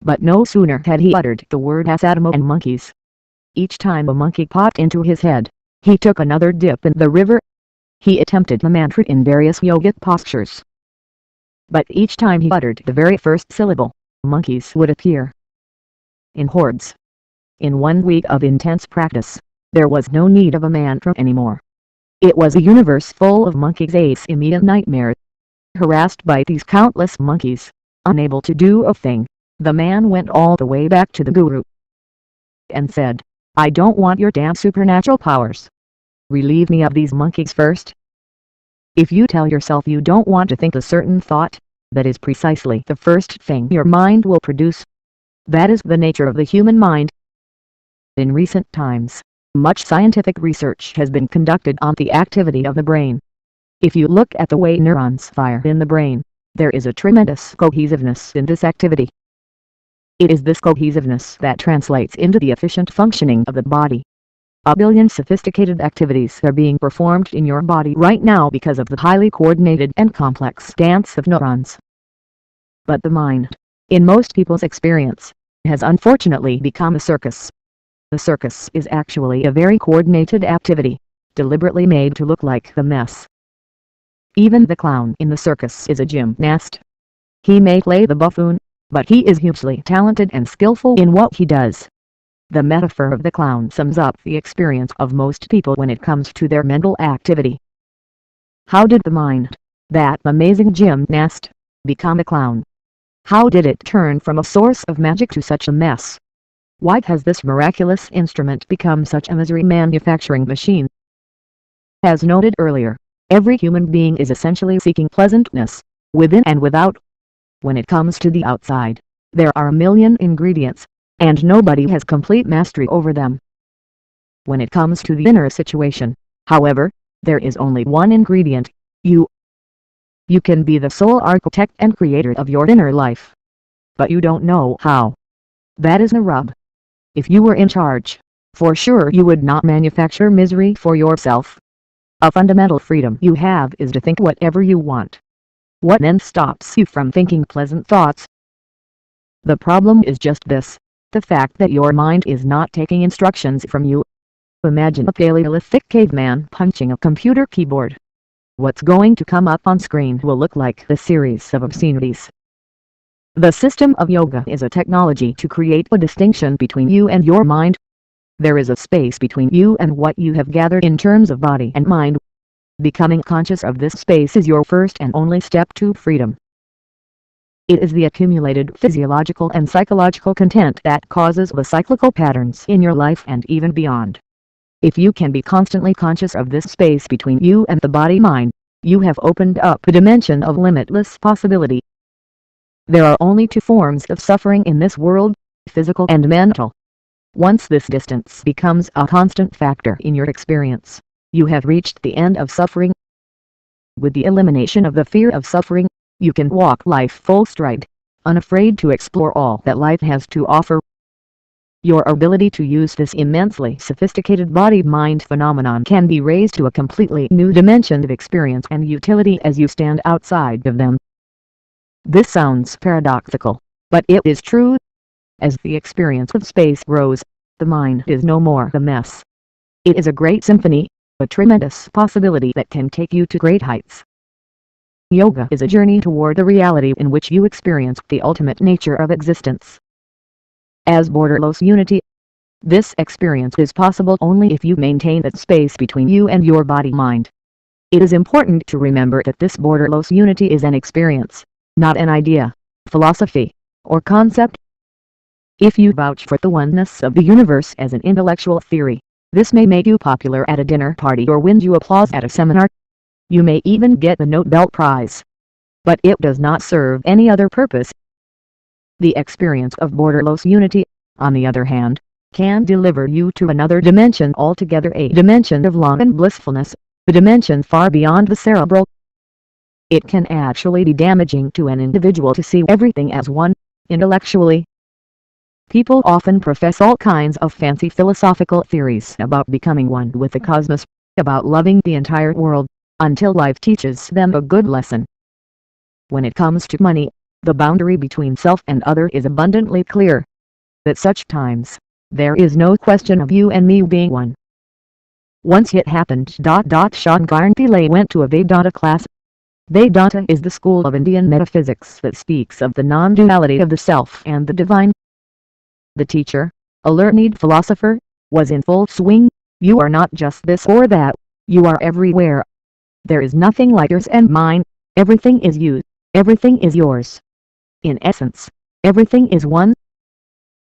But no sooner had he uttered the word Asadamo and monkeys. Each time a monkey popped into his head, he took another dip in the river. He attempted the mantra in various yogic postures. But each time he uttered the very first syllable, monkeys would appear. In hordes. In 1 week of intense practice, there was no need of a mantra anymore. It was a universe full of monkeys, a immediate nightmare. Harassed by these countless monkeys, unable to do a thing, the man went all the way back to the guru and said, I don't want your damn supernatural powers. Relieve me of these monkeys first. If you tell yourself you don't want to think a certain thought, that is precisely the first thing your mind will produce. That is the nature of the human mind. In recent times, much scientific research has been conducted on the activity of the brain. If you look at the way neurons fire in the brain, there is a tremendous cohesiveness in this activity. It is this cohesiveness that translates into the efficient functioning of the body. A billion sophisticated activities are being performed in your body right now because of the highly coordinated and complex dance of neurons. But the mind, in most people's experience, has unfortunately become a circus. The circus is actually a very coordinated activity, deliberately made to look like the mess. Even the clown in the circus is a gymnast. He may play the buffoon, but he is hugely talented and skillful in what he does. The metaphor of the clown sums up the experience of most people when it comes to their mental activity. How did the mind, that amazing gymnast, become a clown? How did it turn from a source of magic to such a mess? Why has this miraculous instrument become such a misery manufacturing machine? As noted earlier, every human being is essentially seeking pleasantness, within and without. When it comes to the outside, there are a million ingredients, and nobody has complete mastery over them. When it comes to the inner situation, however, there is only one ingredient, you. You can be the sole architect and creator of your inner life. But you don't know how. That is the rub. If you were in charge, for sure you would not manufacture misery for yourself. A fundamental freedom you have is to think whatever you want. What then stops you from thinking pleasant thoughts? The problem is just this, the fact that your mind is not taking instructions from you. Imagine a Paleolithic caveman punching a computer keyboard. What's going to come up on screen will look like a series of obscenities. The system of yoga is a technology to create a distinction between you and your mind. There is a space between you and what you have gathered in terms of body and mind. Becoming conscious of this space is your first and only step to freedom. It is the accumulated physiological and psychological content that causes the cyclical patterns in your life and even beyond. If you can be constantly conscious of this space between you and the body-mind, you have opened up a dimension of limitless possibility. There are only two forms of suffering in this world, physical and mental. Once this distance becomes a constant factor in your experience, you have reached the end of suffering. With the elimination of the fear of suffering, you can walk life full stride, unafraid to explore all that life has to offer. Your ability to use this immensely sophisticated body-mind phenomenon can be raised to a completely new dimension of experience and utility as you stand outside of them. This sounds paradoxical, but it is true. As the experience of space grows, the mind is no more the mess. It is a great symphony, a tremendous possibility that can take you to great heights. Yoga is a journey toward the reality in which you experience the ultimate nature of existence as borderless unity. This experience is possible only if you maintain that space between you and your body-mind. It is important to remember that this borderless unity is an experience, not an idea, philosophy, or concept. If you vouch for the oneness of the universe as an intellectual theory, this may make you popular at a dinner party or win you applause at a seminar. You may even get the Nobel Prize. But it does not serve any other purpose. The experience of borderless unity, on the other hand, can deliver you to another dimension altogether, a dimension of love and blissfulness, a dimension far beyond the cerebral. It can actually be damaging to an individual to see everything as one, intellectually. People often profess all kinds of fancy philosophical theories about becoming one with the cosmos, about loving the entire world, until life teaches them a good lesson. When it comes to money, the boundary between self and other is abundantly clear. At such times, there is no question of you and me being one. Once it happened. Shankar Pillai went to a Vedanta class. Vedanta is the school of Indian metaphysics that speaks of the non-duality of the self and the divine. The teacher, a learned philosopher, was in full swing. You are not just this or that, you are everywhere. There is nothing like yours and mine, everything is you, everything is yours. In essence, everything is one.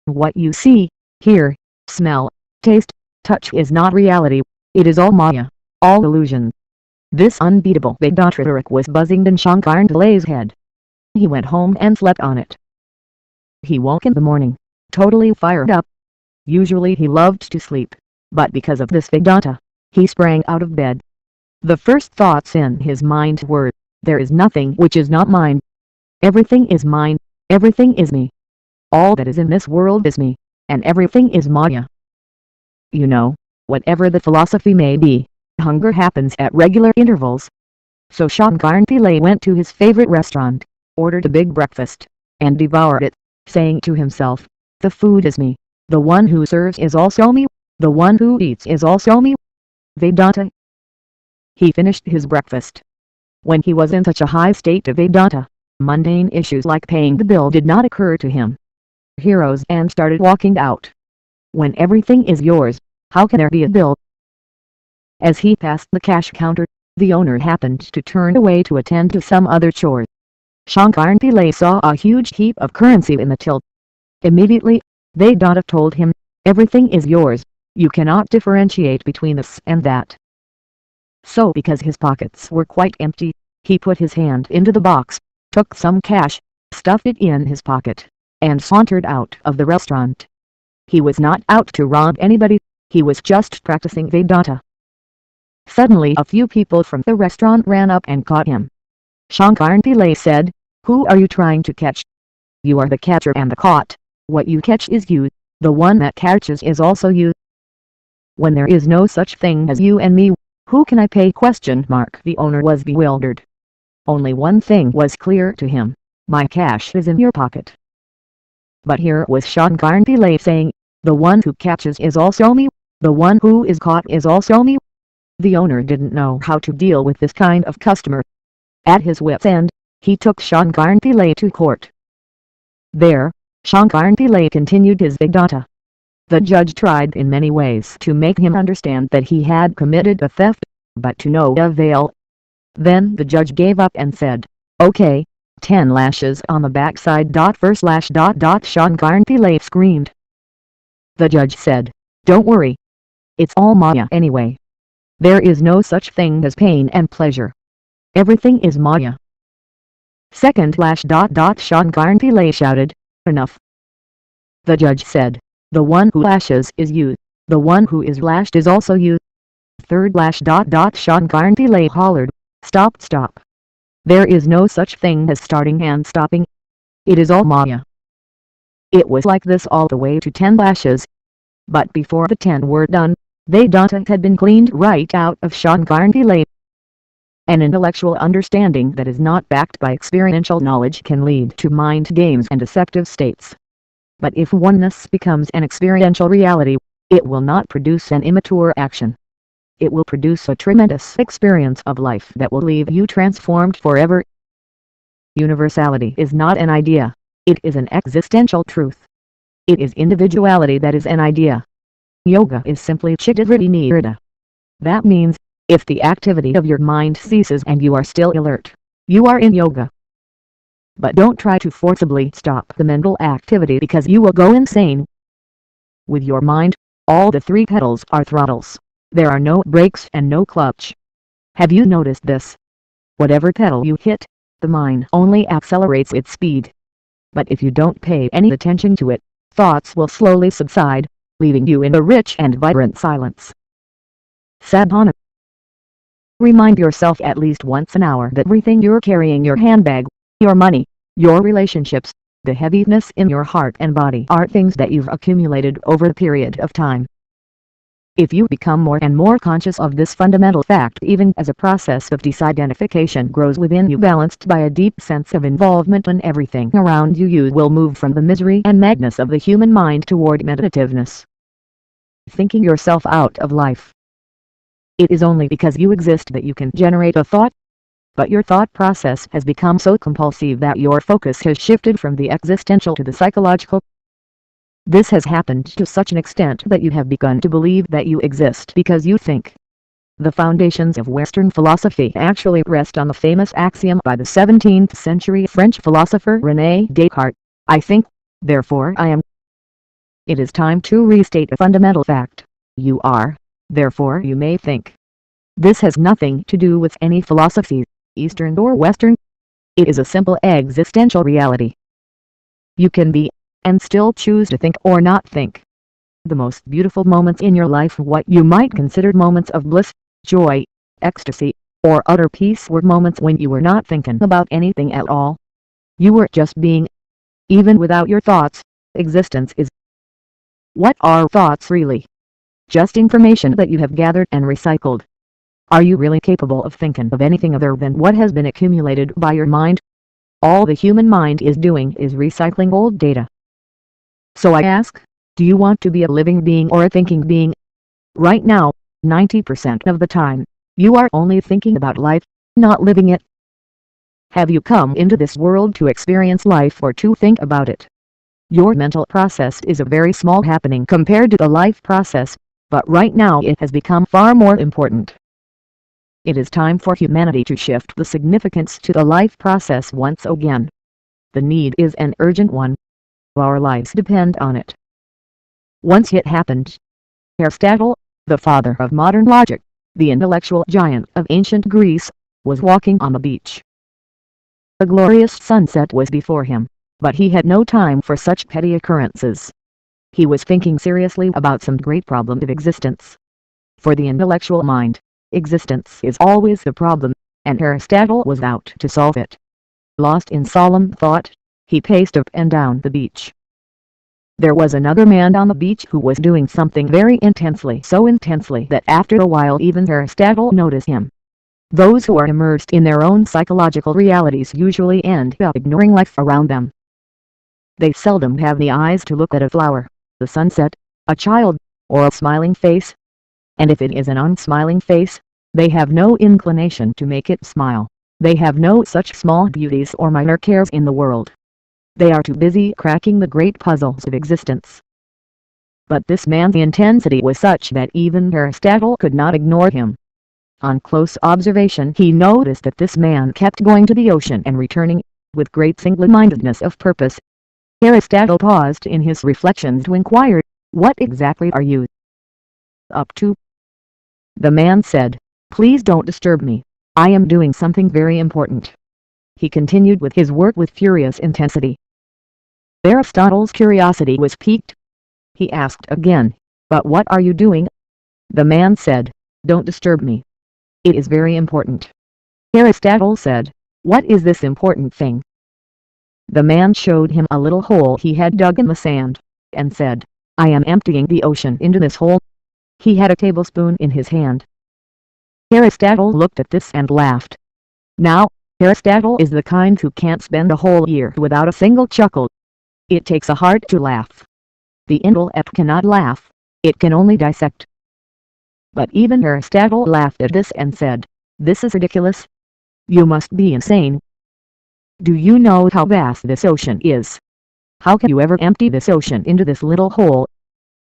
What you see, hear, smell, taste, touch is not reality, it is all Maya, all illusion. This unbeatable Vedanta rhetoric was buzzing in Shankar Pillai's head. He went home and slept on it. He woke in the morning, totally fired up. Usually he loved to sleep, but because of this Vedanta, he sprang out of bed. The first thoughts in his mind were, there is nothing which is not mine. Everything is mine, everything is me. All that is in this world is me, and everything is Maya. You know, whatever the philosophy may be, hunger happens at regular intervals. So Shankar Pillai went to his favorite restaurant, ordered a big breakfast, and devoured it, saying to himself, the food is me, the one who serves is also me, the one who eats is also me. Vedanta. He finished his breakfast. When he was in such a high state of Vedanta, mundane issues like paying the bill did not occur to him. He rose and started walking out. When everything is yours, how can there be a bill? As he passed the cash counter, the owner happened to turn away to attend to some other chore. Shankar Pillai saw a huge heap of currency in the till. Immediately, Vedanta told him, everything is yours, you cannot differentiate between this and that. So because his pockets were quite empty, he put his hand into the box, took some cash, stuffed it in his pocket, and sauntered out of the restaurant. He was not out to rob anybody, he was just practicing Vedanta. Suddenly a few people from the restaurant ran up and caught him. Shankar Pillai said, who are you trying to catch? You are the catcher and the caught. What you catch is you, the one that catches is also you. When there is no such thing as you and me, who can I pay? The owner was bewildered. Only one thing was clear to him, my cash is in your pocket. But here was Shankar Pillai saying, the one who catches is also me, the one who is caught is also me. The owner didn't know how to deal with this kind of customer. At his wit's end, he took Shankar Pillai to court. There, Shankar Pillai continued his Vedanta. The judge tried in many ways to make him understand that he had committed a theft, but to no avail. Then the judge gave up and said, okay, 10 lashes on the backside. First lash. Shankar Pillai screamed. The judge said, don't worry. It's all Maya anyway. There is no such thing as pain and pleasure. Everything is Maya. Second / Shankar Pillai shouted, "Enough." The judge said, "The one who lashes is you. The one who is lashed is also you." Third / Shankar Pillai hollered, "Stop, stop. There is no such thing as starting and stopping. It is all Maya." It was like this all the way to 10 lashes. But before the 10 were done, Vedanta had been cleaned right out of Shankar Pillai. An intellectual understanding that is not backed by experiential knowledge can lead to mind games and deceptive states. But if oneness becomes an experiential reality, it will not produce an immature action. It will produce a tremendous experience of life that will leave you transformed forever. Universality is not an idea. It is an existential truth. It is individuality that is an idea. Yoga is simply chittavritti nirada. That means, if the activity of your mind ceases and you are still alert, you are in yoga. But don't try to forcibly stop the mental activity because you will go insane. With your mind, all the 3 pedals are throttles. There are no brakes and no clutch. Have you noticed this? Whatever pedal you hit, the mind only accelerates its speed. But if you don't pay any attention to it, thoughts will slowly subside, leaving you in a rich and vibrant silence. Sadhana. Remind yourself at least once an hour that everything you're carrying, your handbag, your money, your relationships, the heaviness in your heart and body, are things that you've accumulated over a period of time. If you become more and more conscious of this fundamental fact, even as a process of disidentification grows within you, balanced by a deep sense of involvement in everything around you, you will move from the misery and madness of the human mind toward meditativeness. Thinking yourself out of life. It is only because you exist that you can generate a thought. But your thought process has become so compulsive that your focus has shifted from the existential to the psychological. This has happened to such an extent that you have begun to believe that you exist because you think. The foundations of Western philosophy actually rest on the famous axiom by the 17th century French philosopher René Descartes, "I think, therefore I am." It is time to restate a fundamental fact. You are, therefore you may think. This has nothing to do with any philosophy, Eastern or Western. It is a simple existential reality. You can be, and still choose to think or not think. The most beautiful moments in your life, what you might consider moments of bliss, joy, ecstasy, or utter peace, were moments when you were not thinking about anything at all. You were just being. Even without your thoughts, existence is. What are thoughts really? Just information that you have gathered and recycled. Are you really capable of thinking of anything other than what has been accumulated by your mind? All the human mind is doing is recycling old data. So I ask, do you want to be a living being or a thinking being? Right now, 90% of the time, you are only thinking about life, not living it. Have you come into this world to experience life or to think about it? Your mental process is a very small happening compared to the life process, but right now it has become far more important. It is time for humanity to shift the significance to the life process once again. The need is an urgent one. Our lives depend on it. Once it happened. Aristotle, the father of modern logic, the intellectual giant of ancient Greece, was walking on the beach. A glorious sunset was before him, but he had no time for such petty occurrences. He was thinking seriously about some great problem of existence. For the intellectual mind, existence is always the problem, and Aristotle was out to solve it. Lost in solemn thought, he paced up and down the beach. There was another man on the beach who was doing something very intensely, so intensely that after a while even Aristotle noticed him. Those who are immersed in their own psychological realities usually end up ignoring life around them. They seldom have the eyes to look at a flower, the sunset, a child, or a smiling face. And if it is an unsmiling face, they have no inclination to make it smile. They have no such small beauties or minor cares in the world. They are too busy cracking the great puzzles of existence. But this man's intensity was such that even Aristotle could not ignore him. On close observation he noticed that this man kept going to the ocean and returning, with great single-mindedness of purpose. Aristotle paused in his reflections to inquire, "What exactly are you up to?" The man said, "Please don't disturb me. I am doing something very important." He continued with his work with furious intensity. Aristotle's curiosity was piqued. He asked again, "But what are you doing?" The man said, "Don't disturb me. It is very important." Aristotle said, "What is this important thing?" The man showed him a little hole he had dug in the sand, and said, "I am emptying the ocean into this hole." He had a tablespoon in his hand. Aristotle looked at this and laughed. Now, Aristotle is the kind who can't spend a whole year without a single chuckle. It takes a heart to laugh. The intellect cannot laugh, it can only dissect. But even Aristotle laughed at this and said, "This is ridiculous. You must be insane. Do you know how vast this ocean is? How can you ever empty this ocean into this little hole?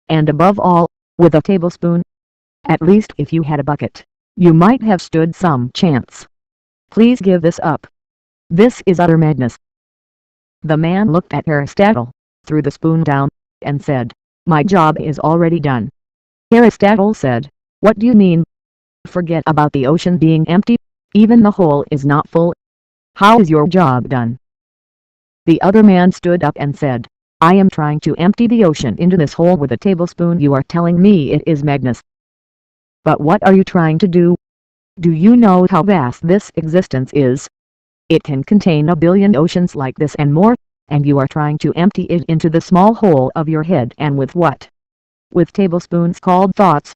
And above all, with a tablespoon? At least if you had a bucket, you might have stood some chance. Please give this up. This is utter madness." The man looked at Aristotle, threw the spoon down, and said, "My job is already done." Aristotle said, "What do you mean?" "Forget about the ocean being empty, even the hole is not full. How is your job done?" The other man stood up and said, "I am trying to empty the ocean into this hole with a tablespoon. You are telling me it is madness. But what are you trying to do? Do you know how vast this existence is? It can contain a billion oceans like this and more, and you are trying to empty it into the small hole of your head, and with what? With tablespoons called thoughts.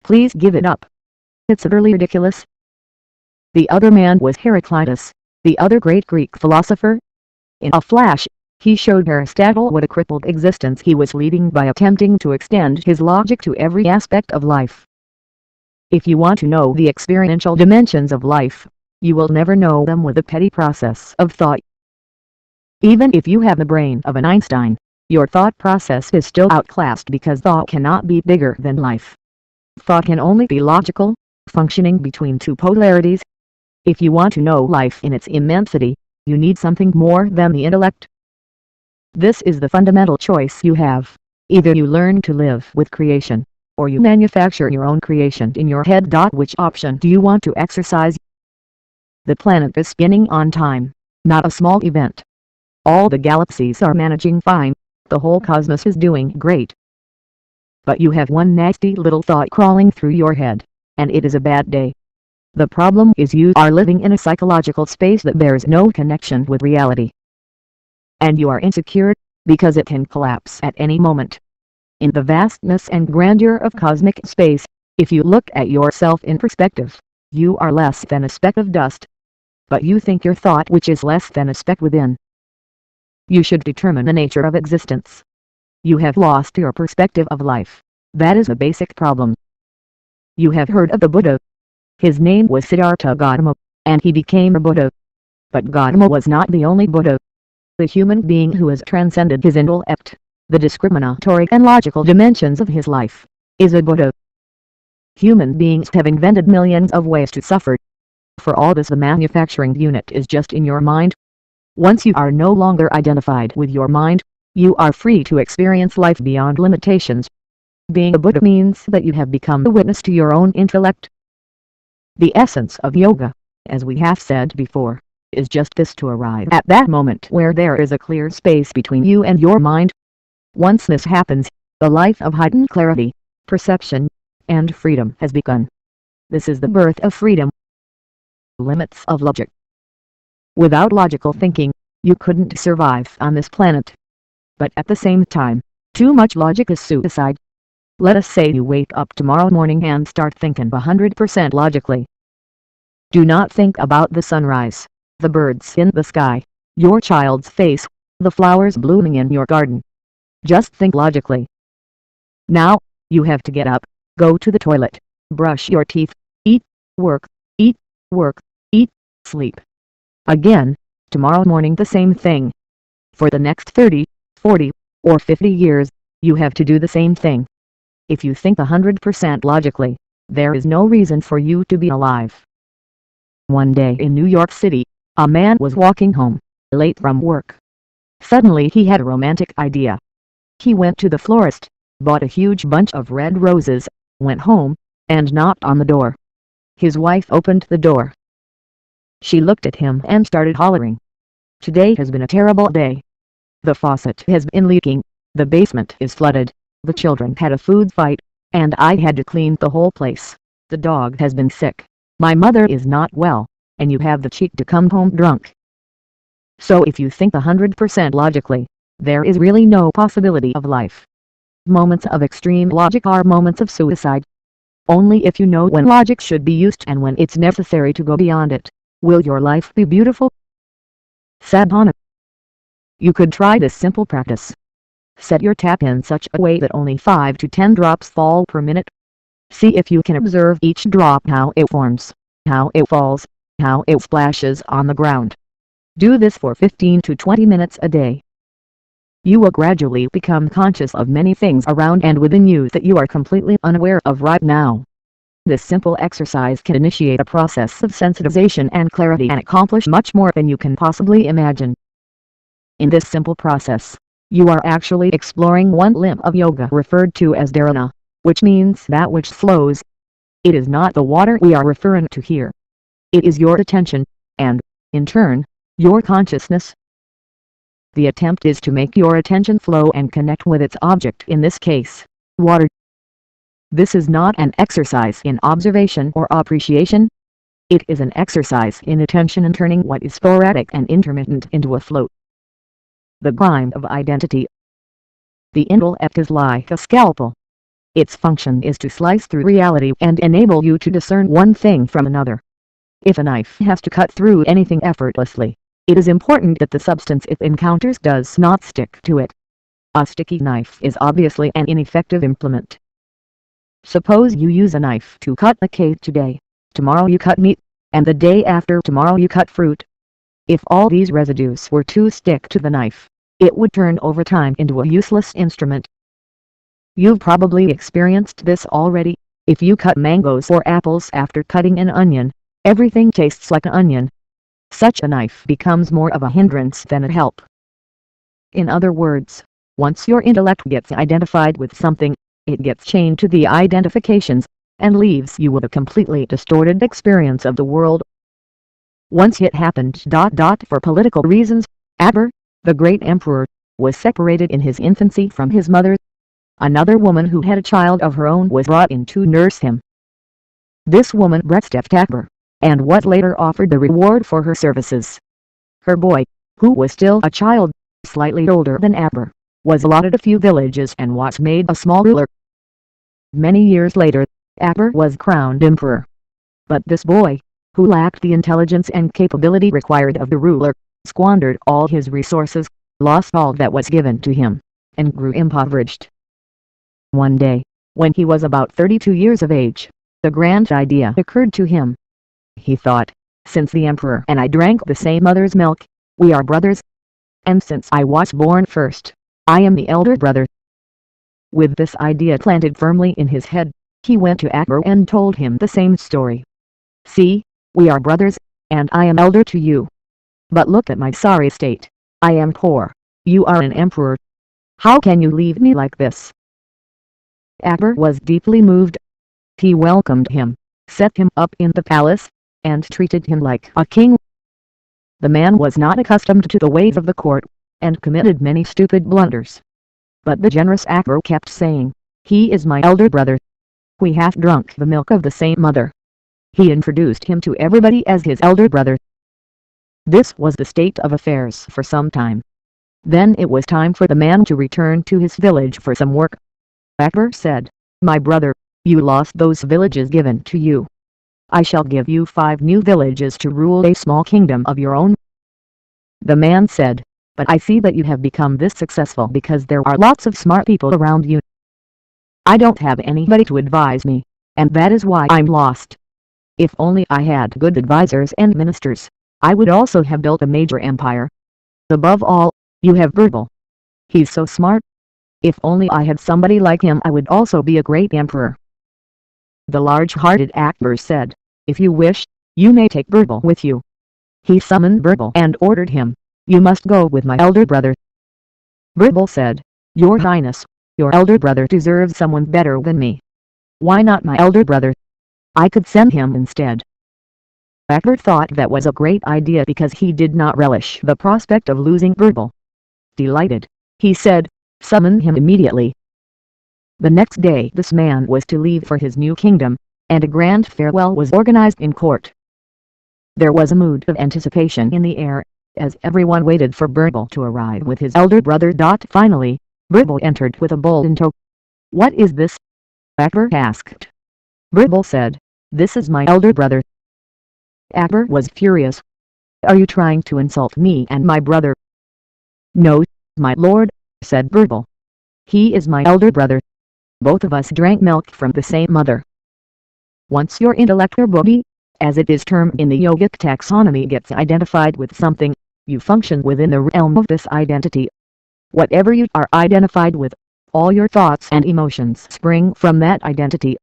Please give it up. It's utterly ridiculous." The other man was Heraclitus, the other great Greek philosopher. In a flash, he showed Aristotle what a crippled existence he was leading by attempting to extend his logic to every aspect of life. If you want to know the experiential dimensions of life, you will never know them with the petty process of thought. Even if you have the brain of an Einstein, your thought process is still outclassed because thought cannot be bigger than life. Thought can only be logical, functioning between two polarities. If you want to know life in its immensity, you need something more than the intellect. This is the fundamental choice you have. Either you learn to live with creation, or you manufacture your own creation in your head. Which option do you want to exercise? The planet is spinning on time, not a small event. All the galaxies are managing fine, the whole cosmos is doing great. But you have one nasty little thought crawling through your head, and it is a bad day. The problem is you are living in a psychological space that bears no connection with reality. And you are insecure, because it can collapse at any moment. In the vastness and grandeur of cosmic space, if you look at yourself in perspective, you are less than a speck of dust. But you think your thought which is less than a speck within. You should determine the nature of existence. You have lost your perspective of life. That is a basic problem. You have heard of the Buddha. His name was Siddhartha Gautama, and he became a Buddha. But Gautama was not the only Buddha. The human being who has transcended his intellect, the discriminatory and logical dimensions of his life, is a Buddha. Human beings have invented millions of ways to suffer. For all this, the manufacturing unit is just in your mind. Once you are no longer identified with your mind, you are free to experience life beyond limitations. Being a Buddha means that you have become a witness to your own intellect. The essence of yoga, as we have said before, is just this: to arrive at that moment where there is a clear space between you and your mind. Once this happens, the life of heightened clarity, perception, and freedom has begun. This is the birth of freedom. Limits of logic. Without logical thinking, you couldn't survive on this planet. But at the same time, too much logic is suicide. Let us say you wake up tomorrow morning and start thinking 100% logically. Do not think about the sunrise, the birds in the sky, your child's face, the flowers blooming in your garden. Just think logically. Now, you have to get up, go to the toilet, brush your teeth, eat, work, eat, sleep. Again, tomorrow morning the same thing. For the next 30, 40, or 50 years, you have to do the same thing. If you think 100% logically, there is no reason for you to be alive. One day in New York City, a man was walking home, late from work. Suddenly he had a romantic idea. He went to the florist, bought a huge bunch of red roses, went home, and knocked on the door. His wife opened the door. She looked at him and started hollering. "Today has been a terrible day. The faucet has been leaking, the basement is flooded, the children had a food fight, and I had to clean the whole place. The dog has been sick, my mother is not well, and you have the cheek to come home drunk." So if you think 100% logically, there is really no possibility of life. Moments of extreme logic are moments of suicide. Only if you know when logic should be used and when it's necessary to go beyond it, will your life be beautiful. Sadhana. You could try this simple practice. Set your tap in such a way that only 5 to 10 drops fall per minute. See if you can observe each drop, how it forms, how it falls, how it splashes on the ground. Do this for 15 to 20 minutes a day. You will gradually become conscious of many things around and within you that you are completely unaware of right now. This simple exercise can initiate a process of sensitization and clarity and accomplish much more than you can possibly imagine. In this simple process, you are actually exploring one limb of yoga referred to as dharana, which means that which flows. It is not the water we are referring to here. It is your attention, and, in turn, your consciousness. The attempt is to make your attention flow and connect with its object, in this case, water. This is not an exercise in observation or appreciation. It is an exercise in attention and turning what is sporadic and intermittent into a flow. The grind of identity. The intellect is like a scalpel. Its function is to slice through reality and enable you to discern one thing from another. If a knife has to cut through anything effortlessly, it is important that the substance it encounters does not stick to it. A sticky knife is obviously an ineffective implement. Suppose you use a knife to cut a cake today, tomorrow you cut meat, and the day after tomorrow you cut fruit. If all these residues were to stick to the knife, it would turn over time into a useless instrument. You've probably experienced this already. If you cut mangoes or apples after cutting an onion, everything tastes like an onion. Such a knife becomes more of a hindrance than a help. In other words, once your intellect gets identified with something, it gets chained to the identifications, and leaves you with a completely distorted experience of the world. Once it happened. For political reasons, Akbar, the great emperor, was separated in his infancy from his mother. Another woman who had a child of her own was brought in to nurse him. This woman breastfed Akbar, and was later offered the reward for her services. Her boy, who was still a child, slightly older than Akbar, was allotted a few villages and was made a small ruler. Many years later, Akbar was crowned emperor. But this boy, who lacked the intelligence and capability required of the ruler, squandered all his resources, lost all that was given to him, and grew impoverished. One day, when he was about 32 years of age, the grand idea occurred to him. He thought, since the emperor and I drank the same mother's milk, we are brothers. And since I was born first, I am the elder brother. With this idea planted firmly in his head, he went to Akbar and told him the same story. "See, we are brothers, and I am elder to you. But look at my sorry state. I am poor. You are an emperor. How can you leave me like this?" Akbar was deeply moved. He welcomed him, set him up in the palace, and treated him like a king. The man was not accustomed to the ways of the court, and committed many stupid blunders. But the generous Akbar kept saying, "He is my elder brother. We have drunk the milk of the same mother." He introduced him to everybody as his elder brother. This was the state of affairs for some time. Then it was time for the man to return to his village for some work. Akbar said, "My brother, you lost those villages given to you. I shall give you 5 new villages to rule a small kingdom of your own." The man said, "But I see that you have become this successful because there are lots of smart people around you. I don't have anybody to advise me, and that is why I'm lost. If only I had good advisors and ministers, I would also have built a major empire. Above all, you have Birbal. He's so smart. If only I had somebody like him, I would also be a great emperor." The large-hearted Akbar said, "If you wish, you may take Birbal with you." He summoned Birbal and ordered him, "You must go with my elder brother." Birbal said, "Your Highness, your elder brother deserves someone better than me. Why not my elder brother? I could send him instead. Akbar thought that was a great idea because he did not relish the prospect of losing Birbal. Delighted, he said, summon him immediately. The next day this man was to leave for his new kingdom, and a grand farewell was organized in court. There was a mood of anticipation in the air, as everyone waited for Birbal to arrive with his elder brother. Finally, Birbal entered with a bowl in tow. What is this? Akbar asked. Birbal said, This is my elder brother. Akbar was furious. Are you trying to insult me and my brother? No, my lord, said Birbal. He is my elder brother. Both of us drank milk from the same mother. Once your intellect or buddhi, as it is termed in the yogic taxonomy, gets identified with something, you function within the realm of this identity. Whatever you are identified with, all your thoughts and emotions spring from that identity.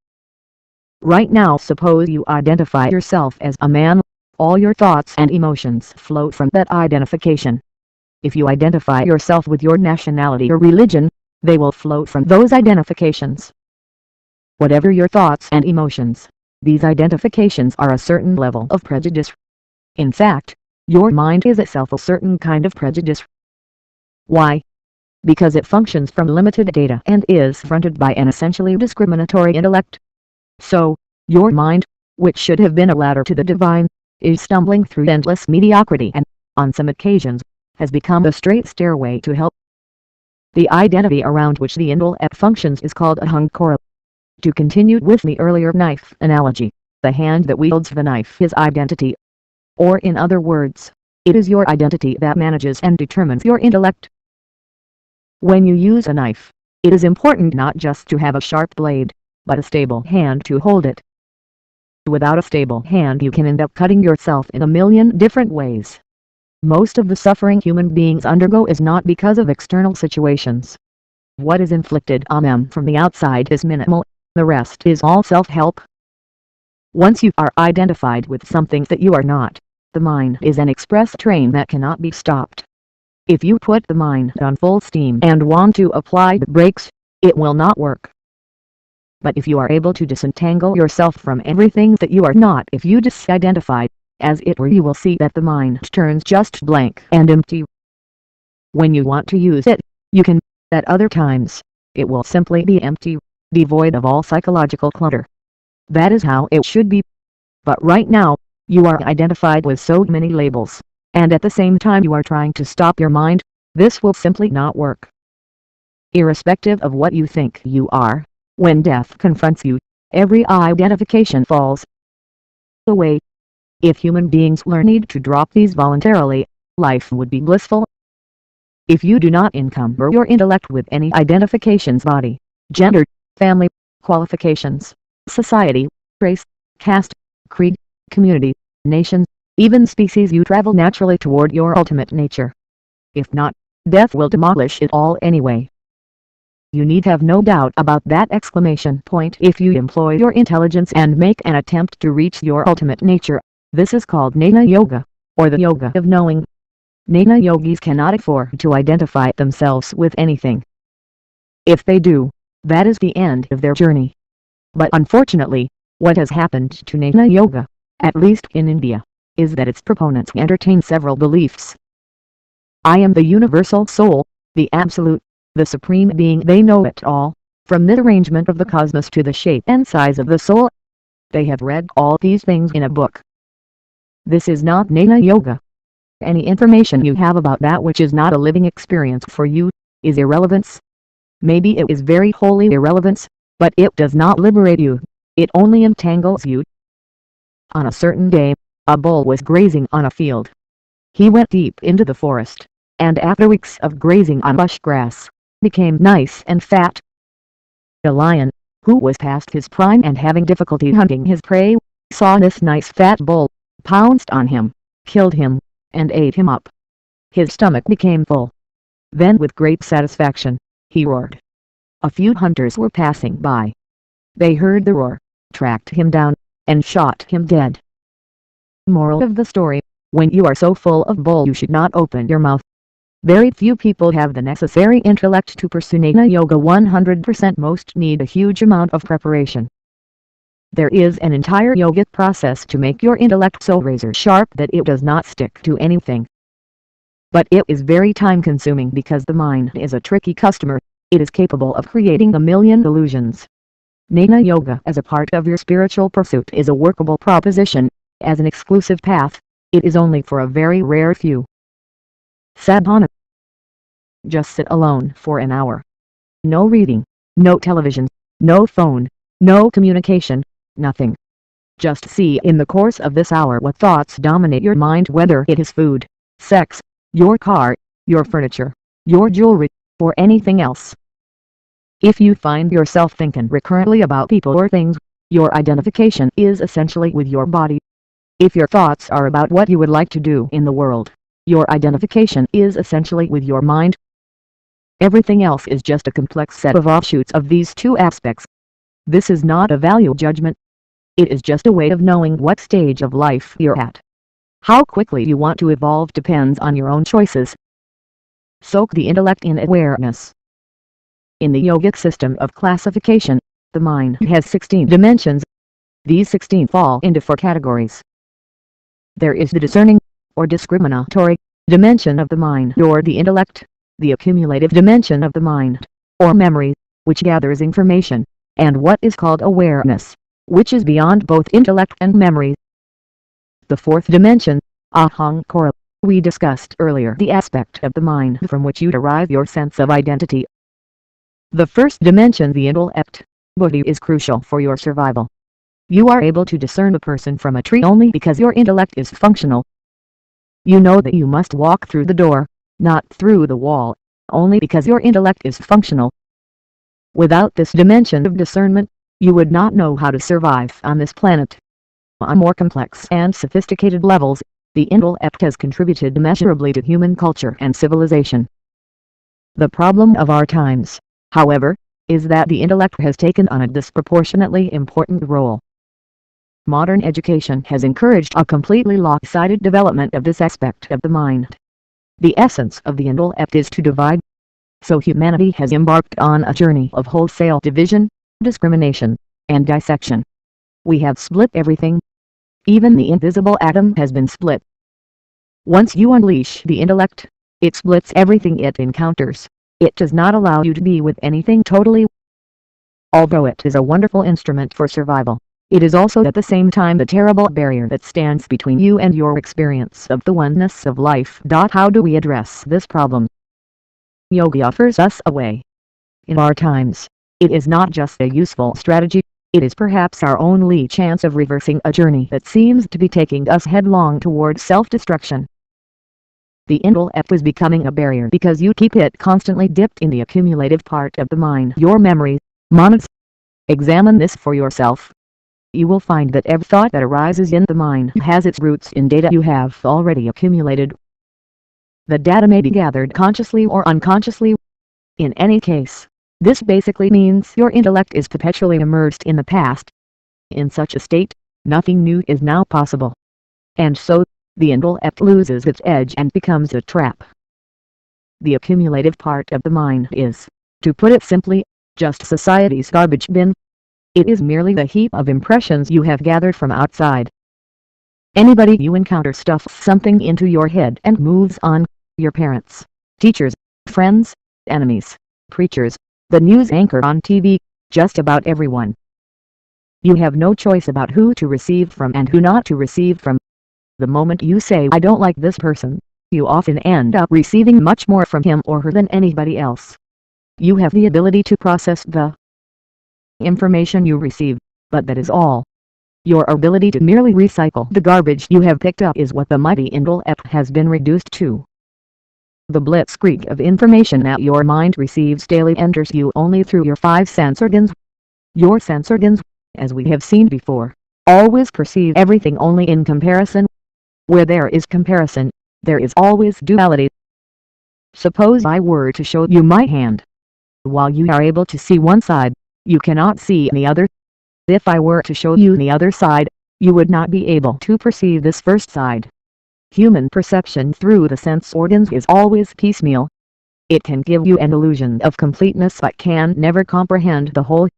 Right now, suppose you identify yourself as a man, all your thoughts and emotions flow from that identification. If you identify yourself with your nationality or religion, they will flow from those identifications. Whatever your thoughts and emotions, these identifications are a certain level of prejudice. In fact, your mind is itself a certain kind of prejudice. Why? Because it functions from limited data and is fronted by an essentially discriminatory intellect. So, your mind, which should have been a ladder to the divine, is stumbling through endless mediocrity and, on some occasions, has become a straight stairway to hell. The identity around which the intellect functions is called ahankara. To continue with the earlier knife analogy, the hand that wields the knife is identity. Or in other words, it is your identity that manages and determines your intellect. When you use a knife, it is important not just to have a sharp blade, but a stable hand to hold it. Without a stable hand you can end up cutting yourself in a million different ways. Most of the suffering human beings undergo is not because of external situations. What is inflicted on them from the outside is minimal, the rest is all self-help. Once you are identified with something that you are not, the mind is an express train that cannot be stopped. If you put the mind on full steam and want to apply the brakes, it will not work. But if you are able to disentangle yourself from everything that you are not, if you disidentify, as it were, you will see that the mind turns just blank and empty. When you want to use it, you can, at other times, it will simply be empty, devoid of all psychological clutter. That is how it should be. But right now, you are identified with so many labels, and at the same time you are trying to stop your mind. This will simply not work. Irrespective of what you think you are, when death confronts you, every identification falls away. If human beings learned to drop these voluntarily, life would be blissful. If you do not encumber your intellect with any identifications, body, gender, family, qualifications, society, race, caste, creed, community, nation, even species, you travel naturally toward your ultimate nature. If not, death will demolish it all anyway. You need have no doubt about that exclamation point. If you employ your intelligence and make an attempt to reach your ultimate nature, this is called Jnana Yoga, or the yoga of knowing. Jnana yogis cannot afford to identify themselves with anything. If they do, that is the end of their journey. But unfortunately, what has happened to Jnana Yoga, at least in India, is that its proponents entertain several beliefs. I am the universal soul, the absolute, the supreme being. They know it all, from the arrangement of the cosmos to the shape and size of the soul. They have read all these things in a book. This is not Jnana Yoga. Any information you have about that which is not a living experience for you, is irrelevance. Maybe it is very wholly irrelevance, but it does not liberate you, it only entangles you. On a certain day, a bull was grazing on a field. He went deep into the forest, and after weeks of grazing on lush grass, became nice and fat. A lion, who was past his prime and having difficulty hunting his prey, saw this nice fat bull, pounced on him, killed him, and ate him up. His stomach became full. Then with great satisfaction, he roared. A few hunters were passing by. They heard the roar, tracked him down, and shot him dead. Moral of the story: when you are so full of bull you should not open your mouth. Very few people have the necessary intellect to pursue Jnana Yoga 100%. Most need a huge amount of preparation. There is an entire yogic process to make your intellect so razor sharp that it does not stick to anything. But it is very time consuming because the mind is a tricky customer. It is capable of creating a million illusions. Jnana Yoga as a part of your spiritual pursuit is a workable proposition. As an exclusive path, it is only for a very rare few. Sadhana. Just sit alone for an hour. No reading, no television, no phone, no communication, nothing. Just see in the course of this hour what thoughts dominate your mind, whether it is food, sex, your car, your furniture, your jewelry, or anything else. If you find yourself thinking recurrently about people or things, your identification is essentially with your body. If your thoughts are about what you would like to do in the world, your identification is essentially with your mind. Everything else is just a complex set of offshoots of these two aspects. This is not a value judgment. It is just a way of knowing what stage of life you're at. How quickly you want to evolve depends on your own choices. Soak the intellect in awareness. In the yogic system of classification, the mind has 16 dimensions. These 16 fall into 4 categories. There is the discerning, or discriminatory, dimension of the mind, or the intellect, the accumulative dimension of the mind, or memory, which gathers information, and what is called awareness, which is beyond both intellect and memory. The 4th dimension, ahankara, we discussed earlier, the aspect of the mind from which you derive your sense of identity. The 1st dimension, the intellect, buddhi, is crucial for your survival. You are able to discern a person from a tree only because your intellect is functional. You know that you must walk through the door, not through the wall, only because your intellect is functional. Without this dimension of discernment, you would not know how to survive on this planet. On more complex and sophisticated levels, the intellect has contributed immeasurably to human culture and civilization. The problem of our times, however, is that the intellect has taken on a disproportionately important role. Modern education has encouraged a completely lopsided development of this aspect of the mind. The essence of the intellect is to divide. So humanity has embarked on a journey of wholesale division, discrimination, and dissection. We have split everything. Even the invisible atom has been split. Once you unleash the intellect, it splits everything it encounters. It does not allow you to be with anything totally. Although it is a wonderful instrument for survival, it is also at the same time the terrible barrier that stands between you and your experience of the oneness of life. How do we address this problem? Yogi offers us a way. In our times, it is not just a useful strategy, it is perhaps our only chance of reversing a journey that seems to be taking us headlong toward self-destruction. The intellect is becoming a barrier because you keep it constantly dipped in the accumulative part of the mind, your memory, manas. Examine this for yourself. You will find that every thought that arises in the mind has its roots in data you have already accumulated. The data may be gathered consciously or unconsciously. In any case, this basically means your intellect is perpetually immersed in the past. In such a state, nothing new is now possible. And so, the intellect loses its edge and becomes a trap. The accumulative part of the mind is, to put it simply, just society's garbage bin. It is merely the heap of impressions you have gathered from outside. Anybody you encounter stuffs something into your head and moves on. Your parents, teachers, friends, enemies, preachers, the news anchor on TV, just about everyone. You have no choice about who to receive from and who not to receive from. The moment you say I don't like this person, you often end up receiving much more from him or her than anybody else. You have the ability to process the information you receive, but that is all. Your ability to merely recycle the garbage you have picked up is what the mighty intellect has been reduced to. The blitzkrieg of information that your mind receives daily enters you only through your 5 sense organs. Your sense organs, as we have seen before, always perceive everything only in comparison. Where there is comparison, there is always duality. Suppose I were to show you my hand. While you are able to see one side, you cannot see the other. If I were to show you the other side, you would not be able to perceive this first side. Human perception through the sense organs is always piecemeal. It can give you an illusion of completeness but can never comprehend the whole.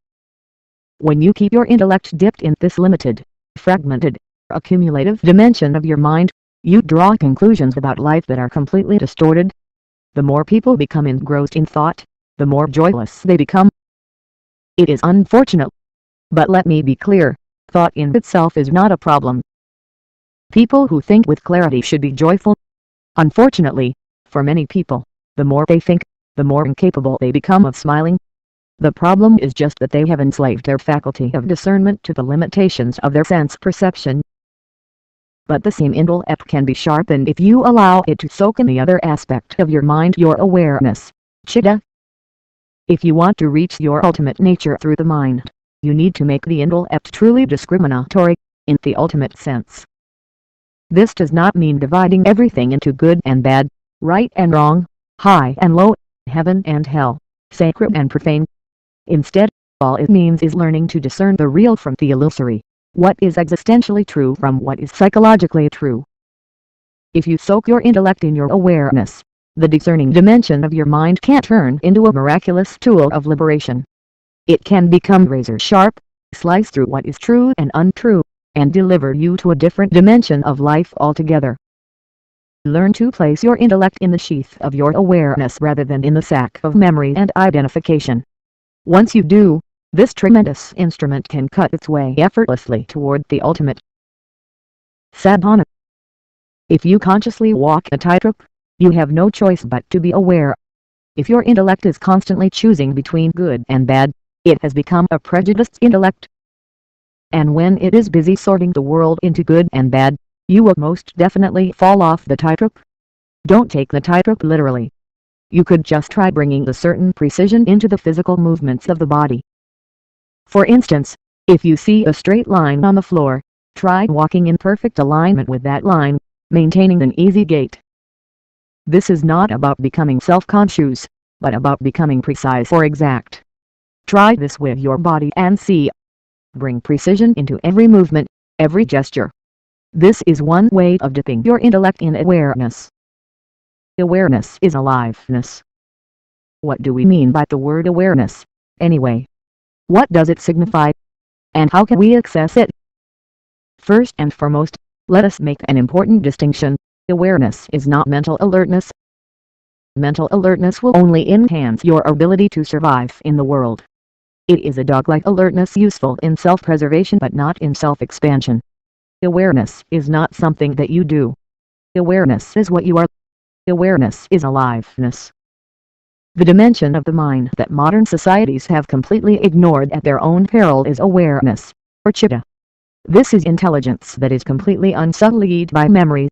When you keep your intellect dipped in this limited, fragmented, accumulative dimension of your mind, you draw conclusions about life that are completely distorted. The more people become engrossed in thought, the more joyless they become. It is unfortunate. But let me be clear, thought in itself is not a problem. People who think with clarity should be joyful. Unfortunately, for many people, the more they think, the more incapable they become of smiling. The problem is just that they have enslaved their faculty of discernment to the limitations of their sense perception. But the same intellect can be sharpened if you allow it to soak in the other aspect of your mind, your awareness, chitta. If you want to reach your ultimate nature through the mind, you need to make the intellect truly discriminatory, in the ultimate sense. This does not mean dividing everything into good and bad, right and wrong, high and low, heaven and hell, sacred and profane. Instead, all it means is learning to discern the real from the illusory, what is existentially true from what is psychologically true. If you soak your intellect in your awareness, the discerning dimension of your mind can turn into a miraculous tool of liberation. It can become razor sharp, slice through what is true and untrue, and deliver you to a different dimension of life altogether. Learn to place your intellect in the sheath of your awareness rather than in the sack of memory and identification. Once you do, this tremendous instrument can cut its way effortlessly toward the ultimate. Sadhana. If you consciously walk a tightrope, you have no choice but to be aware. If your intellect is constantly choosing between good and bad, it has become a prejudiced intellect. And when it is busy sorting the world into good and bad, you will most definitely fall off the tightrope. Don't take the tightrope literally. You could just try bringing a certain precision into the physical movements of the body. For instance, if you see a straight line on the floor, try walking in perfect alignment with that line, maintaining an easy gait. This is not about becoming self-conscious, but about becoming precise or exact. Try this with your body and see. Bring precision into every movement, every gesture. This is one way of dipping your intellect in awareness. Awareness is aliveness. What do we mean by the word awareness, anyway? What does it signify? And how can we access it? First and foremost, let us make an important distinction. Awareness is not mental alertness. Mental alertness will only enhance your ability to survive in the world. It is a dog-like alertness useful in self-preservation but not in self-expansion. Awareness is not something that you do. Awareness is what you are. Awareness is aliveness. The dimension of the mind that modern societies have completely ignored at their own peril is awareness, or chitta. This is intelligence that is completely unsullied by memory.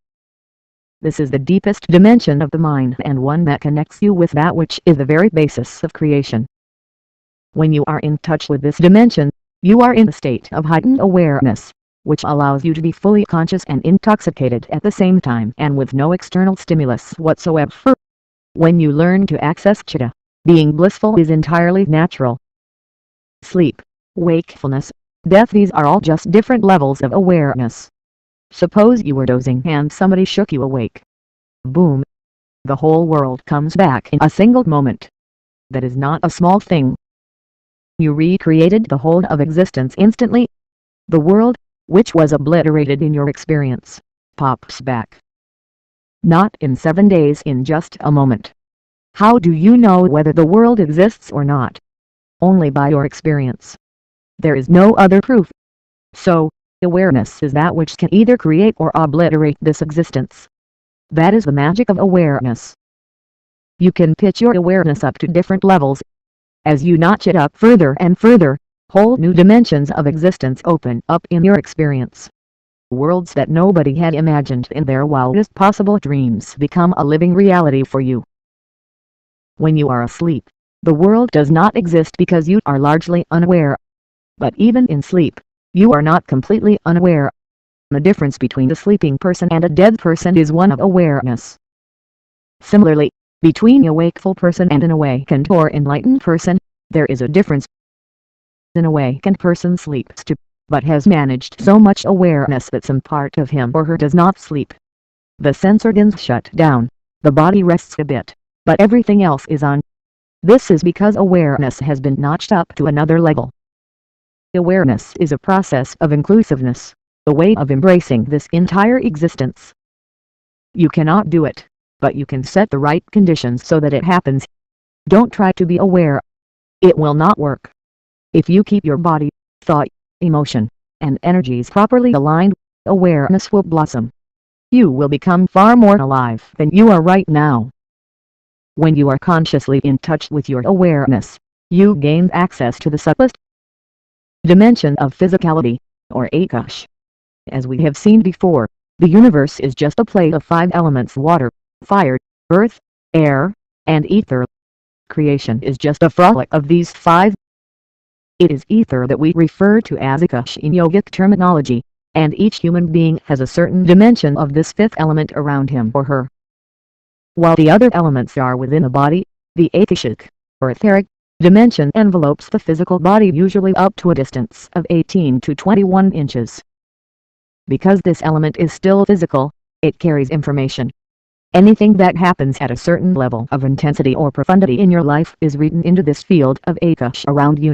This is the deepest dimension of the mind and one that connects you with that which is the very basis of creation. When you are in touch with this dimension, you are in a state of heightened awareness, which allows you to be fully conscious and intoxicated at the same time and with no external stimulus whatsoever. When you learn to access chitta, being blissful is entirely natural. Sleep, wakefulness, death, these are all just different levels of awareness. Suppose you were dozing and somebody shook you awake. Boom! The whole world comes back in a single moment. That is not a small thing. You recreated the whole of existence instantly. The world, which was obliterated in your experience, pops back. Not in 7 days, in just a moment. How do you know whether the world exists or not? Only by your experience. There is no other proof. So, awareness is that which can either create or obliterate this existence. That is the magic of awareness. You can pitch your awareness up to different levels. As you notch it up further and further, whole new dimensions of existence open up in your experience. Worlds that nobody had imagined in their wildest possible dreams become a living reality for you. When you are asleep, the world does not exist because you are largely unaware. But even in sleep, you are not completely unaware. The difference between a sleeping person and a dead person is one of awareness. Similarly, between a wakeful person and an awakened or enlightened person, there is a difference. An awakened person sleeps too, but has managed so much awareness that some part of him or her does not sleep. The sense organs shut down, the body rests a bit, but everything else is on. This is because awareness has been notched up to another level. Awareness is a process of inclusiveness, a way of embracing this entire existence. You cannot do it, but you can set the right conditions so that it happens. Don't try to be aware. It will not work. If you keep your body, thought, emotion, and energies properly aligned, awareness will blossom. You will become far more alive than you are right now. When you are consciously in touch with your awareness, you gain access to the subtlest dimension of physicality, or Akash. As we have seen before, the universe is just a play of 5 elements: water, fire, earth, air, and ether. Creation is just a frolic of these 5. It is ether that we refer to as Akash in yogic terminology, and each human being has a certain dimension of this 5th element around him or her. While the other elements are within the body, the Akashic, or etheric, dimension envelopes the physical body usually up to a distance of 18 to 21 inches. Because this element is still physical, it carries information. Anything that happens at a certain level of intensity or profundity in your life is written into this field of Akash around you.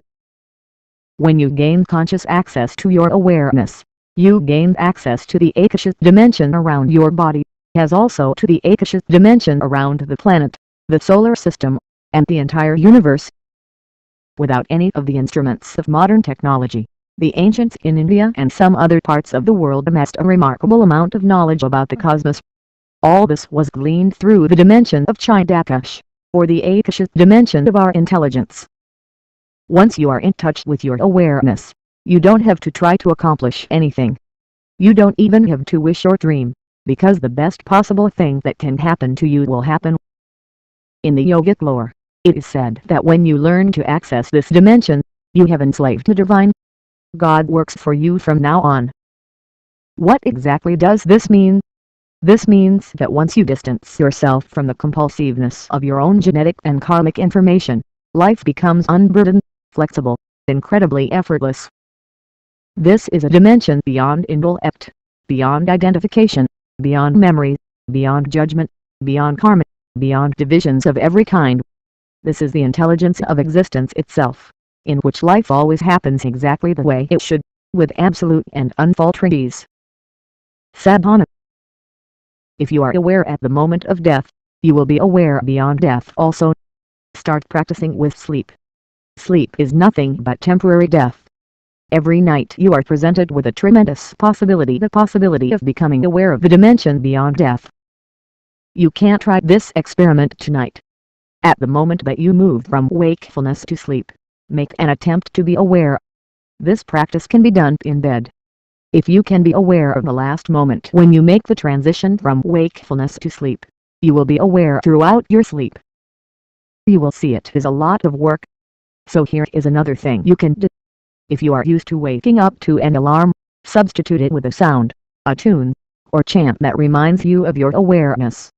When you gain conscious access to your awareness, you gain access to the Akashic dimension around your body, as also to the Akashic dimension around the planet, the solar system, and the entire universe. Without any of the instruments of modern technology, the ancients in India and some other parts of the world amassed a remarkable amount of knowledge about the cosmos. All this was gleaned through the dimension of Chidakash, or the Akashic dimension of our intelligence. Once you are in touch with your awareness, you don't have to try to accomplish anything. You don't even have to wish or dream, because the best possible thing that can happen to you will happen. In the yogic lore, it is said that when you learn to access this dimension, you have enslaved the divine. God works for you from now on. What exactly does this mean? This means that once you distance yourself from the compulsiveness of your own genetic and karmic information, life becomes unburdened, flexible, incredibly effortless. This is a dimension beyond intellect, beyond identification, beyond memory, beyond judgment, beyond karma, beyond divisions of every kind. This is the intelligence of existence itself, in which life always happens exactly the way it should, with absolute and unfaltering ease. Sadhana. If you are aware at the moment of death, you will be aware beyond death also. Start practicing with sleep. Sleep is nothing but temporary death. Every night you are presented with a tremendous possibility, the possibility of becoming aware of the dimension beyond death. You can try this experiment tonight. At the moment that you move from wakefulness to sleep, make an attempt to be aware. This practice can be done in bed. If you can be aware of the last moment when you make the transition from wakefulness to sleep, you will be aware throughout your sleep. You will see it is a lot of work. So here is another thing you can do. If you are used to waking up to an alarm, substitute it with a sound, a tune, or chant that reminds you of your awareness.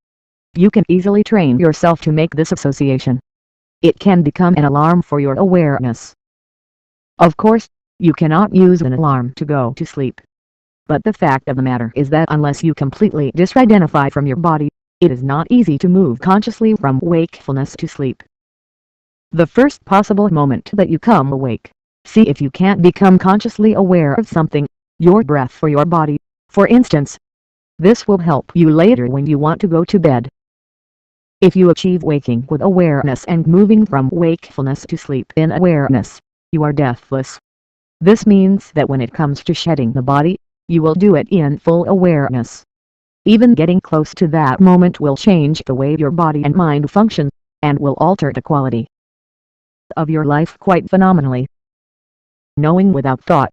You can easily train yourself to make this association. It can become an alarm for your awareness. Of course, you cannot use an alarm to go to sleep. But the fact of the matter is that unless you completely disidentify from your body, it is not easy to move consciously from wakefulness to sleep. The first possible moment that you come awake, see if you can't become consciously aware of something, your breath or your body, for instance. This will help you later when you want to go to bed. If you achieve waking with awareness and moving from wakefulness to sleep in awareness, you are deathless. This means that when it comes to shedding the body, you will do it in full awareness. Even getting close to that moment will change the way your body and mind function, and will alter the quality of your life quite phenomenally. Knowing without thought.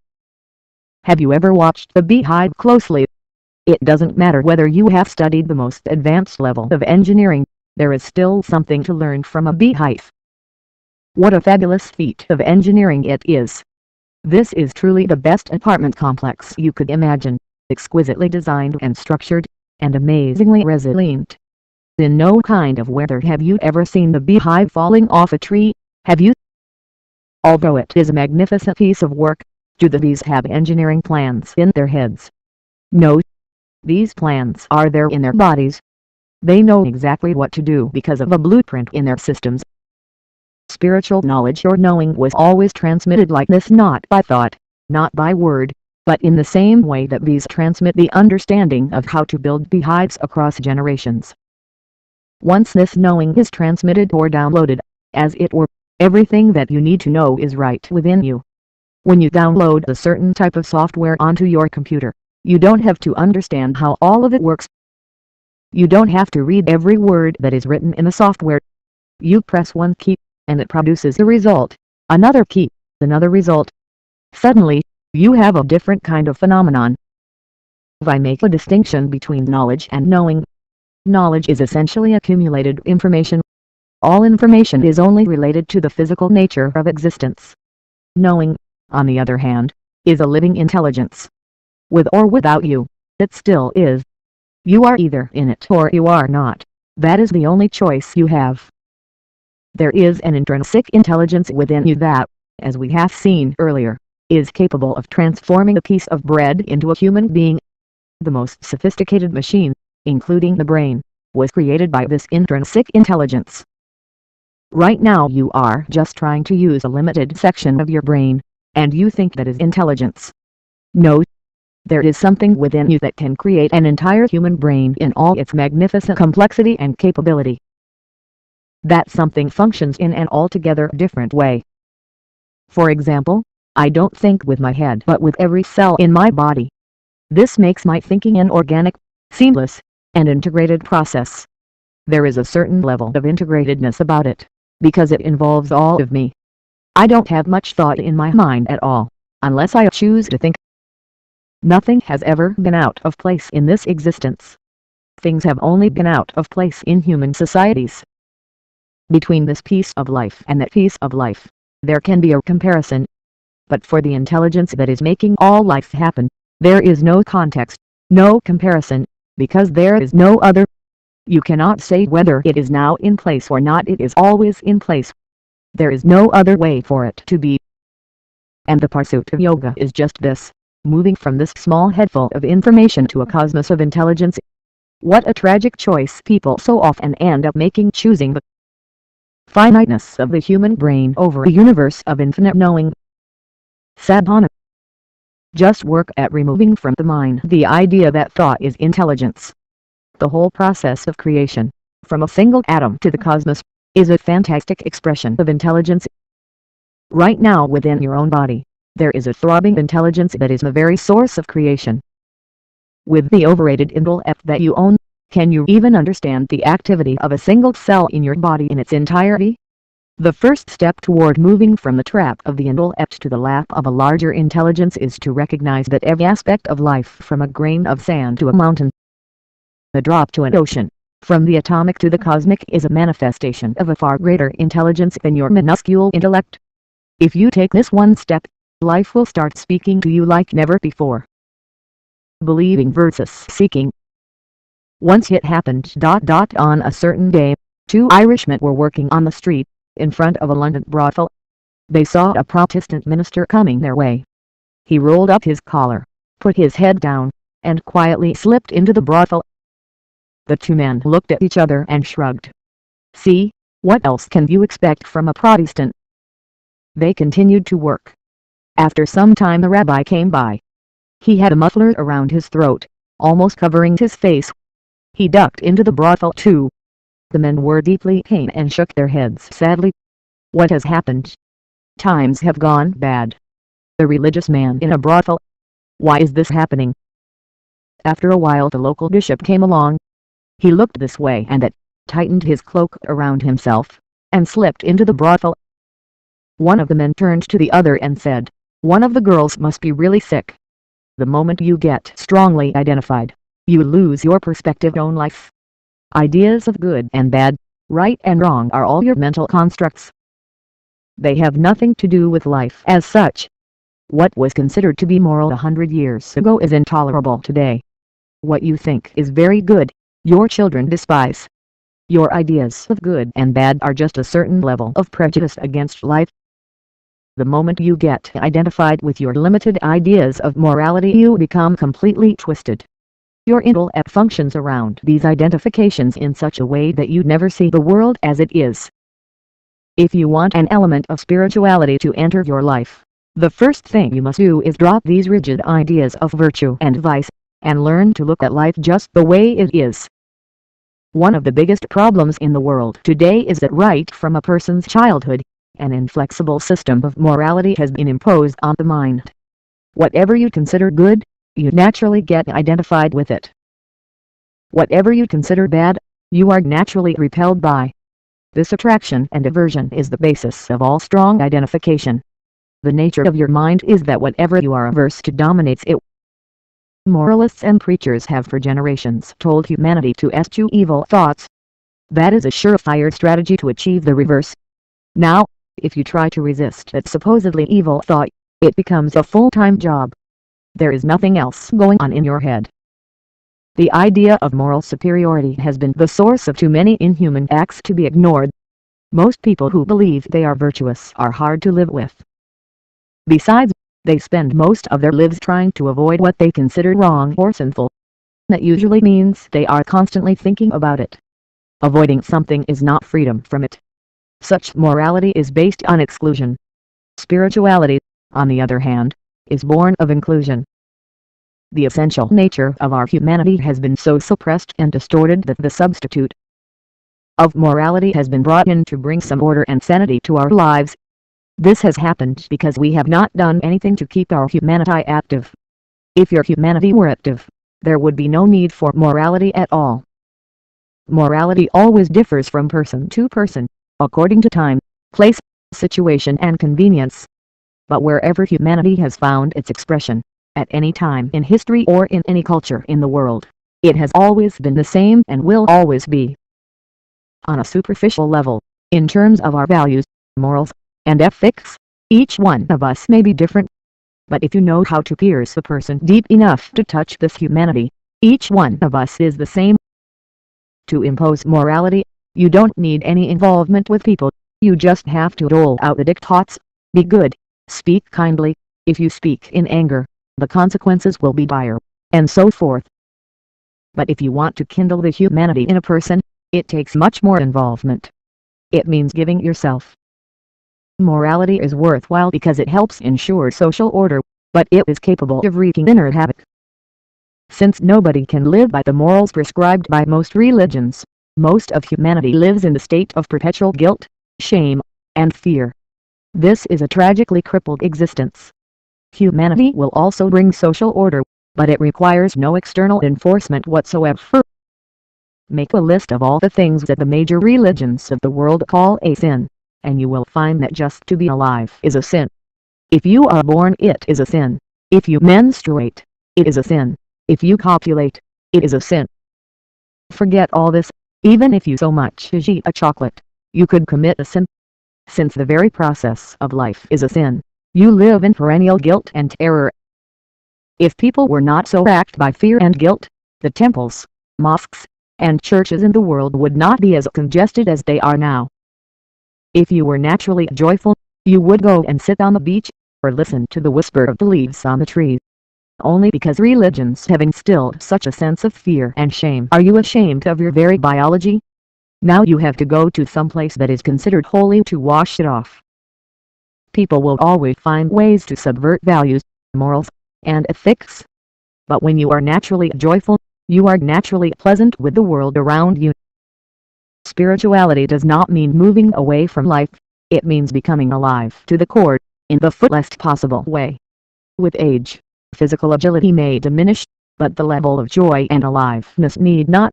Have you ever watched the beehive closely? It doesn't matter whether you have studied the most advanced level of engineering, there is still something to learn from a beehive. What a fabulous feat of engineering it is! This is truly the best apartment complex you could imagine, exquisitely designed and structured, and amazingly resilient. In no kind of weather have you ever seen the beehive falling off a tree, have you? Although it is a magnificent piece of work, do the bees have engineering plans in their heads? No. These plans are there in their bodies. They know exactly what to do because of a blueprint in their systems. Spiritual knowledge or knowing was always transmitted like this, not by thought, not by word, but in the same way that bees transmit the understanding of how to build beehives across generations. Once this knowing is transmitted or downloaded, as it were, everything that you need to know is right within you. When you download a certain type of software onto your computer, you don't have to understand how all of it works. You don't have to read every word that is written in the software. You press one key, and it produces a result, another key, another result. Suddenly, you have a different kind of phenomenon. I make a distinction between knowledge and knowing. Knowledge is essentially accumulated information. All information is only related to the physical nature of existence. Knowing, on the other hand, is a living intelligence. With or without you, it still is. You are either in it or you are not. That is the only choice you have. There is an intrinsic intelligence within you that, as we have seen earlier, is capable of transforming a piece of bread into a human being. The most sophisticated machine, including the brain, was created by this intrinsic intelligence. Right now you are just trying to use a limited section of your brain, and you think that is intelligence. No. There is something within you that can create an entire human brain in all its magnificent complexity and capability. That something functions in an altogether different way. For example, I don't think with my head but with every cell in my body. This makes my thinking an organic, seamless, and integrated process. There is a certain level of integratedness about it, because it involves all of me. I don't have much thought in my mind at all, unless I choose to think. Nothing has ever been out of place in this existence. Things have only been out of place in human societies. Between this piece of life and that piece of life, there can be a comparison. But for the intelligence that is making all life happen, there is no context, no comparison, because there is no other. You cannot say whether it is now in place or not. It is always in place. There is no other way for it to be. And the pursuit of yoga is just this, moving from this small headful of information to a cosmos of intelligence. What a tragic choice people so often end up making, choosing the finiteness of the human brain over a universe of infinite knowing. Sadhana. Just work at removing from the mind the idea that thought is intelligence. The whole process of creation, from a single atom to the cosmos, is a fantastic expression of intelligence. Right now within your own body, there is a throbbing intelligence that is the very source of creation. With the overrated intellect that you own, can you even understand the activity of a single cell in your body in its entirety? The first step toward moving from the trap of the intellect to the lap of a larger intelligence is to recognize that every aspect of life, from a grain of sand to a mountain, a drop to an ocean, from the atomic to the cosmic, is a manifestation of a far greater intelligence than your minuscule intellect. If you take this one step, life will start speaking to you like never before. Believing versus seeking. Once it happened. On a certain day, two Irishmen were working on the street, in front of a London brothel. They saw a Protestant minister coming their way. He rolled up his collar, put his head down, and quietly slipped into the brothel. The two men looked at each other and shrugged. See, what else can you expect from a Protestant? They continued to work. After some time the rabbi came by. He had a muffler around his throat, almost covering his face. He ducked into the brothel too. The men were deeply pained and shook their heads sadly. What has happened? Times have gone bad. The religious man in a brothel. Why is this happening? After a while the local bishop came along. He looked this way and that, tightened his cloak around himself, and slipped into the brothel. One of the men turned to the other and said, "One of the girls must be really sick." The moment you get strongly identified, you lose your perspective on life. Ideas of good and bad, right and wrong are all your mental constructs. They have nothing to do with life as such. What was considered to be moral 100 years ago is intolerable today. What you think is very good, your children despise. Your ideas of good and bad are just a certain level of prejudice against life. The moment you get identified with your limited ideas of morality, you become completely twisted. Your intellect functions around these identifications in such a way that you never see the world as it is. If you want an element of spirituality to enter your life, the first thing you must do is drop these rigid ideas of virtue and vice, and learn to look at life just the way it is. One of the biggest problems in the world today is that right from a person's childhood, an inflexible system of morality has been imposed on the mind. Whatever you consider good, you naturally get identified with it. Whatever you consider bad, you are naturally repelled by. This attraction and aversion is the basis of all strong identification. The nature of your mind is that whatever you are averse to dominates it. Moralists and preachers have for generations told humanity to eschew evil thoughts. That is a surefire strategy to achieve the reverse. Now, if you try to resist that supposedly evil thought, it becomes a full-time job. There is nothing else going on in your head. The idea of moral superiority has been the source of too many inhuman acts to be ignored. Most people who believe they are virtuous are hard to live with. Besides, they spend most of their lives trying to avoid what they consider wrong or sinful. That usually means they are constantly thinking about it. Avoiding something is not freedom from it. Such morality is based on exclusion. Spirituality, on the other hand, is born of inclusion. The essential nature of our humanity has been so suppressed and distorted that the substitute of morality has been brought in to bring some order and sanity to our lives. This has happened because we have not done anything to keep our humanity active. If your humanity were active, there would be no need for morality at all. Morality always differs from person to person, according to time, place, situation and convenience. But wherever humanity has found its expression, at any time in history or in any culture in the world, it has always been the same and will always be. On a superficial level, in terms of our values, morals, and ethics, each one of us may be different. But if you know how to pierce a person deep enough to touch this humanity, each one of us is the same. To impose morality, you don't need any involvement with people, you just have to dole out the diktats. Be good, speak kindly, if you speak in anger, the consequences will be dire, and so forth. But if you want to kindle the humanity in a person, it takes much more involvement. It means giving yourself. Morality is worthwhile because it helps ensure social order, but it is capable of wreaking inner havoc. Since nobody can live by the morals prescribed by most religions, most of humanity lives in the state of perpetual guilt, shame, and fear. This is a tragically crippled existence. Humanity will also bring social order, but it requires no external enforcement whatsoever. Make a list of all the things that the major religions of the world call a sin, and you will find that just to be alive is a sin. If you are born, it is a sin. If you menstruate, it is a sin. If you copulate, it is a sin. Forget all this. Even if you so much as eat a chocolate, you could commit a sin. Since the very process of life is a sin, you live in perennial guilt and terror. If people were not so racked by fear and guilt, the temples, mosques, and churches in the world would not be as congested as they are now. If you were naturally joyful, you would go and sit on the beach, or listen to the whisper of the leaves on the trees. Only because religions have instilled such a sense of fear and shame are you ashamed of your very biology. Now you have to go to some place that is considered holy to wash it off. People will always find ways to subvert values, morals, and ethics. But when you are naturally joyful, you are naturally pleasant with the world around you. Spirituality does not mean moving away from life, it means becoming alive to the core, in the fullest possible way. With age, physical agility may diminish, but the level of joy and aliveness need not.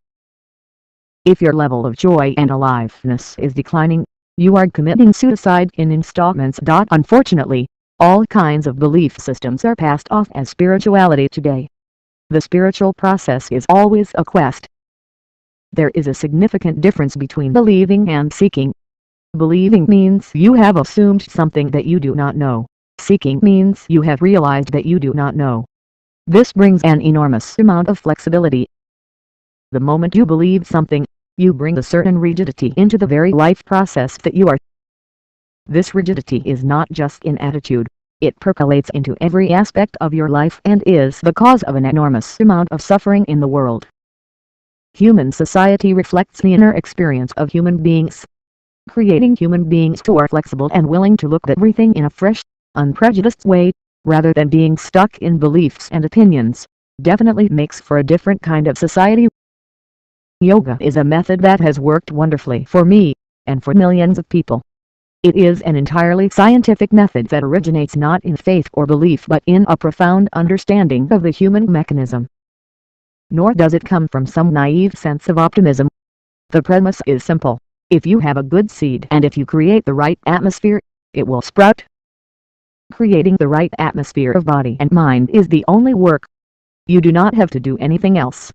If your level of joy and aliveness is declining, you are committing suicide in installments. Unfortunately, all kinds of belief systems are passed off as spirituality today. The spiritual process is always a quest. There is a significant difference between believing and seeking. Believing means you have assumed something that you do not know. Seeking means you have realized that you do not know. This brings an enormous amount of flexibility. The moment you believe something, you bring a certain rigidity into the very life process that you are. This rigidity is not just in attitude, it percolates into every aspect of your life and is the cause of an enormous amount of suffering in the world. Human society reflects the inner experience of human beings. creating human beings who are flexible and willing to look at everything in a fresh, unprejudiced way, rather than being stuck in beliefs and opinions, definitely makes for a different kind of society. Yoga is a method that has worked wonderfully for me, and for millions of people. It is an entirely scientific method that originates not in faith or belief but in a profound understanding of the human mechanism. Nor does it come from some naive sense of optimism. The premise is simple. If you have a good seed and if you create the right atmosphere, it will sprout. Creating the right atmosphere of body and mind is the only work. You do not have to do anything else.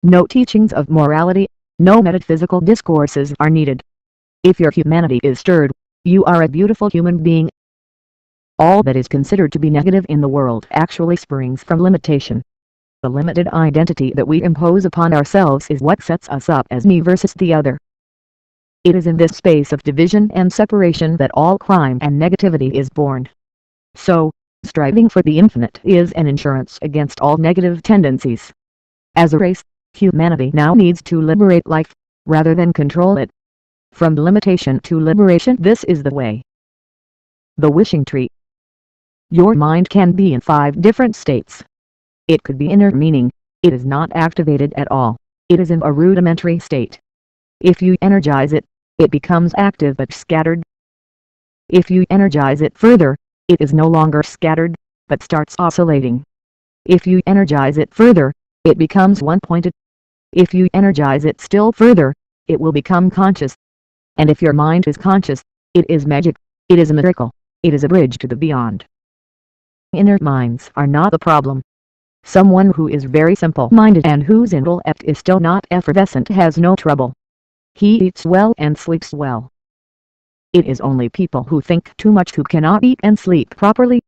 No teachings of morality, no metaphysical discourses are needed. If your humanity is stirred, you are a beautiful human being. All that is considered to be negative in the world actually springs from limitation. The limited identity that we impose upon ourselves is what sets us up as me versus the other. It is in this space of division and separation that all crime and negativity is born. So, striving for the infinite is an insurance against all negative tendencies. As a race, humanity now needs to liberate life, rather than control it. From limitation to liberation, this is the way. The wishing tree. Your mind can be in 5 different states. It could be inner, meaning it is not activated at all. It is in a rudimentary state. If you energize it, it becomes active but scattered. If you energize it further, it is no longer scattered, but starts oscillating. If you energize it further, it becomes one-pointed. If you energize it still further, it will become conscious. And if your mind is conscious, it is magic, it is a miracle, it is a bridge to the beyond. Inner minds are not the problem. Someone who is very simple-minded and whose intellect is still not effervescent has no trouble. He eats well and sleeps well. It is only people who think too much who cannot eat and sleep properly.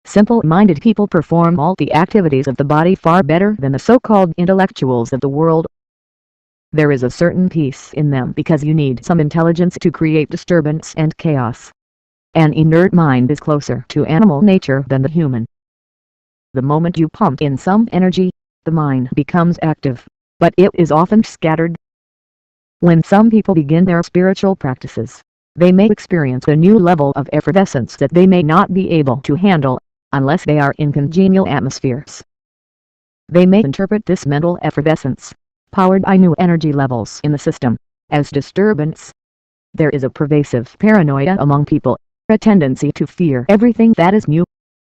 Simple-minded people perform all the activities of the body far better than the so-called intellectuals of the world. There is a certain peace in them because you need some intelligence to create disturbance and chaos. An inert mind is closer to animal nature than the human. The moment you pump in some energy, the mind becomes active, but it is often scattered. When some people begin their spiritual practices, they may experience a new level of effervescence that they may not be able to handle, unless they are in congenial atmospheres. They may interpret this mental effervescence, powered by new energy levels in the system, as disturbance. There is a pervasive paranoia among people, a tendency to fear everything that is new.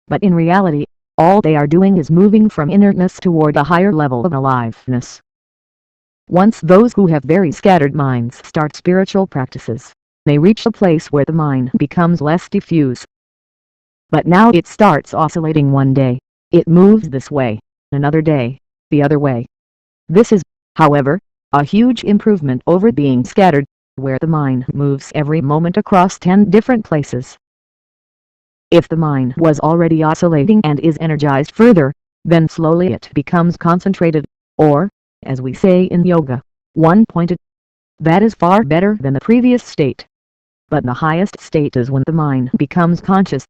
But in reality, all they are doing is moving from inertness toward a higher level of aliveness. Once those who have very scattered minds start spiritual practices, they reach a place where the mind becomes less diffuse. But now it starts oscillating one day, it moves this way, another day, the other way. This is, however, a huge improvement over being scattered, where the mind moves every moment across 10 different places. If the mind was already oscillating and is energized further, then slowly it becomes concentrated, or, as we say in yoga, one-pointed. That is far better than the previous state. But the highest state is when the mind becomes conscious.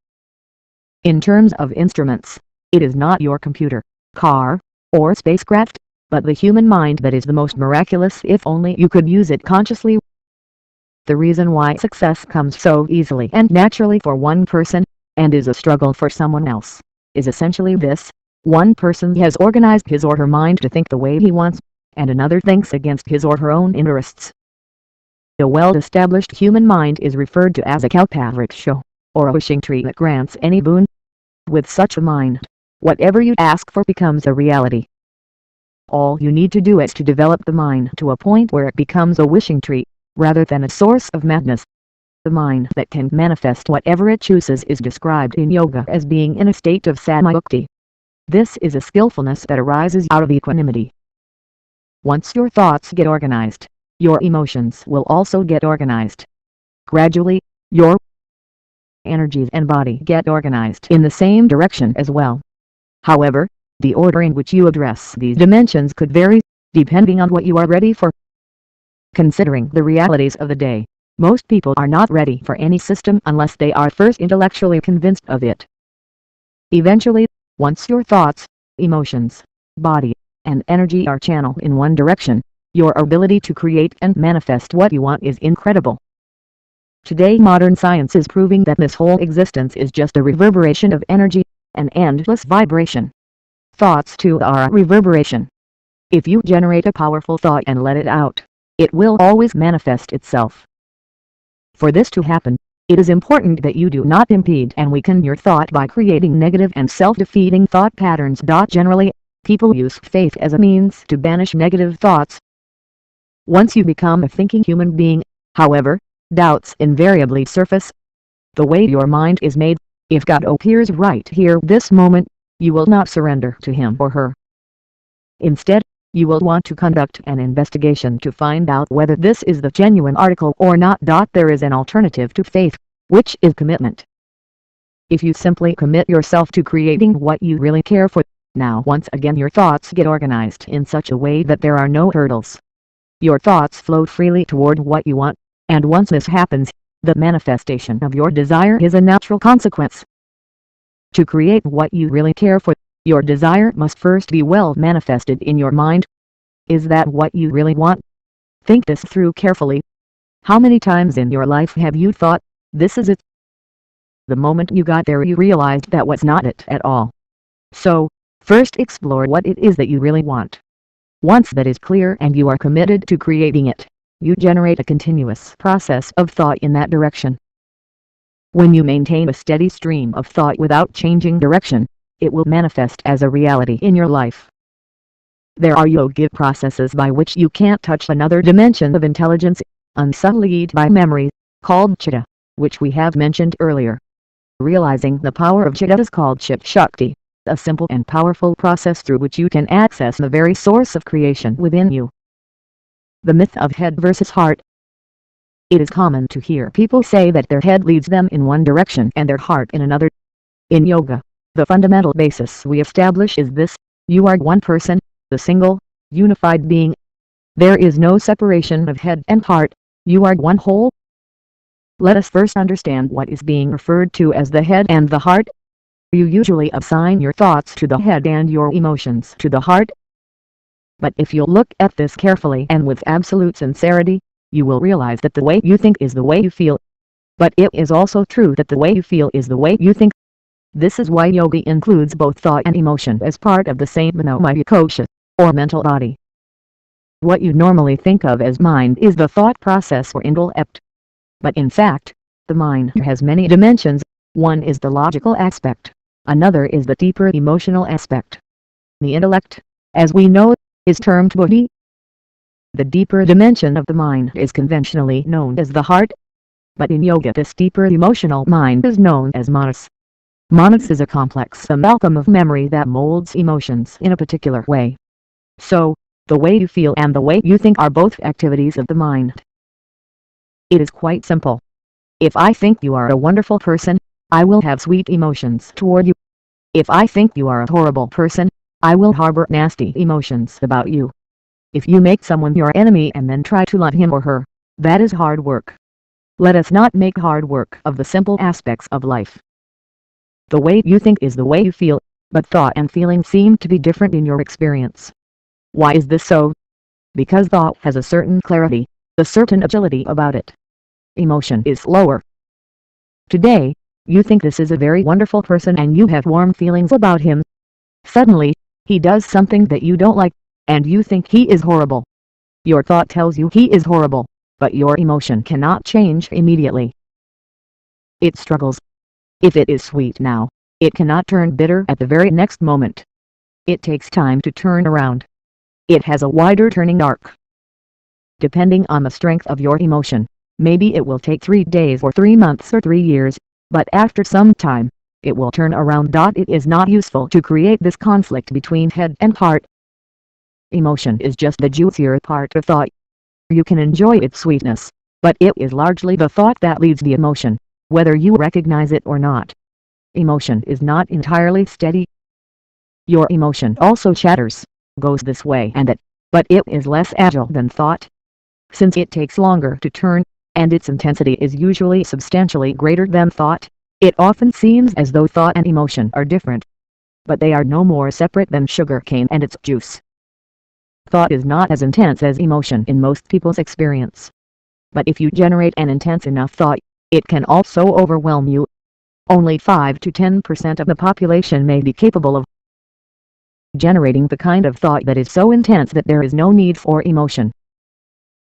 In terms of instruments, it is not your computer, car, or spacecraft, but the human mind that is the most miraculous if only you could use it consciously. The reason why success comes so easily and naturally for one person, and is a struggle for someone else, is essentially this: one person has organized his or her mind to think the way he wants, and another thinks against his or her own interests. A well-established human mind is referred to as a kalpavriksha, or a wishing tree that grants any boon. With such a mind, whatever you ask for becomes a reality. All you need to do is to develop the mind to a point where it becomes a wishing tree, rather than a source of madness. The mind that can manifest whatever it chooses is described in yoga as being in a state of samayukti. This is a skillfulness that arises out of equanimity. Once your thoughts get organized, your emotions will also get organized. Gradually, your energies and body get organized in the same direction as well. However, the order in which you address these dimensions could vary, depending on what you are ready for. Considering the realities of the day, most people are not ready for any system unless they are first intellectually convinced of it. Eventually, once your thoughts, emotions, body, and energy are channeled in one direction, your ability to create and manifest what you want is incredible. Today modern science is proving that this whole existence is just a reverberation of energy, an endless vibration. Thoughts too are a reverberation. If you generate a powerful thought and let it out, it will always manifest itself. For this to happen, it is important that you do not impede and weaken your thought by creating negative and self-defeating thought patterns. Generally, people use faith as a means to banish negative thoughts. Once you become a thinking human being, however, doubts invariably surface. The way your mind is made, if God appears right here this moment, you will not surrender to him or her. Instead, you will want to conduct an investigation to find out whether this is the genuine article or not. There is an alternative to faith, which is commitment. If you simply commit yourself to creating what you really care for, now once again your thoughts get organized in such a way that there are no hurdles. Your thoughts flow freely toward what you want, and once this happens, the manifestation of your desire is a natural consequence. To create what you really care for, your desire must first be well manifested in your mind. Is that what you really want? Think this through carefully. How many times in your life have you thought, this is it? The moment you got there you realized that was not it at all. So, first explore what it is that you really want. Once that is clear and you are committed to creating it, you generate a continuous process of thought in that direction. When you maintain a steady stream of thought without changing direction, it will manifest as a reality in your life. There are yogic processes by which you can't touch another dimension of intelligence, unsullied by memory, called chitta, which we have mentioned earlier. Realizing the power of chitta is called Chit Shakti, a simple and powerful process through which you can access the very source of creation within you. The myth of head versus heart. It is common to hear people say that their head leads them in one direction and their heart in another. In yoga, the fundamental basis we establish is this: you are one person, the single, unified being. There is no separation of head and heart, you are one whole. Let us first understand what is being referred to as the head and the heart. You usually assign your thoughts to the head and your emotions to the heart. But if you look at this carefully and with absolute sincerity, you will realize that the way you think is the way you feel. But it is also true that the way you feel is the way you think. This is why yoga includes both thought and emotion as part of the same manomaya kosha, or mental body. What you normally think of as mind is the thought process or intellect. But in fact, the mind has many dimensions. One is the logical aspect, another is the deeper emotional aspect. The intellect, as we know, is termed buddhi. The deeper dimension of the mind is conventionally known as the heart. But in yoga this deeper emotional mind is known as manas. Manas is a complex amalgam of memory that molds emotions in a particular way. So, the way you feel and the way you think are both activities of the mind. It is quite simple. If I think you are a wonderful person, I will have sweet emotions toward you. If I think you are a horrible person, I will harbor nasty emotions about you. If you make someone your enemy and then try to love him or her, that is hard work. Let us not make hard work of the simple aspects of life. The way you think is the way you feel, but thought and feeling seem to be different in your experience. Why is this so? Because thought has a certain clarity, a certain agility about it. Emotion is slower. Today, you think this is a very wonderful person and you have warm feelings about him. Suddenly, he does something that you don't like, and you think he is horrible. Your thought tells you he is horrible, but your emotion cannot change immediately. It struggles. If it is sweet now, it cannot turn bitter at the very next moment. It takes time to turn around. It has a wider turning arc. Depending on the strength of your emotion, maybe it will take 3 days or 3 months or 3 years, but after some time, it will turn around. It is not useful to create this conflict between head and heart. Emotion is just the juicier part of thought. You can enjoy its sweetness, but it is largely the thought that leads the emotion, whether you recognize it or not. Emotion is not entirely steady. Your emotion also chatters, goes this way and that, but it is less agile than thought. Since it takes longer to turn, and its intensity is usually substantially greater than thought, it often seems as though thought and emotion are different. But they are no more separate than sugar cane and its juice. Thought is not as intense as emotion in most people's experience. But if you generate an intense enough thought, it can also overwhelm you. Only 5 to 10% of the population may be capable of generating the kind of thought that is so intense that there is no need for emotion.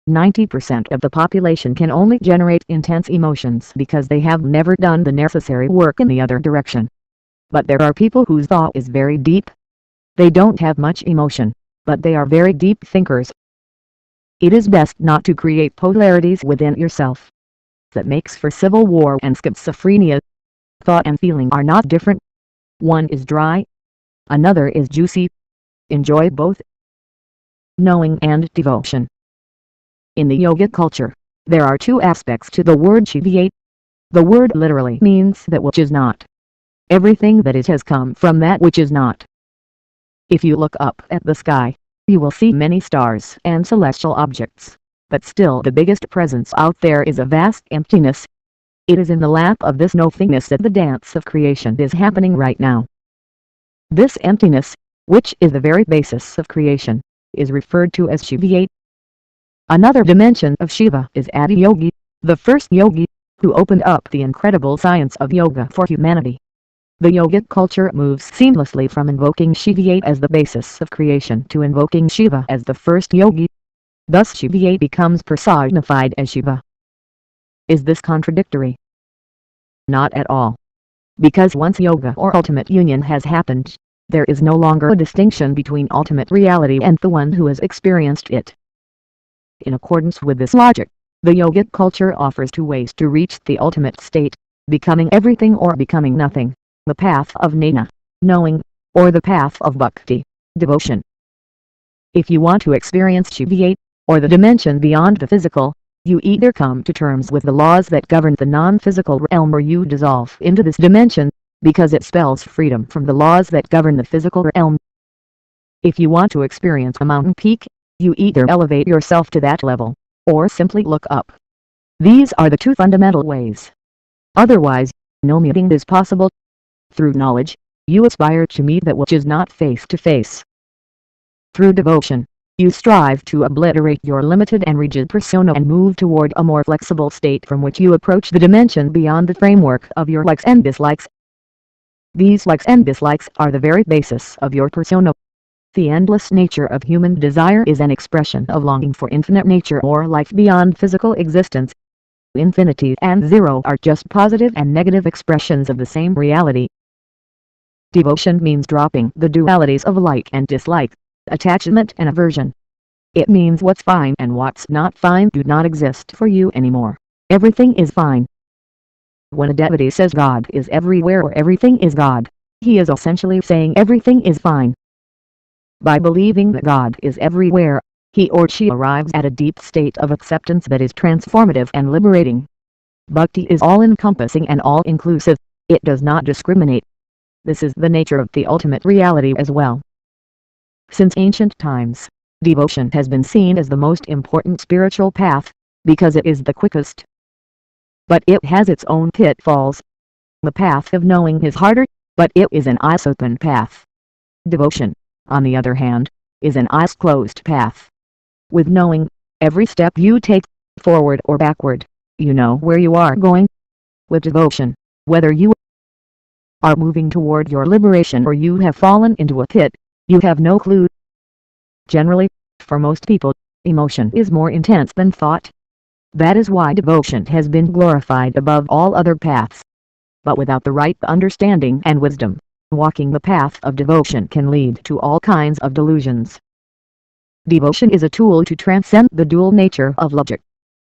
90% of the population can only generate intense emotions because they have never done the necessary work in the other direction. But there are people whose thought is very deep. They don't have much emotion, but they are very deep thinkers. It is best not to create polarities within yourself. That makes for civil war and schizophrenia. Thought and feeling are not different. One is dry, another is juicy. Enjoy both. Knowing and devotion. In the yoga culture, there are two aspects to the word Shiva. The word literally means that which is not. Everything that is has come from that which is not. If you look up at the sky, you will see many stars and celestial objects, but still the biggest presence out there is a vast emptiness. It is in the lap of this nothingness that the dance of creation is happening right now. This emptiness, which is the very basis of creation, is referred to as Shiva. Another dimension of Shiva is Adi Yogi, the first yogi, who opened up the incredible science of yoga for humanity. The yogic culture moves seamlessly from invoking Shiva as the basis of creation to invoking Shiva as the first yogi. Thus Shiva becomes personified as Shiva. Is this contradictory? Not at all. Because once yoga or ultimate union has happened, there is no longer a distinction between ultimate reality and the one who has experienced it. In accordance with this logic, the yogic culture offers two ways to reach the ultimate state, becoming everything or becoming nothing, the path of jnana, knowing, or the path of bhakti, devotion. If you want to experience Shiva, or the dimension beyond the physical, you either come to terms with the laws that govern the non-physical realm or you dissolve into this dimension, because it spells freedom from the laws that govern the physical realm. If you want to experience a mountain peak, you either elevate yourself to that level, or simply look up. These are the two fundamental ways. Otherwise, no meeting is possible. Through knowledge, you aspire to meet that which is not face to face. Through devotion, you strive to obliterate your limited and rigid persona and move toward a more flexible state from which you approach the dimension beyond the framework of your likes and dislikes. These likes and dislikes are the very basis of your persona. The endless nature of human desire is an expression of longing for infinite nature or life beyond physical existence. Infinity and zero are just positive and negative expressions of the same reality. Devotion means dropping the dualities of like and dislike, attachment and aversion. It means what's fine and what's not fine do not exist for you anymore. Everything is fine. When a devotee says God is everywhere or everything is God, he is essentially saying everything is fine. By believing that God is everywhere, he or she arrives at a deep state of acceptance that is transformative and liberating. Bhakti is all-encompassing and all-inclusive. It does not discriminate. This is the nature of the ultimate reality as well. Since ancient times, devotion has been seen as the most important spiritual path, because it is the quickest. But it has its own pitfalls. The path of knowing is harder, but it is an eyes-open path. Devotion, on the other hand, is an eyes-closed path. With knowing, every step you take, forward or backward, you know where you are going. With devotion, whether you are moving toward your liberation or you have fallen into a pit, you have no clue. Generally, for most people, emotion is more intense than thought. That is why devotion has been glorified above all other paths. But without the right understanding and wisdom, walking the path of devotion can lead to all kinds of delusions. Devotion is a tool to transcend the dual nature of logic.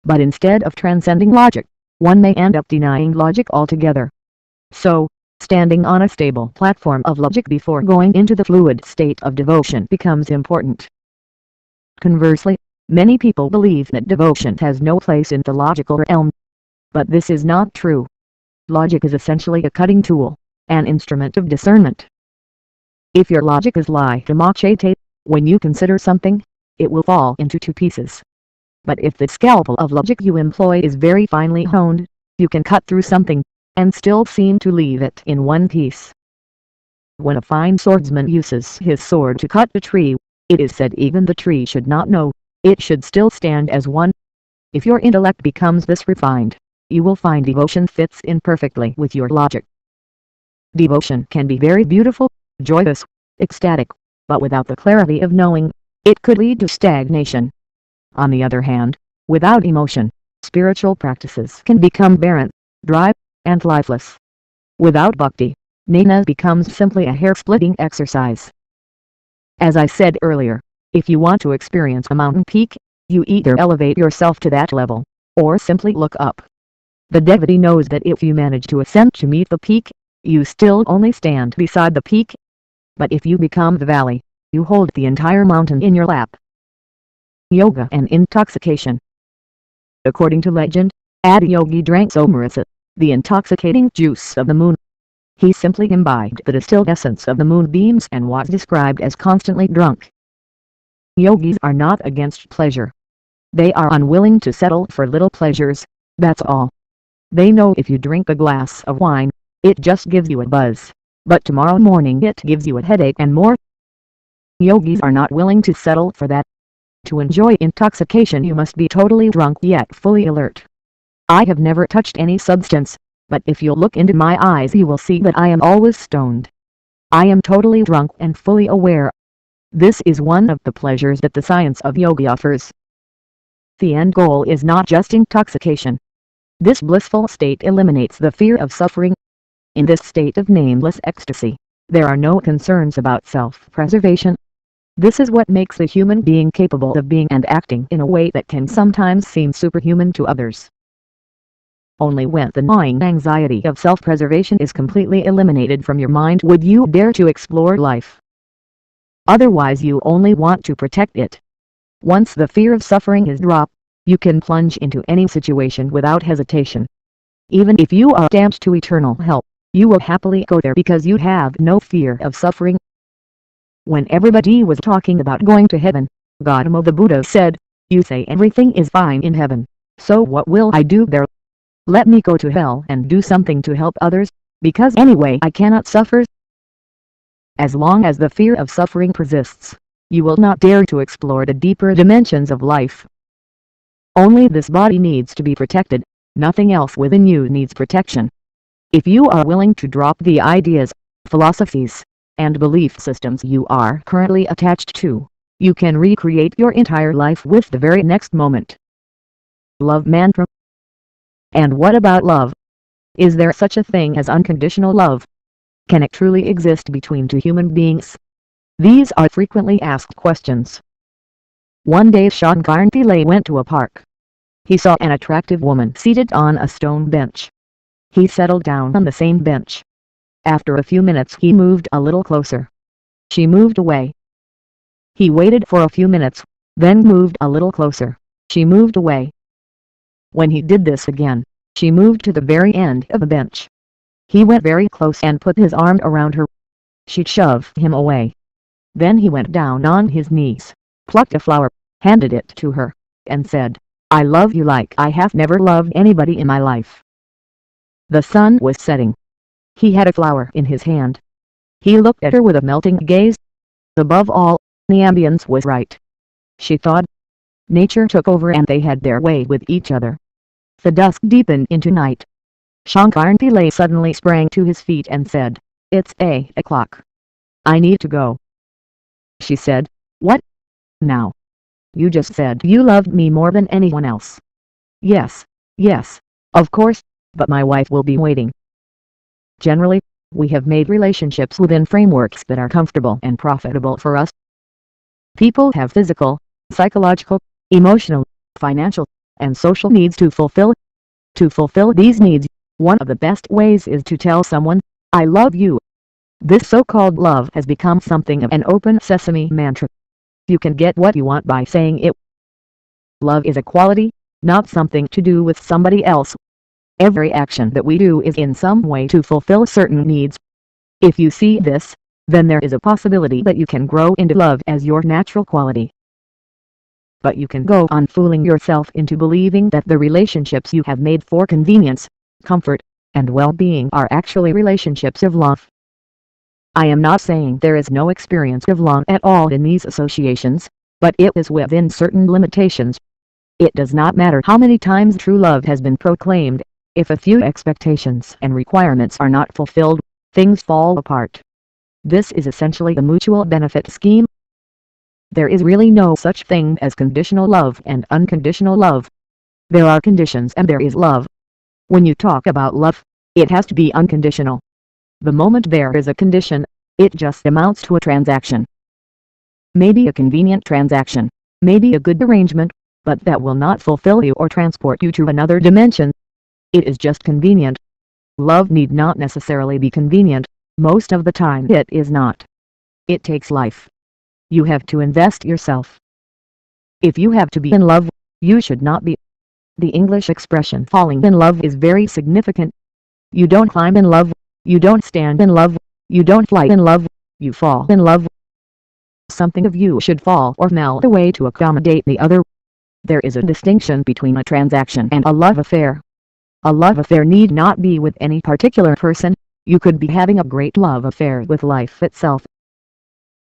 But instead of transcending logic, one may end up denying logic altogether. So, standing on a stable platform of logic before going into the fluid state of devotion becomes important. Conversely, many people believe that devotion has no place in the logical realm. But this is not true. Logic is essentially a cutting tool, an instrument of discernment. If your logic is lie-to machete, when you consider something, it will fall into two pieces. But if the scalpel of logic you employ is very finely honed, you can cut through something, and still seem to leave it in one piece. When a fine swordsman uses his sword to cut a tree, it is said even the tree should not know, it should still stand as one. If your intellect becomes this refined, you will find devotion fits in perfectly with your logic. Devotion can be very beautiful, joyous, ecstatic, but without the clarity of knowing, it could lead to stagnation. On the other hand, without emotion, spiritual practices can become barren, dry, and lifeless. Without bhakti, jnana becomes simply a hair-splitting exercise. As I said earlier, if you want to experience a mountain peak, you either elevate yourself to that level, or simply look up. The devotee knows that if you manage to ascend to meet the peak, you still only stand beside the peak. But if you become the valley, you hold the entire mountain in your lap. Yoga and intoxication. According to legend, Adi Yogi drank somarasa, the intoxicating juice of the moon. He simply imbibed the distilled essence of the moonbeams and was described as constantly drunk. Yogis are not against pleasure. They are unwilling to settle for little pleasures, that's all. They know if you drink a glass of wine, it just gives you a buzz, but tomorrow morning it gives you a headache and more. Yogis are not willing to settle for that. To enjoy intoxication you must be totally drunk yet fully alert. I have never touched any substance, but if you look into my eyes you will see that I am always stoned. I am totally drunk and fully aware. This is one of the pleasures that the science of yoga offers. The end goal is not just intoxication. This blissful state eliminates the fear of suffering. In this state of nameless ecstasy, there are no concerns about self-preservation. This is what makes the human being capable of being and acting in a way that can sometimes seem superhuman to others. Only when the gnawing anxiety of self-preservation is completely eliminated from your mind would you dare to explore life. Otherwise you only want to protect it. Once the fear of suffering is dropped, you can plunge into any situation without hesitation. Even if you are damned to eternal hell, you will happily go there because you have no fear of suffering. When everybody was talking about going to heaven, Gautama the Buddha said, "You say everything is fine in heaven, so what will I do there? Let me go to hell and do something to help others, because anyway I cannot suffer." As long as the fear of suffering persists, you will not dare to explore the deeper dimensions of life. Only this body needs to be protected, nothing else within you needs protection. If you are willing to drop the ideas, philosophies, and belief systems you are currently attached to, you can recreate your entire life with the very next moment. Love mantra. And what about love? Is there such a thing as unconditional love? Can it truly exist between two human beings? These are frequently asked questions. One day Shankar Pillai went to a park. He saw an attractive woman seated on a stone bench. He settled down on the same bench. After a few minutes he moved a little closer. She moved away. He waited for a few minutes, then moved a little closer. She moved away. When he did this again, she moved to the very end of the bench. He went very close and put his arm around her. She shoved him away. Then he went down on his knees, plucked a flower, handed it to her, and said, "I love you like I have never loved anybody in my life." The sun was setting. He had a flower in his hand. He looked at her with a melting gaze. Above all, the ambience was right. She thought. Nature took over and they had their way with each other. The dusk deepened into night. Shankar Pillai suddenly sprang to his feet and said, "It's 8 o'clock. I need to go." She said, "What? Now? You just said you loved me more than anyone else." Yes, of course, but my wife will be waiting." Generally, we have made relationships within frameworks that are comfortable and profitable for us. People have physical, psychological, emotional, financial, and social needs to fulfill. To fulfill these needs, one of the best ways is to tell someone, "I love you." This so-called love has become something of an open sesame mantra. You can get what you want by saying it. Love is a quality, not something to do with somebody else. Every action that we do is in some way to fulfill certain needs. If you see this, then there is a possibility that you can grow into love as your natural quality. But you can go on fooling yourself into believing that the relationships you have made for convenience, comfort, and well-being are actually relationships of love. I am not saying there is no experience of love at all in these associations, but it is within certain limitations. It does not matter how many times true love has been proclaimed, If a few expectations and requirements are not fulfilled, things fall apart. This is essentially the mutual benefit scheme. There is really no such thing as conditional love and unconditional love. There are conditions and there is love. When you talk about love, it has to be unconditional. The moment there is a condition, it just amounts to a transaction. Maybe a convenient transaction, maybe a good arrangement, but that will not fulfill you or transport you to another dimension. It is just convenient. Love need not necessarily be convenient, most of the time it is not. It takes life. You have to invest yourself. If you have to be in love, you should not be. The English expression falling in love is very significant. You don't climb in love, you don't stand in love, you don't fly in love, you fall in love. Something of you should fall or melt away to accommodate the other. There is a distinction between a transaction and a love affair. A love affair need not be with any particular person, you could be having a great love affair with life itself.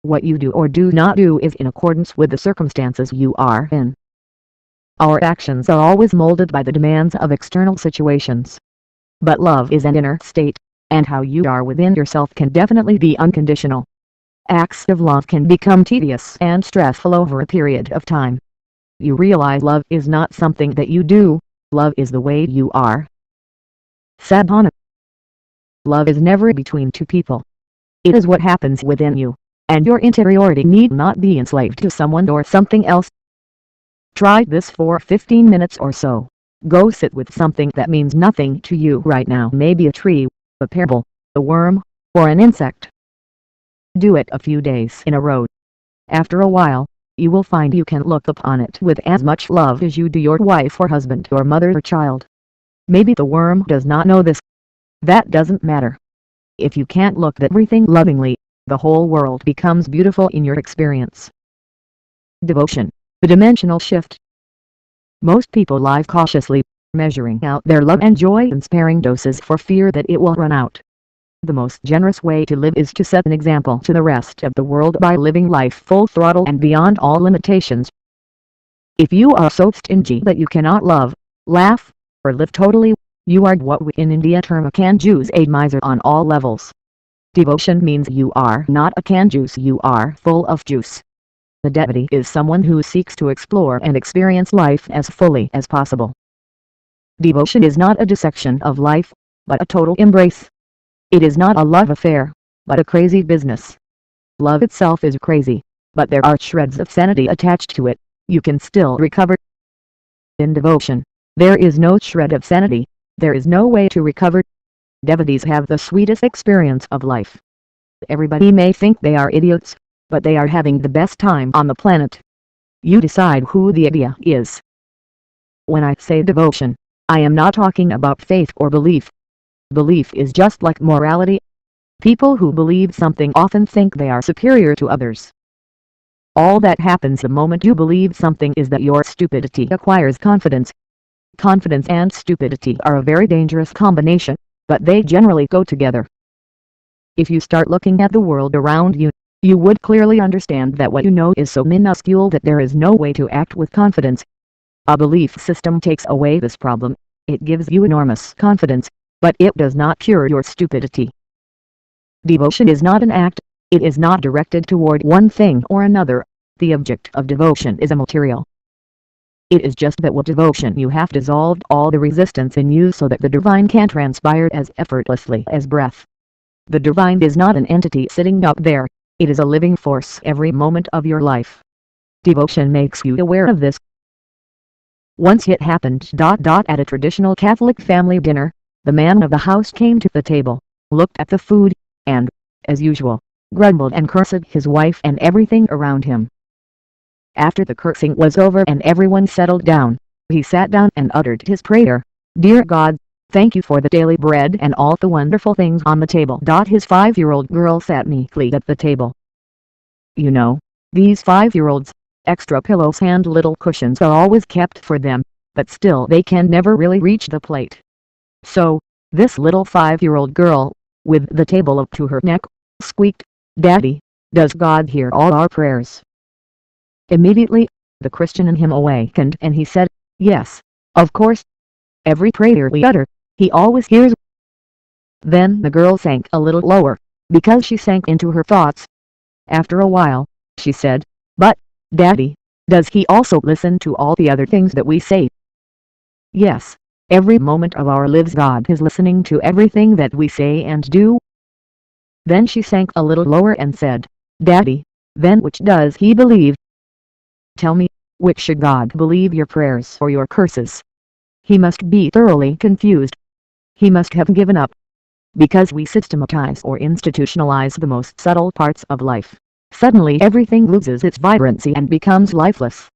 What you do or do not do is in accordance with the circumstances you are in. Our actions are always molded by the demands of external situations. But love is an inner state, and how you are within yourself can definitely be unconditional. Acts of love can become tedious and stressful over a period of time. You realize love is not something that you do, love is the way you are. Sadhguru. Love is never between two people. It is what happens within you, and your interiority need not be enslaved to someone or something else. Try this for 15 minutes or so. Go sit with something that means nothing to you right now, maybe a tree, a pebble, a worm, or an insect. Do it a few days in a row. After a while, you will find you can look upon it with as much love as you do your wife or husband or mother or child. Maybe the worm does not know this. That doesn't matter. If you can't look at everything lovingly, the whole world becomes beautiful in your experience. Devotion, the dimensional shift. Most people live cautiously, measuring out their love and joy in sparing doses for fear that it will run out. The most generous way to live is to set an example to the rest of the world by living life full throttle and beyond all limitations. If you are so stingy that you cannot love, laugh, or live totally, you are what we in India term a kanjus, a miser on all levels. Devotion means you are not a kanjus, you are full of juice. The devotee is someone who seeks to explore and experience life as fully as possible. Devotion is not a dissection of life, but a total embrace. It is not a love affair, but a crazy business. Love itself is crazy, but there are shreds of sanity attached to it, you can still recover. In devotion, there is no shred of sanity, there is no way to recover. Devotees have the sweetest experience of life. Everybody may think they are idiots, but they are having the best time on the planet. You decide who the idiot is. When I say devotion, I am not talking about faith or belief. Belief is just like morality. People who believe something often think they are superior to others. All that happens the moment you believe something is that your stupidity acquires confidence. Confidence and stupidity are a very dangerous combination, but they generally go together. If you start looking at the world around you, you would clearly understand that what you know is so minuscule that there is no way to act with confidence. A belief system takes away this problem. It gives you enormous confidence, but it does not cure your stupidity. Devotion is not an act, it is not directed toward one thing or another, the object of devotion is immaterial. It is just that with devotion you have dissolved all the resistance in you so that the divine can transpire as effortlessly as breath. The divine is not an entity sitting up there, it is a living force every moment of your life. Devotion makes you aware of this. Once it happened. At a traditional Catholic family dinner, the man of the house came to the table, looked at the food, and, as usual, grumbled and cursed his wife and everything around him. After the cursing was over and everyone settled down, he sat down and uttered his prayer. Dear God, thank you for the daily bread and all the wonderful things on the table. His 5-year-old girl sat meekly at the table. You know, these 5-year-olds, extra pillows and little cushions are always kept for them, but still they can never really reach the plate. So, this little 5-year-old girl, with the table up to her neck, squeaked, Daddy, does God hear all our prayers? Immediately, the Christian in him awakened and he said, Yes, of course. Every prayer we utter, He always hears. Then the girl sank a little lower, because she sank into her thoughts. After a while, she said, "But, Daddy, does he also listen to all the other things that we say?" "Yes, every moment of our lives God is listening to everything that we say and do." Then she sank a little lower and said, "Daddy, then which does he believe? Tell me, which should God believe, your prayers or your curses?" He must be thoroughly confused. He must have given up. Because we systematize or institutionalize the most subtle parts of life, suddenly everything loses its vibrancy and becomes lifeless.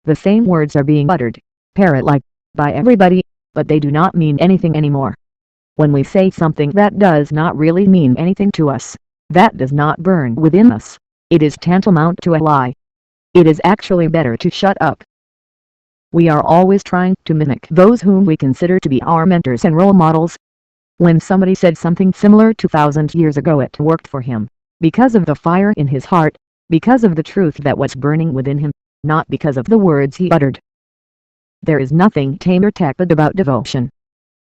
The same words are being uttered, parrot-like, by everybody, but they do not mean anything anymore. When we say something that does not really mean anything to us, that does not burn within us, it is tantamount to a lie. It is actually better to shut up. We are always trying to mimic those whom we consider to be our mentors and role models. When somebody said something similar 2,000 years ago, it worked for him, because of the fire in his heart, because of the truth that was burning within him, not because of the words he uttered. There is nothing tame or tepid about devotion.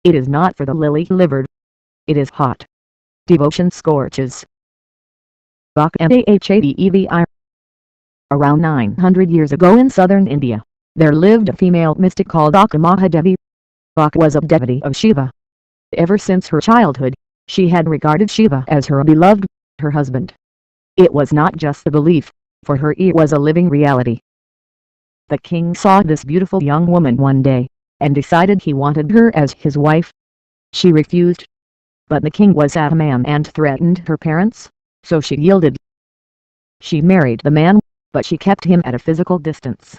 It is not for the lily-livered. It is hot. Devotion scorches. Bhakti. Around 900 years ago in southern India, there lived a female mystic called Bhakti Mahadevi. Bhakti was a devotee of Shiva. Ever since her childhood, she had regarded Shiva as her beloved, her husband. It was not just a belief, for her it was a living reality. The king saw this beautiful young woman one day, and decided he wanted her as his wife. She refused. But the king was a man and threatened her parents, so she yielded. She married the man, but she kept him at a physical distance.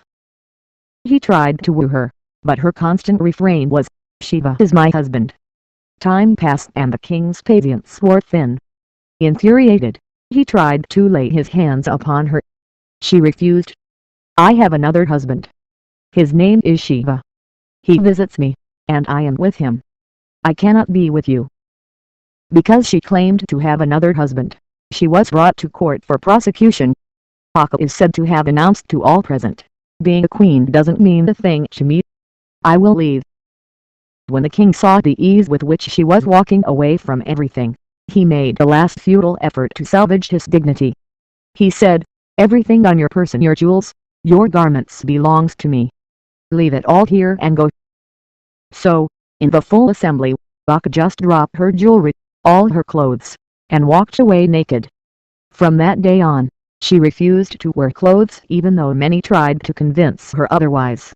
He tried to woo her, but her constant refrain was, "Shiva is my husband." Time passed and the king's patience wore thin. Infuriated, he tried to lay his hands upon her. She refused. "I have another husband. His name is Shiva. He visits me, and I am with him. I cannot be with you." Because she claimed to have another husband, she was brought to court for prosecution. Bhakti is said to have announced to all present, "Being a queen doesn't mean a thing to me. I will leave." When the king saw the ease with which she was walking away from everything, he made a last futile effort to salvage his dignity. He said, "Everything on your person, your jewels, your garments belongs to me. Leave it all here and go." So, in the full assembly, Bhakti just dropped her jewelry, all her clothes, and walked away naked. From that day on, she refused to wear clothes even though many tried to convince her otherwise.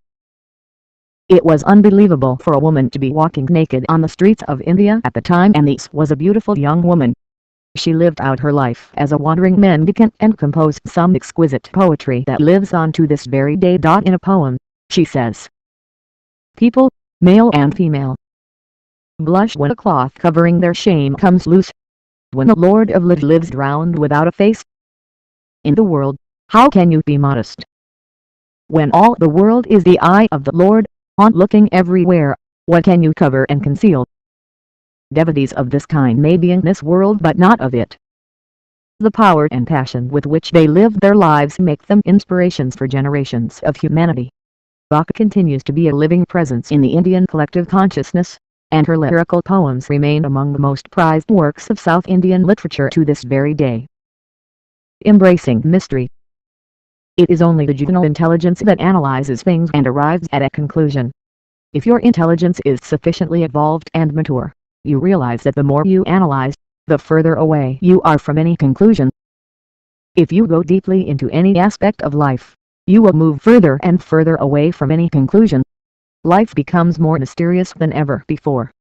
It was unbelievable for a woman to be walking naked on the streets of India at the time, and this was a beautiful young woman. She lived out her life as a wandering mendicant and composed some exquisite poetry that lives on to this very day. In a poem, she says, "People, male and female, blush when a cloth covering their shame comes loose, when the Lord of lives drowned without a face. In the world, how can you be modest? When all the world is the eye of the Lord, on looking everywhere, what can you cover and conceal?" Devotees of this kind may be in this world but not of it. The power and passion with which they live their lives make them inspirations for generations of humanity. Bhakti continues to be a living presence in the Indian collective consciousness, and her lyrical poems remain among the most prized works of South Indian literature to this very day. Embracing mystery. It is only the juvenile intelligence that analyzes things and arrives at a conclusion. If your intelligence is sufficiently evolved and mature, you realize that the more you analyze, the further away you are from any conclusion. If you go deeply into any aspect of life, you will move further and further away from any conclusion. Life becomes more mysterious than ever before.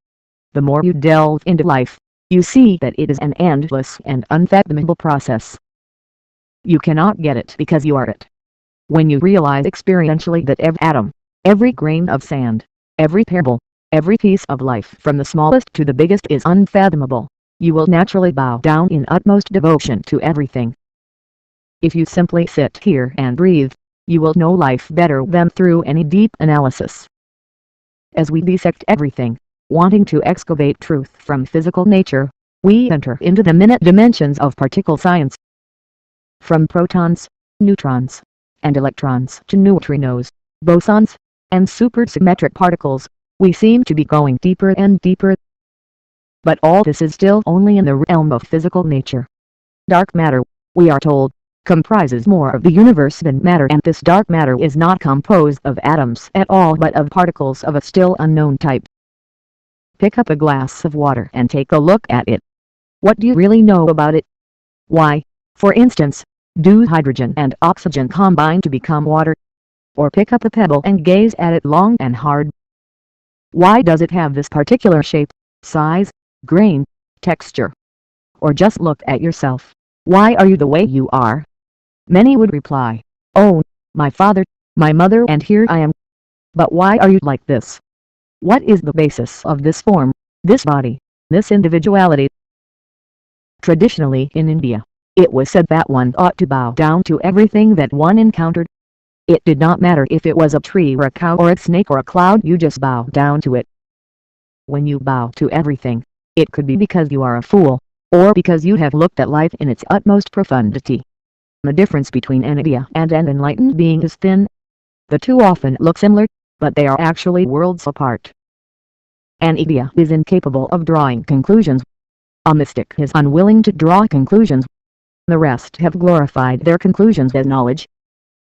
The more you delve into life, you see that it is an endless and unfathomable process. You cannot get it because you are it. When you realize experientially that every atom, every grain of sand, every pebble, every piece of life from the smallest to the biggest is unfathomable, you will naturally bow down in utmost devotion to everything. If you simply sit here and breathe, you will know life better than through any deep analysis. As we dissect everything, wanting to excavate truth from physical nature, we enter into the minute dimensions of particle science. From protons, neutrons, and electrons to neutrinos, bosons, and supersymmetric particles, We seem to be going deeper and deeper. But all this is still only in the realm of physical nature. Dark matter, we are told, comprises more of the universe than matter, and this dark matter is not composed of atoms at all but of particles of a still unknown type. Pick up a glass of water and take a look at it. What do you really know about it? Why, for instance, do hydrogen and oxygen combine to become water? Or pick up a pebble and gaze at it long and hard. Why does it have this particular shape, size, grain, texture? Or just look at yourself. Why are you the way you are? Many would reply, oh, my father, my mother, and here I am. But why are you like this? What is the basis of this form, this body, this individuality? Traditionally in India, it was said that one ought to bow down to everything that one encountered. It did not matter if it was a tree or a cow or a snake or a cloud, you just bow down to it. When you bow to everything, it could be because you are a fool, or because you have looked at life in its utmost profundity. The difference between an idiot and an enlightened being is thin. The two often look similar, but they are actually worlds apart. An idiot is incapable of drawing conclusions. A mystic is unwilling to draw conclusions. The rest have glorified their conclusions as knowledge.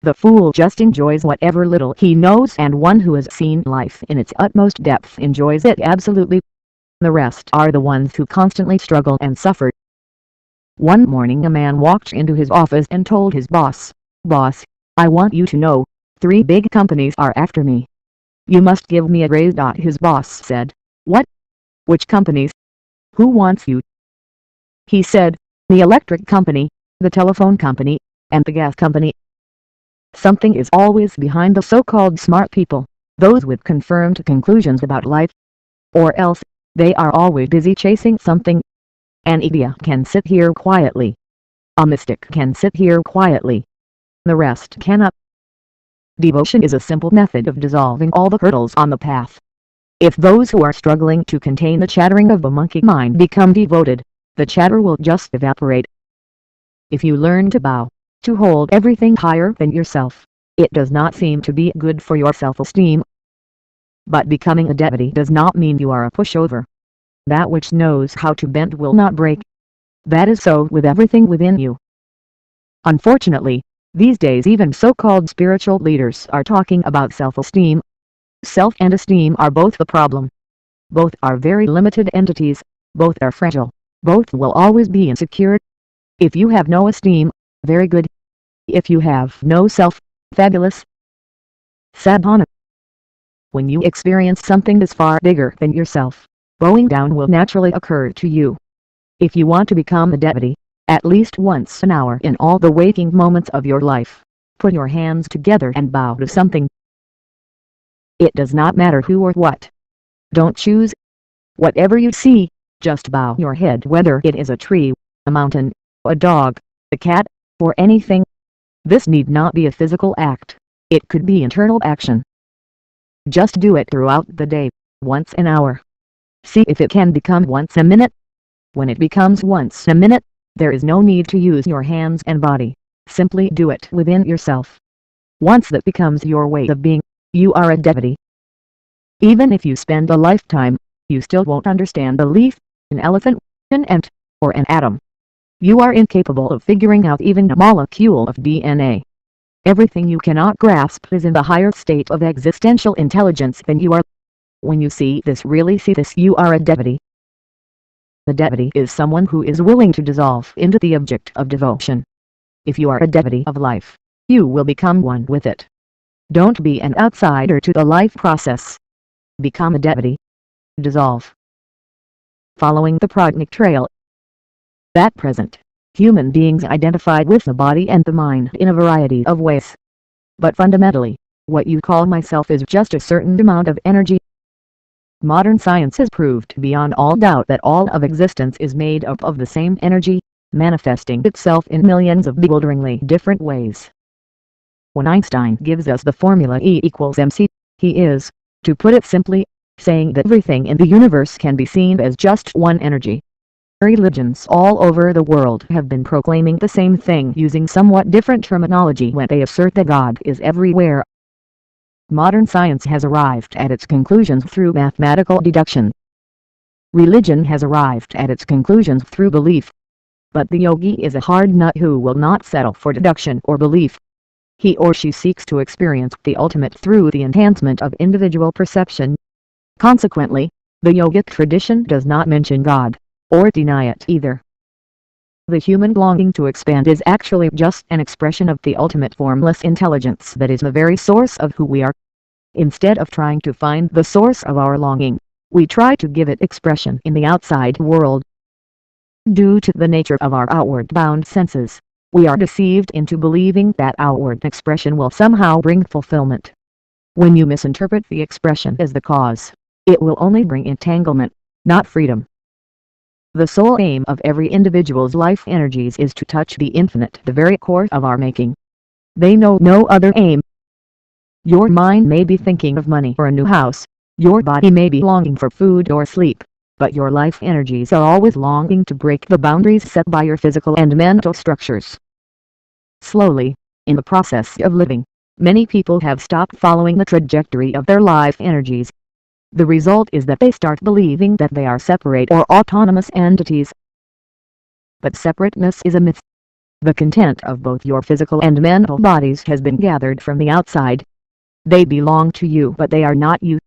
The fool just enjoys whatever little he knows, and one who has seen life in its utmost depth enjoys it absolutely. The rest are the ones who constantly struggle and suffer. One morning a man walked into his office and told his boss, "Boss, I want you to know, 3 big companies are after me. You must give me a raise." His boss said, "What? Which companies? Who wants you?" He said, "The electric company, the telephone company, and the gas company." Something is always behind the so-called smart people, those with confirmed conclusions about life. Or else, they are always busy chasing something. An idiot can sit here quietly. A mystic can sit here quietly. The rest cannot. Devotion is a simple method of dissolving all the hurdles on the path. If those who are struggling to contain the chattering of the monkey mind become devoted, the chatter will just evaporate. If you learn to bow, to hold everything higher than yourself, it does not seem to be good for your self-esteem. But becoming a devotee does not mean you are a pushover. That which knows how to bend will not break. That is so with everything within you. Unfortunately, these days even so-called spiritual leaders are talking about self-esteem. Self and esteem are both the problem. Both are very limited entities, both are fragile, both will always be insecure. If you have no esteem, very good. If you have no self, fabulous. Sadhana. When you experience something that's far bigger than yourself, bowing down will naturally occur to you. If you want to become a devotee, at least once an hour in all the waking moments of your life, put your hands together and bow to something. It does not matter who or what. Don't choose. Whatever you see, just bow your head, whether it is a tree, a mountain, a dog, a cat, or anything. This need not be a physical act. It could be internal action. Just do it throughout the day, once an hour. See if it can become once a minute. When it becomes once a minute, there is no need to use your hands and body. Simply do it within yourself. Once that becomes your way of being, you are a devotee. Even if you spend a lifetime, you still won't understand a leaf, an elephant, an ant, or an atom. You are incapable of figuring out even a molecule of DNA. Everything you cannot grasp is in the higher state of existential intelligence than you are. When you really see this, you are a devotee. The devotee is someone who is willing to dissolve into the object of devotion. If you are a devotee of life, you will become one with it. Don't be an outsider to the life process. Become a devotee. Dissolve. Following the prajnic trail. At present, human beings identify with the body and the mind in a variety of ways. But fundamentally, what you call myself is just a certain amount of energy. Modern science has proved beyond all doubt that all of existence is made up of the same energy, manifesting itself in millions of bewilderingly different ways. When Einstein gives us the formula E=mc, he is, to put it simply, saying that everything in the universe can be seen as just one energy. Religions all over the world have been proclaiming the same thing using somewhat different terminology when they assert that God is everywhere. Modern science has arrived at its conclusions through mathematical deduction. Religion has arrived at its conclusions through belief. But the yogi is a hard nut who will not settle for deduction or belief. He or she seeks to experience the ultimate through the enhancement of individual perception. Consequently, the yogic tradition does not mention God, or deny it either. The human longing to expand is actually just an expression of the ultimate formless intelligence that is the very source of who we are. Instead of trying to find the source of our longing, we try to give it expression in the outside world. Due to the nature of our outward-bound senses, we are deceived into believing that outward expression will somehow bring fulfillment. When you misinterpret the expression as the cause, it will only bring entanglement, not freedom. The sole aim of every individual's life energies is to touch the infinite, the very core of our making. They know no other aim. Your mind may be thinking of money or a new house, your body may be longing for food or sleep, but your life energies are always longing to break the boundaries set by your physical and mental structures. Slowly, in the process of living, many people have stopped following the trajectory of their life energies. The result is that they start believing that they are separate or autonomous entities. But separateness is a myth. The content of both your physical and mental bodies has been gathered from the outside. They belong to you, but they are not you.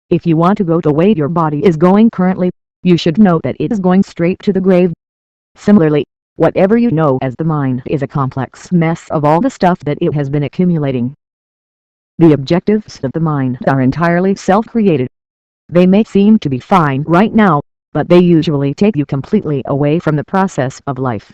If you want to go the way your body is going currently, you should know that it is going straight to the grave. Similarly, whatever you know as the mind is a complex mess of all the stuff that it has been accumulating. The objectives of the mind are entirely self-created. They may seem to be fine right now, but they usually take you completely away from the process of life.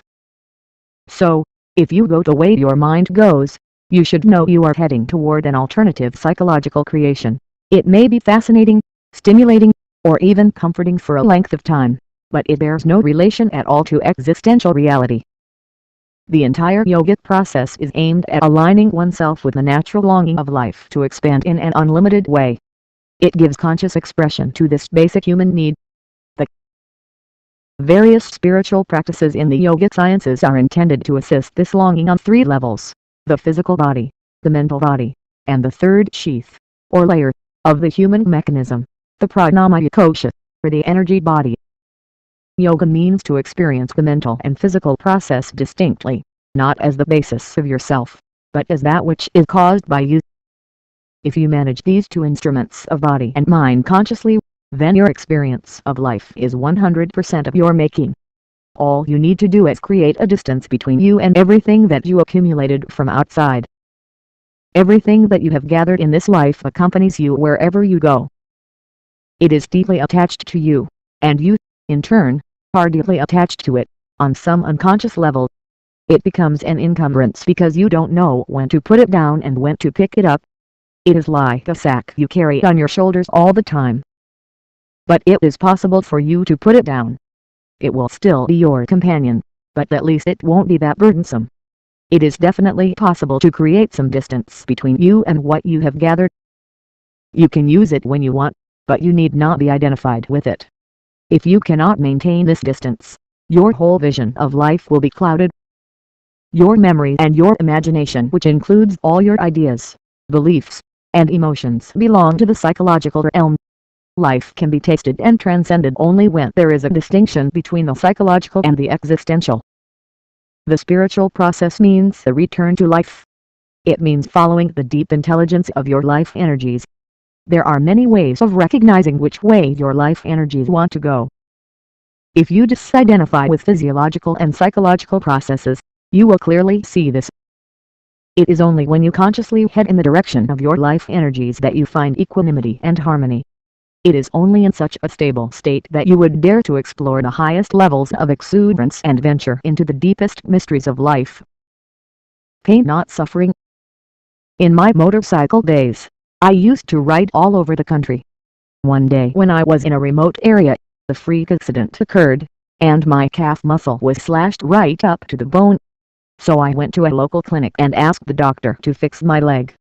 So, if you go the way your mind goes, you should know you are heading toward an alternative psychological creation. It may be fascinating, stimulating, or even comforting for a length of time, but it bears no relation at all to existential reality. The entire yogic process is aimed at aligning oneself with the natural longing of life to expand in an unlimited way. It gives conscious expression to this basic human need. The various spiritual practices in the yogic sciences are intended to assist this longing on three levels: the physical body, the mental body, and the third sheath, or layer, of the human mechanism, the pranamaya kosha, or the energy body. Yoga means to experience the mental and physical process distinctly, not as the basis of yourself, but as that which is caused by you. If you manage these two instruments of body and mind consciously, then your experience of life is 100% of your making. All you need to do is create a distance between you and everything that you accumulated from outside. Everything that you have gathered in this life accompanies you wherever you go. It is deeply attached to you, and you, in turn, are deeply attached to it, on some unconscious level. It becomes an encumbrance because you don't know when to put it down and when to pick it up. It is like a sack you carry on your shoulders all the time. But it is possible for you to put it down. It will still be your companion, but at least it won't be that burdensome. It is definitely possible to create some distance between you and what you have gathered. You can use it when you want, but you need not be identified with it. If you cannot maintain this distance, your whole vision of life will be clouded. Your memory and your imagination, which includes all your ideas, beliefs, and emotions, belong to the psychological realm. Life can be tasted and transcended only when there is a distinction between the psychological and the existential. The spiritual process means the return to life. It means following the deep intelligence of your life energies. There are many ways of recognizing which way your life energies want to go. If you disidentify with physiological and psychological processes, you will clearly see this. It is only when you consciously head in the direction of your life energies that you find equanimity and harmony. It is only in such a stable state that you would dare to explore the highest levels of exuberance and venture into the deepest mysteries of life. Pain, not suffering. In my motorcycle days, I used to ride all over the country. One day when I was in a remote area, a freak accident occurred, and my calf muscle was slashed right up to the bone. So I went to a local clinic and asked the doctor to fix my leg.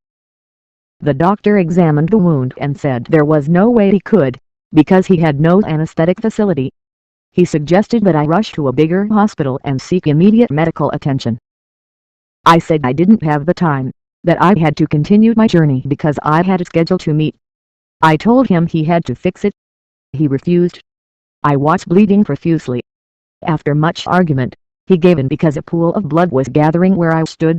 The doctor examined the wound and said there was no way he could, because he had no anesthetic facility. He suggested that I rush to a bigger hospital and seek immediate medical attention. I said I didn't have the time, that I had to continue my journey because I had a schedule to meet. I told him he had to fix it. He refused. I was bleeding profusely. After much argument, he gave in because a pool of blood was gathering where I stood.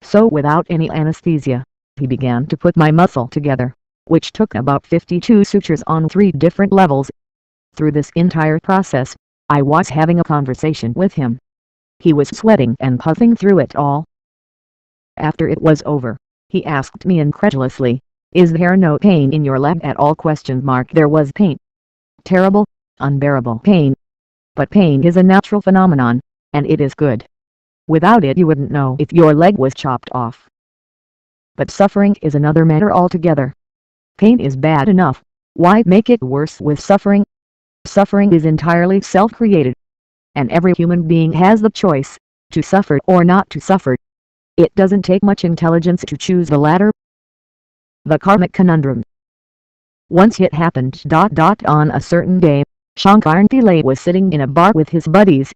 So without any anesthesia, he began to put my muscle together, which took about 52 sutures on 3 different levels. Through this entire process, I was having a conversation with him. He was sweating and puffing through it all. After it was over, he asked me incredulously, "Is there no pain in your leg at all?" There was pain. Terrible, unbearable pain. But pain is a natural phenomenon, and it is good. Without it you wouldn't know if your leg was chopped off. But suffering is another matter altogether. Pain is bad enough, why make it worse with suffering? Suffering is entirely self-created, and every human being has the choice to suffer or not to suffer. It doesn't take much intelligence to choose the latter. The Karmic Conundrum. Once it happened. On a certain day, Shankar Pillai was sitting in a bar with his buddies.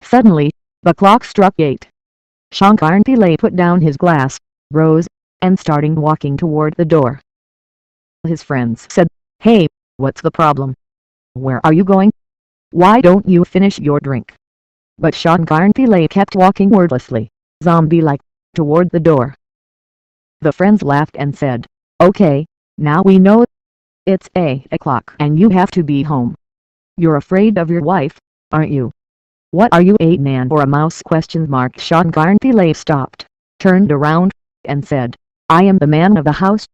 Suddenly, the clock struck 8. Shankar Pillai put down his glass, rose, and starting walking toward the door. His friends said, "Hey, what's the problem? Where are you going? Why don't you finish your drink?" But Shankar Pillai kept walking wordlessly, zombie-like, toward the door. The friends laughed and said, "Okay, now we know. It's 8 o'clock and you have to be home. You're afraid of your wife, aren't you? What are you, a man or a mouse?" Shankar Pillai stopped, turned around, and said, "I am the man of the house.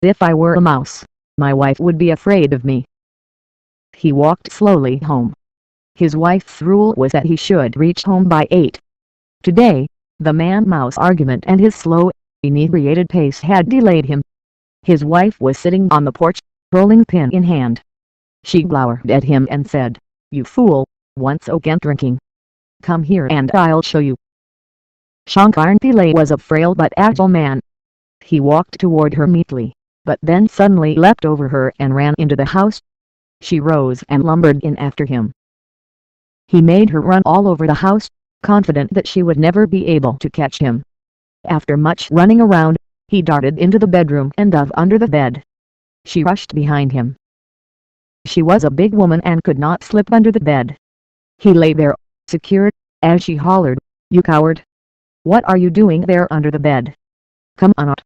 If I were a mouse, my wife would be afraid of me." He walked slowly home. His wife's rule was that he should reach home by 8. Today, the man-mouse argument and his slow, inebriated pace had delayed him. His wife was sitting on the porch, rolling pin in hand. She glowered at him and said, "You fool, once again drinking. Come here and I'll show you." Shankar Pillai was a frail but agile man. He walked toward her meekly, but then suddenly leapt over her and ran into the house. She rose and lumbered in after him. He made her run all over the house, confident that she would never be able to catch him. After much running around, he darted into the bedroom and dove under the bed. She rushed behind him. She was a big woman and could not slip under the bed. He lay there, secured, as she hollered, "You coward! What are you doing there under the bed? Come on out.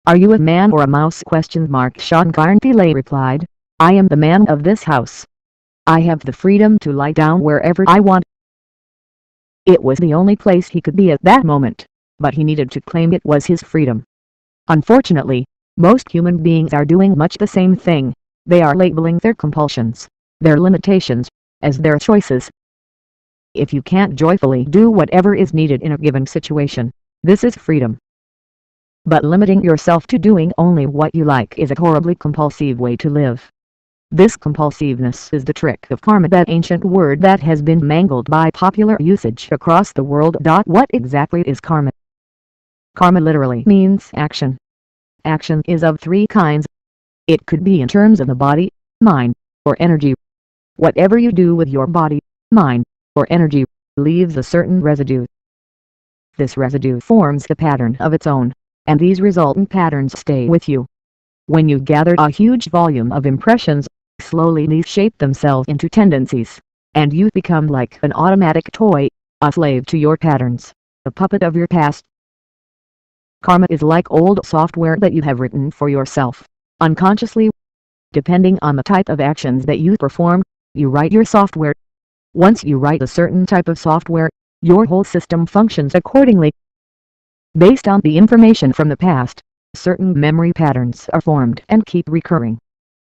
Are you a man or a mouse?" Shankar Pillai replied, "I am the man of this house. I have the freedom to lie down wherever I want." It was the only place he could be at that moment, but he needed to claim it was his freedom. Unfortunately, most human beings are doing much the same thing. They are labeling their compulsions, their limitations, as their choices. If you can't joyfully do whatever is needed in a given situation, this is freedom. But limiting yourself to doing only what you like is a horribly compulsive way to live. This compulsiveness is the trick of karma, that ancient word that has been mangled by popular usage across the world. What exactly is karma? Karma literally means action. Action is of 3 kinds. It could be in terms of the body, mind, or energy. Whatever you do with your body, mind, or energy, leaves a certain residue. This residue forms a pattern of its own, and these resultant patterns stay with you. When you gather a huge volume of impressions, slowly these shape themselves into tendencies, and you become like an automatic toy, a slave to your patterns, a puppet of your past. Karma is like old software that you have written for yourself, unconsciously. Depending on the type of actions that you perform, you write your software. Once you write a certain type of software, your whole system functions accordingly. Based on the information from the past, certain memory patterns are formed and keep recurring.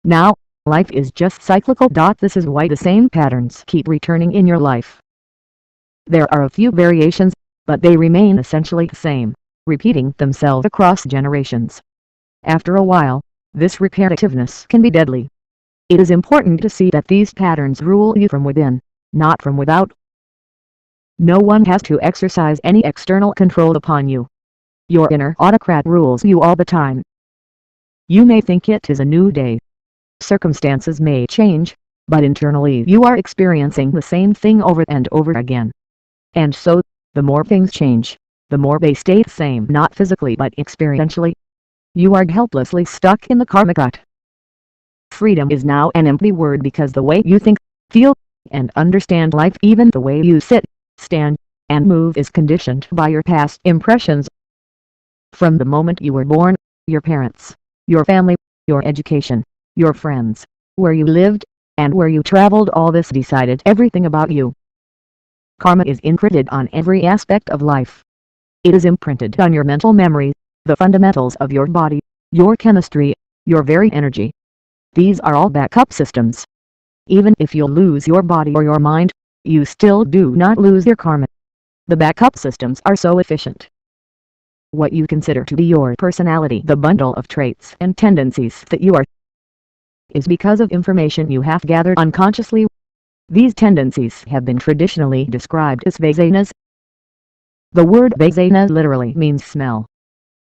Now, life is just cyclical. This is why the same patterns keep returning in your life. There are a few variations, but they remain essentially the same, repeating themselves across generations. After a while, this repetitiveness can be deadly. It is important to see that these patterns rule you from within, not from without. No one has to exercise any external control upon you. Your inner autocrat rules you all the time. You may think it is a new day. Circumstances may change, but internally you are experiencing the same thing over and over again. And so, the more things change, the more they stay the same, not physically but experientially. You are helplessly stuck in the karmic rut. Freedom is now an empty word because the way you think, feel, and understand life, even the way you sit, stand, and move, is conditioned by your past impressions. From the moment you were born, your parents, your family, your education, your friends, where you lived, and where you traveled, all this decided everything about you. Karma is imprinted on every aspect of life. It is imprinted on your mental memory, the fundamentals of your body, your chemistry, your very energy. These are all backup systems. Even if you lose your body or your mind, you still do not lose your karma. The backup systems are so efficient. What you consider to be your personality, the bundle of traits and tendencies that you are, is because of information you have gathered unconsciously. These tendencies have been traditionally described as vasanas. The word vasana literally means smell.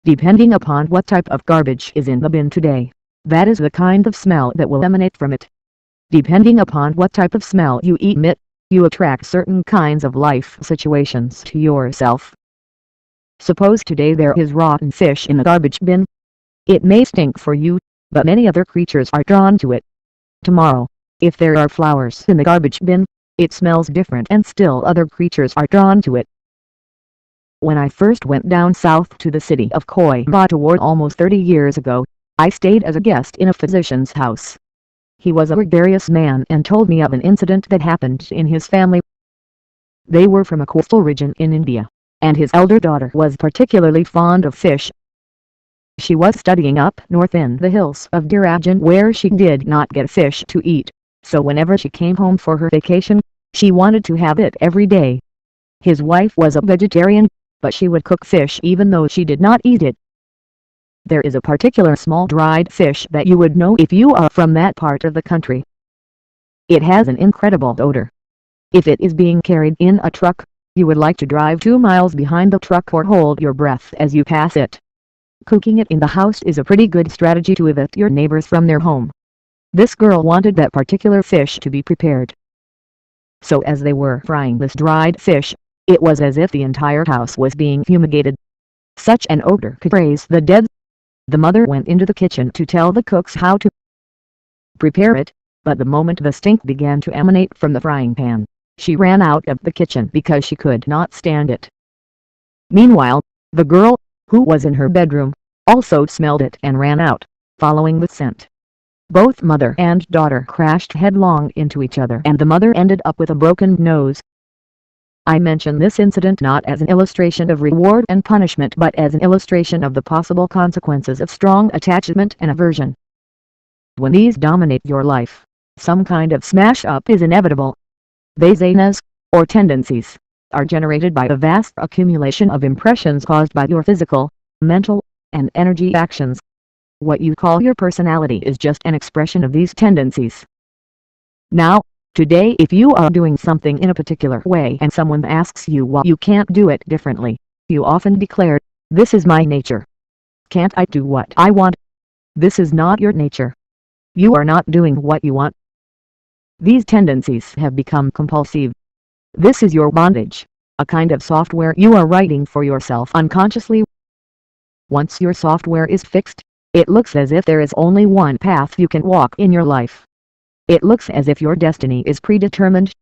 Depending upon what type of garbage is in the bin today, that is the kind of smell that will emanate from it. Depending upon what type of smell you emit, you attract certain kinds of life situations to yourself. Suppose today there is rotten fish in the garbage bin. It may stink for you, but many other creatures are drawn to it. Tomorrow, if there are flowers in the garbage bin, it smells different and still other creatures are drawn to it. When I first went down south to the city of Coimbatore almost 30 years ago, I stayed as a guest in a physician's house. He was a gregarious man and told me of an incident that happened in his family. They were from a coastal region in India, and his elder daughter was particularly fond of fish. She was studying up north in the hills of Dhirajan, where she did not get fish to eat, so whenever she came home for her vacation, she wanted to have it every day. His wife was a vegetarian, but she would cook fish even though she did not eat it. There is a particular small dried fish that you would know if you are from that part of the country. It has an incredible odor. If it is being carried in a truck, you would like to drive 2 miles behind the truck or hold your breath as you pass it. Cooking it in the house is a pretty good strategy to evict your neighbors from their home. This girl wanted that particular fish to be prepared. So as they were frying this dried fish, it was as if the entire house was being fumigated. Such an odor could raise the dead. The mother went into the kitchen to tell the cooks how to prepare it, but the moment the stink began to emanate from the frying pan, she ran out of the kitchen because she could not stand it. Meanwhile, the girl, who was in her bedroom, also smelled it and ran out, following the scent. Both mother and daughter crashed headlong into each other, and the mother ended up with a broken nose. I mention this incident not as an illustration of reward and punishment but as an illustration of the possible consequences of strong attachment and aversion. When these dominate your life, some kind of smash-up is inevitable. Vasanas, or tendencies, are generated by a vast accumulation of impressions caused by your physical, mental, and energy actions. What you call your personality is just an expression of these tendencies. Now, today, if you are doing something in a particular way and someone asks you why you can't do it differently, you often declare, "This is my nature. Can't I do what I want?" This is not your nature. You are not doing what you want. These tendencies have become compulsive. This is your bondage, a kind of software you are writing for yourself unconsciously. Once your software is fixed, it looks as if there is only one path you can walk in your life. It looks as if your destiny is predetermined.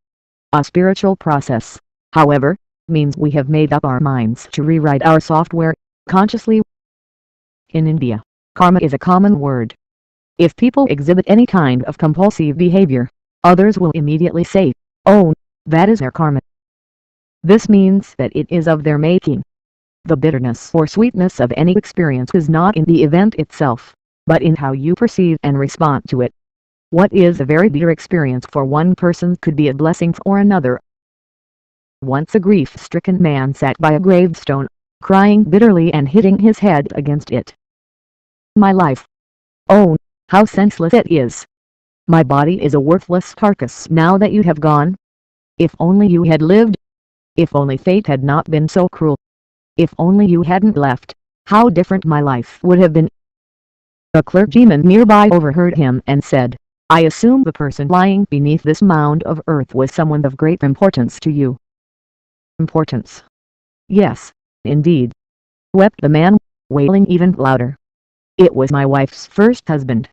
A spiritual process, however, means we have made up our minds to rewrite our software, consciously. In India, karma is a common word. If people exhibit any kind of compulsive behavior, others will immediately say, "Oh, that is their karma." This means that it is of their making. The bitterness or sweetness of any experience is not in the event itself, but in how you perceive and respond to it. What is a very bitter experience for one person could be a blessing for another. Once a grief-stricken man sat by a gravestone, crying bitterly and hitting his head against it. "My life! Oh, how senseless it is! My body is a worthless carcass now that you have gone. If only you had lived! If only fate had not been so cruel! If only you hadn't left, how different my life would have been." A clergyman nearby overheard him and said, "I assume the person lying beneath this mound of earth was someone of great importance to you." Importance? Yes, indeed," wept the man, wailing even louder. "It was my wife's first husband."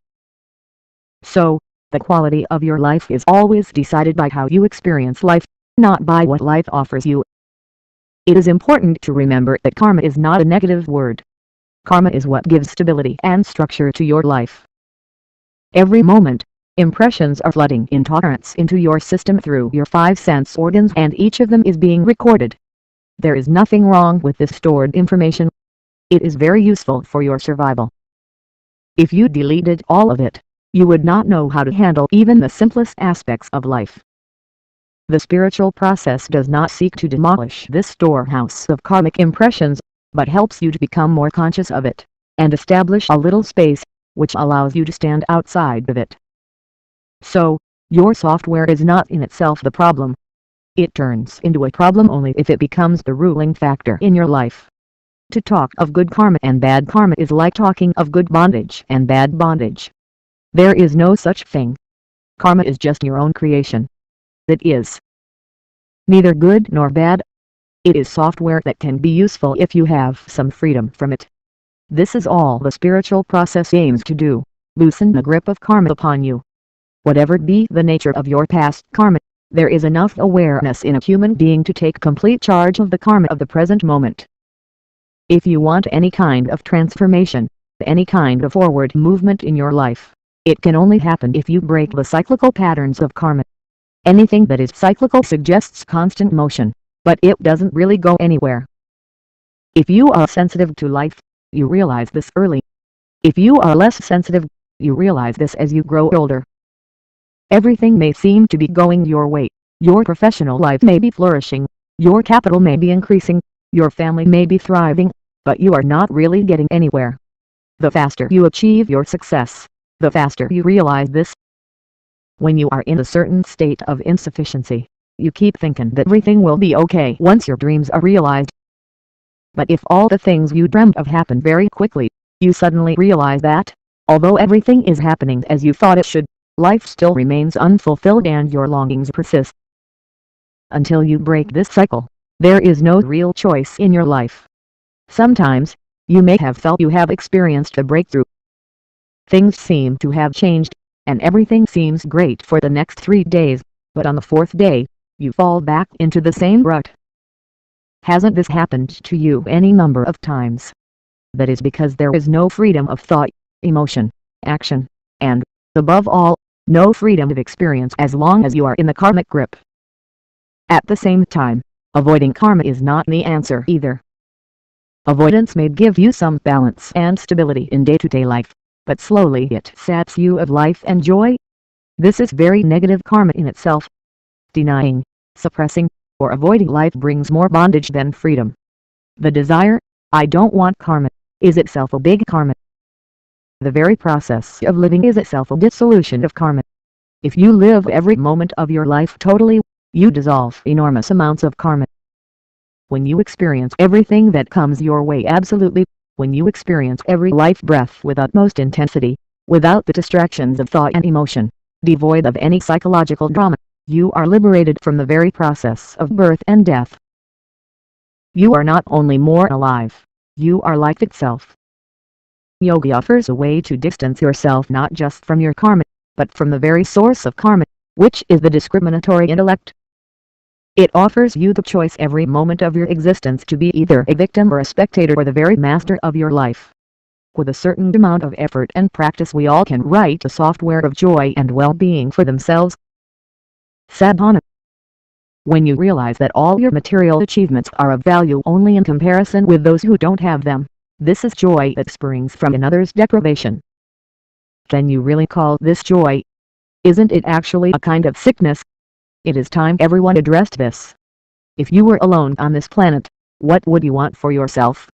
So, the quality of your life is always decided by how you experience life, not by what life offers you. It is important to remember that karma is not a negative word. Karma is what gives stability and structure to your life. Every moment, impressions are flooding in torrents into your system through your 5 sense organs, and each of them is being recorded. There is nothing wrong with this stored information. It is very useful for your survival. If you deleted all of it, you would not know how to handle even the simplest aspects of life. The spiritual process does not seek to demolish this storehouse of karmic impressions, but helps you to become more conscious of it, and establish a little space, which allows you to stand outside of it. So, your software is not in itself the problem. It turns into a problem only if it becomes the ruling factor in your life. To talk of good karma and bad karma is like talking of good bondage and bad bondage. There is no such thing. Karma is just your own creation. It is neither good nor bad. It is software that can be useful if you have some freedom from it. This is all the spiritual process aims to do: loosen the grip of karma upon you. Whatever be the nature of your past karma, there is enough awareness in a human being to take complete charge of the karma of the present moment. If you want any kind of transformation, any kind of forward movement in your life, it can only happen if you break the cyclical patterns of karma. Anything that is cyclical suggests constant motion, but it doesn't really go anywhere. If you are sensitive to life, you realize this early. If you are less sensitive, you realize this as you grow older. Everything may seem to be going your way. Your professional life may be flourishing, your capital may be increasing, your family may be thriving, but you are not really getting anywhere. The faster you achieve your success, the faster you realize this. When you are in a certain state of insufficiency, you keep thinking that everything will be okay once your dreams are realized. But if all the things you dreamt of happen very quickly, you suddenly realize that, although everything is happening as you thought it should, life still remains unfulfilled and your longings persist. Until you break this cycle, there is no real choice in your life. Sometimes, you may have felt you have experienced a breakthrough. Things seem to have changed, and everything seems great for the next 3 days, but on the 4th day, you fall back into the same rut. Hasn't this happened to you any number of times? That is because there is no freedom of thought, emotion, action, and, above all, no freedom of experience as long as you are in the karmic grip. At the same time, avoiding karma is not the answer either. Avoidance may give you some balance and stability in day-to-day life, but slowly it saps you of life and joy. This is very negative karma in itself. Denying, suppressing, or avoiding life brings more bondage than freedom. The desire, "I don't want karma," is itself a big karma. The very process of living is itself a dissolution of karma. If you live every moment of your life totally, you dissolve enormous amounts of karma. When you experience everything that comes your way absolutely, when you experience every life breath with utmost intensity, without the distractions of thought and emotion, devoid of any psychological drama, you are liberated from the very process of birth and death. You are not only more alive, you are life itself. Yogi offers a way to distance yourself not just from your karma, but from the very source of karma, which is the discriminatory intellect. It offers you the choice every moment of your existence to be either a victim or a spectator or the very master of your life. With a certain amount of effort and practice, we all can write a software of joy and well-being for themselves. Sadhana. When you realize that all your material achievements are of value only in comparison with those who don't have them, this is joy that springs from another's deprivation. Can you really call this joy? Isn't it actually a kind of sickness? It is time everyone addressed this. If you were alone on this planet, what would you want for yourself?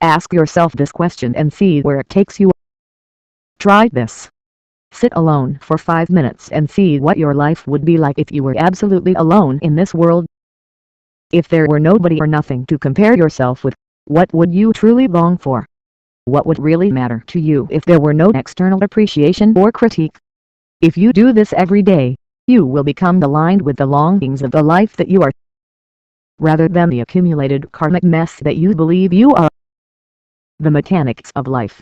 Ask yourself this question and see where it takes you. Try this. Sit alone for 5 minutes and see what your life would be like if you were absolutely alone in this world. If there were nobody or nothing to compare yourself with, what would you truly long for? What would really matter to you if there were no external appreciation or critique? If you do this every day, you will become aligned with the longings of the life that you are. rather than the accumulated karmic mess that you believe you are. The mechanics of life.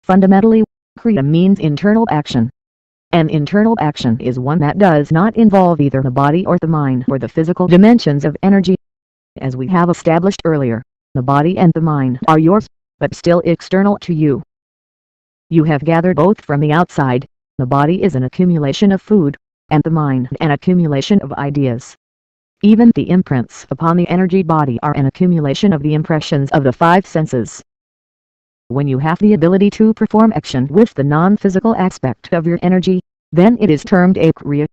Fundamentally, Kriya means internal action. An internal action is one that does not involve either the body or the mind or the physical dimensions of energy. As we have established earlier, the body and the mind are yours, but still external to you. You have gathered both from the outside. The body is an accumulation of food, and the mind an accumulation of ideas. Even the imprints upon the energy body are an accumulation of the impressions of the five senses. When you have the ability to perform action with the non-physical aspect of your energy, then it is termed a Kriya.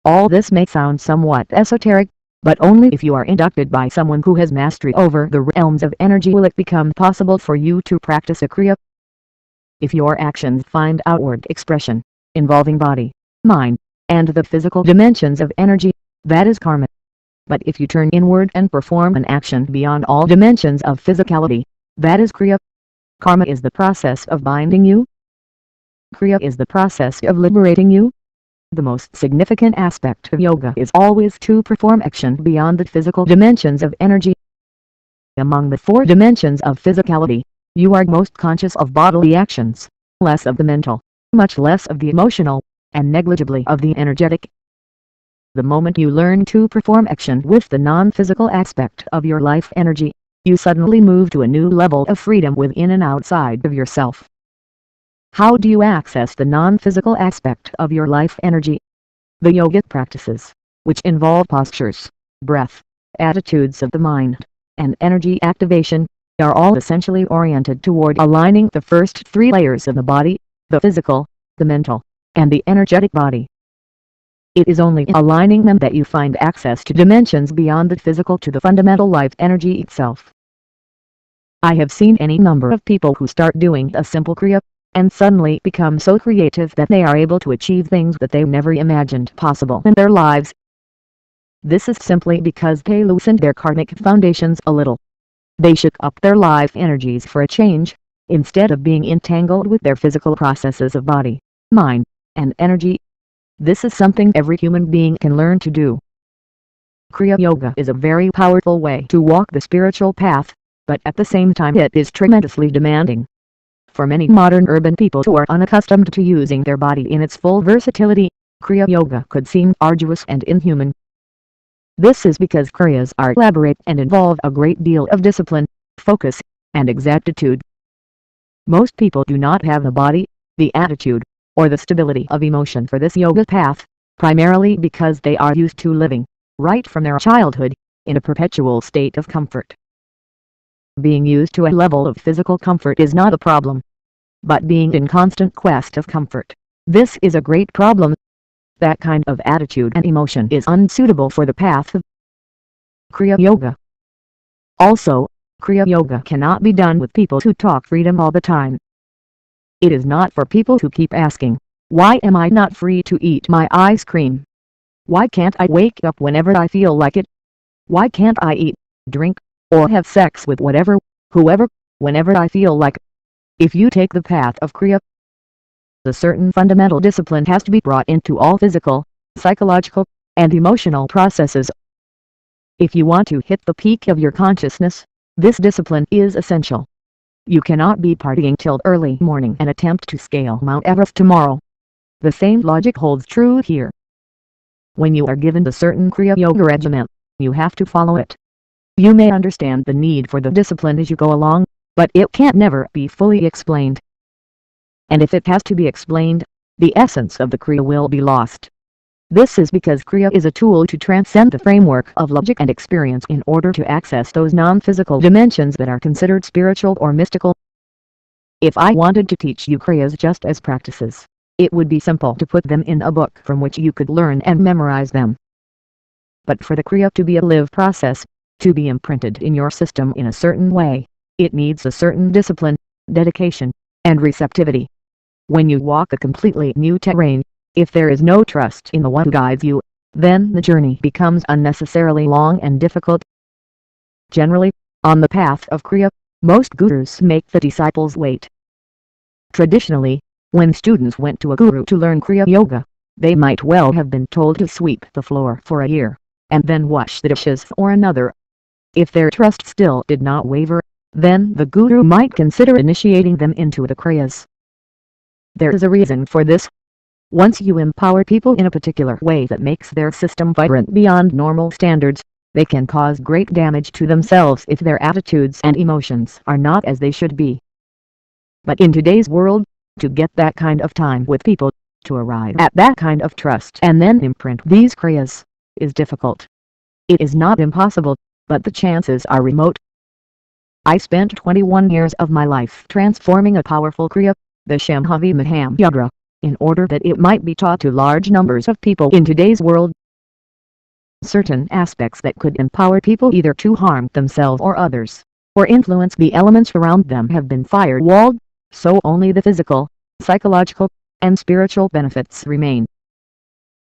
All this may sound somewhat esoteric, but only if you are inducted by someone who has mastery over the realms of energy will it become possible for you to practice a Kriya. If your actions find outward expression, involving body, mind, and the physical dimensions of energy, that is karma. But if you turn inward and perform an action beyond all dimensions of physicality, that is Kriya. Karma is the process of binding you. Kriya is the process of liberating you. The most significant aspect of yoga is always to perform action beyond the physical dimensions of energy. Among the four dimensions of physicality, you are most conscious of bodily actions, less of the mental, much less of the emotional, and negligibly of the energetic. The moment you learn to perform action with the non-physical aspect of your life energy, you suddenly move to a new level of freedom within and outside of yourself. How do you access the non-physical aspect of your life energy? The yogic practices, which involve postures, breath, attitudes of the mind, and energy activation, are all essentially oriented toward aligning the first three layers of the body, the physical, the mental, and the energetic body. It is only in aligning them that you find access to dimensions beyond the physical to the fundamental life energy itself. I have seen any number of people who start doing a simple Kriya, and suddenly become so creative that they are able to achieve things that they never imagined possible in their lives. This is simply because they loosened their karmic foundations a little. They shook up their life energies for a change, instead of being entangled with their physical processes of body, mind, and energy. This is something every human being can learn to do. Kriya Yoga is a very powerful way to walk the spiritual path, but at the same time it is tremendously demanding. For many modern urban people who are unaccustomed to using their body in its full versatility, Kriya Yoga could seem arduous and inhuman. This is because Kriyas are elaborate and involve a great deal of discipline, focus, and exactitude. Most people do not have the body, the attitude, or the stability of emotion for this yoga path, primarily because they are used to living, right from their childhood, in a perpetual state of comfort. Being used to a level of physical comfort is not a problem. But being in constant quest of comfort, this is a great problem. That kind of attitude and emotion is unsuitable for the path of Kriya Yoga. Also, Kriya Yoga cannot be done with people who talk freedom all the time. It is not for people who keep asking, "Why am I not free to eat my ice cream? Why can't I wake up whenever I feel like it? Why can't I eat, drink, or have sex with whatever, whoever, whenever I feel like?" If you take the path of Kriya, a certain fundamental discipline has to be brought into all physical, psychological, and emotional processes. If you want to hit the peak of your consciousness, this discipline is essential. You cannot be partying till early morning and attempt to scale Mount Everest tomorrow. The same logic holds true here. When you are given the certain Kriya Yoga regimen, you have to follow it. You may understand the need for the discipline as you go along, but it can't never be fully explained. And if it has to be explained, the essence of the Kriya will be lost. This is because Kriya is a tool to transcend the framework of logic and experience in order to access those non-physical dimensions that are considered spiritual or mystical. If I wanted to teach you Kriyas just as practices, it would be simple to put them in a book from which you could learn and memorize them. But for the Kriya to be a live process, to be imprinted in your system in a certain way, it needs a certain discipline, dedication, and receptivity. When you walk a completely new terrain, if there is no trust in the one who guides you, then the journey becomes unnecessarily long and difficult. Generally, on the path of Kriya, most gurus make the disciples wait. Traditionally, when students went to a guru to learn Kriya Yoga, they might well have been told to sweep the floor for a year, and then wash the dishes for another. If their trust still did not waver, then the Guru might consider initiating them into the Kriyas. There is a reason for this. Once you empower people in a particular way that makes their system vibrant beyond normal standards, they can cause great damage to themselves if their attitudes and emotions are not as they should be. But in today's world, to get that kind of time with people, to arrive at that kind of trust and then imprint these Kriyas, is difficult. It is not impossible, but the chances are remote. I spent 21 years of my life transforming a powerful Kriya, the Shambhavi Mahamudra, in order that it might be taught to large numbers of people in today's world. Certain aspects that could empower people either to harm themselves or others, or influence the elements around them have been firewalled, so only the physical, psychological, and spiritual benefits remain.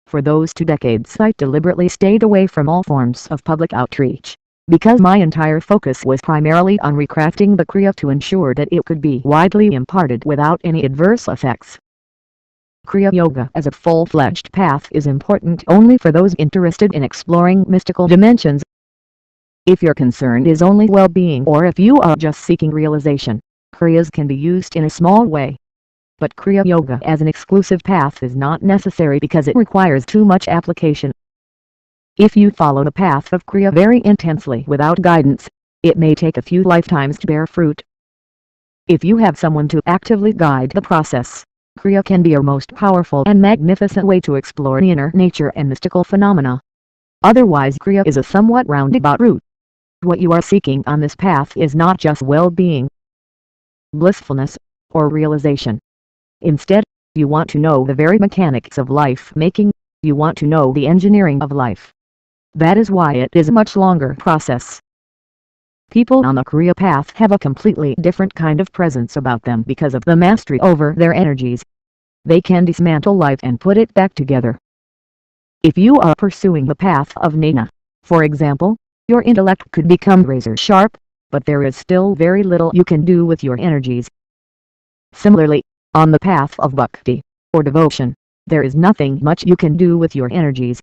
For those 2 decades I deliberately stayed away from all forms of public outreach, because my entire focus was primarily on recrafting the Kriya to ensure that it could be widely imparted without any adverse effects. Kriya Yoga as a full-fledged path is important only for those interested in exploring mystical dimensions. If your concern is only well-being or if you are just seeking realization, Kriyas can be used in a small way. But Kriya Yoga as an exclusive path is not necessary because it requires too much application. If you follow the path of Kriya very intensely without guidance, it may take a few lifetimes to bear fruit. If you have someone to actively guide the process, Kriya can be a most powerful and magnificent way to explore the inner nature and mystical phenomena. Otherwise, Kriya is a somewhat roundabout route. What you are seeking on this path is not just well-being, blissfulness, or realization. Instead, you want to know the very mechanics of life-making, you want to know the engineering of life. That is why it is a much longer process. People on the Kriya path have a completely different kind of presence about them because of the mastery over their energies. They can dismantle life and put it back together. If you are pursuing the path of Jnana, for example, your intellect could become razor sharp, but there is still very little you can do with your energies. Similarly, on the path of Bhakti, or devotion, there is nothing much you can do with your energies.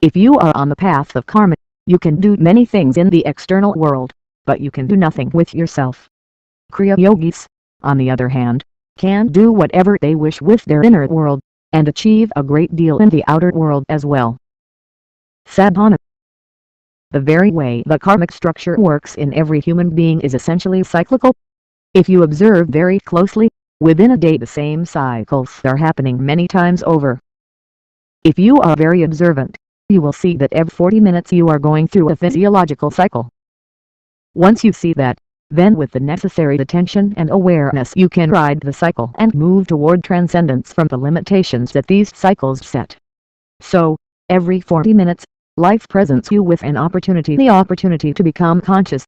If you are on the path of karma, you can do many things in the external world, but you can do nothing with yourself. Kriya yogis, on the other hand, can do whatever they wish with their inner world, and achieve a great deal in the outer world as well. Sadhana. The very way the karmic structure works in every human being is essentially cyclical. If you observe very closely, within a day the same cycles are happening many times over. If you are very observant, you will see that every 40 minutes you are going through a physiological cycle. Once you see that, then with the necessary attention and awareness you can ride the cycle and move toward transcendence from the limitations that these cycles set. So, every 40 minutes, life presents you with the opportunity to become conscious.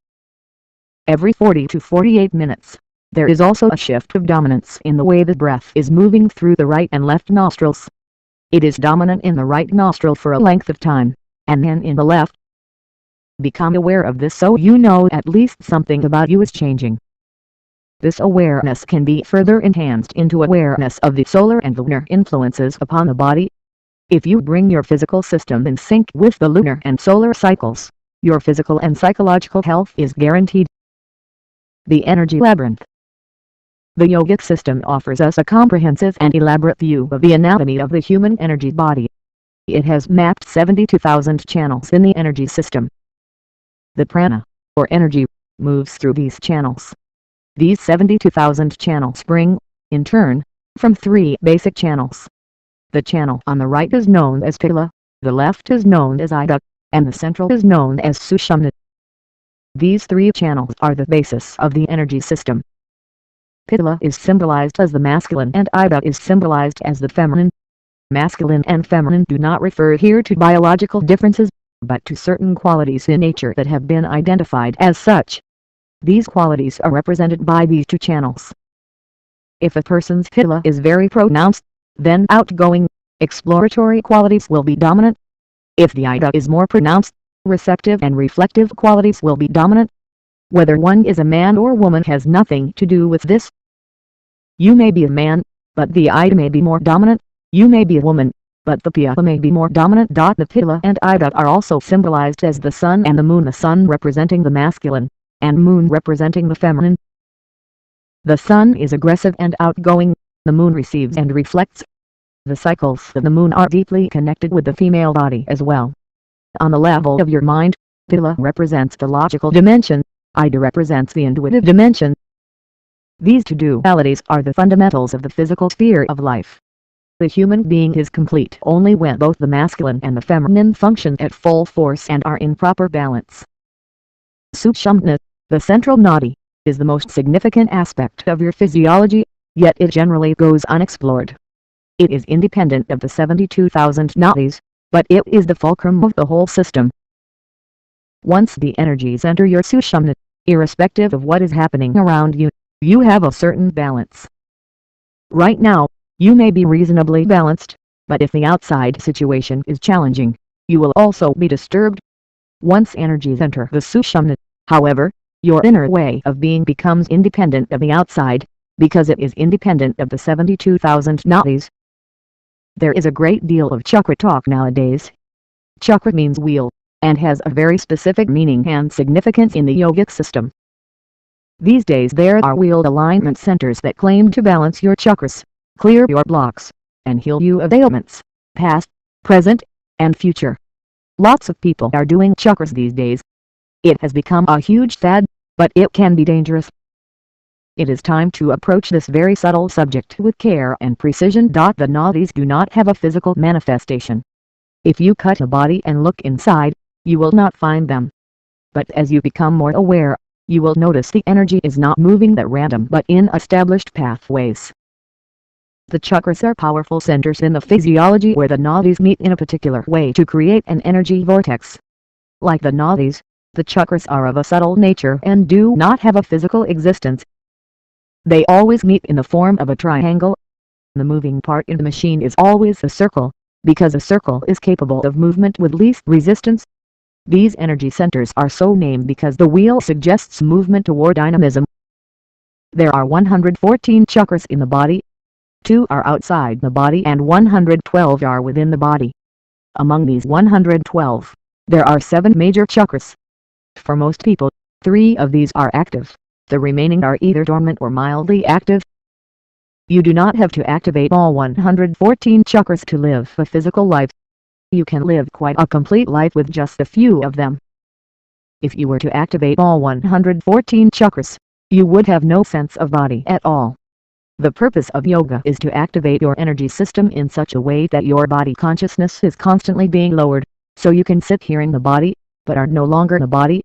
Every 40 to 48 minutes, there is also a shift of dominance in the way the breath is moving through the right and left nostrils. It is dominant in the right nostril for a length of time, and then in the left. Become aware of this so you know at least something about you is changing. This awareness can be further enhanced into awareness of the solar and lunar influences upon the body. If you bring your physical system in sync with the lunar and solar cycles, your physical and psychological health is guaranteed. The Energy Labyrinth. The yogic system offers us a comprehensive and elaborate view of the anatomy of the human energy body. It has mapped 72,000 channels in the energy system. The prana, or energy, moves through these channels. These 72,000 channels spring, in turn, from 3 basic channels. The channel on the right is known as Pila, the left is known as Ida, and the central is known as Sushumna. These 3 channels are the basis of the energy system. Pila is symbolized as the masculine and Ida is symbolized as the feminine. Masculine and feminine do not refer here to biological differences, but to certain qualities in nature that have been identified as such. These qualities are represented by these 2 channels. If a person's Pila is very pronounced, then outgoing, exploratory qualities will be dominant. If the Ida is more pronounced, receptive and reflective qualities will be dominant. Whether one is a man or woman has nothing to do with this. You may be a man, but the Ida may be more dominant. You may be a woman, but the Pya may be more dominant. The Pila and Ida are also symbolized as the sun and the sun representing the masculine, and moon representing the feminine. The sun is aggressive and outgoing, the moon receives and reflects. The cycles of the moon are deeply connected with the female body as well. On the level of your mind, Pila represents the logical dimension, Ida represents the intuitive dimension. These two dualities are the fundamentals of the physical sphere of life. The human being is complete only when both the masculine and the feminine function at full force and are in proper balance. Sushumna, the central nadi, is the most significant aspect of your physiology, yet it generally goes unexplored. It is independent of the 72,000 nadis, but it is the fulcrum of the whole system. Once the energies enter your Sushumna, irrespective of what is happening around you, you have a certain balance. Right now, you may be reasonably balanced, but if the outside situation is challenging, you will also be disturbed. Once energies enter the Sushumna, however, your inner way of being becomes independent of the outside, because it is independent of the 72,000 nadis. There is a great deal of chakra talk nowadays. Chakra means wheel, and has a very specific meaning and significance in the yogic system. These days there are wheeled alignment centers that claim to balance your chakras, clear your blocks, and heal you of ailments, past, present, and future. Lots of people are doing chakras these days. It has become a huge fad, but it can be dangerous. It is time to approach this very subtle subject with care and precision. The nadis do not have a physical manifestation. If you cut a body and look inside, you will not find them. But as you become more aware, you will notice the energy is not moving at random but in established pathways. The chakras are powerful centers in the physiology where the nadis meet in a particular way to create an energy vortex. Like the nadis, the chakras are of a subtle nature and do not have a physical existence. They always meet in the form of a triangle. The moving part in the machine is always a circle, because a circle is capable of movement with least resistance. These energy centers are so named because the wheel suggests movement toward dynamism. There are 114 chakras in the body. 2 are outside the body and 112 are within the body. Among these 112, there are 7 major chakras. For most people, 3 of these are active, the remaining are either dormant or mildly active. You do not have to activate all 114 chakras to live a physical life. You can live quite a complete life with just a few of them. If you were to activate all 114 chakras, you would have no sense of body at all. The purpose of yoga is to activate your energy system in such a way that your body consciousness is constantly being lowered, so you can sit hearing the body, but are no longer the body.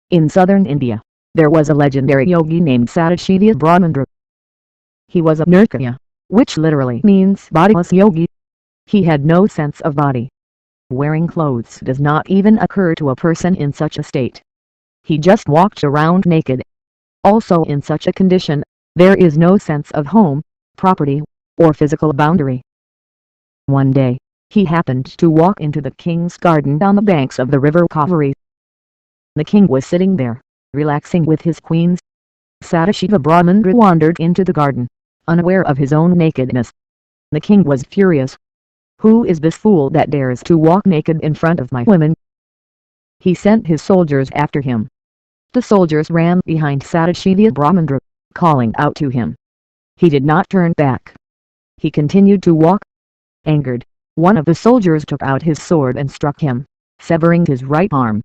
In southern India, there was a legendary yogi named Sadhguru Brahmendra. He was a nirkaya, which literally means bodiless yogi. He had no sense of body. Wearing clothes does not even occur to a person in such a state. He just walked around naked. Also in such a condition, there is no sense of home, property, or physical boundary. One day, he happened to walk into the king's garden on the banks of the river Kaveri. The king was sitting there, relaxing with his queens. Sadhguru Brahmendra wandered into the garden, unaware of his own nakedness. The king was furious. Who is this fool that dares to walk naked in front of my women? He sent his soldiers after him. The soldiers ran behind Sadhguru Brahmendra, calling out to him. He did not turn back. He continued to walk. Angered, one of the soldiers took out his sword and struck him, severing his right arm.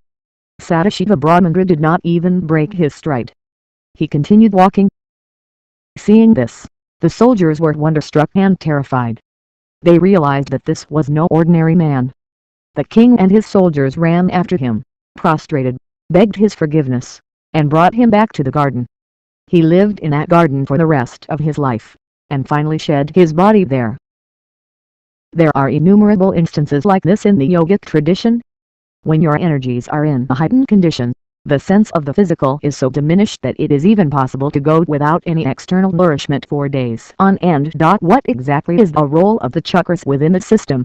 Sadhguru Brahmendra did not even break his stride. He continued walking. Seeing this, the soldiers were wonderstruck and terrified. They realized that this was no ordinary man. The king and his soldiers ran after him, prostrated, begged his forgiveness, and brought him back to the garden. He lived in that garden for the rest of his life, and finally shed his body there. There are innumerable instances like this in the yogic tradition. When your energies are in a heightened condition, the sense of the physical is so diminished that it is even possible to go without any external nourishment for days on end. What exactly is the role of the chakras within the system?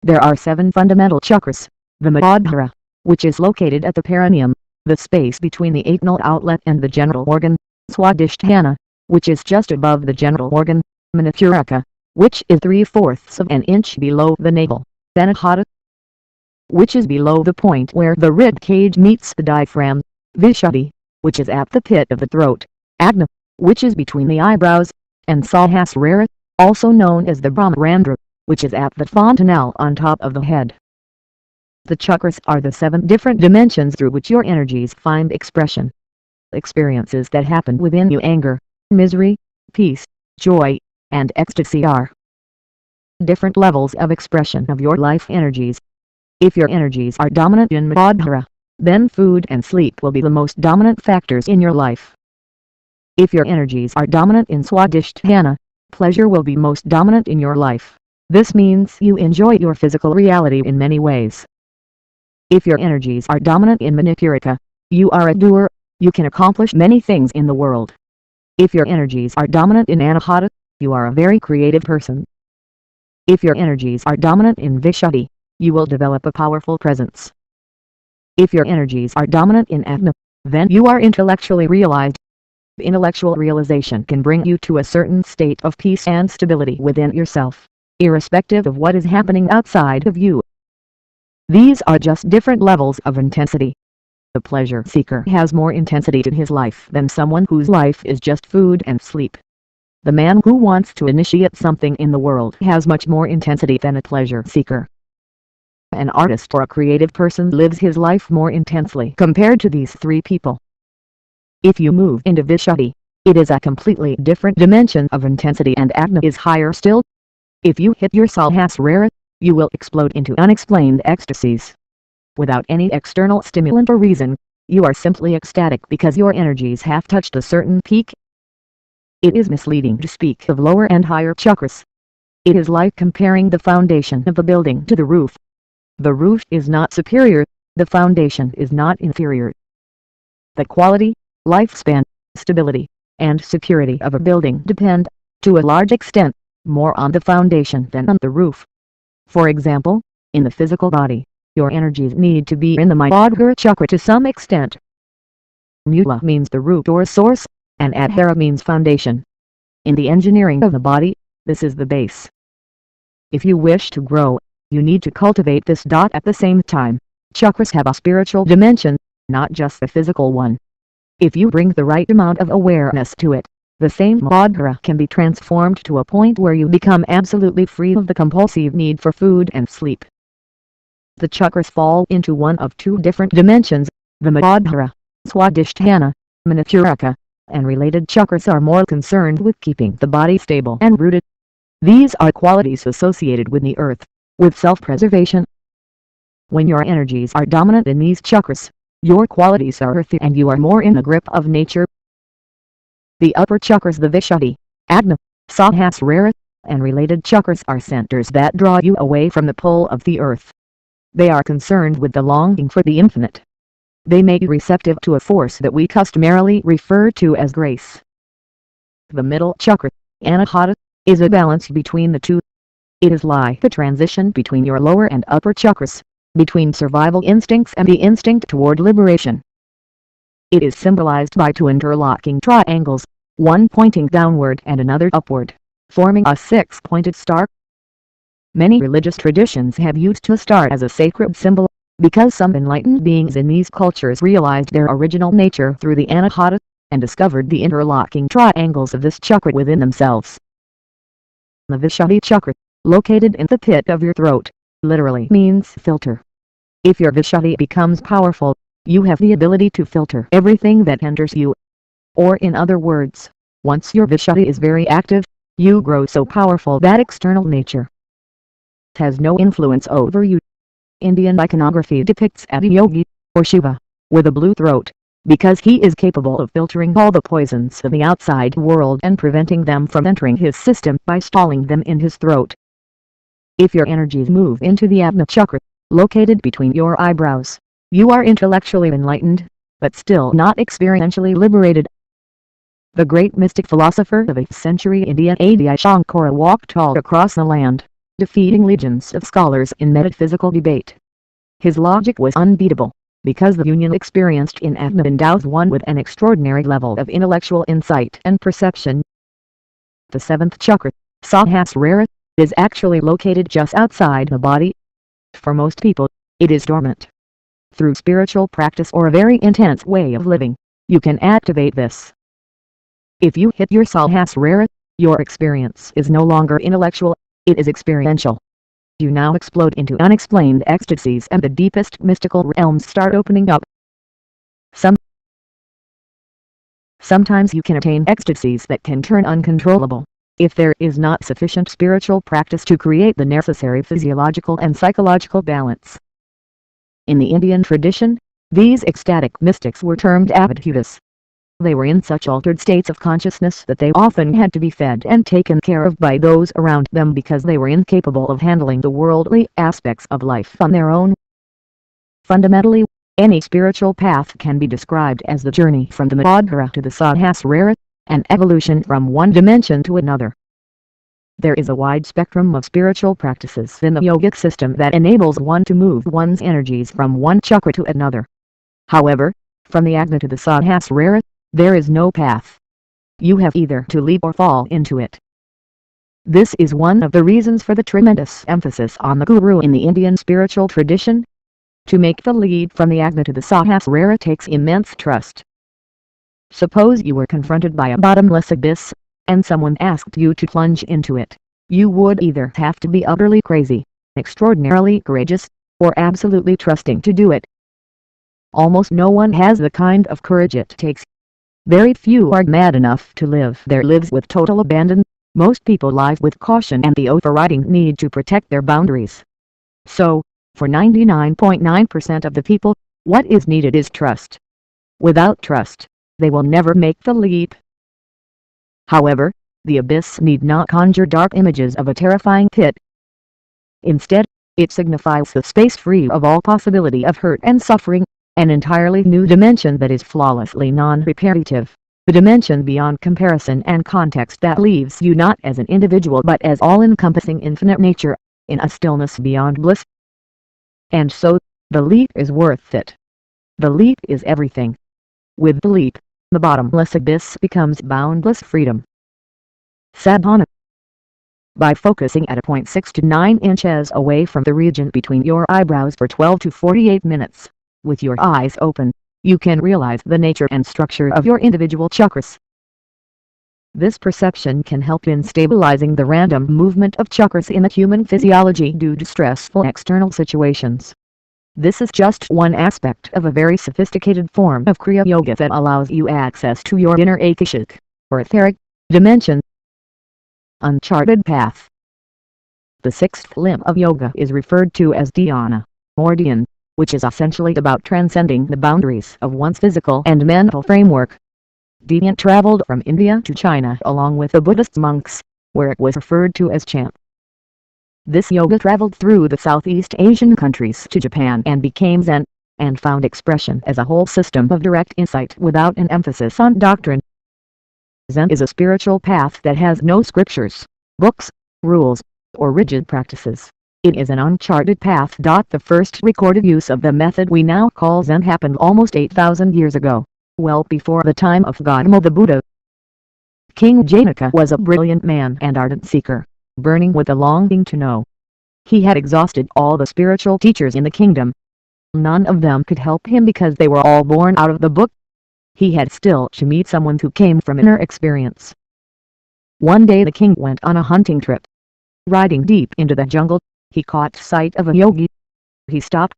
There are 7 fundamental chakras. The Muladhara, which is located at the perineum, the space between the anal outlet and the genital organ; Swadhisthana, which is just above the genital organ; Manipuraka, which is 3/4 of an inch below the navel, Anahata, which is below the point where the rib cage meets the diaphragm, Vishuddhi, which is at the pit of the throat, Agna, which is between the eyebrows, and Sahasrara, also known as the Brahmarandra, which is at the fontanelle on top of the head. The chakras are the 7 different dimensions through which your energies find expression. Experiences that happen within you, anger, misery, peace, joy, and ecstasy, are different levels of expression of your life energies. If your energies are dominant in Muladhara, then food and sleep will be the most dominant factors in your life. If your energies are dominant in Swadhisthana, pleasure will be most dominant in your life. This means you enjoy your physical reality in many ways. If your energies are dominant in Manipurika, you are a doer, you can accomplish many things in the world. If your energies are dominant in Anahata, you are a very creative person. If your energies are dominant in Vishuddhi, you will develop a powerful presence. If your energies are dominant in Agna, then you are intellectually realized. Intellectual realization can bring you to a certain state of peace and stability within yourself, irrespective of what is happening outside of you. These are just different levels of intensity. The pleasure seeker has more intensity to his life than someone whose life is just food and sleep. The man who wants to initiate something in the world has much more intensity than a pleasure seeker. An artist or a creative person lives his life more intensely compared to these 3 people. If you move into Vishuddhi, it is a completely different dimension of intensity, and Agna is higher still. If you hit your Sahasrara, you will explode into unexplained ecstasies. Without any external stimulant or reason, you are simply ecstatic because your energies have touched a certain peak. It is misleading to speak of lower and higher chakras. It is like comparing the foundation of a building to the roof. The roof is not superior, the foundation is not inferior. The quality, lifespan, stability, and security of a building depend, to a large extent, more on the foundation than on the roof. For example, in the physical body, your energies need to be in the Muladhara chakra to some extent. Mula means the root or source, and Adhara means foundation. In the engineering of the body, this is the base. If you wish to grow, you need to cultivate this. At the same time, chakras have a spiritual dimension, not just the physical one. If you bring the right amount of awareness to it, the same Muladhara can be transformed to a point where you become absolutely free of the compulsive need for food and sleep. The chakras fall into one of 2 different dimensions. The Muladhara, Swadhisthana, Manipurika, and related chakras are more concerned with keeping the body stable and rooted. These are qualities associated with the earth, with self-preservation. When your energies are dominant in these chakras, your qualities are earthy and you are more in the grip of nature. The upper chakras, the Vishuddhi, Agna, Sahasrara, and related chakras, are centers that draw you away from the pull of the earth. They are concerned with the longing for the infinite. They make you receptive to a force that we customarily refer to as grace. The middle chakra, Anahata, is a balance between the 2. It is like the transition between your lower and upper chakras, between survival instincts and the instinct toward liberation. It is symbolized by 2 interlocking triangles, one pointing downward and another upward, forming a 6-pointed star. Many religious traditions have used the star as a sacred symbol, because some enlightened beings in these cultures realized their original nature through the Anahata, and discovered the interlocking triangles of this chakra within themselves. The Vishuddhi chakra, located in the pit of your throat, literally means filter. If your Vishuddhi becomes powerful, you have the ability to filter everything that hinders you. Or in other words, once your Vishuddhi is very active, you grow so powerful that external nature has no influence over you. Indian iconography depicts a Yogi, or Shiva, with a blue throat, because he is capable of filtering all the poisons of the outside world and preventing them from entering his system by stalling them in his throat. If your energies move into the Agna chakra, located between your eyebrows, you are intellectually enlightened, but still not experientially liberated. The great mystic philosopher of 8th century India Adi Shankara walked all across the land, defeating legions of scholars in metaphysical debate. His logic was unbeatable, because the union experienced in Agna endows one with an extraordinary level of intellectual insight and perception. The 7th chakra, Sahasrara is actually located just outside the body. For most people, it is dormant. Through spiritual practice or a very intense way of living, you can activate this. If you hit your Sahasrara, your experience is no longer intellectual, it is experiential. You now explode into unexplained ecstasies and the deepest mystical realms start opening up. Sometimes you can attain ecstasies that can turn uncontrollable, if there is not sufficient spiritual practice to create the necessary physiological and psychological balance. In the Indian tradition, these ecstatic mystics were termed abhihutas. They were in such altered states of consciousness that they often had to be fed and taken care of by those around them because they were incapable of handling the worldly aspects of life on their own. Fundamentally, any spiritual path can be described as the journey from the Muladhara to the Sahasrara, an evolution from one dimension to another. There is a wide spectrum of spiritual practices in the yogic system that enables one to move one's energies from one chakra to another. However, from the Ajna to the Sahasrara, there is no path. You have either to leap or fall into it. This is one of the reasons for the tremendous emphasis on the Guru in the Indian spiritual tradition. To make the leap from the Ajna to the Sahasrara takes immense trust. Suppose you were confronted by a bottomless abyss, and someone asked you to plunge into it. You would either have to be utterly crazy, extraordinarily courageous, or absolutely trusting to do it. Almost no one has the kind of courage it takes. Very few are mad enough to live their lives with total abandon. Most people live with caution and the overriding need to protect their boundaries. So, for 99.9% of the people, what is needed is trust. Without trust, they will never make the leap. However, the abyss need not conjure dark images of a terrifying pit. Instead, it signifies the space free of all possibility of hurt and suffering, an entirely new dimension that is flawlessly non-repetitive, the dimension beyond comparison and context that leaves you not as an individual but as all-encompassing infinite nature, in a stillness beyond bliss. And so, the leap is worth it. The leap is everything. With the leap, the bottomless abyss becomes boundless freedom. Sadhana. By focusing at a point 6 to 9 inches away from the region between your eyebrows for 12 to 48 minutes, with your eyes open, you can realize the nature and structure of your individual chakras. This perception can help in stabilizing the random movement of chakras in the human physiology due to stressful external situations. This is just one aspect of a very sophisticated form of Kriya Yoga that allows you access to your inner Akashic, or etheric, dimension. Uncharted path. The sixth limb of yoga is referred to as dhyana, or dhyan, which is essentially about transcending the boundaries of one's physical and mental framework. Dhyan traveled from India to China along with the Buddhist monks, where it was referred to as chant. This yoga traveled through the Southeast Asian countries to Japan and became Zen, and found expression as a whole system of direct insight without an emphasis on doctrine. Zen is a spiritual path that has no scriptures, books, rules, or rigid practices. It is an uncharted path. The first recorded use of the method we now call Zen happened almost 8,000 years ago, well before the time of Gautama the Buddha. King Janaka was a brilliant man and ardent seeker, burning with a longing to know. He had exhausted all the spiritual teachers in the kingdom. None of them could help him because they were all born out of the book. He had still to meet someone who came from inner experience. One day the king went on a hunting trip. Riding deep into the jungle, he caught sight of a yogi. He stopped.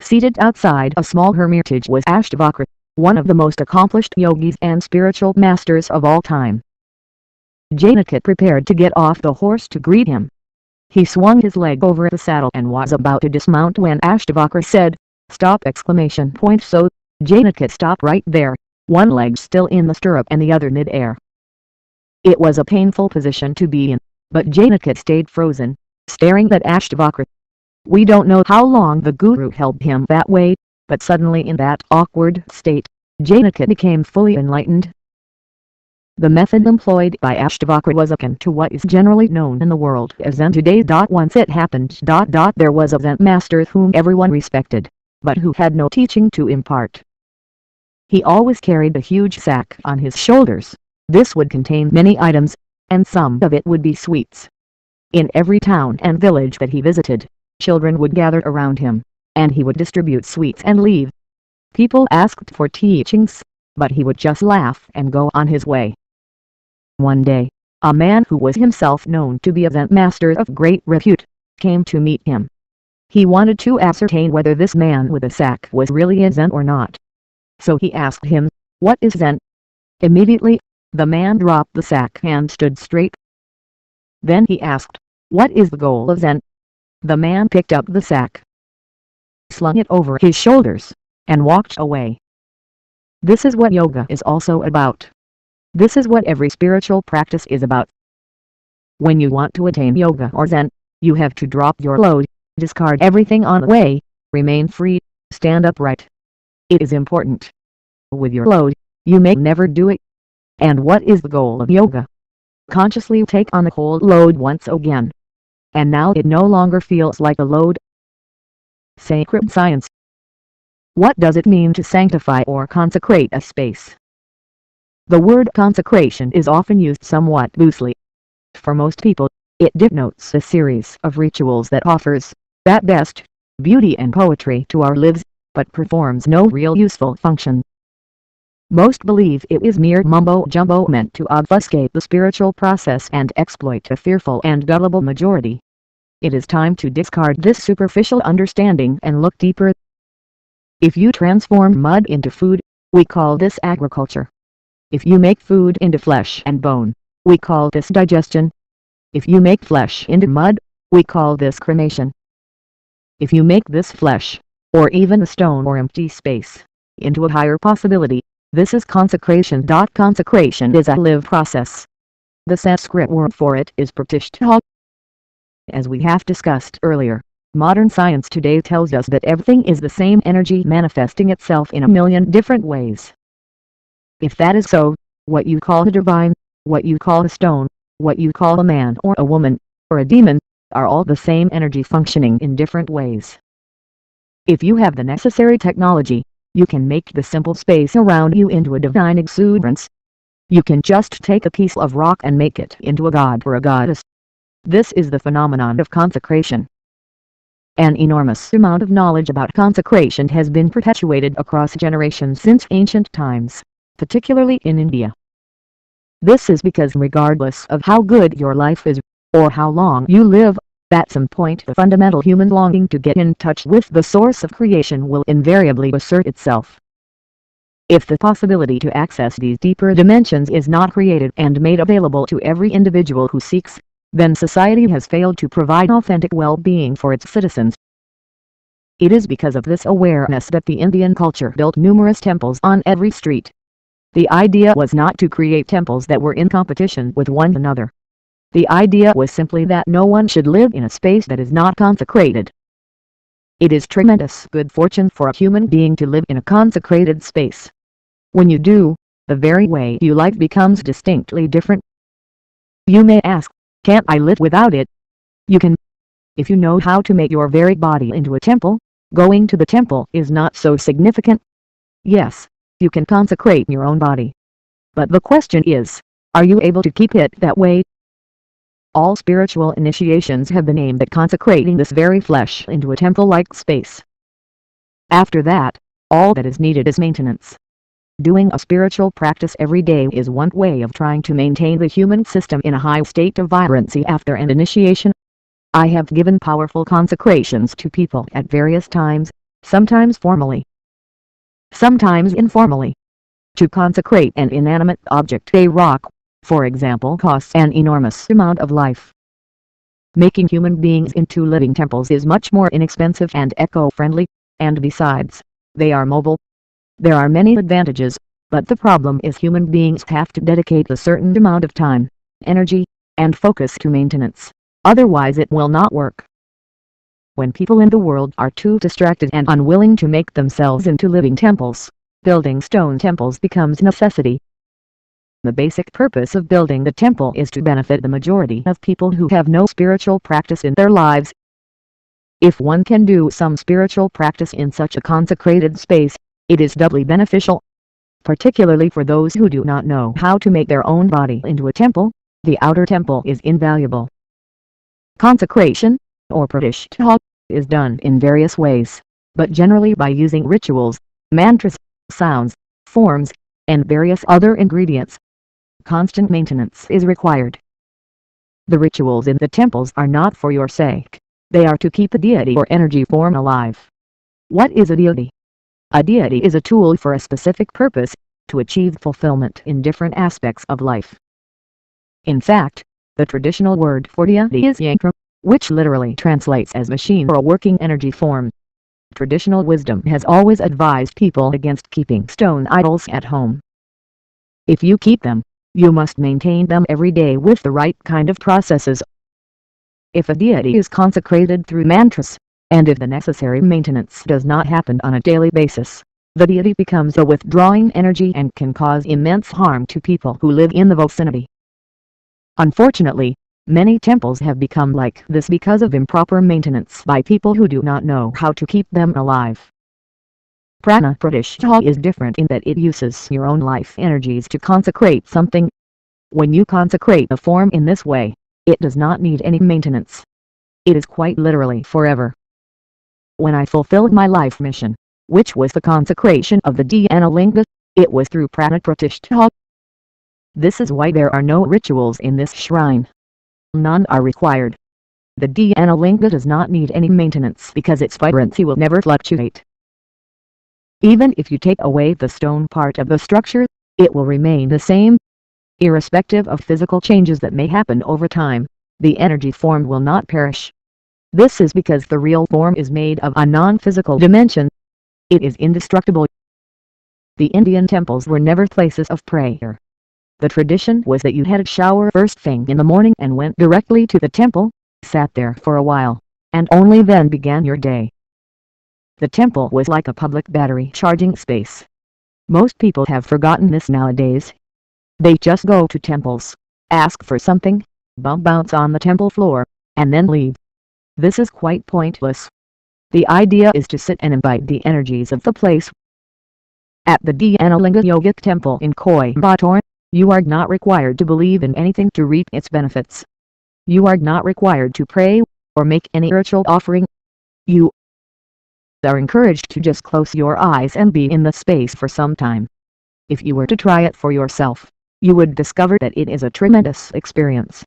Seated outside a small hermitage was Ashtavakra, one of the most accomplished yogis and spiritual masters of all time. Janaka prepared to get off the horse to greet him. He swung his leg over the saddle and was about to dismount when Ashtavakra said, "Stop!" So, Janaka stopped right there, one leg still in the stirrup and the other mid-air. It was a painful position to be in, but Janaka stayed frozen, staring at Ashtavakra. We don't know how long the Guru held him that way, but suddenly in that awkward state, Janaka became fully enlightened. The method employed by Ashtavakra was akin to what is generally known in the world as Zen today. Once it happened. There was a Zen master whom everyone respected, but who had no teaching to impart. He always carried a huge sack on his shoulders. This would contain many items, and some of it would be sweets. In every town and village that he visited, children would gather around him, and he would distribute sweets and leave. People asked for teachings, but he would just laugh and go on his way. One day, a man who was himself known to be a Zen master of great repute, came to meet him. He wanted to ascertain whether this man with a sack was really a Zen or not. So he asked him, "What is Zen?" Immediately, the man dropped the sack and stood straight. Then he asked, "What is the goal of Zen?" The man picked up the sack, slung it over his shoulders, and walked away. This is what yoga is also about. This is what every spiritual practice is about. When you want to attain yoga or Zen, you have to drop your load, discard everything on the way, remain free, stand upright. It is important. With your load, you may never do it. And what is the goal of yoga? Consciously take on the whole load once again. And now it no longer feels like a load. Sacred science. What does it mean to sanctify or consecrate a space? The word consecration is often used somewhat loosely. For most people, it denotes a series of rituals that offers, at best, beauty and poetry to our lives, but performs no real useful function. Most believe it is mere mumbo-jumbo meant to obfuscate the spiritual process and exploit a fearful and gullible majority. It is time to discard this superficial understanding and look deeper. If you transform mud into food, we call this agriculture. If you make food into flesh and bone, we call this digestion. If you make flesh into mud, we call this cremation. If you make this flesh, or even a stone or empty space, into a higher possibility, this is consecration. Consecration is a live process. The Sanskrit word for it is pratishtha. As we have discussed earlier, modern science today tells us that everything is the same energy manifesting itself in a million different ways. If that is so, what you call the divine, what you call a stone, what you call a man or a woman, or a demon, are all the same energy functioning in different ways. If you have the necessary technology, you can make the simple space around you into a divine exuberance. You can just take a piece of rock and make it into a god or a goddess. This is the phenomenon of consecration. An enormous amount of knowledge about consecration has been perpetuated across generations since ancient times, particularly in India. This is because regardless of how good your life is, or how long you live, at some point the fundamental human longing to get in touch with the source of creation will invariably assert itself. If the possibility to access these deeper dimensions is not created and made available to every individual who seeks, then society has failed to provide authentic well-being for its citizens. It is because of this awareness that the Indian culture built numerous temples on every street. The idea was not to create temples that were in competition with one another. The idea was simply that no one should live in a space that is not consecrated. It is tremendous good fortune for a human being to live in a consecrated space. When you do, the very way you live becomes distinctly different. You may ask, can't I live without it? You can. If you know how to make your very body into a temple, going to the temple is not so significant. Yes, you can consecrate your own body. But the question is, are you able to keep it that way? All spiritual initiations have been aimed at consecrating this very flesh into a temple-like space. After that, all that is needed is maintenance. Doing a spiritual practice every day is one way of trying to maintain the human system in a high state of vibrancy after an initiation. I have given powerful consecrations to people at various times, sometimes formally, sometimes informally. To consecrate an inanimate object, a rock, for example, costs an enormous amount of life. Making human beings into living temples is much more inexpensive and eco-friendly, and besides, they are mobile. There are many advantages, but the problem is human beings have to dedicate a certain amount of time, energy, and focus to maintenance, otherwise it will not work. When people in the world are too distracted and unwilling to make themselves into living temples, building stone temples becomes necessity. The basic purpose of building the temple is to benefit the majority of people who have no spiritual practice in their lives. If one can do some spiritual practice in such a consecrated space, it is doubly beneficial. Particularly for those who do not know how to make their own body into a temple, the outer temple is invaluable. Consecration, or pratishtha, is done in various ways, but generally by using rituals, mantras, sounds, forms, and various other ingredients. Constant maintenance is required. The rituals in the temples are not for your sake. They are to keep the deity or energy form alive. What is a deity? A deity is a tool for a specific purpose, to achieve fulfillment in different aspects of life. In fact, the traditional word for deity is yantra, which literally translates as machine or a working energy form. Traditional wisdom has always advised people against keeping stone idols at home. If you keep them, you must maintain them every day with the right kind of processes. If a deity is consecrated through mantras, and if the necessary maintenance does not happen on a daily basis, the deity becomes a withdrawing energy and can cause immense harm to people who live in the vicinity. Unfortunately, many temples have become like this because of improper maintenance by people who do not know how to keep them alive. Prana pratishtha is different in that it uses your own life energies to consecrate something. When you consecrate a form in this way, it does not need any maintenance. It is quite literally forever. When I fulfilled my life mission, which was the consecration of the dhyana linga, it was through prana pratishtha. This is why there are no rituals in this shrine. None are required. The dhyana linga does not need any maintenance because its vibrancy will never fluctuate. Even if you take away the stone part of the structure, it will remain the same. Irrespective of physical changes that may happen over time, the energy form will not perish. This is because the real form is made of a non-physical dimension. It is indestructible. The Indian temples were never places of prayer. The tradition was that you had a shower first thing in the morning and went directly to the temple, sat there for a while, and only then began your day. The temple was like a public battery charging space. Most people have forgotten this nowadays. They just go to temples, ask for something, bounce on the temple floor, and then leave. This is quite pointless. The idea is to sit and imbibe the energies of the place. At the Dhyanalinga Yogic Temple in Coimbatore, you are not required to believe in anything to reap its benefits. You are not required to pray, or make any ritual offering. You are encouraged to just close your eyes and be in the space for some time. If you were to try it for yourself, you would discover that it is a tremendous experience.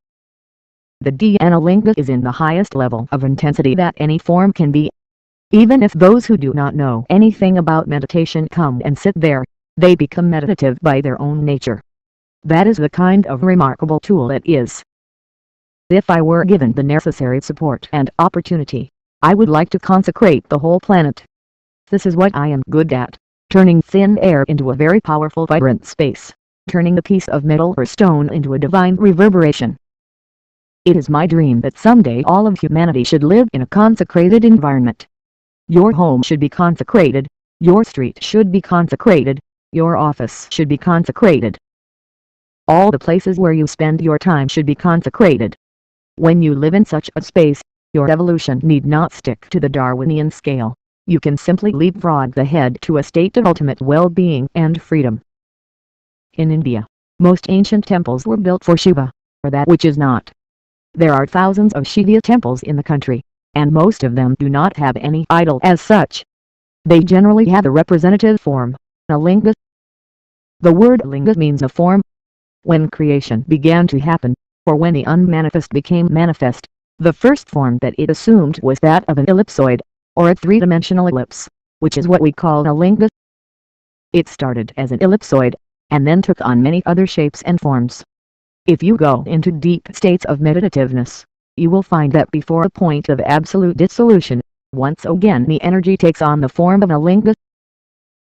The Dhyanalinga is in the highest level of intensity that any form can be. Even if those who do not know anything about meditation come and sit there, they become meditative by their own nature. That is the kind of remarkable tool it is. If I were given the necessary support and opportunity, I would like to consecrate the whole planet. This is what I am good at, turning thin air into a very powerful vibrant space, turning a piece of metal or stone into a divine reverberation. It is my dream that someday all of humanity should live in a consecrated environment. Your home should be consecrated, your street should be consecrated, your office should be consecrated. All the places where you spend your time should be consecrated. When you live in such a space, your evolution need not stick to the Darwinian scale. You can simply leapfrog ahead to a state of ultimate well-being and freedom. In India, most ancient temples were built for Shiva, or that which is not. There are thousands of Shiva temples in the country, and most of them do not have any idol as such. They generally have a representative form, a linga. The word linga means a form. When creation began to happen, or when the unmanifest became manifest, the first form that it assumed was that of an ellipsoid, or a three-dimensional ellipse, which is what we call a linga. It started as an ellipsoid, and then took on many other shapes and forms. If you go into deep states of meditativeness, you will find that before a point of absolute dissolution, once again the energy takes on the form of a linga.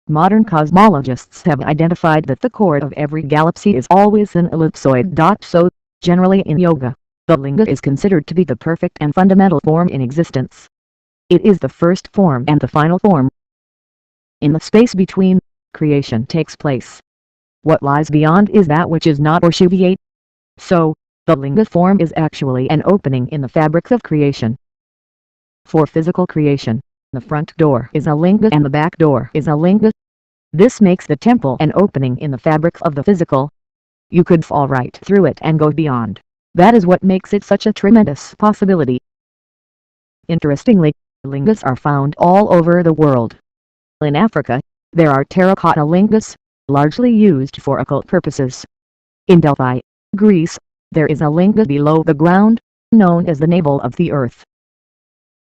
Modern cosmologists have identified that the chord of every galaxy is always an ellipsoid. So, generally in yoga, the linga is considered to be the perfect and fundamental form in existence. It is the first form and the final form. In the space between, creation takes place. What lies beyond is that which is not or Shiviate. So, the linga form is actually an opening in the fabric of creation. For physical creation, the front door is a linga and the back door is a linga. This makes the temple an opening in the fabric of the physical. you could fall right through it and go beyond. That is what makes it such a tremendous possibility. Interestingly, lingas are found all over the world. In Africa, there are terracotta lingas, largely used for occult purposes. In Delphi, Greece, there is a linga below the ground, known as the navel of the earth.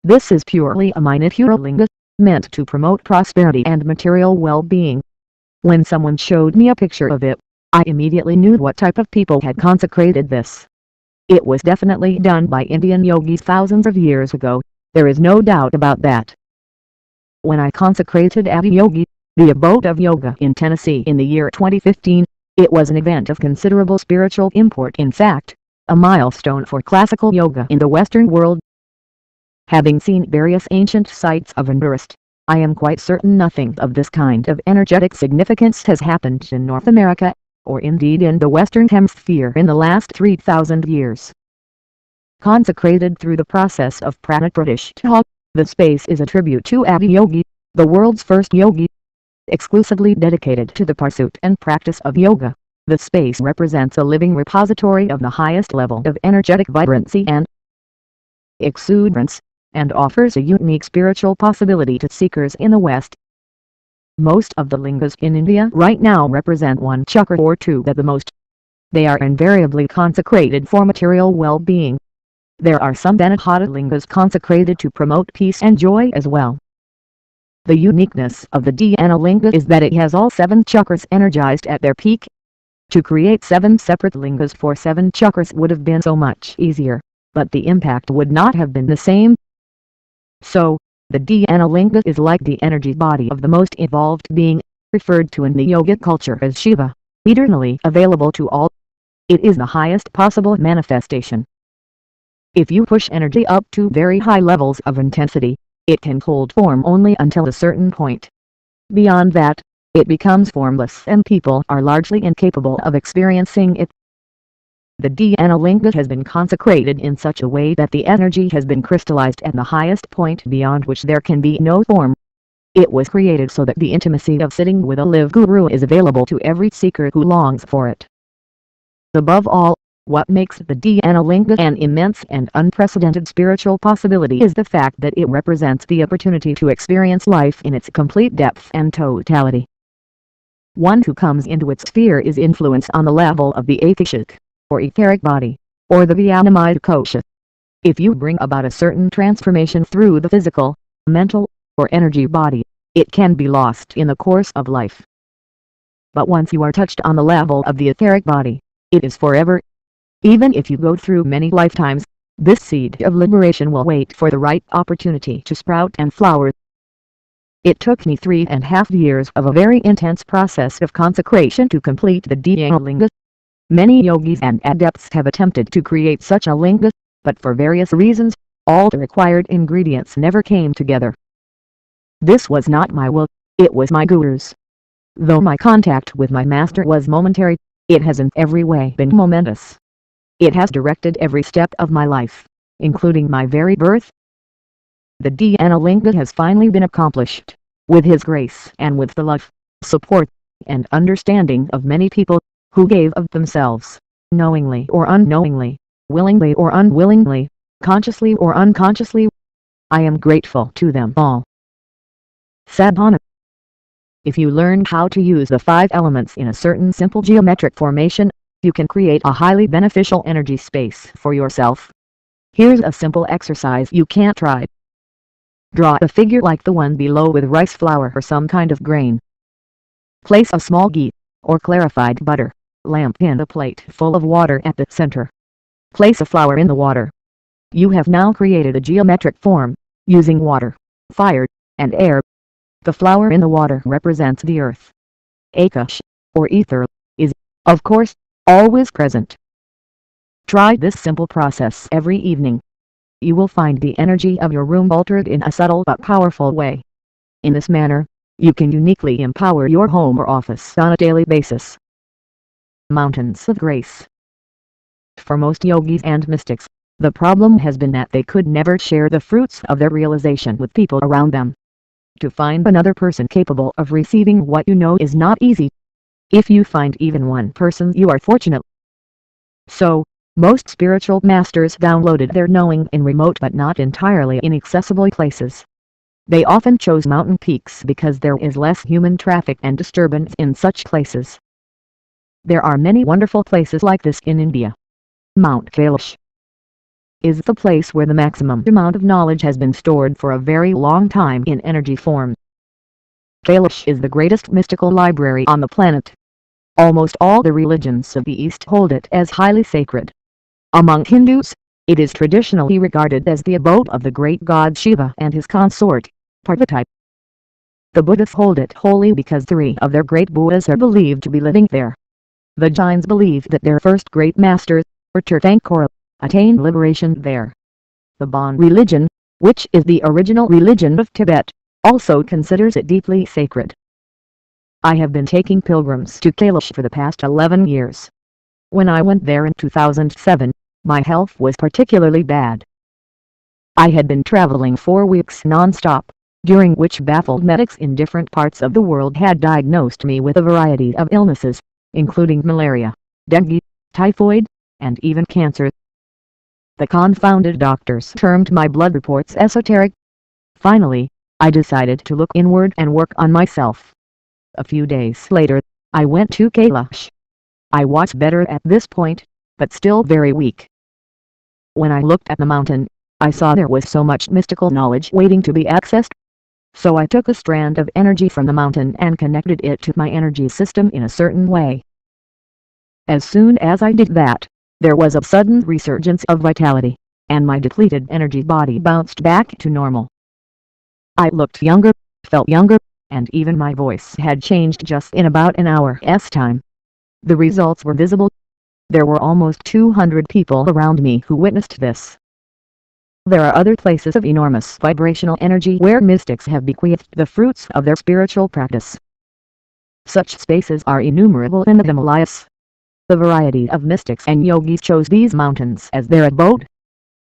This is purely a miniature linga, meant to promote prosperity and material well-being. When someone showed me a picture of it, I immediately knew what type of people had consecrated this. It was definitely done by Indian yogis thousands of years ago, there is no doubt about that. When I consecrated Yogi, the abode of yoga in Tennessee in the year 2015, it was an event of considerable spiritual import, in fact, a milestone for classical yoga in the Western world. Having seen various ancient sites of interest, I am quite certain nothing of this kind of energetic significance has happened in North America, or indeed in the Western Hemisphere in the last 3,000 years. Consecrated through the process of pranapradishta, the space is a tribute to Yogi, the world's first yogi. Exclusively dedicated to the pursuit and practice of yoga, the space represents a living repository of the highest level of energetic vibrancy and exuberance, and offers a unique spiritual possibility to seekers in the West. Most of the lingas in India right now represent one chakra or two at the most. They are invariably consecrated for material well-being. There are some Dhanapata lingas consecrated to promote peace and joy as well. The uniqueness of the Dhyana linga is that it has all 7 chakras energized at their peak. To create 7 separate lingas for 7 chakras would have been so much easier, but the impact would not have been the same. So, the Dhyana linga is like the energy body of the most evolved being, referred to in the yogic culture as Shiva, eternally available to all. It is the highest possible manifestation. If you push energy up to very high levels of intensity, it can hold form only until a certain point. Beyond that, it becomes formless and people are largely incapable of experiencing it. The Dhyana linga has been consecrated in such a way that the energy has been crystallized at the highest point beyond which there can be no form. It was created so that the intimacy of sitting with a live guru is available to every seeker who longs for it. Above all, what makes the Dhyana linga an immense and unprecedented spiritual possibility is the fact that it represents the opportunity to experience life in its complete depth and totality. One who comes into its sphere is influenced on the level of the akashic, or etheric body, or the Vyanamaya kosha. If you bring about a certain transformation through the physical, mental, or energy body, it can be lost in the course of life. But once you are touched on the level of the etheric body, it is forever. Even if you go through many lifetimes, this seed of liberation will wait for the right opportunity to sprout and flower. It took me 3.5 years of a very intense process of consecration to complete the Dhyana linga. Many yogis and adepts have attempted to create such a linga, but for various reasons, all the required ingredients never came together. This was not my will, it was my Guru's. Though my contact with my master was momentary, it has in every way been momentous. It has directed every step of my life, including my very birth. The Dhyana linga has finally been accomplished, with his grace and with the love, support, and understanding of many people, who gave of themselves, knowingly or unknowingly, willingly or unwillingly, consciously or unconsciously. I am grateful to them all. Sadhana. If you learn how to use the 5 elements in a certain simple geometric formation, you can create a highly beneficial energy space for yourself. Here's a simple exercise you can't try. Draw a figure like the one below with rice flour or some kind of grain. Place a small ghee, or clarified butter, lamp in a plate full of water at the center. Place a flower in the water. You have now created a geometric form, using water, fire, and air. The flower in the water represents the earth. Akash, or ether, is, of course, always present. Try this simple process every evening. You will find the energy of your room altered in a subtle but powerful way. In this manner, you can uniquely empower your home or office on a daily basis. Mountains of Grace. For most yogis and mystics, the problem has been that they could never share the fruits of their realization with people around them. To find another person capable of receiving what you know is not easy. If you find even one person, you are fortunate. So, most spiritual masters downloaded their knowing in remote but not entirely inaccessible places. They often chose mountain peaks because there is less human traffic and disturbance in such places. There are many wonderful places like this in India. Mount Kailash is the place where the maximum amount of knowledge has been stored for a very long time in energy form. Kailash is the greatest mystical library on the planet. Almost all the religions of the East hold it as highly sacred. Among Hindus, it is traditionally regarded as the abode of the great god Shiva and his consort, Parvati. The Buddhists hold it holy because 3 of their great Buddhas are believed to be living there. The Jains believe that their first great masters, or Tirthankara, attained liberation there. The Bon religion, which is the original religion of Tibet, also considers it deeply sacred. I have been taking pilgrims to Kailash for the past 11 years. When I went there in 2007, my health was particularly bad. I had been traveling 4 weeks non-stop, during which baffled medics in different parts of the world had diagnosed me with a variety of illnesses, including malaria, dengue, typhoid, and even cancer. The confounded doctors termed my blood reports esoteric. Finally, I decided to look inward and work on myself. A few days later, I went to Kailash. I was better at this point, but still very weak. When I looked at the mountain, I saw there was so much mystical knowledge waiting to be accessed. So I took a strand of energy from the mountain and connected it to my energy system in a certain way. As soon as I did that, there was a sudden resurgence of vitality, and my depleted energy body bounced back to normal. I looked younger, felt younger, and even my voice had changed just in about an hour's time. The results were visible. There were almost 200 people around me who witnessed this. There are other places of enormous vibrational energy where mystics have bequeathed the fruits of their spiritual practice. Such spaces are innumerable in the Himalayas. The variety of mystics and yogis chose these mountains as their abode.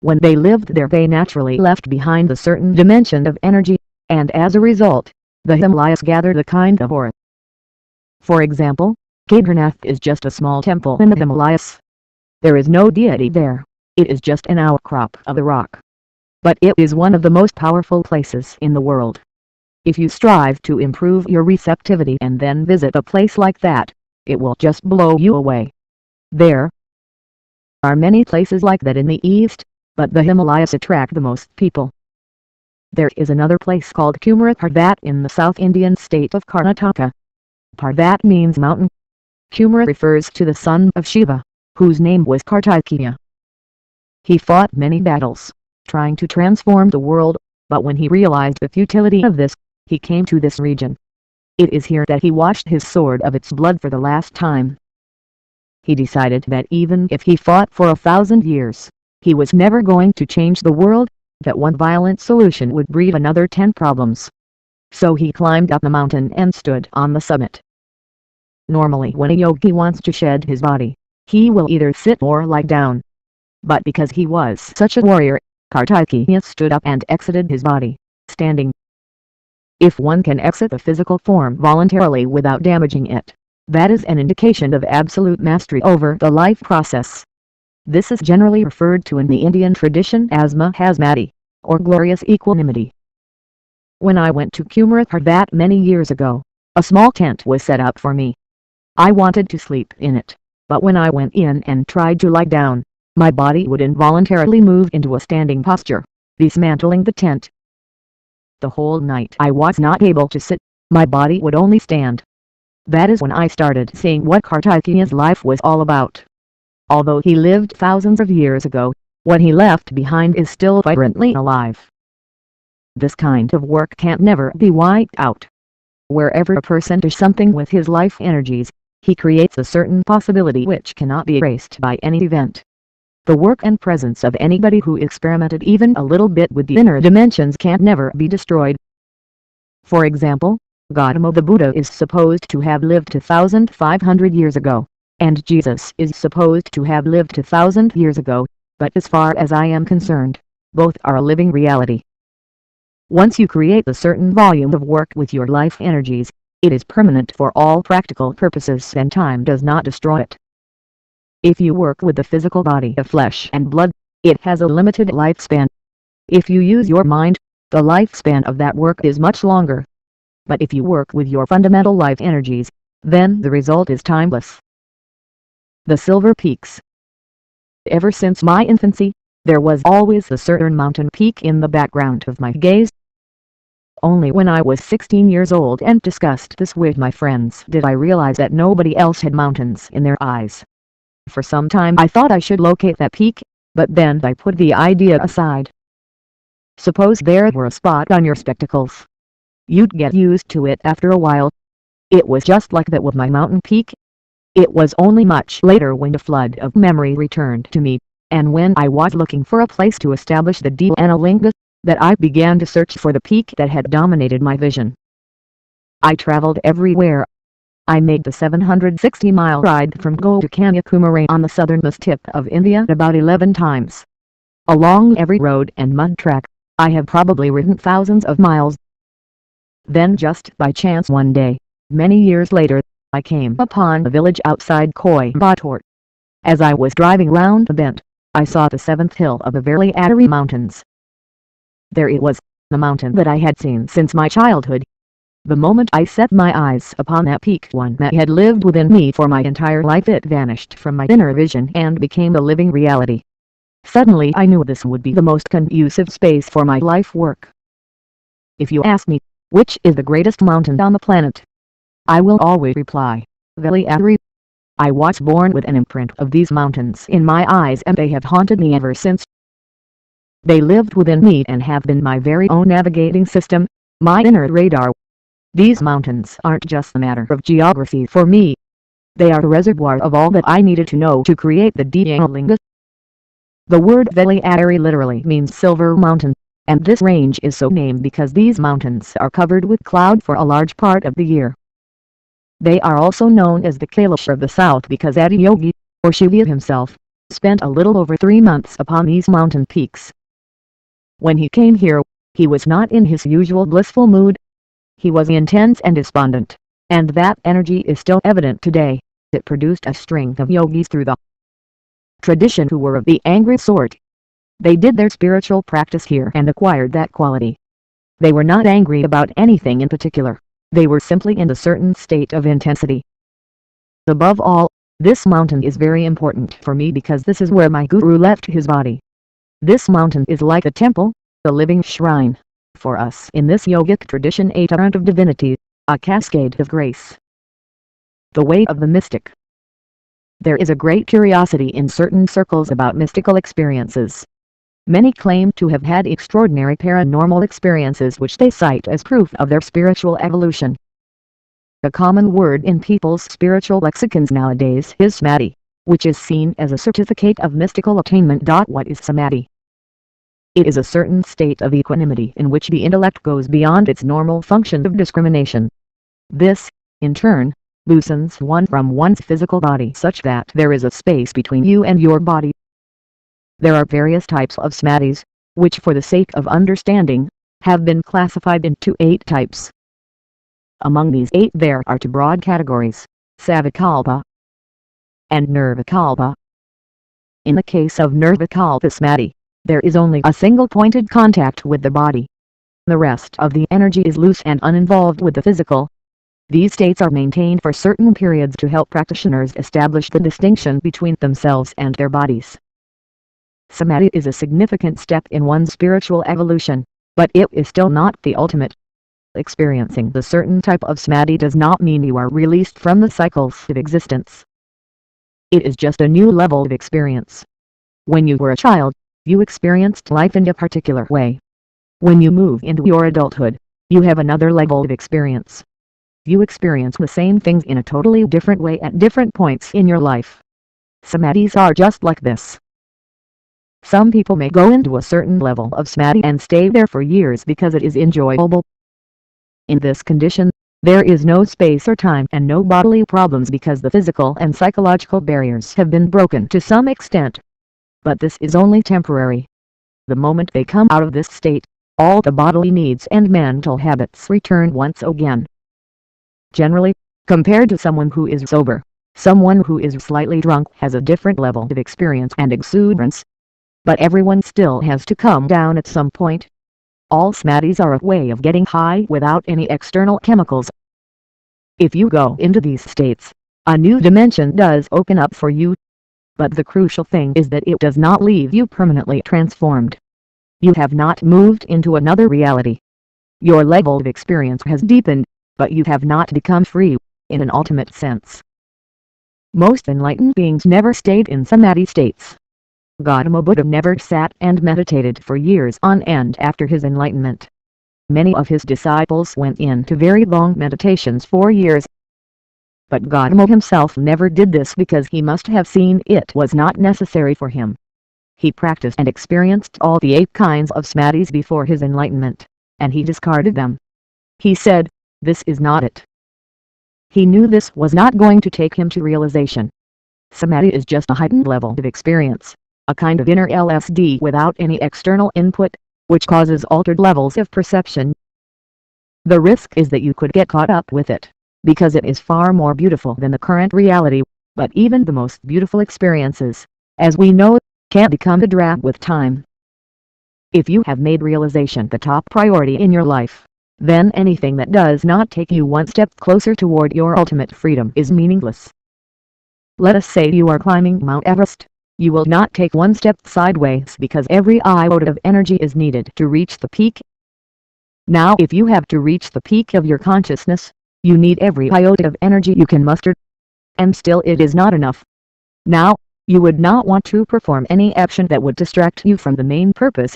When they lived there, they naturally left behind a certain dimension of energy, and as a result, the Himalayas gathered a kind of aura. For example, Kedarnath is just a small temple in the Himalayas. There is no deity there, it is just an outcrop of the rock. But it is one of the most powerful places in the world. If you strive to improve your receptivity and then visit a place like that, it will just blow you away. There are many places like that in the East, but the Himalayas attract the most people. There is another place called Kumara Parvat in the South Indian state of Karnataka. Parvat means mountain. Kumara refers to the son of Shiva, whose name was Kartikeya. He fought many battles, trying to transform the world, but when he realized the futility of this, he came to this region. It is here that he washed his sword of its blood for the last time. He decided that even if he fought for 1,000 years, he was never going to change the world, that one violent solution would breed another 10 problems. So he climbed up the mountain and stood on the summit. Normally when a yogi wants to shed his body, he will either sit or lie down. But because he was such a warrior, Kartikeya stood up and exited his body, standing. If one can exit the physical form voluntarily without damaging it, that is an indication of absolute mastery over the life process. This is generally referred to in the Indian tradition as Mahasmati, or glorious equanimity. When I went to Kumara Parvat many years ago, a small tent was set up for me. I wanted to sleep in it, but when I went in and tried to lie down, my body would involuntarily move into a standing posture, dismantling the tent. The whole night I was not able to sit, my body would only stand. That is when I started seeing what Kartikeya's life was all about. Although he lived thousands of years ago, what he left behind is still vibrantly alive. This kind of work can't never be wiped out. Wherever a person does something with his life energies, he creates a certain possibility which cannot be erased by any event. The work and presence of anybody who experimented even a little bit with the inner dimensions can't never be destroyed. For example, Gautama the Buddha is supposed to have lived 2,500 years ago, and Jesus is supposed to have lived 2,000 years ago, but as far as I am concerned, both are a living reality. Once you create a certain volume of work with your life energies, It is permanent for all practical purposes and time does not destroy it. If you work with the physical body of flesh and blood, it has a limited lifespan. If you use your mind, the lifespan of that work is much longer. But if you work with your fundamental life energies, then the result is timeless. The Silver Peaks. Ever since my infancy, there was always a certain mountain peak in the background of my gaze. Only when I was 16 years old and discussed this with my friends did I realize that nobody else had mountains in their eyes. For some time I thought I should locate that peak, but then I put the idea aside. Suppose there were a spot on your spectacles. You'd get used to it after a while. It was just like that with my mountain peak. It was only much later when the flood of memory returned to me, and when I was looking for a place to establish the Dhyanalinga, that I began to search for the peak that had dominated my vision. I traveled everywhere. I made the 760-mile ride from Goa to Kanyakumari on the southernmost tip of India about 11 times. Along every road and mud track, I have probably ridden thousands of miles. Then just by chance one day, many years later, I came upon a village outside Coimbatore. As I was driving round the bend, I saw the seventh hill of the Velayadari Mountains. There it was, the mountain that I had seen since my childhood. The moment I set my eyes upon that peak, one that had lived within me for my entire life, it vanished from my inner vision and became a living reality. Suddenly I knew this would be the most conducive space for my life work. If you ask me, which is the greatest mountain on the planet, I will always reply, Velayadari. I was born with an imprint of these mountains in my eyes, and they have haunted me ever since. They lived within me and have been my very own navigating system, my inner radar. These mountains aren't just a matter of geography for me. They are a reservoir of all that I needed to know to create the Dhyanalinga. The word Velayadari literally means silver mountain, and this range is so named because these mountains are covered with cloud for a large part of the year. They are also known as the Kailash of the South because Adi Yogi, or Shiva himself, spent a little over 3 months upon these mountain peaks. When he came here, he was not in his usual blissful mood. He was intense and despondent, and that energy is still evident today. It produced a string of yogis through the tradition who were of the angry sort. They did their spiritual practice here and acquired that quality. They were not angry about anything in particular. They were simply in a certain state of intensity. Above all, this mountain is very important for me because this is where my guru left his body. This mountain is like a temple, a living shrine, for us in this yogic tradition, a torrent of divinity, a cascade of grace. The way of the mystic. There is a great curiosity in certain circles about mystical experiences. Many claim to have had extraordinary paranormal experiences which they cite as proof of their spiritual evolution. A common word in people's spiritual lexicons nowadays is samadhi, which is seen as a certificate of mystical attainment. What is samadhi? It is a certain state of equanimity in which the intellect goes beyond its normal function of discrimination. This, in turn, loosens one from one's physical body such that there is a space between you and your body. There are various types of samadhis, which for the sake of understanding, have been classified into 8 types. Among these 8 there are 2 broad categories, Savikalpa and Nirvikalpa. In the case of Nirvikalpa samadhi, there is only a single pointed contact with the body. The rest of the energy is loose and uninvolved with the physical. These states are maintained for certain periods to help practitioners establish the distinction between themselves and their bodies. Samadhi is a significant step in one's spiritual evolution, but it is still not the ultimate. Experiencing the certain type of samadhi does not mean you are released from the cycles of existence. It is just a new level of experience. When you were a child, you experienced life in a particular way. When you move into your adulthood, you have another level of experience. You experience the same things in a totally different way at different points in your life. Samadhis are just like this. Some people may go into a certain level of samadhi and stay there for years because it is enjoyable. In this condition, there is no space or time and no bodily problems because the physical and psychological barriers have been broken to some extent. But this is only temporary. The moment they come out of this state, all the bodily needs and mental habits return once again. Generally, compared to someone who is sober, someone who is slightly drunk has a different level of experience and exuberance. But everyone still has to come down at some point. All samadhis are a way of getting high without any external chemicals. If you go into these states, a new dimension does open up for you. But the crucial thing is that it does not leave you permanently transformed. You have not moved into another reality. Your level of experience has deepened, but you have not become free, in an ultimate sense. Most enlightened beings never stayed in samadhi states. Gautama Buddha never sat and meditated for years on end after his enlightenment. Many of his disciples went into very long meditations for years. But Gautama himself never did this because he must have seen it was not necessary for him. He practiced and experienced all the 8 kinds of samadhis before his enlightenment, and he discarded them. He said, "This is not it." He knew this was not going to take him to realization. Samadhi is just a heightened level of experience, a kind of inner LSD without any external input, which causes altered levels of perception. The risk is that you could get caught up with it, because it is far more beautiful than the current reality, but even the most beautiful experiences, as we know, can become a drag with time. If you have made realization the top priority in your life, then anything that does not take you one step closer toward your ultimate freedom is meaningless. Let us say you are climbing Mount Everest. You will not take one step sideways because every iota of energy is needed to reach the peak. Now if you have to reach the peak of your consciousness, you need every iota of energy you can muster. And still it is not enough. Now, you would not want to perform any action that would distract you from the main purpose.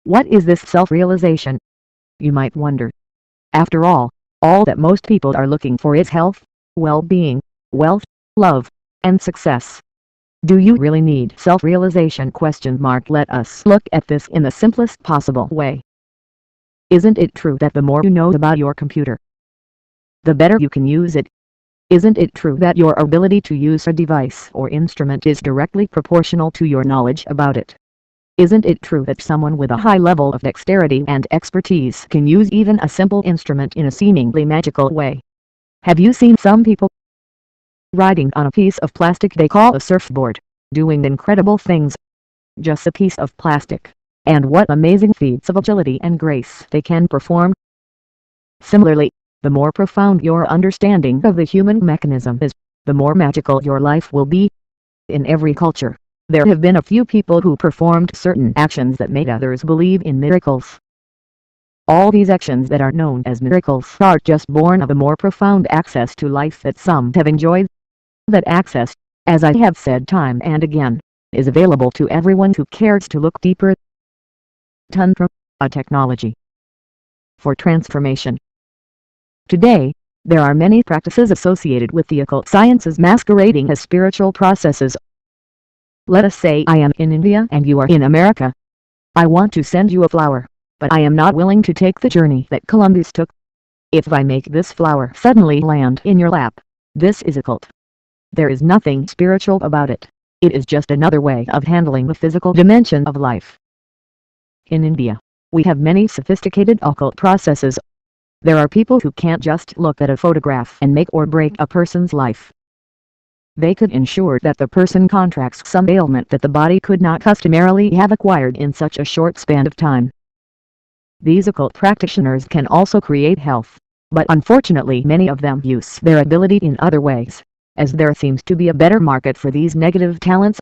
What is this self-realization? You might wonder. After all that most people are looking for is health, well-being, wealth, love, and success. Do you really need self-realization? Let us look at this in the simplest possible way. Isn't it true that the more you know about your computer, the better you can use it? Isn't it true that your ability to use a device or instrument is directly proportional to your knowledge about it? Isn't it true that someone with a high level of dexterity and expertise can use even a simple instrument in a seemingly magical way? Have you seen some people riding on a piece of plastic they call a surfboard, doing incredible things? Just a piece of plastic, and what amazing feats of agility and grace they can perform. Similarly, the more profound your understanding of the human mechanism is, the more magical your life will be. In every culture, there have been a few people who performed certain actions that made others believe in miracles. All these actions that are known as miracles are just born of a more profound access to life that some have enjoyed. That access, as I have said time and again, is available to everyone who cares to look deeper. Tantra, a technology for transformation. Today, there are many practices associated with the occult sciences masquerading as spiritual processes. Let us say I am in India and you are in America. I want to send you a flower, but I am not willing to take the journey that Columbus took. If I make this flower suddenly land in your lap, this is occult. There is nothing spiritual about it. It is just another way of handling the physical dimension of life. In India, we have many sophisticated occult processes. There are people who can't just look at a photograph and make or break a person's life. They could ensure that the person contracts some ailment that the body could not customarily have acquired in such a short span of time. These occult practitioners can also create health, but unfortunately many of them use their ability in other ways, as there seems to be a better market for these negative talents.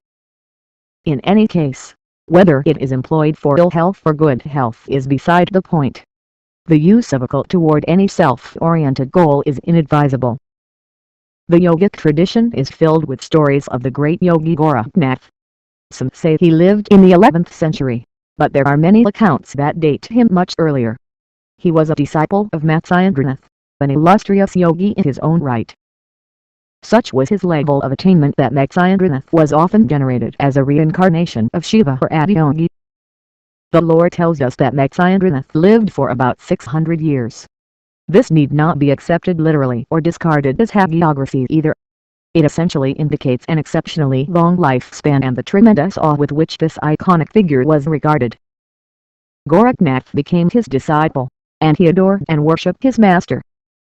In any case, whether it is employed for ill health or good health is beside the point. The use of occult toward any self-oriented goal is inadvisable. The yogic tradition is filled with stories of the great Yogi Goraknath. Some say he lived in the 11th century, but there are many accounts that date him much earlier. He was a disciple of Matsyendranath, an illustrious yogi in his own right. Such was his level of attainment that Matsyendranath was often generated as a reincarnation of Shiva or Adiyogi. The lore tells us that Matsyendranath lived for about 600 years. This need not be accepted literally or discarded as hagiography either. It essentially indicates an exceptionally long lifespan and the tremendous awe with which this iconic figure was regarded. Goraknath became his disciple, and he adored and worshipped his master.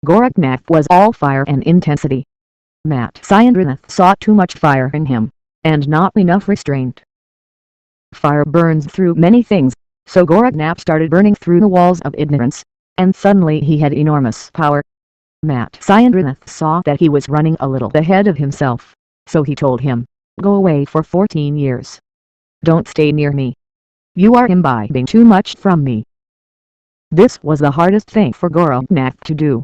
Goraknath was all fire and intensity. Matsyendranath saw too much fire in him, and not enough restraint. Fire burns through many things, so Goraknath started burning through the walls of ignorance, and suddenly he had enormous power. Matsyendranath saw that he was running a little ahead of himself, so he told him, "Go away for 14 years. Don't stay near me. You are imbibing too much from me." This was the hardest thing for Goraknath to do.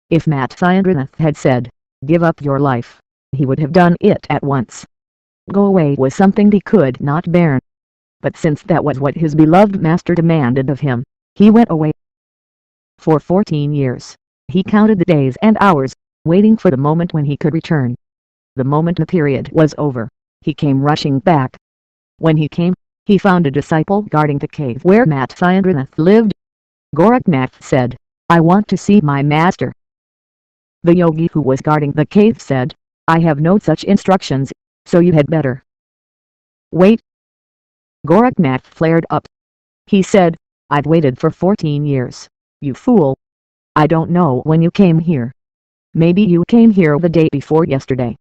If Matsyendranath had said, "Give up your life," he would have done it at once. Go away was something he could not bear. But since that was what his beloved master demanded of him, he went away. For 14 years, he counted the days and hours, waiting for the moment when he could return. The moment the period was over, he came rushing back. When he came, he found a disciple guarding the cave where Matsyendranath lived. Goraknath said, "I want to see my master." The yogi who was guarding the cave said, "I have no such instructions, so you had better wait." Goraknath flared up. He said, "I've waited for 14 years, you fool. I don't know when you came here. Maybe you came here the day before yesterday.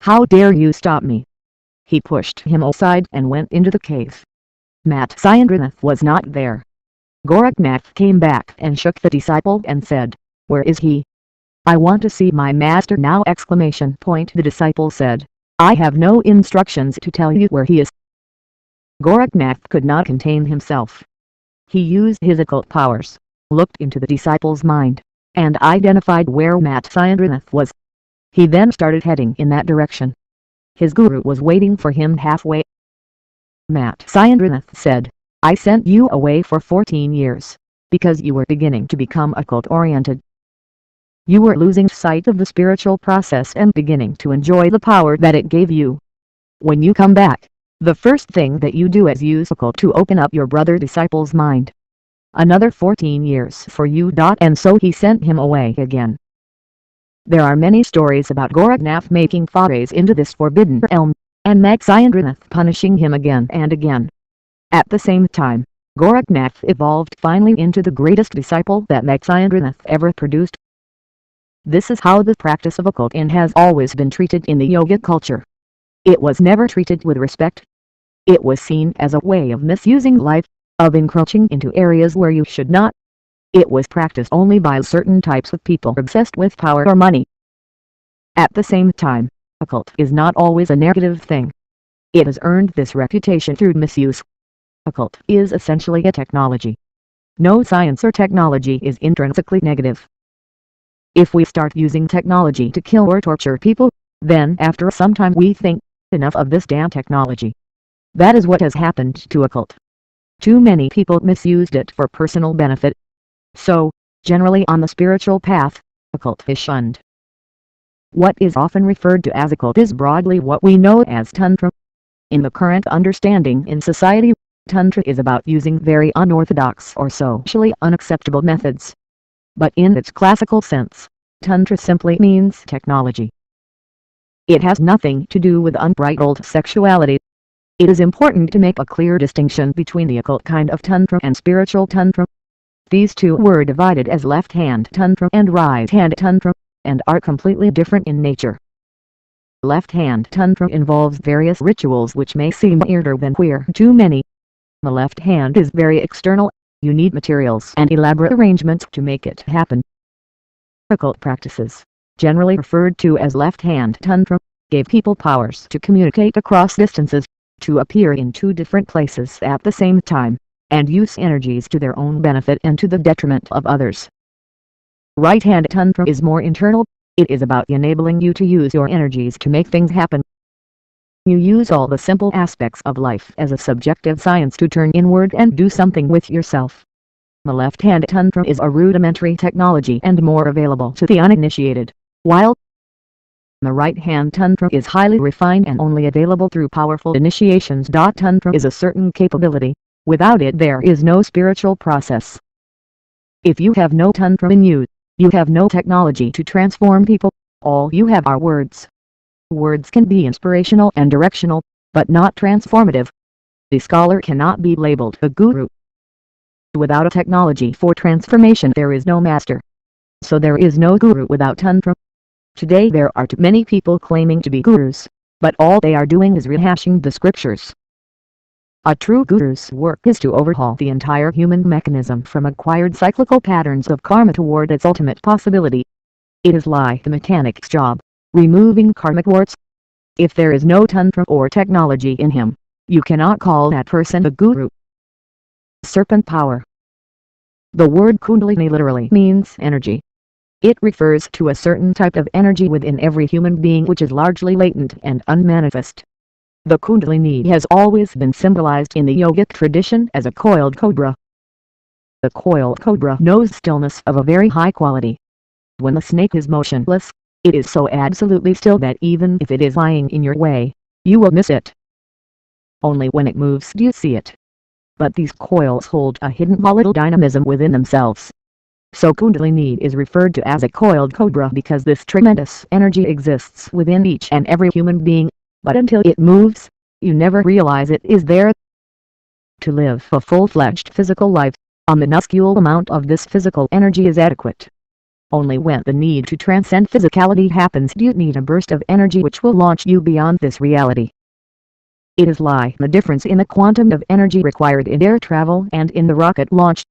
How dare you stop me?" He pushed him aside and went into the cave. Matsyendranath was not there. Goraknath came back and shook the disciple and said, "Where is he? I want to see my master now!" The disciple said, "I have no instructions to tell you where he is." Goraknath could not contain himself. He used his occult powers, looked into the disciple's mind, and identified where Matsyendranath was. He then started heading in that direction. His guru was waiting for him halfway. Matsyendranath said, "I sent you away for 14 years, because you were beginning to become occult-oriented. You were losing sight of the spiritual process and beginning to enjoy the power that it gave you. When you come back, the first thing that you do is use occult to open up your brother disciple's mind. Another 14 years for you." And so he sent him away again. There are many stories about Goraknath making forays into this forbidden realm, and Matsyendranath punishing him again and again. At the same time, Goraknath evolved finally into the greatest disciple that Matsyendranath ever produced. This is how the practice of occulting has always been treated in the yogic culture. It was never treated with respect. It was seen as a way of misusing life, of encroaching into areas where you should not. It was practiced only by certain types of people obsessed with power or money. At the same time, occult is not always a negative thing. It has earned this reputation through misuse. Occult is essentially a technology. No science or technology is intrinsically negative. If we start using technology to kill or torture people, then after some time we think, enough of this damn technology. That is what has happened to occult. Too many people misused it for personal benefit. So, generally on the spiritual path, occult is shunned. What is often referred to as occult is broadly what we know as Tantra. In the current understanding in society, Tantra is about using very unorthodox or socially unacceptable methods. But in its classical sense, Tantra simply means technology. It has nothing to do with unbridled sexuality. It is important to make a clear distinction between the occult kind of Tantra and spiritual Tantra. These two were divided as left-hand Tantra and right-hand Tantra, and are completely different in nature. Left-hand Tantra involves various rituals which may seem weirder than queer to many. The left hand is very external. You need materials and elaborate arrangements to make it happen. Occult practices, generally referred to as left-hand Tantra, gave people powers to communicate across distances, to appear in two different places at the same time, and use energies to their own benefit and to the detriment of others. Right-hand Tantra is more internal. It is about enabling you to use your energies to make things happen. You use all the simple aspects of life as a subjective science to turn inward and do something with yourself. The left-hand Tantra is a rudimentary technology and more available to the uninitiated, while the right-hand Tantra is highly refined and only available through powerful initiations. Tantra is a certain capability. Without it there is no spiritual process. If you have no Tantra in you, you have no technology to transform people. All you have are words. Words can be inspirational and directional, but not transformative. The scholar cannot be labeled a guru. Without a technology for transformation there is no master. So there is no guru without tantra. Today there are too many people claiming to be gurus, but all they are doing is rehashing the scriptures. A true guru's work is to overhaul the entire human mechanism from acquired cyclical patterns of karma toward its ultimate possibility. It is like the mechanic's job, removing karmic warts. If there is no tantra or technology in him, you cannot call that person a guru. Serpent power. The word kundalini literally means energy. It refers to a certain type of energy within every human being which is largely latent and unmanifest. The kundalini has always been symbolized in the yogic tradition as a coiled cobra. The coiled cobra knows stillness of a very high quality. When the snake is motionless, it is so absolutely still that even if it is lying in your way, you will miss it. Only when it moves do you see it. But these coils hold a hidden volatile dynamism within themselves. So Kundalini is referred to as a coiled cobra because this tremendous energy exists within each and every human being, but until it moves, you never realize it is there. To live a full-fledged physical life, a minuscule amount of this physical energy is adequate. Only when the need to transcend physicality happens do you need a burst of energy which will launch you beyond this reality. It is like the difference in the quantum of energy required in air travel and in the rocket launch.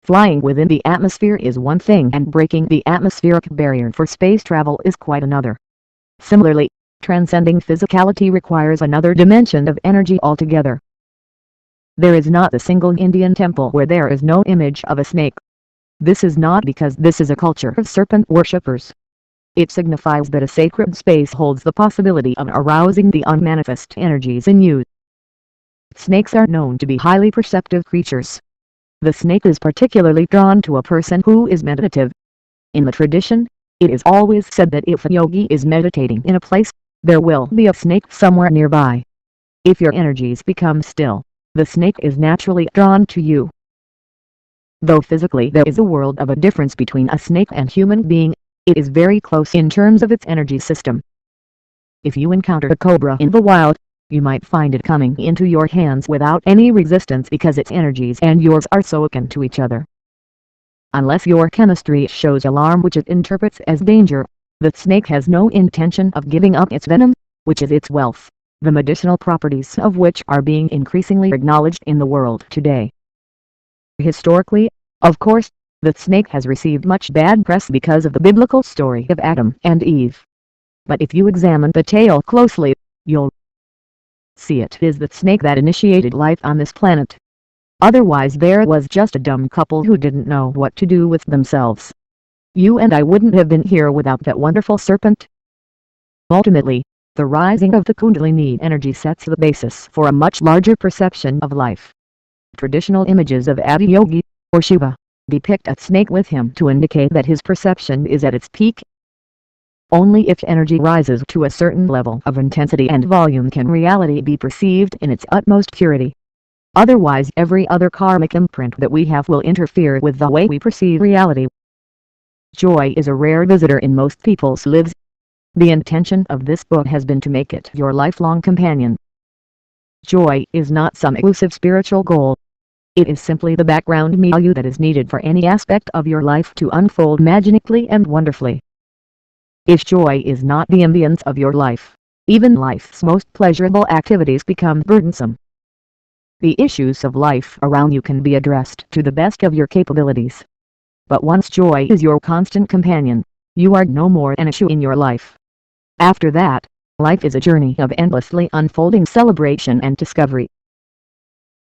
Flying within the atmosphere is one thing and breaking the atmospheric barrier for space travel is quite another. Similarly, transcending physicality requires another dimension of energy altogether. There is not a single Indian temple where there is no image of a snake. This is not because this is a culture of serpent worshippers. It signifies that a sacred space holds the possibility of arousing the unmanifest energies in you. Snakes are known to be highly perceptive creatures. The snake is particularly drawn to a person who is meditative. In the tradition, it is always said that if a yogi is meditating in a place, there will be a snake somewhere nearby. If your energies become still, the snake is naturally drawn to you. Though physically there is a world of a difference between a snake and human being, it is very close in terms of its energy system. If you encounter a cobra in the wild, you might find it coming into your hands without any resistance because its energies and yours are so akin to each other. Unless your chemistry shows alarm which it interprets as danger, the snake has no intention of giving up its venom, which is its wealth, the medicinal properties of which are being increasingly acknowledged in the world today. Historically, of course, the snake has received much bad press because of the biblical story of Adam and Eve. But if you examine the tale closely, you'll see it is the snake that initiated life on this planet. Otherwise there was just a dumb couple who didn't know what to do with themselves. You and I wouldn't have been here without that wonderful serpent. Ultimately, the rising of the Kundalini energy sets the basis for a much larger perception of life. Traditional images of Adi Yogi, or Shiva, depict a snake with him to indicate that his perception is at its peak. Only if energy rises to a certain level of intensity and volume can reality be perceived in its utmost purity. Otherwise every other karmic imprint that we have will interfere with the way we perceive reality. Joy is a rare visitor in most people's lives. The intention of this book has been to make it your lifelong companion. Joy is not some elusive spiritual goal. It is simply the background milieu that is needed for any aspect of your life to unfold magically and wonderfully. If joy is not the ambience of your life, even life's most pleasurable activities become burdensome. The issues of life around you can be addressed to the best of your capabilities. But once joy is your constant companion, you are no more an issue in your life. After that, life is a journey of endlessly unfolding celebration and discovery.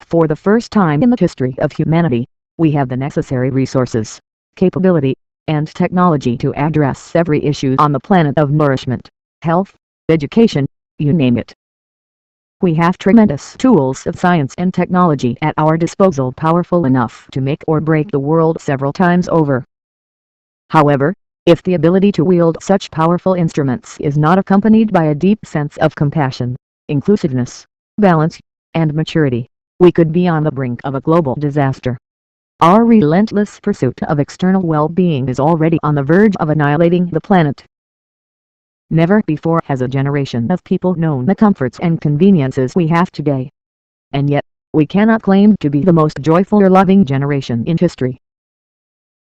For the first time in the history of humanity, we have the necessary resources, capability, and technology to address every issue on the planet of nourishment, health, education, you name it. We have tremendous tools of science and technology at our disposal, powerful enough to make or break the world several times over. However, if the ability to wield such powerful instruments is not accompanied by a deep sense of compassion, inclusiveness, balance, and maturity, we could be on the brink of a global disaster. Our relentless pursuit of external well-being is already on the verge of annihilating the planet. Never before has a generation of people known the comforts and conveniences we have today. And yet, we cannot claim to be the most joyful or loving generation in history.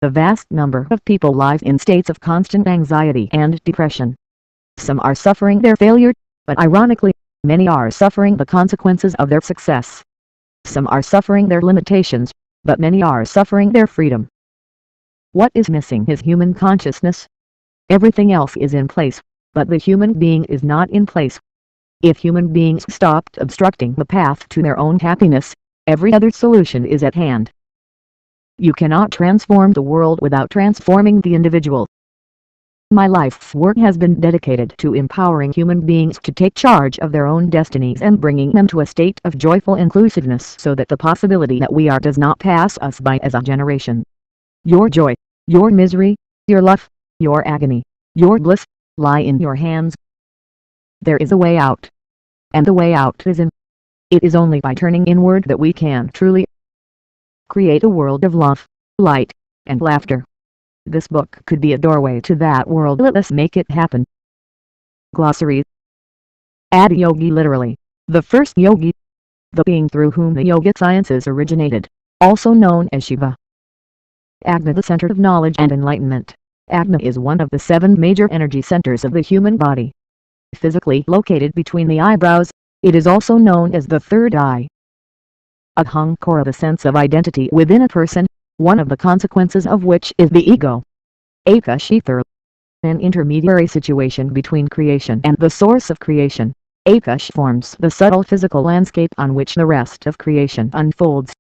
The vast number of people live in states of constant anxiety and depression. Some are suffering their failure, but ironically, many are suffering the consequences of their success. Some are suffering their limitations, but many are suffering their freedom. What is missing is human consciousness. Everything else is in place, but the human being is not in place. If human beings stopped obstructing the path to their own happiness, every other solution is at hand. You cannot transform the world without transforming the individual. My life's work has been dedicated to empowering human beings to take charge of their own destinies and bringing them to a state of joyful inclusiveness so that the possibility that we are does not pass us by as a generation. Your joy, your misery, your love, your agony, your bliss, lie in your hands. There is a way out. And the way out is in. It is only by turning inward that we can truly create a world of love, light, and laughter. This book could be a doorway to that world. Let us make it happen. Glossary. Yogi, literally, the first yogi, the being through whom the yogic sciences originated, also known as Shiva. Ajna, the center of knowledge and enlightenment. Ajna is one of the 7 major energy centers of the human body. Physically located between the eyebrows, it is also known as the third eye. Ahankara, the sense of identity within a person, one of the consequences of which is the ego. Akash, an intermediary situation between creation and the source of creation. Akash forms the subtle physical landscape on which the rest of creation unfolds.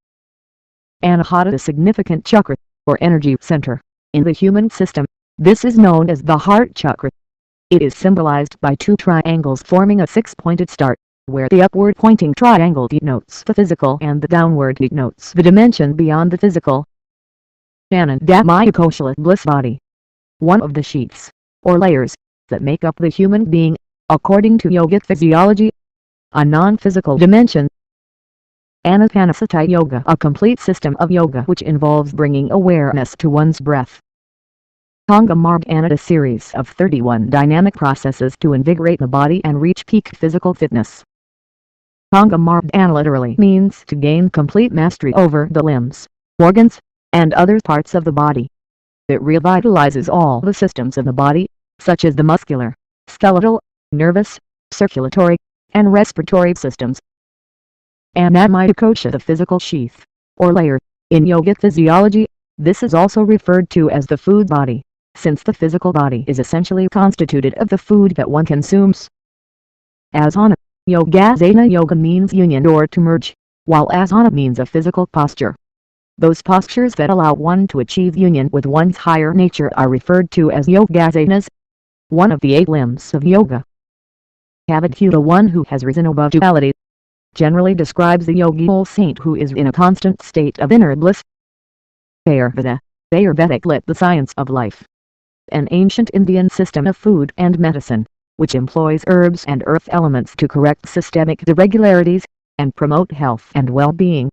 Anahata, the significant chakra, or energy center, in the human system. This is known as the heart chakra. It is symbolized by 2 triangles forming a 6-pointed star, where the upward pointing triangle denotes the physical and the downward denotes the dimension beyond the physical. Anandamaya bliss body. One of the sheaths, or layers, that make up the human being, according to yogic physiology. A non-physical dimension. Anapanasati yoga, a complete system of yoga which involves bringing awareness to one's breath. Tangamardana, a series of 31 dynamic processes to invigorate the body and reach peak physical fitness. Tangamardana literally means to gain complete mastery over the limbs, organs, and other parts of the body. It revitalizes all the systems of the body, such as the muscular, skeletal, nervous, circulatory, and respiratory systems. Anamaya kosha, the physical sheath, or layer, in yogic physiology. This is also referred to as the food body, since the physical body is essentially constituted of the food that one consumes. Asana, yogasana, yoga means union or to merge, while asana means a physical posture. Those postures that allow one to achieve union with one's higher nature are referred to as yogasanas, one of the 8 limbs of yoga. Kavadhuta, one who has risen above duality, generally describes the yogi or saint who is in a constant state of inner bliss. Ayurveda, Ayurvedic the science of life. An ancient Indian system of food and medicine, which employs herbs and earth elements to correct systemic irregularities, and promote health and well-being.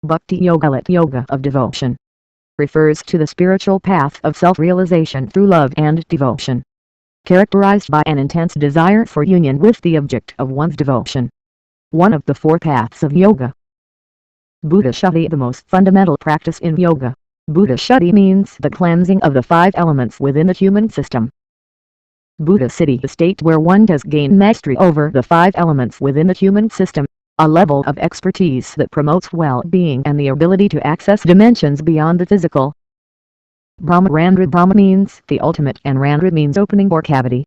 Bhakti yoga, yoga of devotion, refers to the spiritual path of self-realization through love and devotion, characterized by an intense desire for union with the object of one's devotion. One of the 4 paths of yoga. Buddha Shuddhi, the most fundamental practice in yoga. Buddha Shuddhi means the cleansing of the 5 elements within the human system. Buddha Siddhi, the state where one has gained mastery over the 5 elements within the human system, a level of expertise that promotes well-being and the ability to access dimensions beyond the physical. Brahmarandra, Brahma means the ultimate and Randra means opening or cavity.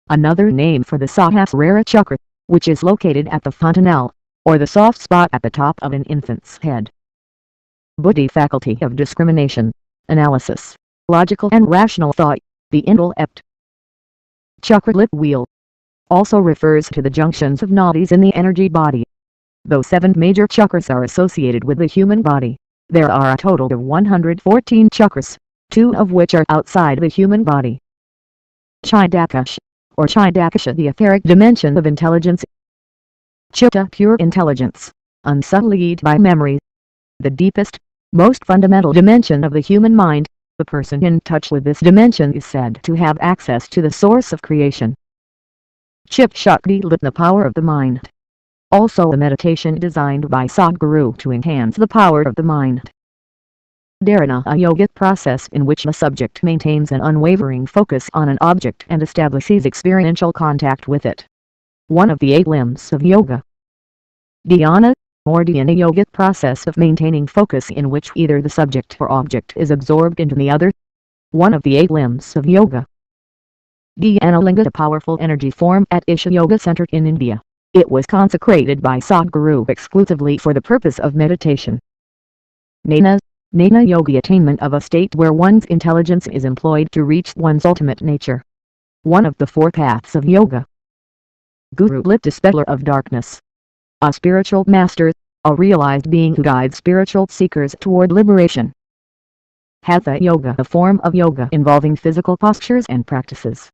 Another name for the Sahasrara chakra, which is located at the fontanelle, or the soft spot at the top of an infant's head. Buddhi, faculty of discrimination, analysis, logical and rational thought, the intellect. Chakra lip wheel also refers to the junctions of nadis in the energy body. Though 7 major chakras are associated with the human body, there are a total of 114 chakras, 2 of which are outside the human body. Chidakash, or Chidakasha, the etheric dimension of intelligence. Chitta, pure intelligence, unsullied by memory. The deepest, most fundamental dimension of the human mind. The person in touch with this dimension is said to have access to the source of creation. Chit Shakti, the power of the mind. Also a meditation designed by Sadhguru to enhance the power of the mind. Dharana, a yogic process in which the subject maintains an unwavering focus on an object and establishes experiential contact with it. One of the 8 limbs of yoga. Dhyana, or dhyana, yogic process of maintaining focus in which either the subject or object is absorbed into the other. One of the 8 limbs of yoga. Dhyana linga, a powerful energy form at Isha Yoga Center in India. It was consecrated by Sadhguru exclusively for the purpose of meditation. Jnana yogi, attainment of a state where one's intelligence is employed to reach one's ultimate nature. One of the 4 paths of yoga. Guru, lit dispeller of darkness. A spiritual master, a realized being who guides spiritual seekers toward liberation. Hatha yoga, a form of yoga involving physical postures and practices,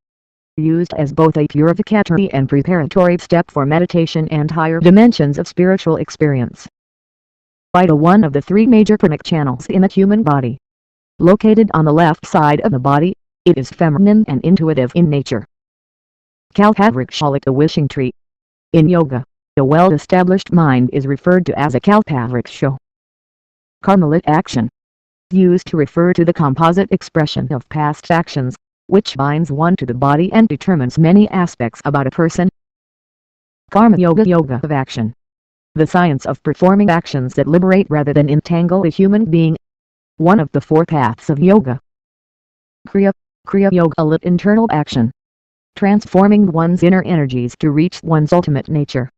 used as both a purificatory and preparatory step for meditation and higher dimensions of spiritual experience. Vital, one of the 3 major pranic channels in the human body. Located on the left side of the body, it is feminine and intuitive in nature. Kalpavriksha, a wishing tree. In yoga, a well-established mind is referred to as a kalpavriksha. Karma, action. Used to refer to the composite expression of past actions, which binds one to the body and determines many aspects about a person. Karma yoga of action. The science of performing actions that liberate rather than entangle a human being. One of the 4 paths of yoga. Kriya yoga, lit internal action. Transforming one's inner energies to reach one's ultimate nature.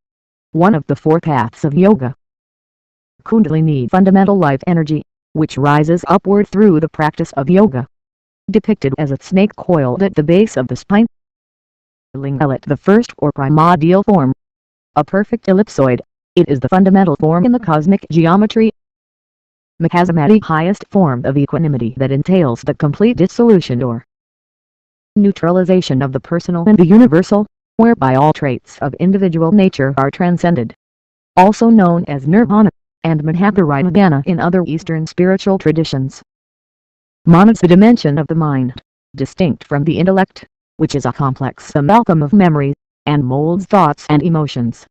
One of the 4 paths of yoga. Kundalini, fundamental life energy, which rises upward through the practice of yoga. Depicted as a snake coiled at the base of the spine. Linga, the first or primordial form. A perfect ellipsoid, it is the fundamental form in the cosmic geometry. Mahasamadhi, highest form of equanimity that entails the complete dissolution or neutralization of the personal and the universal, whereby all traits of individual nature are transcended. Also known as nirvana, and Mahaparinirvana in other Eastern spiritual traditions. Mana, the dimension of the mind, distinct from the intellect, which is a complex amalgam of memories, and molds thoughts and emotions.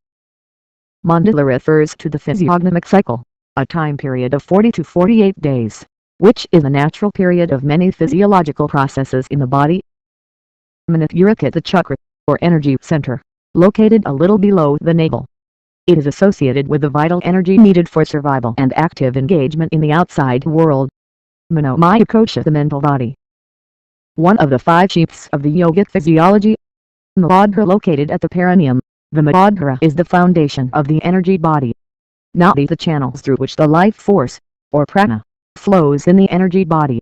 Mandala refers to the physiognomic cycle, a time period of 40 to 48 days, which is a natural period of many physiological processes in the body. Manipurika, the chakra, or energy center, located a little below the navel. It is associated with the vital energy needed for survival and active engagement in the outside world. Manomaya kosha, the mental body. One of the 5 sheaths of the yogic physiology. Muladhara, located at the perineum. The Muladhara is the foundation of the energy body. Nadi, the channels through which the life force, or prana, flows in the energy body.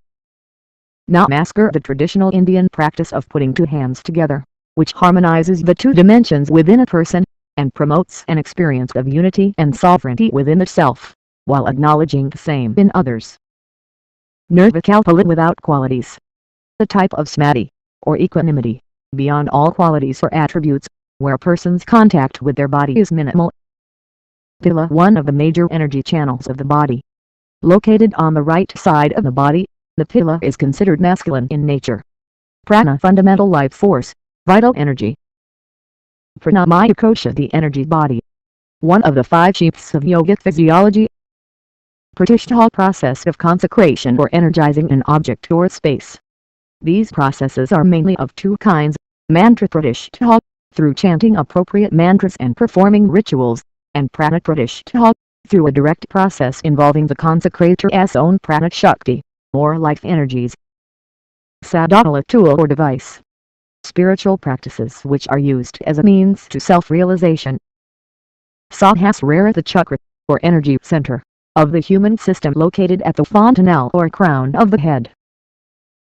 Namaskar, the traditional Indian practice of putting 2 hands together, which harmonizes the 2 dimensions within a person, and promotes an experience of unity and sovereignty within the self, while acknowledging the same in others. Nirvikalpa, without qualities. The type of samadhi, or equanimity, beyond all qualities or attributes, where a person's contact with their body is minimal. Pila, one of the major energy channels of the body. Located on the right side of the body, the pila is considered masculine in nature. Prana, fundamental life force, vital energy. Pranamaya kosha, the energy body. One of the 5 sheaths of yogic physiology. Pratishtha, process of consecration or energizing an object or space. These processes are mainly of 2 kinds, mantra pratishtha, through chanting appropriate mantras and performing rituals, and prana pratishtha, through a direct process involving the consecrator's own prana shakti, or life energies. Sadhana, tool or device. Spiritual practices which are used as a means to self-realization. Sahasrara, the chakra, or energy center, of the human system, located at the fontanelle or crown of the head.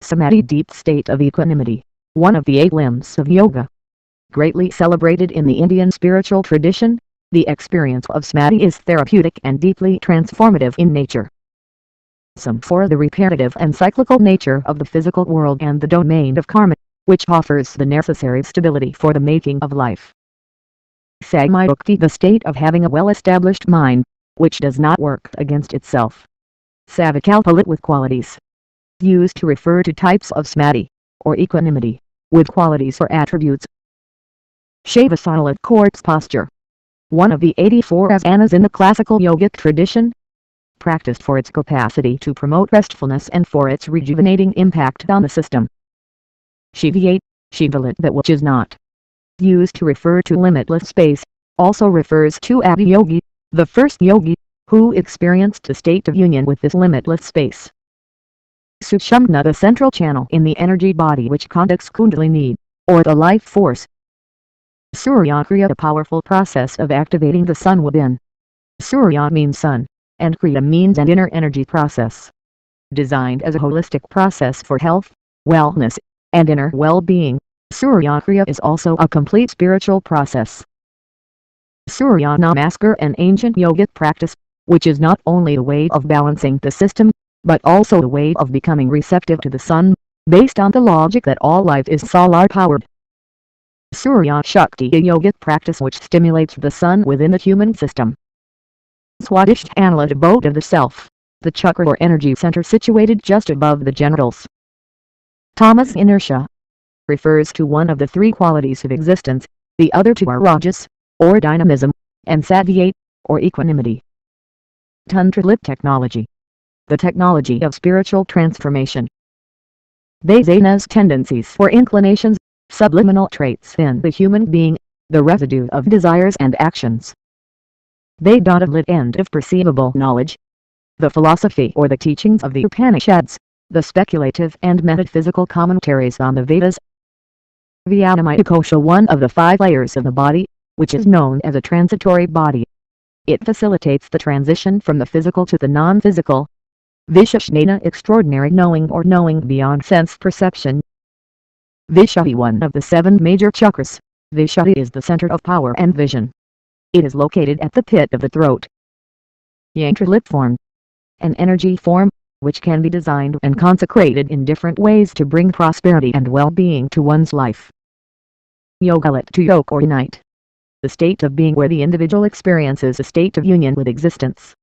Samadhi, deep state of equanimity, one of the 8 limbs of yoga. Greatly celebrated in the Indian spiritual tradition, the experience of samadhi is therapeutic and deeply transformative in nature. Some for the repetitive and cyclical nature of the physical world and the domain of karma, which offers the necessary stability for the making of life. Samayukti, the state of having a well-established mind, which does not work against itself. Savikalpa, with qualities. Used to refer to types of samadhi, or equanimity, with qualities or attributes. Shavasana, corpse posture. One of the 84 asanas in the classical yogic tradition. practiced for its capacity to promote restfulness and for its rejuvenating impact on the system. Shiva, Shivalit, that which is not. Used to refer to limitless space, also refers to Adi Yogi, the first yogi, who experienced a state of union with this limitless space. Sushumna, the central channel in the energy body which conducts Kundalini, or the life force. Surya Kriya, the powerful process of activating the sun within. Surya means sun, and Kriya means an inner energy process. Designed as a holistic process for health, wellness, and inner well-being, Surya Kriya is also a complete spiritual process. Surya Namaskar, an ancient yogic practice, which is not only a way of balancing the system, but also a way of becoming receptive to the sun, based on the logic that all life is solar-powered. Surya Shakti, a yogic practice which stimulates the sun within the human system. Swadhisthana, abode of the self, the chakra or energy center situated just above the genitals. Tamas inertia refers to one of the three qualities of existence, the other two are rajas, or dynamism, and sattva, or equanimity. Tantra technology, the technology of spiritual transformation. Vasanas, tendencies or inclinations, subliminal traits in the human being, the residue of desires and actions. Vedanta, end of perceivable knowledge. The philosophy or the teachings of the Upanishads, the speculative and metaphysical commentaries on the Vedas. Vyayamakosha, one of the 5 layers of the body, which is known as a transitory body. It facilitates the transition from the physical to the non-physical. Visheshnana, extraordinary knowing or knowing beyond sense perception. Vishuddhi, one of the 7 major chakras. Vishuddhi is the center of power and vision. It is located at the pit of the throat. Yantra, lip form, an energy form, which can be designed and consecrated in different ways to bring prosperity and well-being to one's life. Yogalit, to yoke or unite, the state of being where the individual experiences a state of union with existence.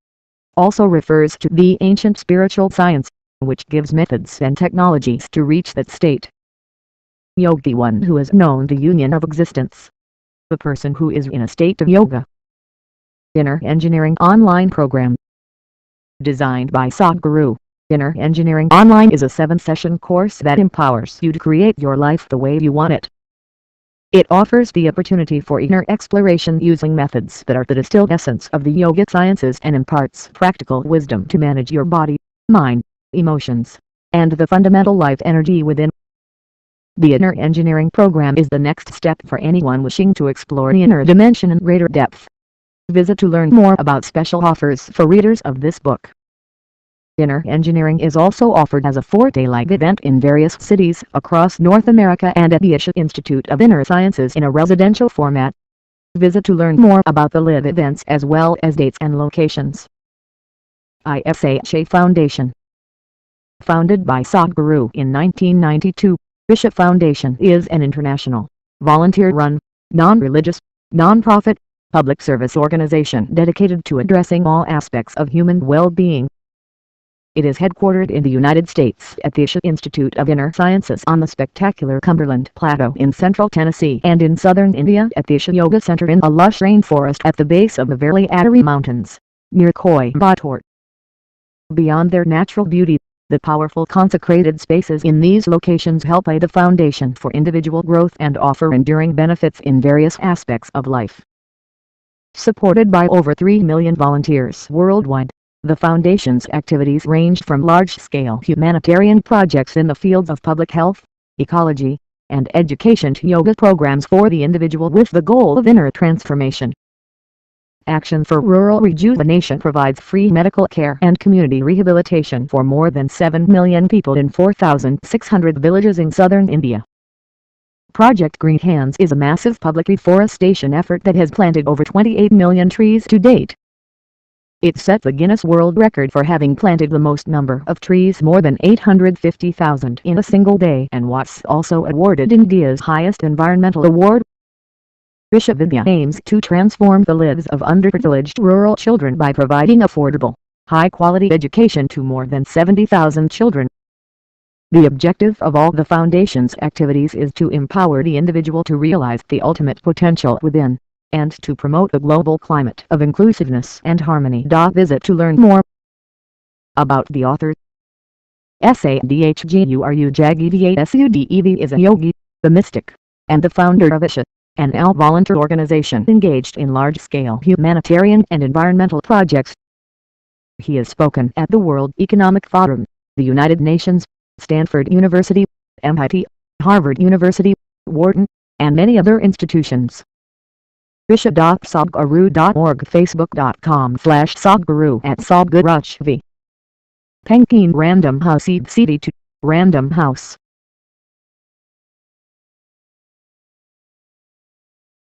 Also refers to the ancient spiritual science, which gives methods and technologies to reach that state. Yogi, one who has known the union of existence, the person who is in a state of yoga. Inner Engineering Online Program. Designed by Sadhguru, Inner Engineering Online is a 7-session course that empowers you to create your life the way you want it. It offers the opportunity for inner exploration using methods that are the distilled essence of the yogic sciences and imparts practical wisdom to manage your body, mind, emotions, and the fundamental life energy within. The Inner Engineering Program is the next step for anyone wishing to explore the inner dimension in greater depth. Visit to learn more about special offers for readers of this book. Inner Engineering is also offered as a 4-day live event in various cities across North America and at the Isha Institute of Inner Sciences in a residential format. Visit to learn more about the live events as well as dates and locations. ISHA Foundation. Founded by Sadhguru in 1992, Isha Foundation is an international, volunteer-run, non-religious, non-profit, public service organization dedicated to addressing all aspects of human well-being. It is headquartered in the United States at the Isha Institute of Inner Sciences on the spectacular Cumberland Plateau in central Tennessee and in southern India at the Isha Yoga Center in a lush rainforest at the base of the Verli Mountains, near Coimbatore. Beyond their natural beauty, the powerful consecrated spaces in these locations help lay the foundation for individual growth and offer enduring benefits in various aspects of life. Supported by over 3 million volunteers worldwide, the Foundation's activities range from large-scale humanitarian projects in the fields of public health, ecology, and education to yoga programs for the individual with the goal of inner transformation. Action for Rural Rejuvenation provides free medical care and community rehabilitation for more than 7 million people in 4,600 villages in southern India. Project Green Hands is a massive public reforestation effort that has planted over 28 million trees to date. It set the Guinness World Record for having planted the most number of trees, more than 850,000 in a single day, and was also awarded India's highest environmental award. Isha Vidya aims to transform the lives of underprivileged rural children by providing affordable, high-quality education to more than 70,000 children. The objective of all the Foundation's activities is to empower the individual to realize the ultimate potential within, and to promote a global climate of inclusiveness and harmony. Visit to learn more. About the author. Sadhguru Jaggi Vasudev is a yogi, the mystic, and the founder of Isha, an all-volunteer organization engaged in large-scale humanitarian and environmental projects. He has spoken at the World Economic Forum, the United Nations, Stanford University, MIT, Harvard University, Wharton, and many other institutions. Isha.sadhguru.org, Facebook.com/Sadhguru @Sadhguru. Penkin Random House CD2 Random House